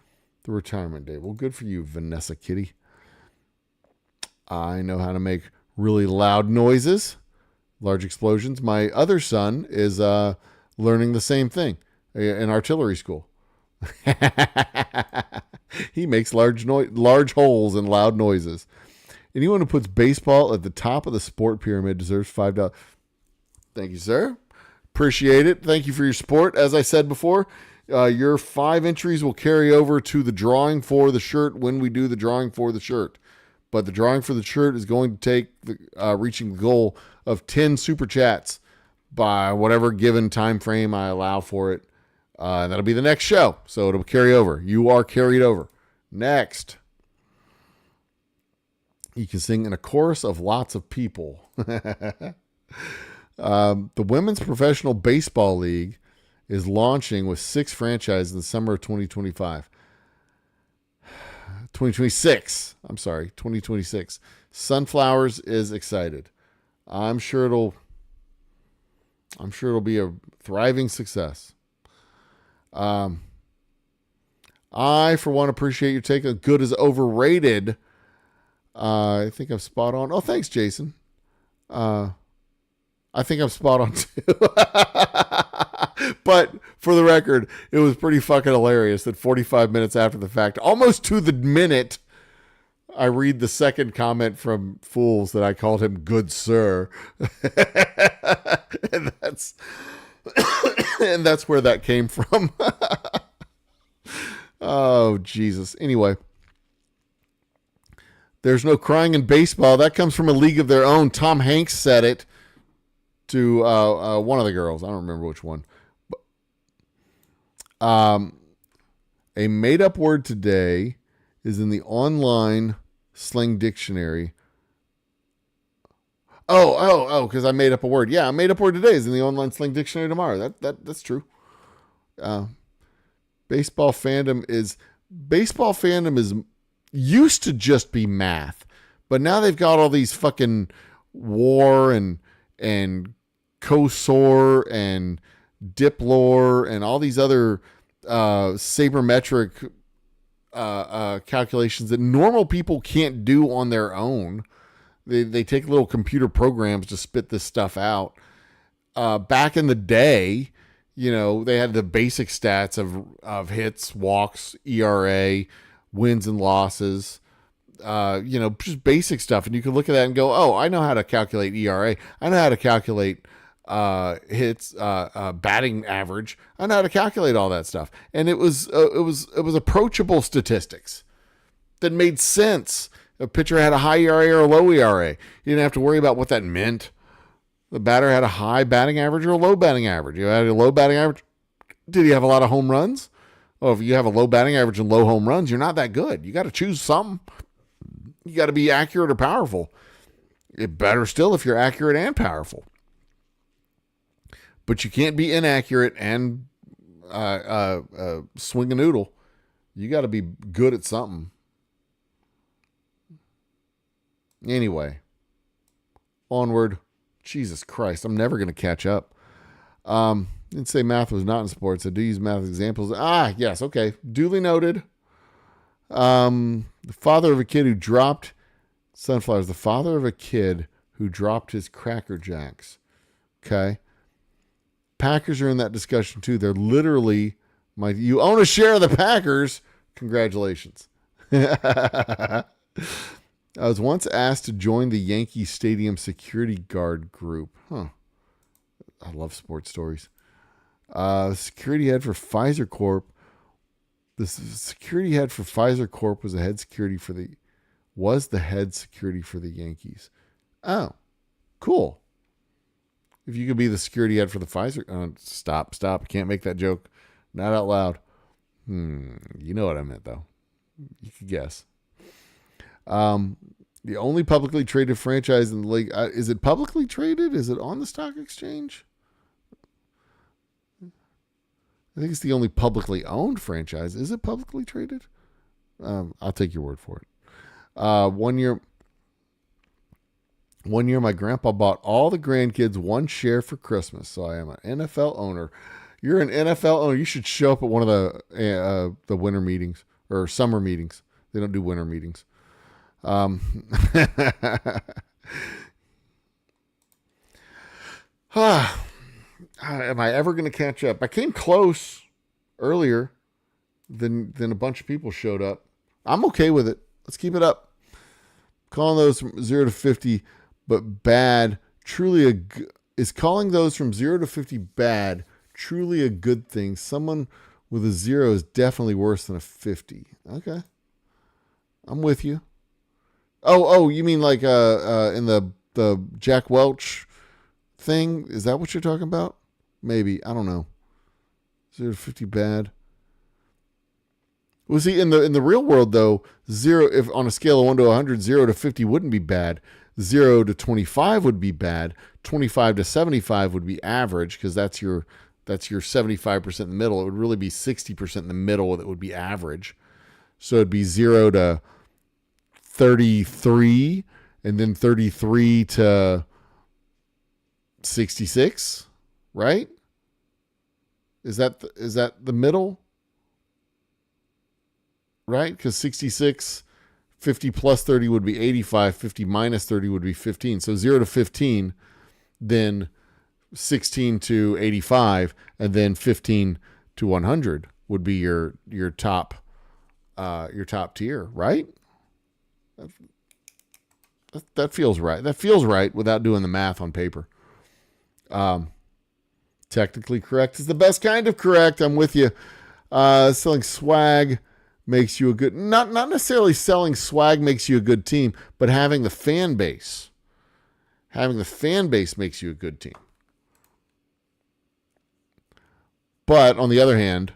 the retirement date. Well, good for you, Vanessa Kitty. I know how to make really loud noises, large explosions. My other son is learning the same thing in artillery school. He makes large holes and loud noises. Anyone who puts baseball at the top of the sport pyramid deserves $5. Thank you, sir. Appreciate it. Thank you for your support. As I said before, your 5 entries will carry over to the drawing for the shirt when we do the drawing for the shirt. But the drawing for the shirt is going to take reaching the goal of 10 super chats by whatever given time frame I allow for it. And that'll be the next show. So it'll carry over. You are carried over. Next. You can sing in a chorus of lots of people. The Women's Professional Baseball League is launching with 6 franchises in the summer of 2025. 2026. I'm sorry, 2026. Sunflowers is excited. I'm sure it'll be a thriving success. I, for one, appreciate your take on good is overrated. I think I'm spot on. Oh, thanks, Jason. I think I'm spot on too. But for the record, it was pretty fucking hilarious that 45 minutes after the fact, almost to the minute, I read the second comment from Fools that I called him good sir. and that's where that came from. Oh, Jesus. Anyway. There's no crying in baseball. That comes from a league of their own. Tom Hanks said it to one of the girls. I don't remember which one. A made-up word today is in the online slang dictionary. Because I made up a word. Yeah, a made-up word today is in the online slang dictionary tomorrow. That's true. Baseball fandom is used to just be math, but now they've got all these fucking war and COSOR and Diplore and all these other sabermetric calculations that normal people can't do on their own. They take little computer programs to spit this stuff out. Back in the day, they had the basic stats of hits, walks, ERA, wins and losses, just basic stuff. And you can look at that and go, oh, I know how to calculate ERA. I know how to calculate hits, batting average. I know how to calculate all that stuff. And it was approachable statistics that made sense. A pitcher had a high ERA or a low ERA. You didn't have to worry about what that meant. The batter had a high batting average or a low batting average. You had a low batting average. Did he have a lot of home runs? Oh, if you have a low batting average and low home runs, you're not that good. You got to choose something. You got to be accurate or powerful. It better still if you're accurate and powerful. But you can't be inaccurate and swing a noodle. You got to be good at something. Anyway, onward. Jesus Christ, I'm never going to catch up. Didn't say math was not in sports. I do use math examples. Yes, okay. Duly noted. The father of a kid who dropped sunflowers. The father of a kid who dropped his Cracker Jacks. Okay. Packers are in that discussion too. They're literally you own a share of the Packers. Congratulations. I was once asked to join the Yankee Stadium security guard group. Huh. I love sports stories. Security head for Pfizer Corp. The security head for Pfizer Corp was the head security for the security for the Yankees. Oh, cool. If you could be the security head for the Pfizer, stop. I can't make that joke. Not out loud. You know what I meant, though. You could guess. The only publicly traded franchise in the league. Is it publicly traded? Is it on the stock exchange? I think it's the only publicly owned franchise. Is it publicly traded? I'll take your word for it. One year, my grandpa bought all the grandkids one share for Christmas. So I am an NFL owner. You're an NFL owner. You should show up at one of the winter meetings or summer meetings. They don't do winter meetings. Am I ever going to catch up? I came close earlier than a bunch of people showed up. I'm okay with it. Let's keep it up. Calling those from 0 to 50, but bad. Is calling those from 0 to 50 bad truly a good thing? Someone with a 0 is definitely worse than a 50. Okay. I'm with you. Oh, you mean like in the Jack Welch thing? Is that what you're talking about? Maybe. I don't know. 0 to 50 bad. Well, see, in the real world though, 0, if on a scale of 1 to 100, 0 to 50 wouldn't be bad. 0 to 25 would be bad. 25 to 75 would be average, because that's your 75% in the middle. It would really be 60% in the middle that would be average. So it'd be 0 to 33, and then 33 to 66, right? Is that the middle? Right? Because 66, 50 plus 30 would be 85, 50 minus 30 would be 15. So 0 to 15, then 16 to 85, and then 15 to 100 would be your top tier, right? That feels right. That feels right without doing the math on paper. Technically correct is the best kind of correct. I'm with you. Selling swag makes you a good, not necessarily selling swag makes you a good team, but having the fan base makes you a good team. But on the other hand,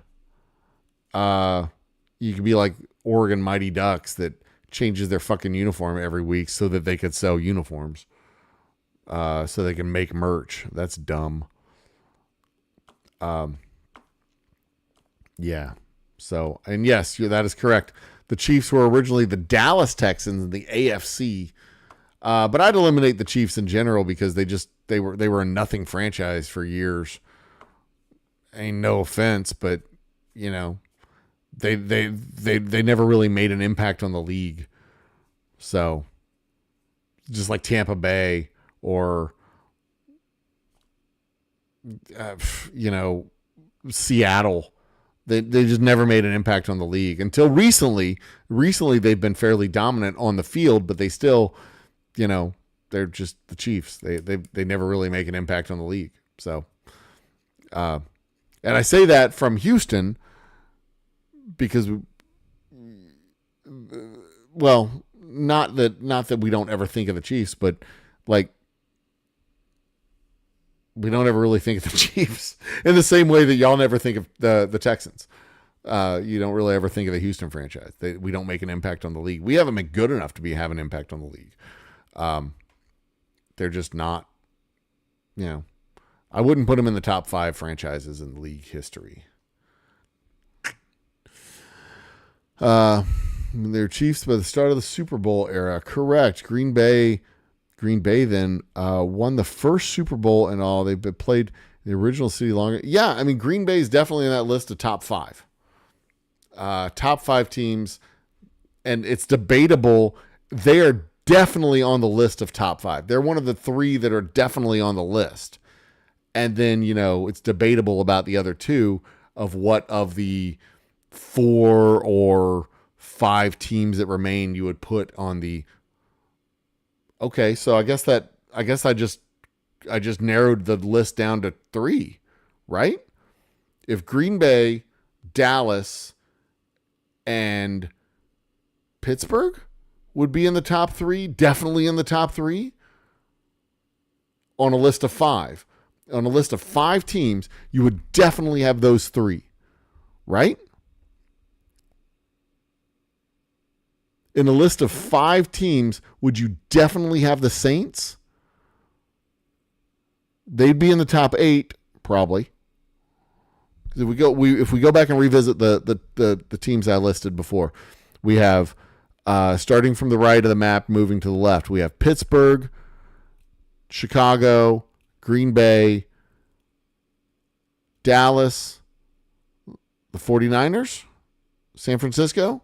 you could be like Oregon Mighty Ducks that changes their fucking uniform every week so that they could sell uniforms, so they can make merch. That's dumb. Yeah. So, and yes, that is correct. The Chiefs were originally the Dallas Texans in the AFC, but I'd eliminate the Chiefs in general because they were a nothing franchise for years. Ain't no offense, but you know, they never really made an impact on the league. So, just like Tampa Bay or Seattle. They just never made an impact on the league until recently. Recently, they've been fairly dominant on the field, but they still, they're just the Chiefs. They never really make an impact on the league. So, and I say that from Houston because, well, not that we don't ever think of the Chiefs, but like, we don't ever really think of the Chiefs in the same way that y'all never think of the Texans. You don't really ever think of the Houston franchise. We don't make an impact on the league. We haven't been good enough to have an impact on the league. They're just not, I wouldn't put them in the top 5 franchises in league history. They're Chiefs by the start of the Super Bowl era. Correct. Green Bay then won the first Super Bowl and all. They've played the original city longer. Yeah, I mean, Green Bay is definitely in that list of top 5. Top 5 teams, and it's debatable. They are definitely on the list of top 5. They're one of the 3 that are definitely on the list. And then, it's debatable about the other 2 of what of the 4 or 5 teams that remain you would put on the. Okay, so I guess I just narrowed the list down to 3, right? If Green Bay, Dallas, and Pittsburgh would be in the top 3, definitely in the top 3 on a list of 5. On a list of 5 teams, you would definitely have those 3. right? In a list of 5 teams, would you definitely have the Saints? They'd be in the top 8, probably. If we go back and revisit the teams I listed before, we have starting from the right of the map, moving to the left. We have Pittsburgh, Chicago, Green Bay, Dallas, the 49ers, San Francisco.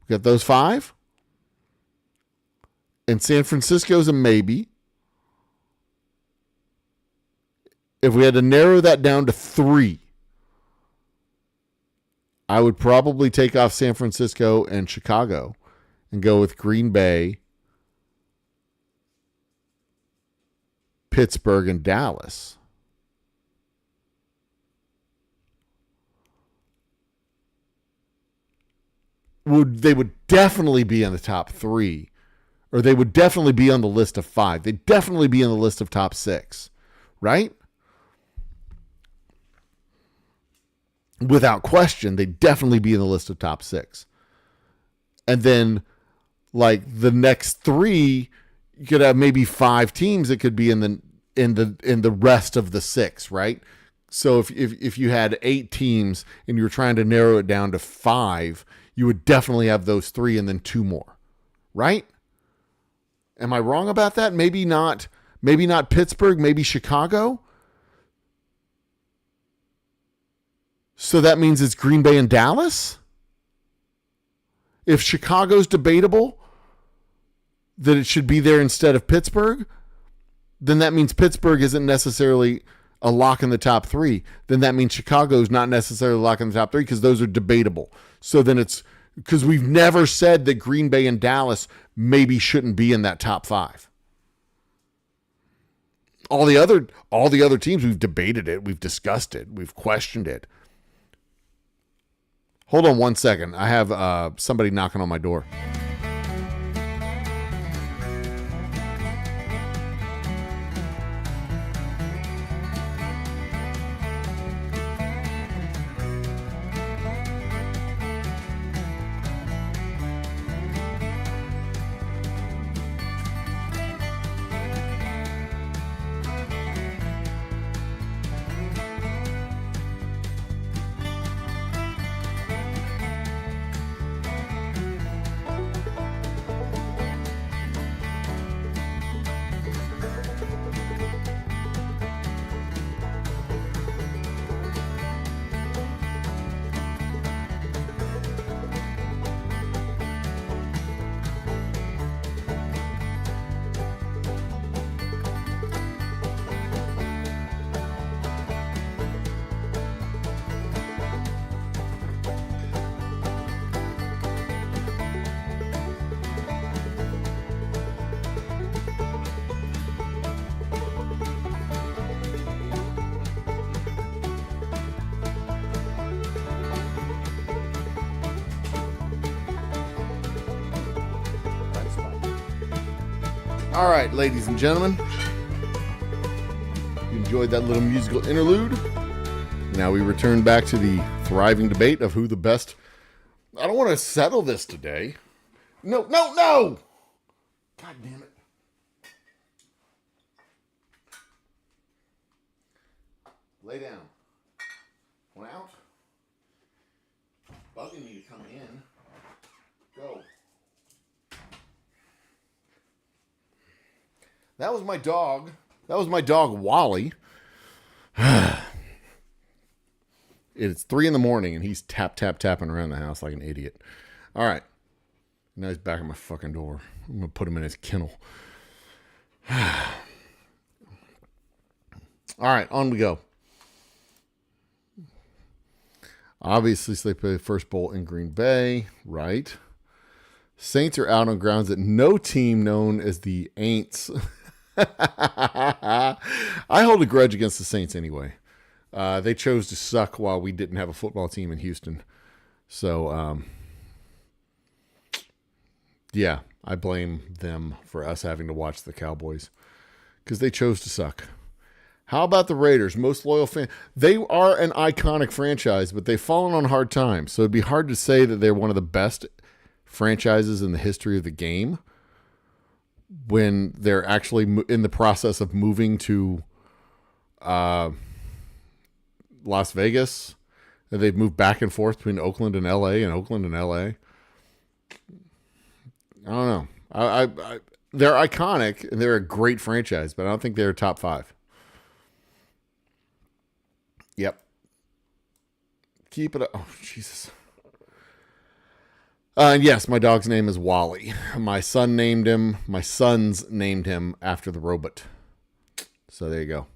We got those 5. And San Francisco's a maybe. If we had to narrow that down to 3, I would probably take off San Francisco and Chicago and go with Green Bay, Pittsburgh, and Dallas. They would definitely be in the top 3, or they would definitely be on the list of 5. They'd definitely be on the list of top 6, right? Without question, they'd definitely be in the list of top 6. And then, like, the next 3, you could have maybe 5 teams that could be in the rest of the 6, right? So if you had 8 teams and you were trying to narrow it down to 5, you would definitely have those 3 and then 2 more, right? Am I wrong about that? Maybe not. Maybe not Pittsburgh. Maybe Chicago. So that means it's Green Bay and Dallas? If Chicago's debatable, that it should be there instead of Pittsburgh, then that means Pittsburgh isn't necessarily a lock in the top 3. Then that means Chicago's not necessarily a lock in the top 3 because those are debatable. So then it's because we've never said that Green Bay and Dallas maybe shouldn't be in that top 5. All the other teams, we've debated it, we've discussed it, we've questioned it. Hold on one second. I have somebody knocking on my door. All right, ladies and gentlemen, you enjoyed that little musical interlude. Now we return back to the thriving debate of who the best. I don't want to settle this today. No. God damn it. Lay down. One out. Bugging me to come in. Go. That was my dog. That was my dog, Wally. It's 3 a.m, and he's tapping around the house like an idiot. All right. Now he's back at my fucking door. I'm going to put him in his kennel. All right, on we go. Obviously, they play the first bowl in Green Bay, right? Saints are out on grounds that no team known as the Aints. I hold a grudge against the Saints anyway. They chose to suck while we didn't have a football team in Houston. So, yeah, I blame them for us having to watch the Cowboys because they chose to suck. How about the Raiders? Most loyal fan. They are an iconic franchise, but they've fallen on hard times. So it'd be hard to say that they're one of the best franchises in the history of the game when they're actually in the process of moving to Las Vegas. And they've moved back and forth between Oakland and LA and Oakland and LA. I don't know. They're iconic and they're a great franchise, but I don't think they're top 5. Yep. Keep it up. Oh, Jesus. And yes, my dog's name is Wally. My sons named him after the robot. So there you go.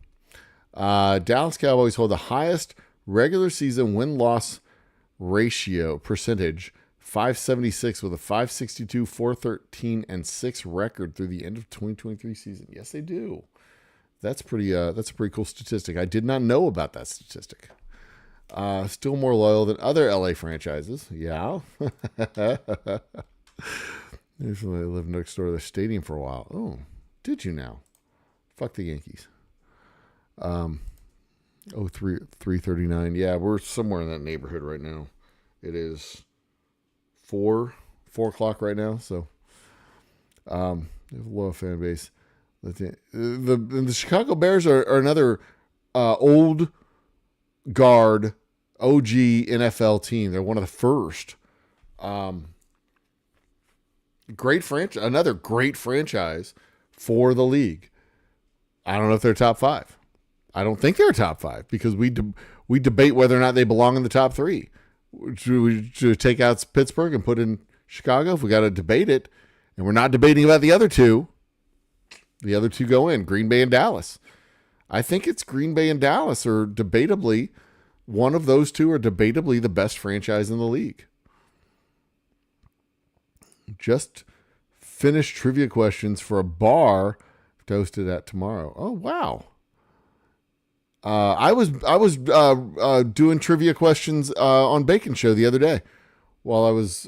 Dallas Cowboys hold the highest regular season win-loss ratio percentage, 576 with a 562, 413, and 6 record through the end of 2023 season. Yes, they do. That's a pretty cool statistic. I did not know about that statistic. Still more loyal than other LA franchises. Yeah. Usually I lived next door to the stadium for a while. Oh, did you now? Fuck the Yankees. 339. Yeah, we're somewhere in that neighborhood right now. It is 4 o'clock right now. So, they have a loyal fan base. The Chicago Bears are another old guard OG NFL team. They're one of the first. Great franchise, another great franchise for the league. I don't know if they're top 5. I don't think they're top 5 because we debate whether or not they belong in the top 3. Should we take out Pittsburgh and put in Chicago? If we got to debate it, and we're not debating about the other two go in, Green Bay and Dallas. I think it's Green Bay and Dallas are debatably, one of those two are debatably the best franchise in the league. Just finished trivia questions for a bar toasted at tomorrow. Oh, wow. I was doing trivia questions on Bacon Show the other day while I was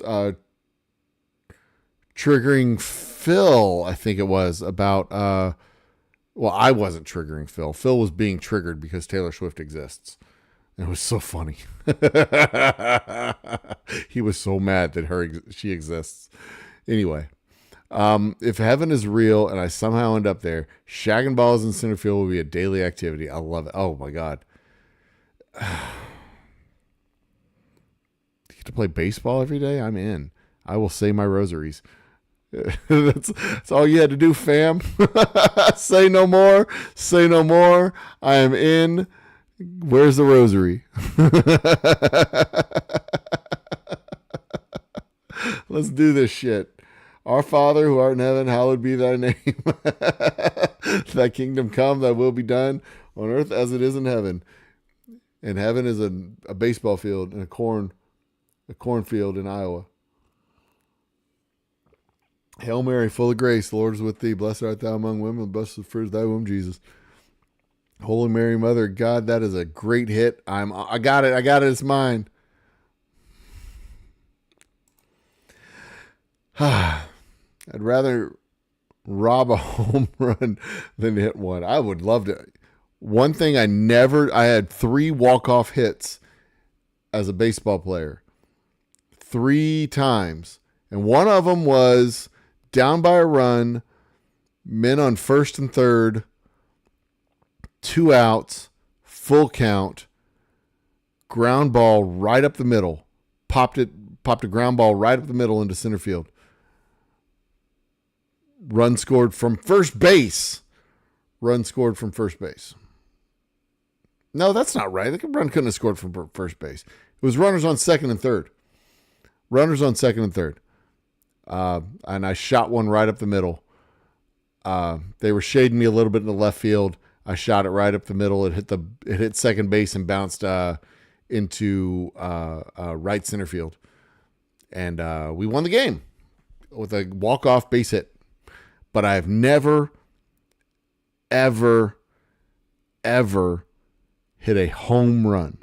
triggering Phil, I think it was, about well, I wasn't triggering Phil. Phil was being triggered because Taylor Swift exists. It was so funny. He was so mad that she exists. Anyway, if heaven is real and I somehow end up there, shagging balls in center field will be a daily activity. I love it. Oh my God. You get to play baseball every day? I'm in. I will say my rosaries. That's all you had to do, fam. Say no more. Say no more. I am in. Where's the rosary? Let's do this shit. Our Father who art in heaven, hallowed be thy name. Thy kingdom come, thy will be done on earth as it is in heaven. And heaven is a baseball field and a cornfield in Iowa. Hail Mary, full of grace, the Lord is with thee. Blessed art thou among women, blessed is the fruit of thy womb, Jesus. Holy Mary, Mother of God, that is a great hit. I got it. It's mine. I'd rather rob a home run than hit one. I would love to. One thing I had 3 walk-off hits as a baseball player. 3 times. And one of them was down by a run, men on first and third, 2 outs, full count, ground ball right up the middle. Popped a ground ball right up the middle into center field. Run scored from first base. No, that's not right. The run couldn't have scored from first base. It was runners on second and third. And I shot one right up the middle. They were shading me a little bit in the left field. I shot it right up the middle. It hit second base and bounced into right center field. And we won the game with a walk-off base hit. But I have never, ever, ever hit a home run.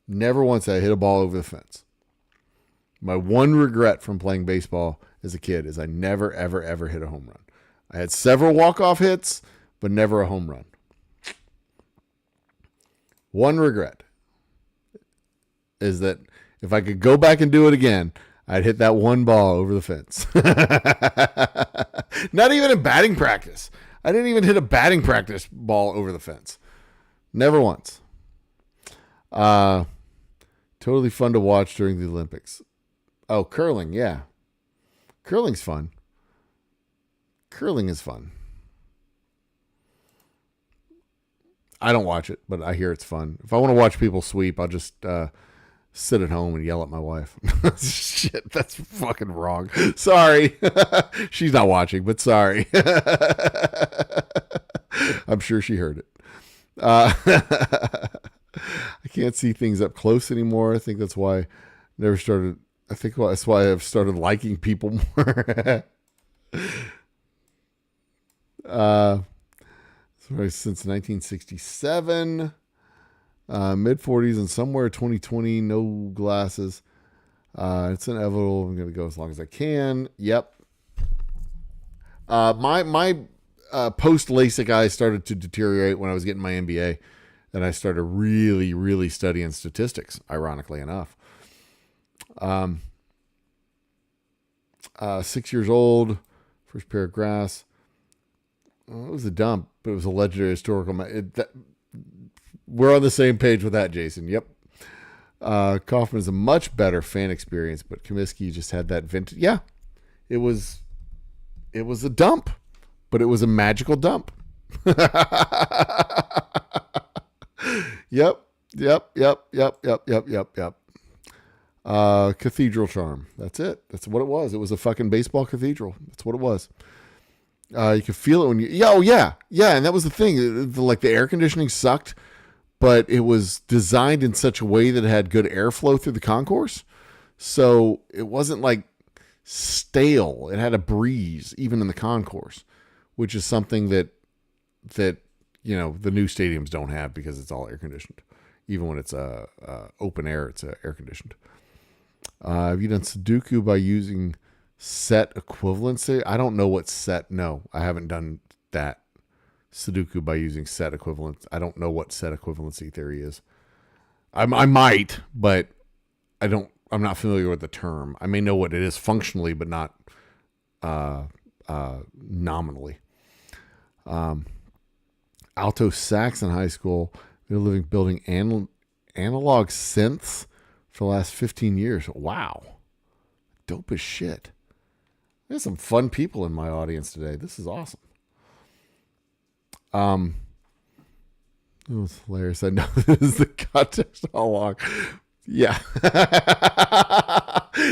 Never once I hit a ball over the fence. My one regret from playing baseball as a kid is I never, ever, ever hit a home run. I had several walk-off hits, but never a home run. One regret is that if I could go back and do it again, I'd hit that one ball over the fence. Not even in batting practice. I didn't even hit a batting practice ball over the fence. Never once. Totally fun to watch during the Olympics. Oh, curling, yeah. Curling's fun. Curling is fun. I don't watch it, but I hear it's fun. If I want to watch people sweep, I'll just sit at home and yell at my wife. Shit, that's fucking wrong. Sorry. She's not watching, but sorry. I'm sure she heard it. I can't see things up close anymore. I think that's why I never started. I think that's why I've started liking people more. Since 1967, mid 40s and somewhere 2020, no glasses. It's inevitable. I'm going to go as long as I can. Yep. My post LASIK eyes started to deteriorate when I was getting my MBA, and I started really, really studying statistics, ironically enough. 6 years old, first pair of grass. Well, it was a dump, but it was a legendary historical. We're on the same page with that, Jason. Yep. Kaufman is a much better fan experience, but Comiskey just had that vintage. Yeah, it was a dump, but it was a magical dump. Yep. Cathedral charm. That's it. That's what it was. It was a fucking baseball cathedral. That's what it was. You could feel it when you, yeah. And that was the thing. Like the air conditioning sucked, but it was designed in such a way that it had good airflow through the concourse. So it wasn't like stale. It had a breeze even in the concourse, which is something that, the new stadiums don't have because it's all air conditioned. Even when it's open air, it's air conditioned. Have you done Sudoku by using set equivalency? I don't know what set. No, I haven't done that. Sudoku by using set equivalence. I don't know what set equivalency theory is. I might, but I'm not familiar with the term. I may know what it is functionally, but not nominally. Alto sax in high school. They're building analog synths for the last 15 years. Wow. Dope as shit. There's some fun people in my audience today. This is awesome. It was hilarious. I know this is the context all along. Yeah.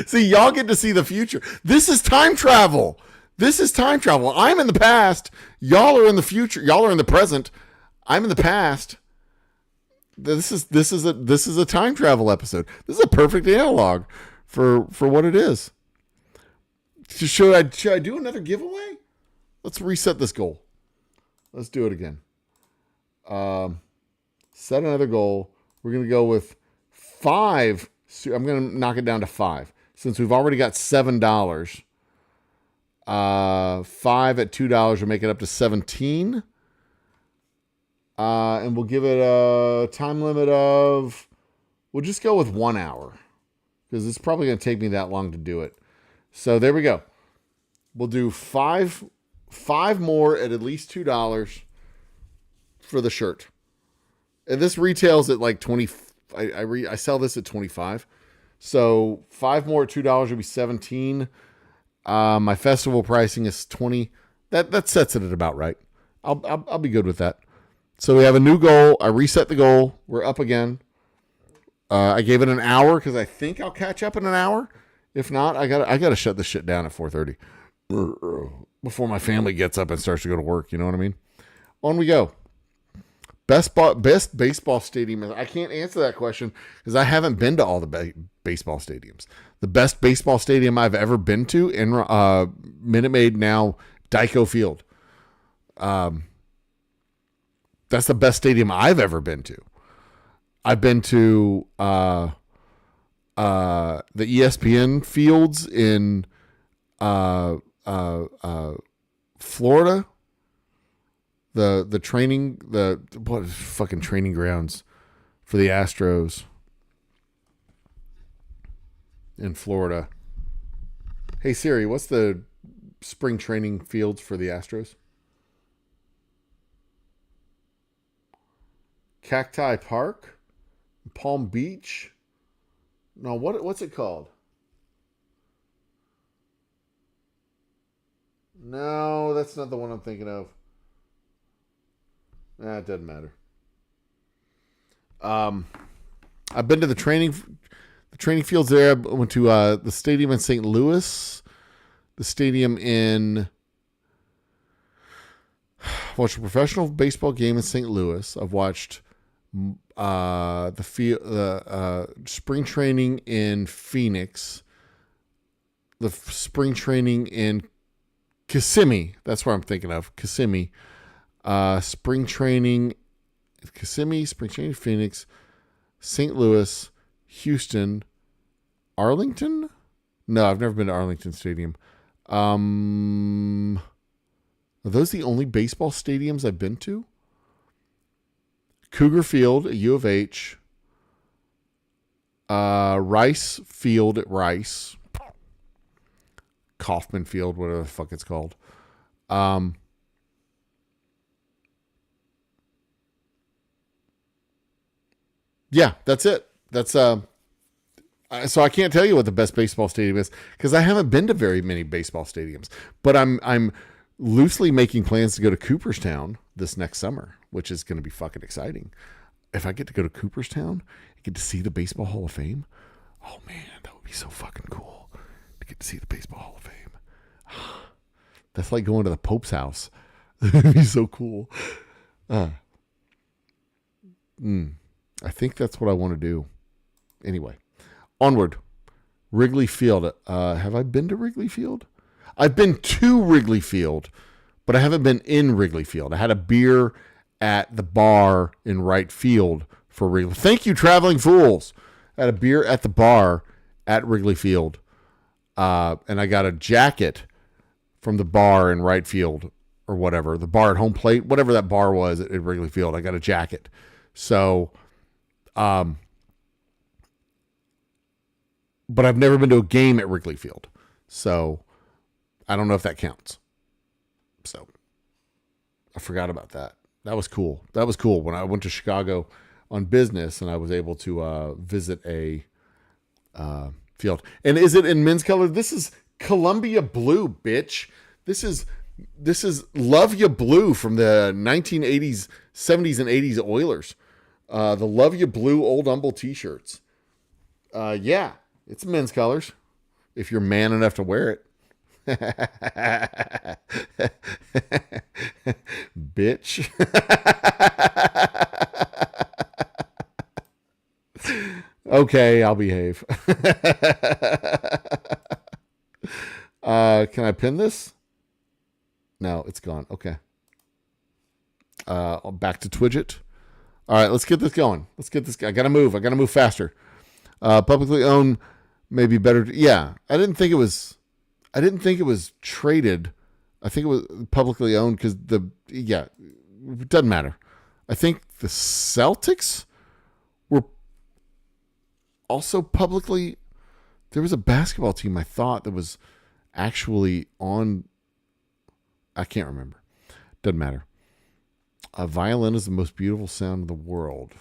See, y'all get to see the future. This is time travel. I'm in the past. Y'all are in the future. Y'all are in the present. I'm in the past. This is a time travel episode. This is a perfect analog for what it is. Should I do another giveaway? Let's reset this goal. Let's do it again. Set another goal. We're going to go with 5. I'm going to knock it down to 5. Since we've already got $7. 5 at $2 will make it up to 17. And we'll give it a time limit of, we'll just go with 1 hour. Because it's probably going to take me that long to do it. So there we go. We'll do 5 more at least $2 for the shirt. And this retails at like 20. I sell this at 25. So 5 more at $2 would be 17. My festival pricing is 20. That sets it at about right. I'll be good with that. So we have a new goal. I reset the goal. We're up again. I gave it an hour because I think I'll catch up in an hour. If not, I gotta shut this shit down at 4:30 before my family gets up and starts to go to work. You know what I mean? On we go. Best baseball stadium. I can't answer that question because I haven't been to all the baseball stadiums. The best baseball stadium I've ever been to in Minute Maid, now Dyko Field. That's the best stadium I've ever been to. I've been to the ESPN fields in Florida. The fucking training grounds for the Astros in Florida. Hey Siri, what's the spring training fields for the Astros? Cacti Park, Palm Beach. No, what's it called? No, that's not the one I'm thinking of. It doesn't matter. I've been to the training fields there. I went to the stadium in St. Louis, the stadium in watched a professional baseball game in St. Louis. I've watched the spring training in Phoenix, the spring training in Kissimmee. That's where I'm thinking of. Kissimmee. Spring training Kissimmee, spring training Phoenix, St. Louis, Houston, Arlington? No, I've never been to Arlington Stadium. Are those the only baseball stadiums I've been to? Cougar Field at U of H. Rice Field at Rice. Kauffman Field, whatever the fuck it's called. Yeah, that's it. That's so I can't tell you what the best baseball stadium is because I haven't been to very many baseball stadiums. But I'm loosely making plans to go to Cooperstown this next summer, which is going to be fucking exciting. If I get to go to Cooperstown, get to see the Baseball Hall of Fame. Oh man, that would be so fucking cool to get to see the Baseball Hall of Fame. That's like going to the Pope's house. It'd be so cool. I think that's what I want to do. Anyway, onward. Wrigley Field. Have I been to Wrigley Field? I've been to Wrigley Field, but I haven't been in Wrigley Field. I had a beer at the bar in right field for Wrigley. Thank you, Traveling Fools. I had a beer at the bar at Wrigley Field, and I got a jacket from the bar in right field or whatever. The bar at home plate, whatever that bar was at Wrigley Field. I got a jacket. So... but I've never been to a game at Wrigley Field. So I don't know if that counts. So I forgot about that. That was cool. That was cool when I went to Chicago on business and I was able to visit a field. And is it in men's color? This is Columbia Blue, bitch. This is Love Ya Blue from the 1980s, 70s and 80s Oilers. The Love Ya Blue Old Humble t-shirts. Yeah, it's men's colors. If you're man enough to wear it. Bitch. Okay, I'll behave. Can I pin this? No, it's gone. Okay. Back to Twidget. All right, let's get this going. I gotta move faster. Publicly owned, maybe better. Yeah, I didn't think it was traded. I think it was publicly owned because it doesn't matter. I think the Celtics were also publicly. There was a basketball team I thought that was actually on. I can't remember. Doesn't matter. A violin is the most beautiful sound in the world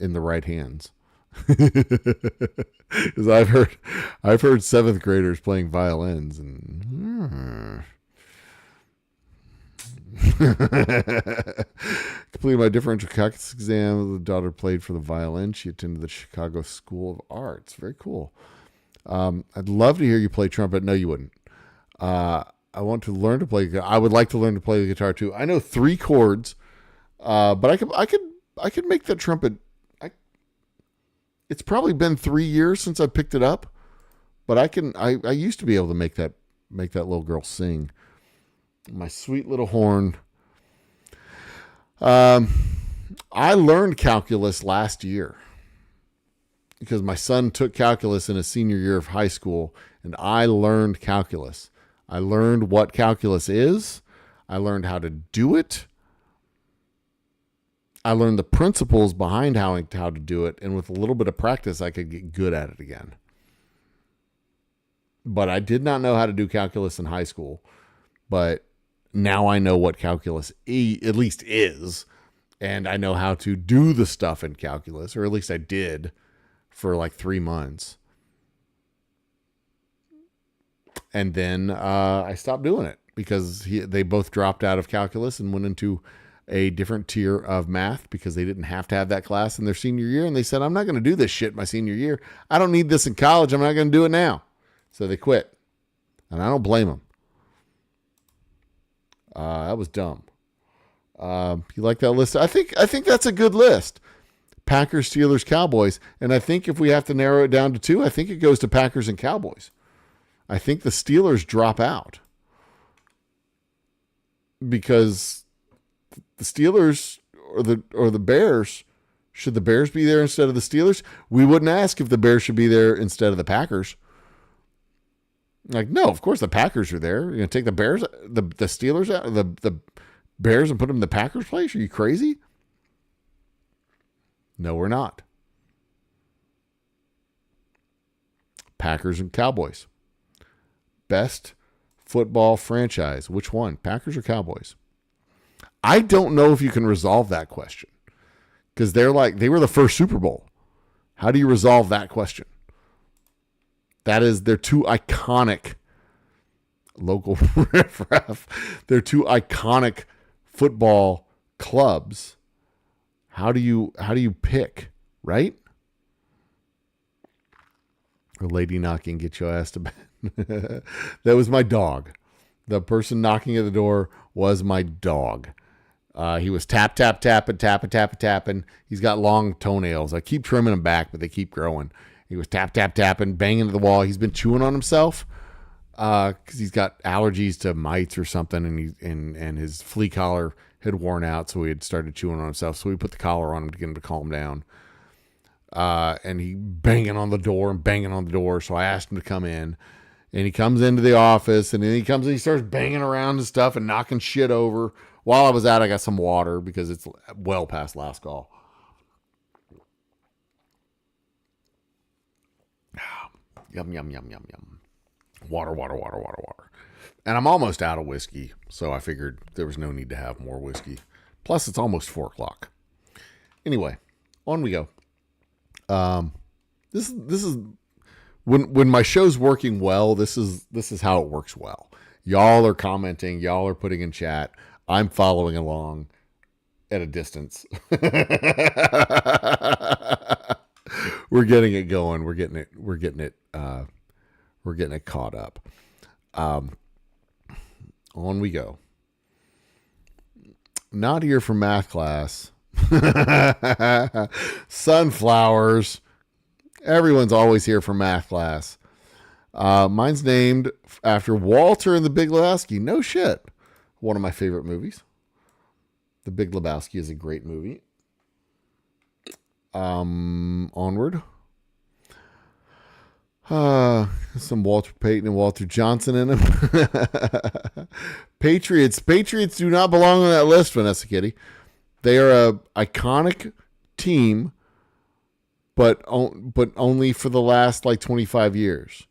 in the right hands. Because I've heard seventh graders playing violins and completed my differential calculus exam. The daughter played for the violin. She attended the Chicago School of Arts. Very cool. I'd love to hear you play trumpet. No, you wouldn't. I want to learn to play. I would like to learn to play the guitar too. I know 3 chords, but I could make that trumpet. It's probably been 3 years since I picked it up, but I used to be able to make that little girl sing. My sweet little horn. I learned calculus last year because my son took calculus in his senior year of high school, and I learned calculus. I learned what calculus is. I learned how to do it. I learned the principles behind how to do it, and with a little bit of practice, I could get good at it again. But I did not know how to do calculus in high school. But now I know what calculus at least is, and I know how to do the stuff in calculus, or at least I did for like 3 months. And then I stopped doing it because they both dropped out of calculus and went into a different tier of math because they didn't have to have that class in their senior year. And they said, I'm not going to do this shit my senior year. I don't need this in college. I'm not going to do it now. So they quit. And I don't blame them. That was dumb. You like that list? I think that's a good list. Packers, Steelers, Cowboys. And I think if we have to narrow it down to 2, I think it goes to Packers and Cowboys. I think the Steelers drop out because the Steelers or the Bears, should the Bears be there instead of the Steelers? We wouldn't ask if the Bears should be there instead of the Packers. Like, no, of course the Packers are there. You're going to take the Bears, the Steelers out, the Bears and put them in the Packers place? Are you crazy? No, we're not. Packers and Cowboys. Best football franchise. Which one? Packers or Cowboys? I don't know if you can resolve that question because they were the first Super Bowl. How do you resolve that question? They're two iconic local riffraff. They're two iconic football clubs. How do you pick, right? A lady knocking, get your ass to bed. That was my dog. The person knocking at the door was my dog. He was tapping. He's got long toenails. I keep trimming them back, but they keep growing. He was tapping, banging into the wall. He's been chewing on himself because he's got allergies to mites or something, and his flea collar had worn out, so he had started chewing on himself. So we put the collar on him to get him to calm down. And he banging on the door. So I asked him to come in, and he comes into the office, and then he starts banging around and stuff and knocking shit over. While I was out, I got some water because it's well past last call. Yum. Water. And I'm almost out of whiskey, so I figured there was no need to have more whiskey. Plus, it's almost 4:00. Anyway, on we go. This is when my show's working well. This is how it works well. Y'all are commenting. Y'all are putting in chat. I'm following along at a distance. We're getting it going. We're getting it caught up. On we go. Not here for math class. Sunflowers. Everyone's always here for math class. Mine's named after Walter and the Big Lebowski. No shit. One of my favorite movies. The Big Lebowski is a great movie. Onward. Some Walter Payton and Walter Johnson in them. Patriots do not belong on that list, Vanessa Kitty. They are a iconic team, but only for the last like 25 years.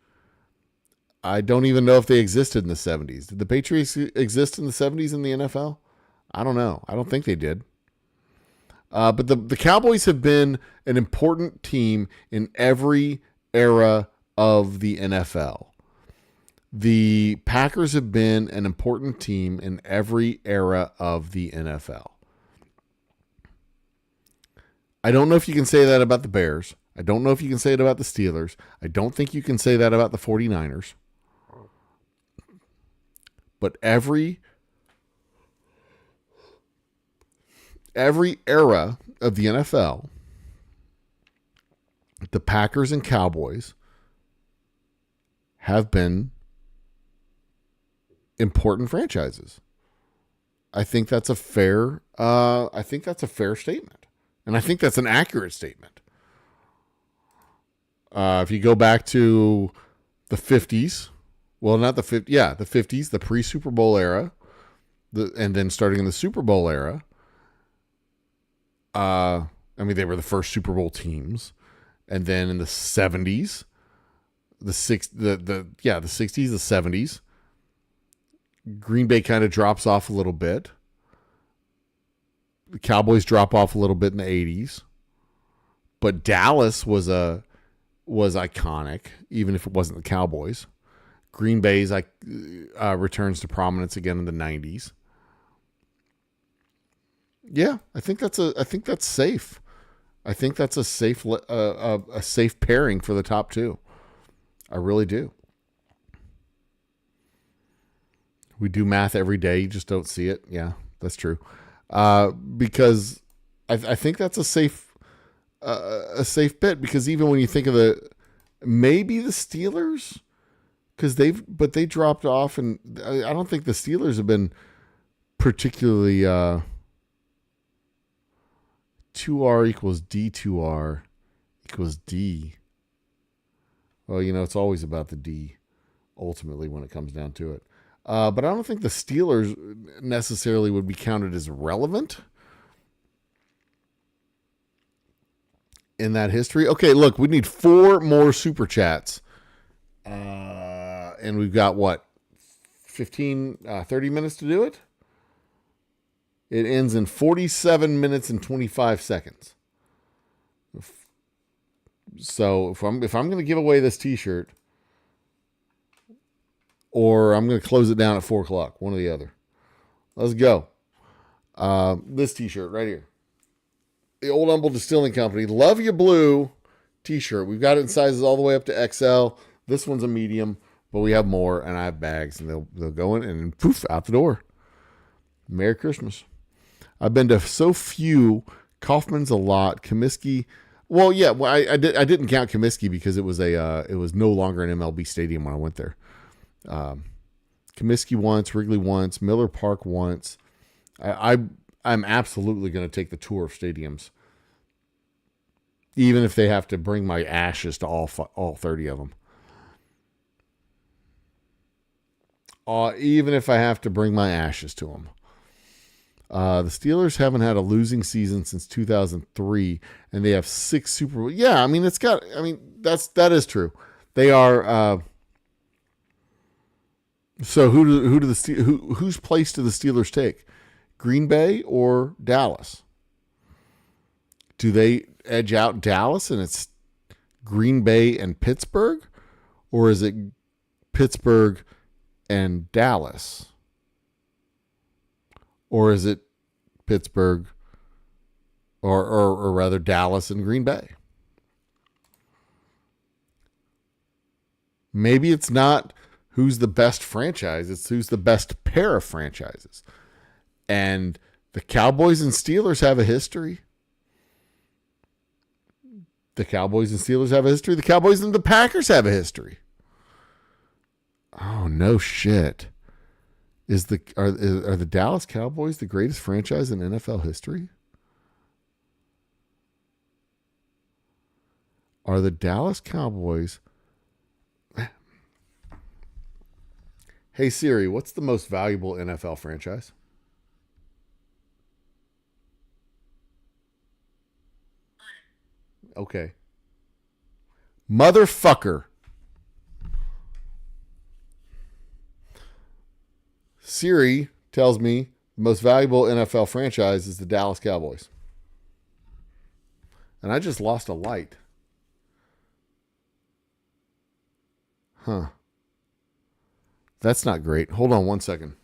I don't even know if they existed in the 70s. Did the Patriots exist in the 70s in the NFL? I don't know. I don't think they did. But the Cowboys have been an important team in every era of the NFL. The Packers have been an important team in every era of the NFL. I don't know if you can say that about the Bears. I don't know if you can say it about the Steelers. I don't think you can say that about the 49ers. But every era of the NFL, the Packers and Cowboys have been important franchises. I think that's a fair statement. And I think that's an accurate statement. If you go back to the 50s, well, not the 50s, yeah, the 50s, the pre-Super Bowl era, and then starting in the Super Bowl era, I mean, they were the first Super Bowl teams, and then in the '70s, the 60s, the '70s, Green Bay kind of drops off a little bit. The Cowboys drop off a little bit in the '80s, but Dallas was iconic, even if it wasn't the Cowboys. Green Bay's returns to prominence again in the '90s. Yeah, I think that's safe. I think that's a safe pairing for the top two. I really do. We do math every day, you just don't see it. Yeah, that's true. Because I think that's a safe bet, because even when you think of maybe the Steelers, because they dropped off, and I don't think the Steelers have been particularly 2R equals D2R equals D. Well, it's always about the D ultimately when it comes down to it. But I don't think the Steelers necessarily would be counted as relevant in that history. Okay, look, we need 4 more super chats. And we've got 30 minutes to do it? It ends in 47 minutes and 25 seconds. So if I'm going to give away this T-shirt, or I'm going to close it down at 4 o'clock, one or the other. Let's go. This T-shirt right here, the Old Humble Distilling Company Love You Blue T-shirt. We've got it in sizes all the way up to XL. This one's a medium, but we have more, and I have bags, and they'll go in and poof out the door. Merry Christmas. I've been to so few. Kaufman's a lot. Comiskey. Well, yeah. Well, I didn't count Comiskey because it was no longer an MLB stadium when I went there. Comiskey once, Wrigley once, Miller Park once. I'm absolutely going to take the tour of stadiums, even if they have to bring my ashes to all 30 of them. Even if I have to bring my ashes to them. The Steelers haven't had a losing season since 2003, and they have 6 Super Bowl. Yeah, I mean that is true. They are. So whose place do the Steelers take? Green Bay or Dallas? Do they edge out Dallas and it's Green Bay and Pittsburgh, or is it Pittsburgh and Dallas? Or is it Pittsburgh or rather Dallas and Green Bay? Maybe it's not who's the best franchise, it's who's the best pair of franchises. And the Cowboys and Steelers have a history. The Cowboys and Steelers have a history. The Cowboys and the Packers have a history. Oh, no shit. Are the Dallas Cowboys the greatest franchise in NFL history? Are the Dallas Cowboys... Hey Siri, what's the most valuable NFL franchise? Okay. Motherfucker. Siri tells me the most valuable NFL franchise is the Dallas Cowboys. And I just lost a light. Huh. That's not great. Hold on one second.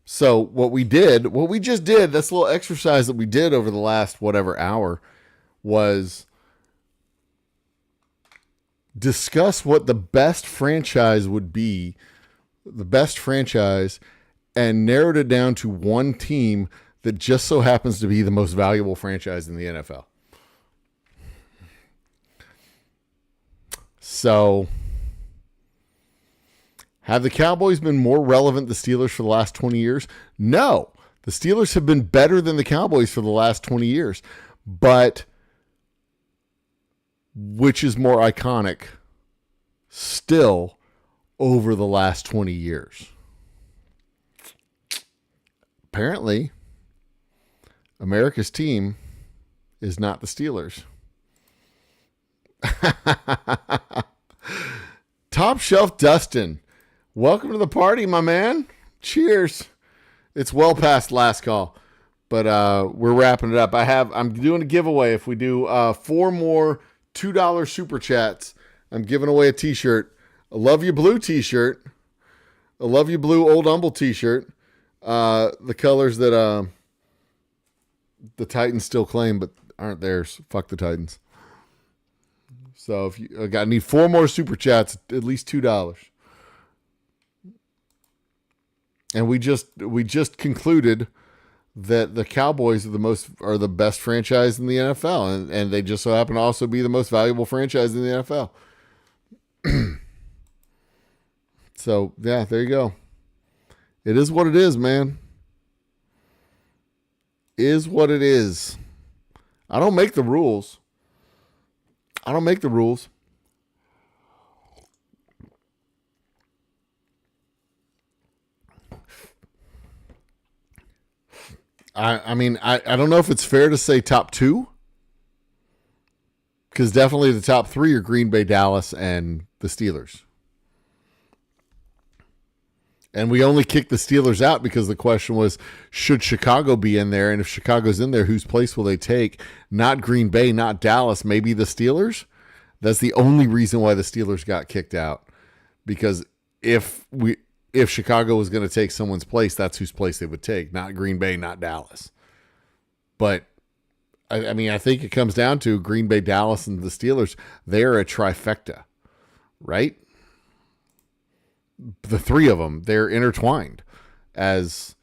So what we just did, this little exercise that we did over the last whatever hour was discuss what the best franchise would be, the best franchise and narrowed it down to one team that just so happens to be the most valuable franchise in the NFL. So, have the Cowboys been more relevant than the Steelers for the last 20 years? No. The Steelers have been better than the Cowboys for the last 20 years. But which is more iconic still over the last 20 years? Apparently, America's team is not the Steelers. Top Shelf Dustin, welcome to the party, my man. Cheers. It's well past last call, but we're wrapping it up. I'm doing a giveaway. If we do 4 more $2 super chats, I'm giving away a t-shirt. A Love You Blue t-shirt. A Love You Blue Old Humble t-shirt. The colors that the Titans still claim but aren't theirs. Fuck the Titans. So if you I need 4 more super chats, at least $2. And we just concluded that the Cowboys are the best franchise in the NFL, and they just so happen to also be the most valuable franchise in the NFL. So yeah, there you go. It is what it is, man. Is what it is. I don't make the rules. I mean, I don't know if it's fair to say top 2, because definitely the top 3 are Green Bay, Dallas, and the Steelers. And we only kicked the Steelers out because the question was, should Chicago be in there? And if Chicago's in there, whose place will they take? Not Green Bay, not Dallas, maybe the Steelers. That's the only reason why the Steelers got kicked out. Because if Chicago was going to take someone's place, that's whose place they would take. Not Green Bay, not Dallas. But, I mean, I think it comes down to Green Bay, Dallas, and the Steelers. They're a trifecta, right? The 3 of them, they're intertwined as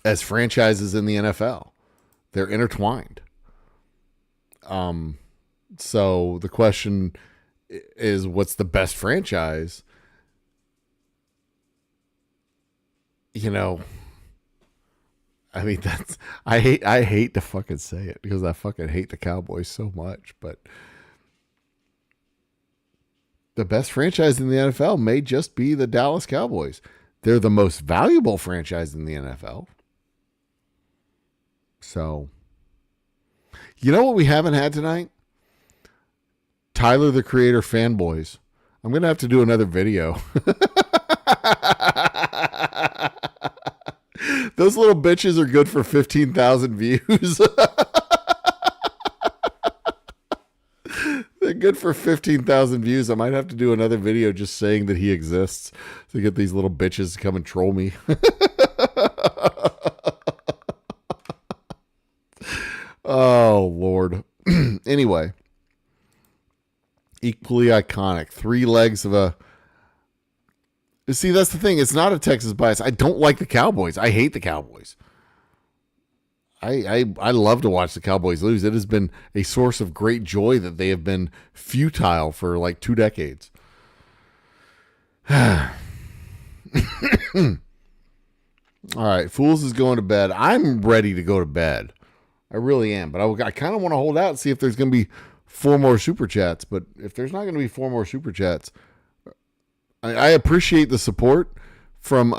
franchises in the NFL. They're intertwined. So the question is, what's the best franchise? You know, I mean, I hate to fucking say it because I fucking hate the Cowboys so much, but the best franchise in the NFL may just be the Dallas Cowboys. They're the most valuable franchise in the NFL. So, you know what we haven't had tonight? Tyler, the Creator fanboys. I'm going to have to do another video. Those little bitches are good for 15,000 views. They're good for 15,000 views. I might have to do another video just saying that he exists to get these little bitches to come and troll me. Oh, Lord. Anyway. Equally iconic. 3 legs of a... See, that's the thing. It's not a Texas bias. I don't like the Cowboys. I hate the Cowboys. I love to watch the Cowboys lose. It has been a source of great joy that they have been futile for like 2 decades. All right, Fools is going to bed. I'm ready to go to bed. I really am. But I kind of want to hold out and see if there's going to be 4 more Super Chats. But if there's not going to be 4 more Super Chats, I appreciate the support from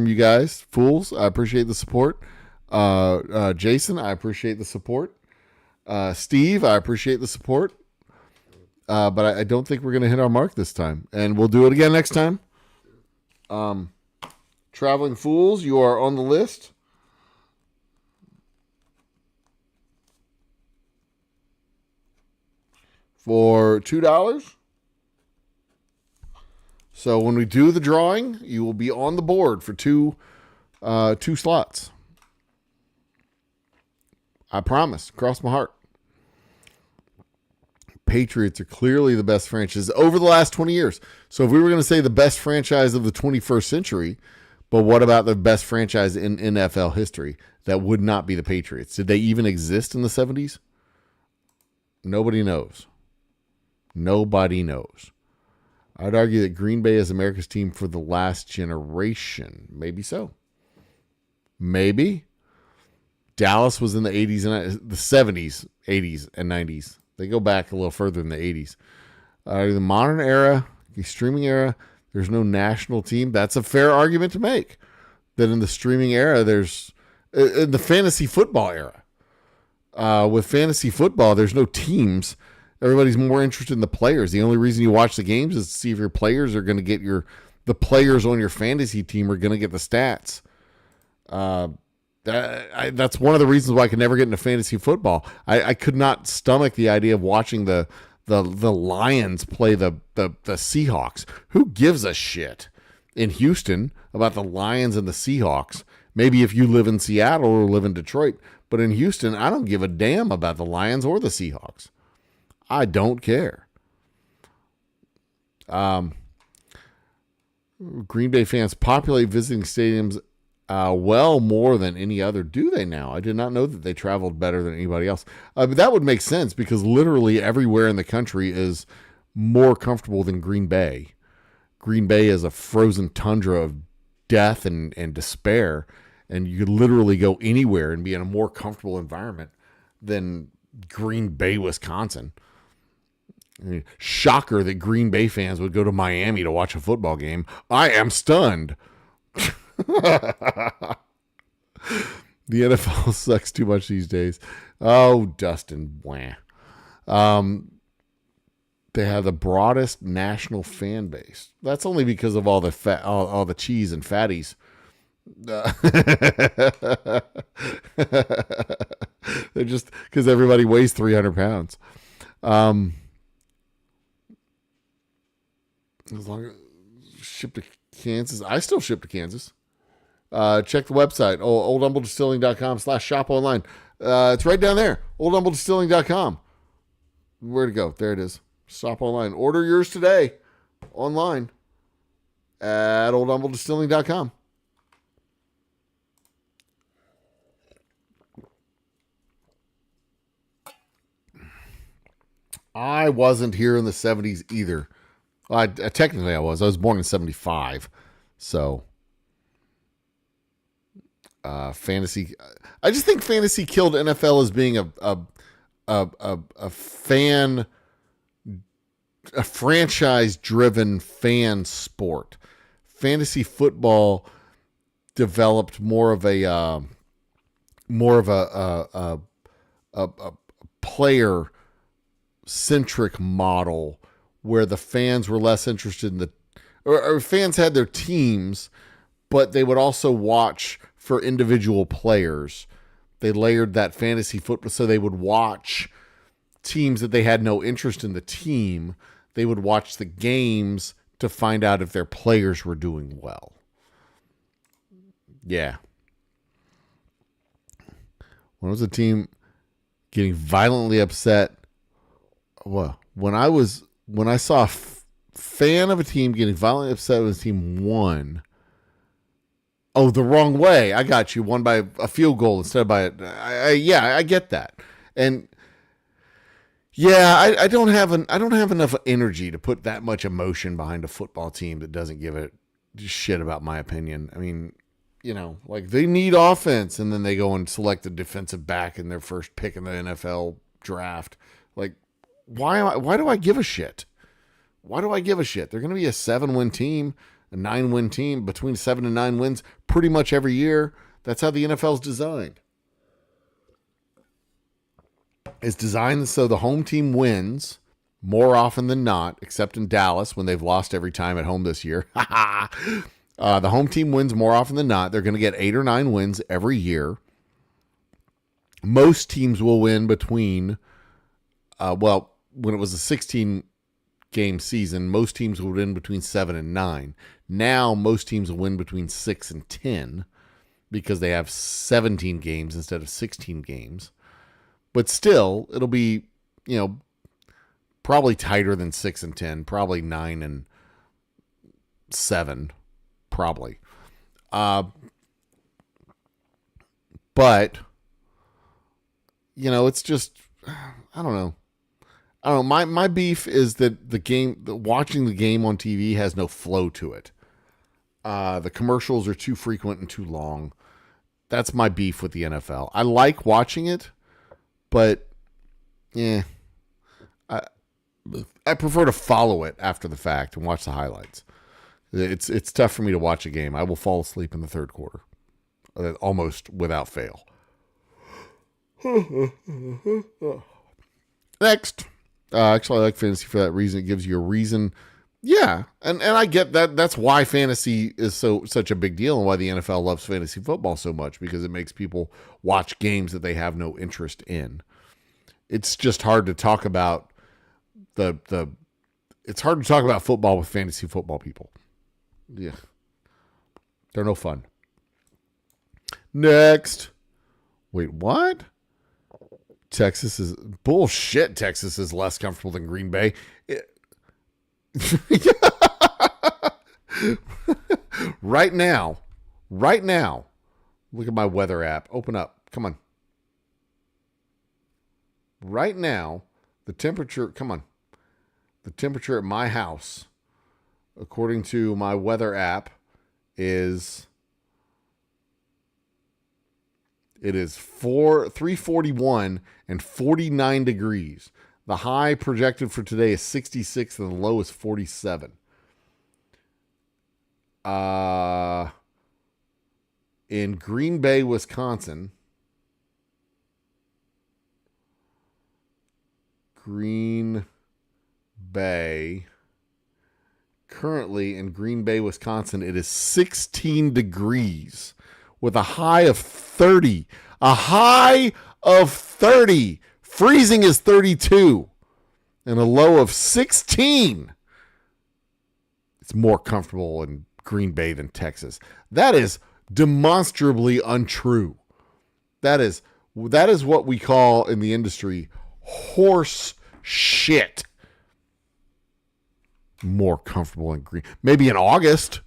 you guys, Fools. I appreciate the support. Jason, I appreciate the support. Steve, I appreciate the support. But I don't think we're going to hit our mark this time. And we'll do it again next time. Traveling Fools, you are on the list. For $2. So when we do the drawing, you will be on the board for two slots. I promise. Cross my heart. Patriots are clearly the best franchise over the last 20 years. So if we were going to say the best franchise of the 21st century, but what about the best franchise in NFL history? That would not be the Patriots. Did they even exist in the 70s? Nobody knows. Nobody knows. I'd argue that Green Bay is America's team for the last generation. Maybe so. Maybe. Dallas was in the 80s and the 70s, 80s, and 90s. They go back a little further in the 80s. The modern era, the streaming era, there's no national team. That's a fair argument to make. That in the streaming era, there's in the fantasy football era. With fantasy football, there's no teams. Everybody's more interested in the players. The only reason you watch the games is to see if your players are going to get the players on your fantasy team are going to get the stats. That's one of the reasons why I could never get into fantasy football. I could not stomach the idea of watching the Lions play the Seahawks. Who gives a shit in Houston about the Lions and the Seahawks? Maybe if you live in Seattle or live in Detroit, but in Houston, I don't give a damn about the Lions or the Seahawks. I don't care. Green Bay fans populate visiting stadiums well more than any other. Do they now? I did not know that they traveled better than anybody else. But that would make sense because literally everywhere in the country is more comfortable than Green Bay. Green Bay is a frozen tundra of death and despair, and you could literally go anywhere and be in a more comfortable environment than Green Bay, Wisconsin. I mean, shocker that Green Bay fans would go to Miami to watch a football game. I am stunned. The NFL sucks too much these days. Oh, Dustin. Wah. They have the broadest national fan base. That's only because of all the all the cheese and fatties. They're just because everybody weighs 300 pounds. As long as ship to Kansas, I still ship to Kansas. Check the website, oldhumbledistilling.com/shop online. It's right down there, oldhumbledistilling.com. Where'd it go? There it is. Shop online. Order yours today online at oldhumbledistilling.com. I wasn't here in the 70s either. Technically I was. I was born in 75. So fantasy. I just think fantasy killed NFL as being a franchise-driven fan sport. Fantasy football developed more of a player-centric model where the fans were less interested in or fans had their teams, but they would also watch for individual players. They layered that fantasy football, so they would watch teams that they had no interest in the team. They would watch the games to find out if their players were doing well. Yeah. When was a team getting violently upset? Well, when I saw a fan of a team getting violently upset when the team won. Oh, the wrong way. I got you. Won by a field goal instead of by I get that. And yeah, I don't have enough energy to put that much emotion behind a football team that doesn't give a shit about my opinion. I mean, like they need offense and then they go and select a defensive back in their first pick in the NFL draft. Like, why do I give a shit? Why do I give a shit? They're going to be a 7-win team, a 9-win team, between 7 and 9 wins pretty much every year. That's how the NFL's designed. It's designed so the home team wins more often than not, except in Dallas when they've lost every time at home this year. The home team wins more often than not. They're going to get 8 or 9 wins every year. Most teams will win between, when it was a 16-game season, most teams would win between 7 and 9. Now, most teams will win between 6 and 10 because they have 17 games instead of 16 games. But still, it'll be, Probably tighter than 6-10. Probably 9-7. Probably. But it's just, I don't know. My beef is that watching the game on TV has no flow to it. The commercials are too frequent and too long. That's my beef with the NFL. I like watching it, but I prefer to follow it after the fact and watch the highlights. It's tough for me to watch a game. I will fall asleep in the third quarter, almost without fail. Next. Actually, I like fantasy for that reason. It gives you a reason. Yeah, and I get that. That's why fantasy is such a big deal and why the NFL loves fantasy football so much, because it makes people watch games that they have no interest in. It's just hard to talk about it's hard to talk about football with fantasy football people. Yeah. They're no fun. Next. Wait, what? Texas is bullshit. Texas is less comfortable than Green Bay. Right now, look at my weather app. Open up. Come on. Right now, the temperature at my house, according to my weather app, is 341 and 49 degrees. The high projected for today is 66 and the low is 47. In Green Bay, Wisconsin, currently in Green Bay, Wisconsin, it is 16 degrees with a high of 30. A high of 30. Freezing is 32 and a low of 16. It's more comfortable in Green Bay than Texas. That is demonstrably untrue. That is what we call in the industry horse shit. More comfortable in Green, maybe in August,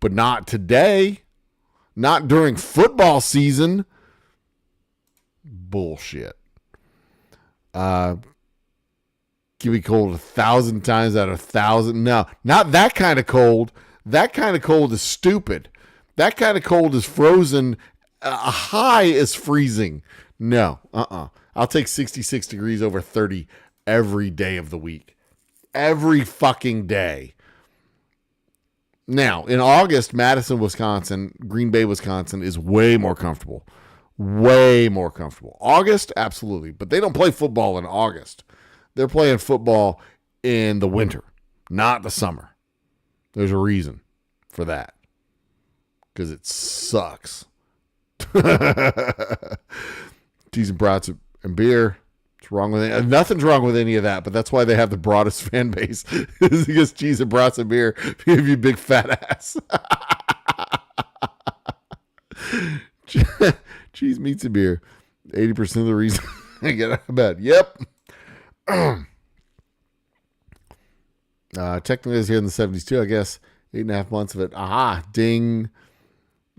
but not today. Not during football season. Bullshit. Give me cold 1,000 times out of 1,000. No, not that kind of cold. That kind of cold is stupid. That kind of cold is frozen. A high is freezing. No, I'll take 66 degrees over 30 every day of the week. Every fucking day. Now, in August, Madison, Wisconsin, Green Bay, Wisconsin is way more comfortable. Way more comfortable. August, absolutely. But they don't play football in August. They're playing football in the winter, not the summer. There's a reason for that. Because it sucks. Cheese and brats and beer. What's wrong with it? Nothing's wrong with any of that, but that's why they have the broadest fan base. Is because cheese and brats and beer give you big fat ass. Cheese, meats, and beer. 80% of the reason I get out of bed. Yep. Technically, it's here in the 70s too, I guess. 8.5 months of it. Aha, ding.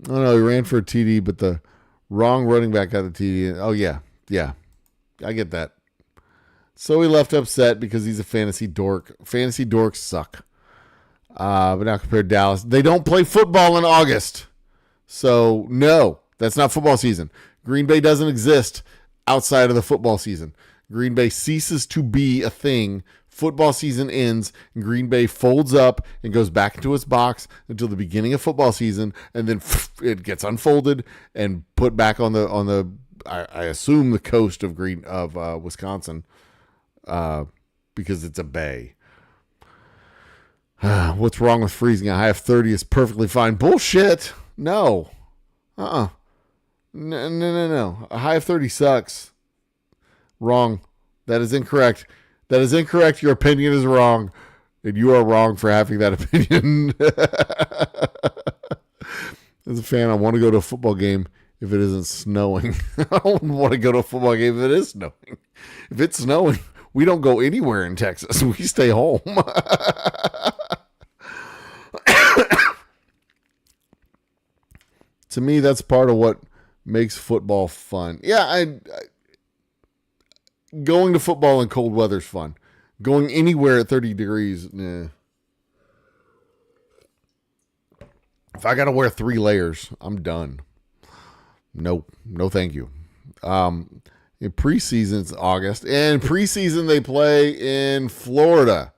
Oh no, he ran for a TD, but the wrong running back got the TD. Oh yeah. I get that. So he left upset because he's a fantasy dork. Fantasy dorks suck. But now compared to Dallas, they don't play football in August. So no, that's not football season. Green Bay doesn't exist outside of the football season. Green Bay ceases to be a thing. Football season ends, and Green Bay folds up and goes back into its box until the beginning of football season, and then it gets unfolded and put back on the I assume the coast of Wisconsin, because it's a bay. What's wrong with freezing? A high of 30 is perfectly fine. Bullshit. No. No. A high of 30 sucks. Wrong. That is incorrect. Your opinion is wrong, and you are wrong for having that opinion. As a fan, I want to go to a football game if it isn't snowing. I don't want to go to a football game if it is snowing. If it's snowing, We don't go anywhere in Texas. We stay home. To me, that's part of what makes football fun. Yeah, going to football in cold weather is fun. Going anywhere at 30 degrees, nah. If I got to wear 3 layers, I'm done. Nope. No, thank you. In preseason, it's August. And preseason, they play in Florida.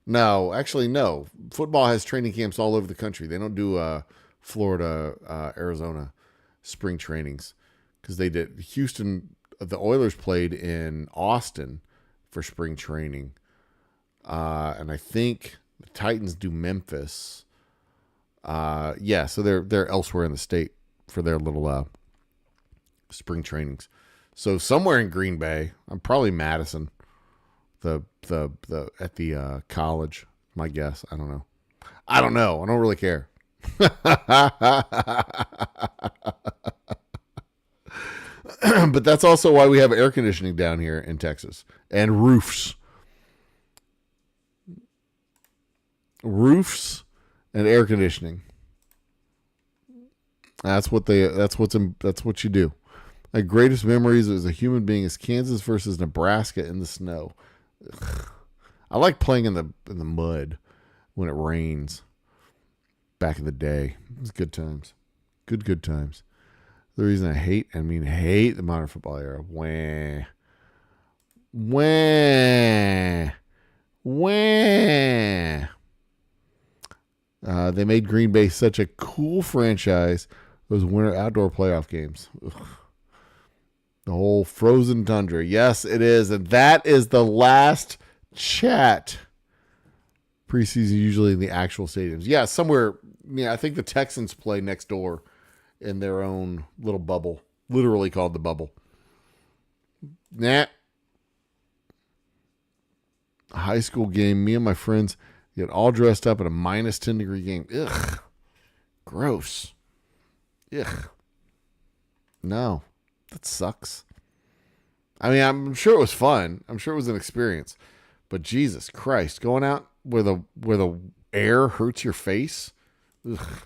No, actually, no. Football has training camps all over the country. They don't do Florida, Arizona spring trainings because they did. Houston, the Oilers played in Austin for spring training. And I think the Titans do Memphis. Yeah, so they're elsewhere in the state for their little spring trainings. So somewhere in Green Bay, I'm probably Madison, the at the college. My guess, I don't know. I don't really care. But that's also why we have air conditioning down here in Texas and roofs and air conditioning. That's what you do. My greatest memories as a human being is Kansas versus Nebraska in the snow. Ugh. I like playing in the mud when it rains. Back in the day, it was good times. Good times. The reason I hate the modern football era. They made Green Bay such a cool franchise. Those winter outdoor playoff games. Ugh. The whole frozen tundra. Yes, it is. And that is the last chat. Preseason usually in the actual stadiums. Yeah, somewhere. Yeah, I think the Texans play next door in their own little bubble. Literally called the bubble. Nah. A high school game. Me and my friends get all dressed up at a minus 10 degree game. Ugh. Gross. Ugh. No. That sucks. I mean, I'm sure it was fun. I'm sure it was an experience. But Jesus Christ, going out where the air hurts your face, ugh,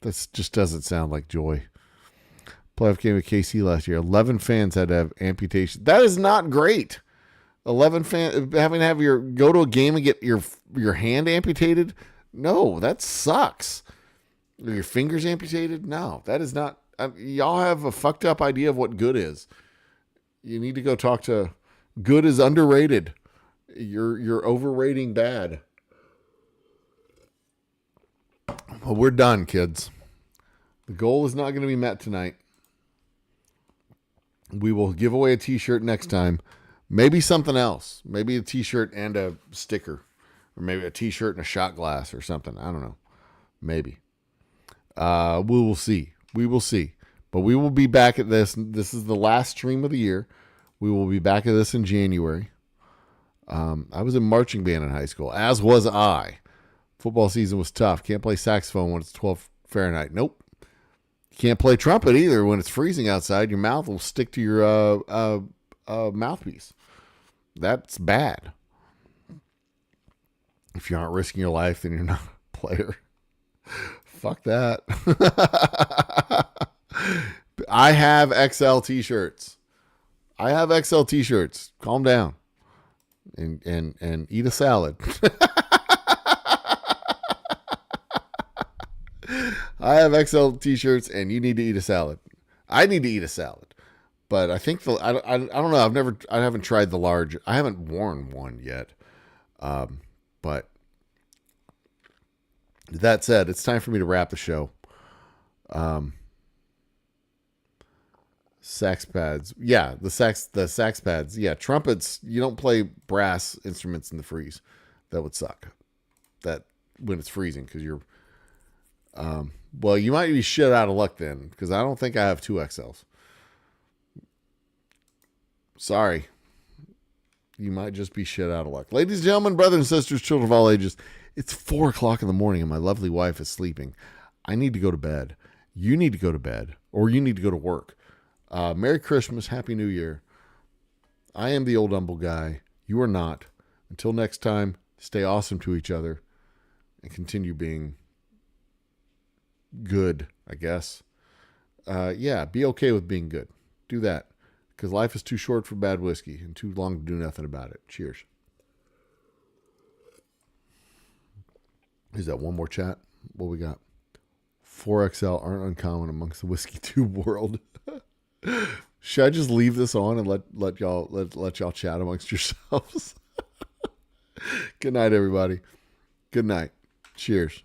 that just doesn't sound like joy. Playoff game with KC last year. 11 fans had to have amputation. That is not great. 11 fans having to have go to a game and get your hand amputated. No, that sucks. Your fingers amputated. No, that is not. Y'all have a fucked up idea of what good is. You need to go talk to. Good is underrated. You're overrating bad. Well, we're done, kids. The goal is not going to be met tonight. We will give away a t-shirt next time. Maybe something else. Maybe a t-shirt and a sticker. Or maybe a t-shirt and a shot glass or something. I don't know. Maybe. We will see. We will see. But we will be back at this. This is the last stream of the year. We will be back at this in January. I was in marching band in high school, as was I. Football season was tough. Can't play saxophone when it's 12 Fahrenheit. Nope. Can't play trumpet either when it's freezing outside. Your mouth will stick to your mouthpiece. That's bad. If you aren't risking your life, then you're not a player. Fuck that. I have XL t-shirts. Calm down. And eat a salad. I have XL t-shirts and you need to eat a salad. I need to eat a salad. But I think I don't know. I haven't tried the large. I haven't worn one yet. But that said, it's time for me to wrap the show. Sax pads. Yeah, the sax pads. Yeah, trumpets. You don't play brass instruments in the freeze. That would suck. That when it's freezing because you're well, you might be shit out of luck then because I don't think I have 2 XLs. Sorry. You might just be shit out of luck. Ladies and gentlemen, brothers and sisters, children of all ages, it's 4:00 in the morning and my lovely wife is sleeping. I need to go to bed. You need to go to bed or you need to go to work. Merry Christmas. Happy New Year. I am the Old Humble Guy. You are not. Until next time, stay awesome to each other and continue being good, I guess. Be okay with being good. Do that. Because life is too short for bad whiskey and too long to do nothing about it. Cheers. Is that one more chat? What we got? 4XL aren't uncommon amongst the whiskey tube world. Should I just leave this on and let y'all chat amongst yourselves? Good night, everybody. Good night. Cheers.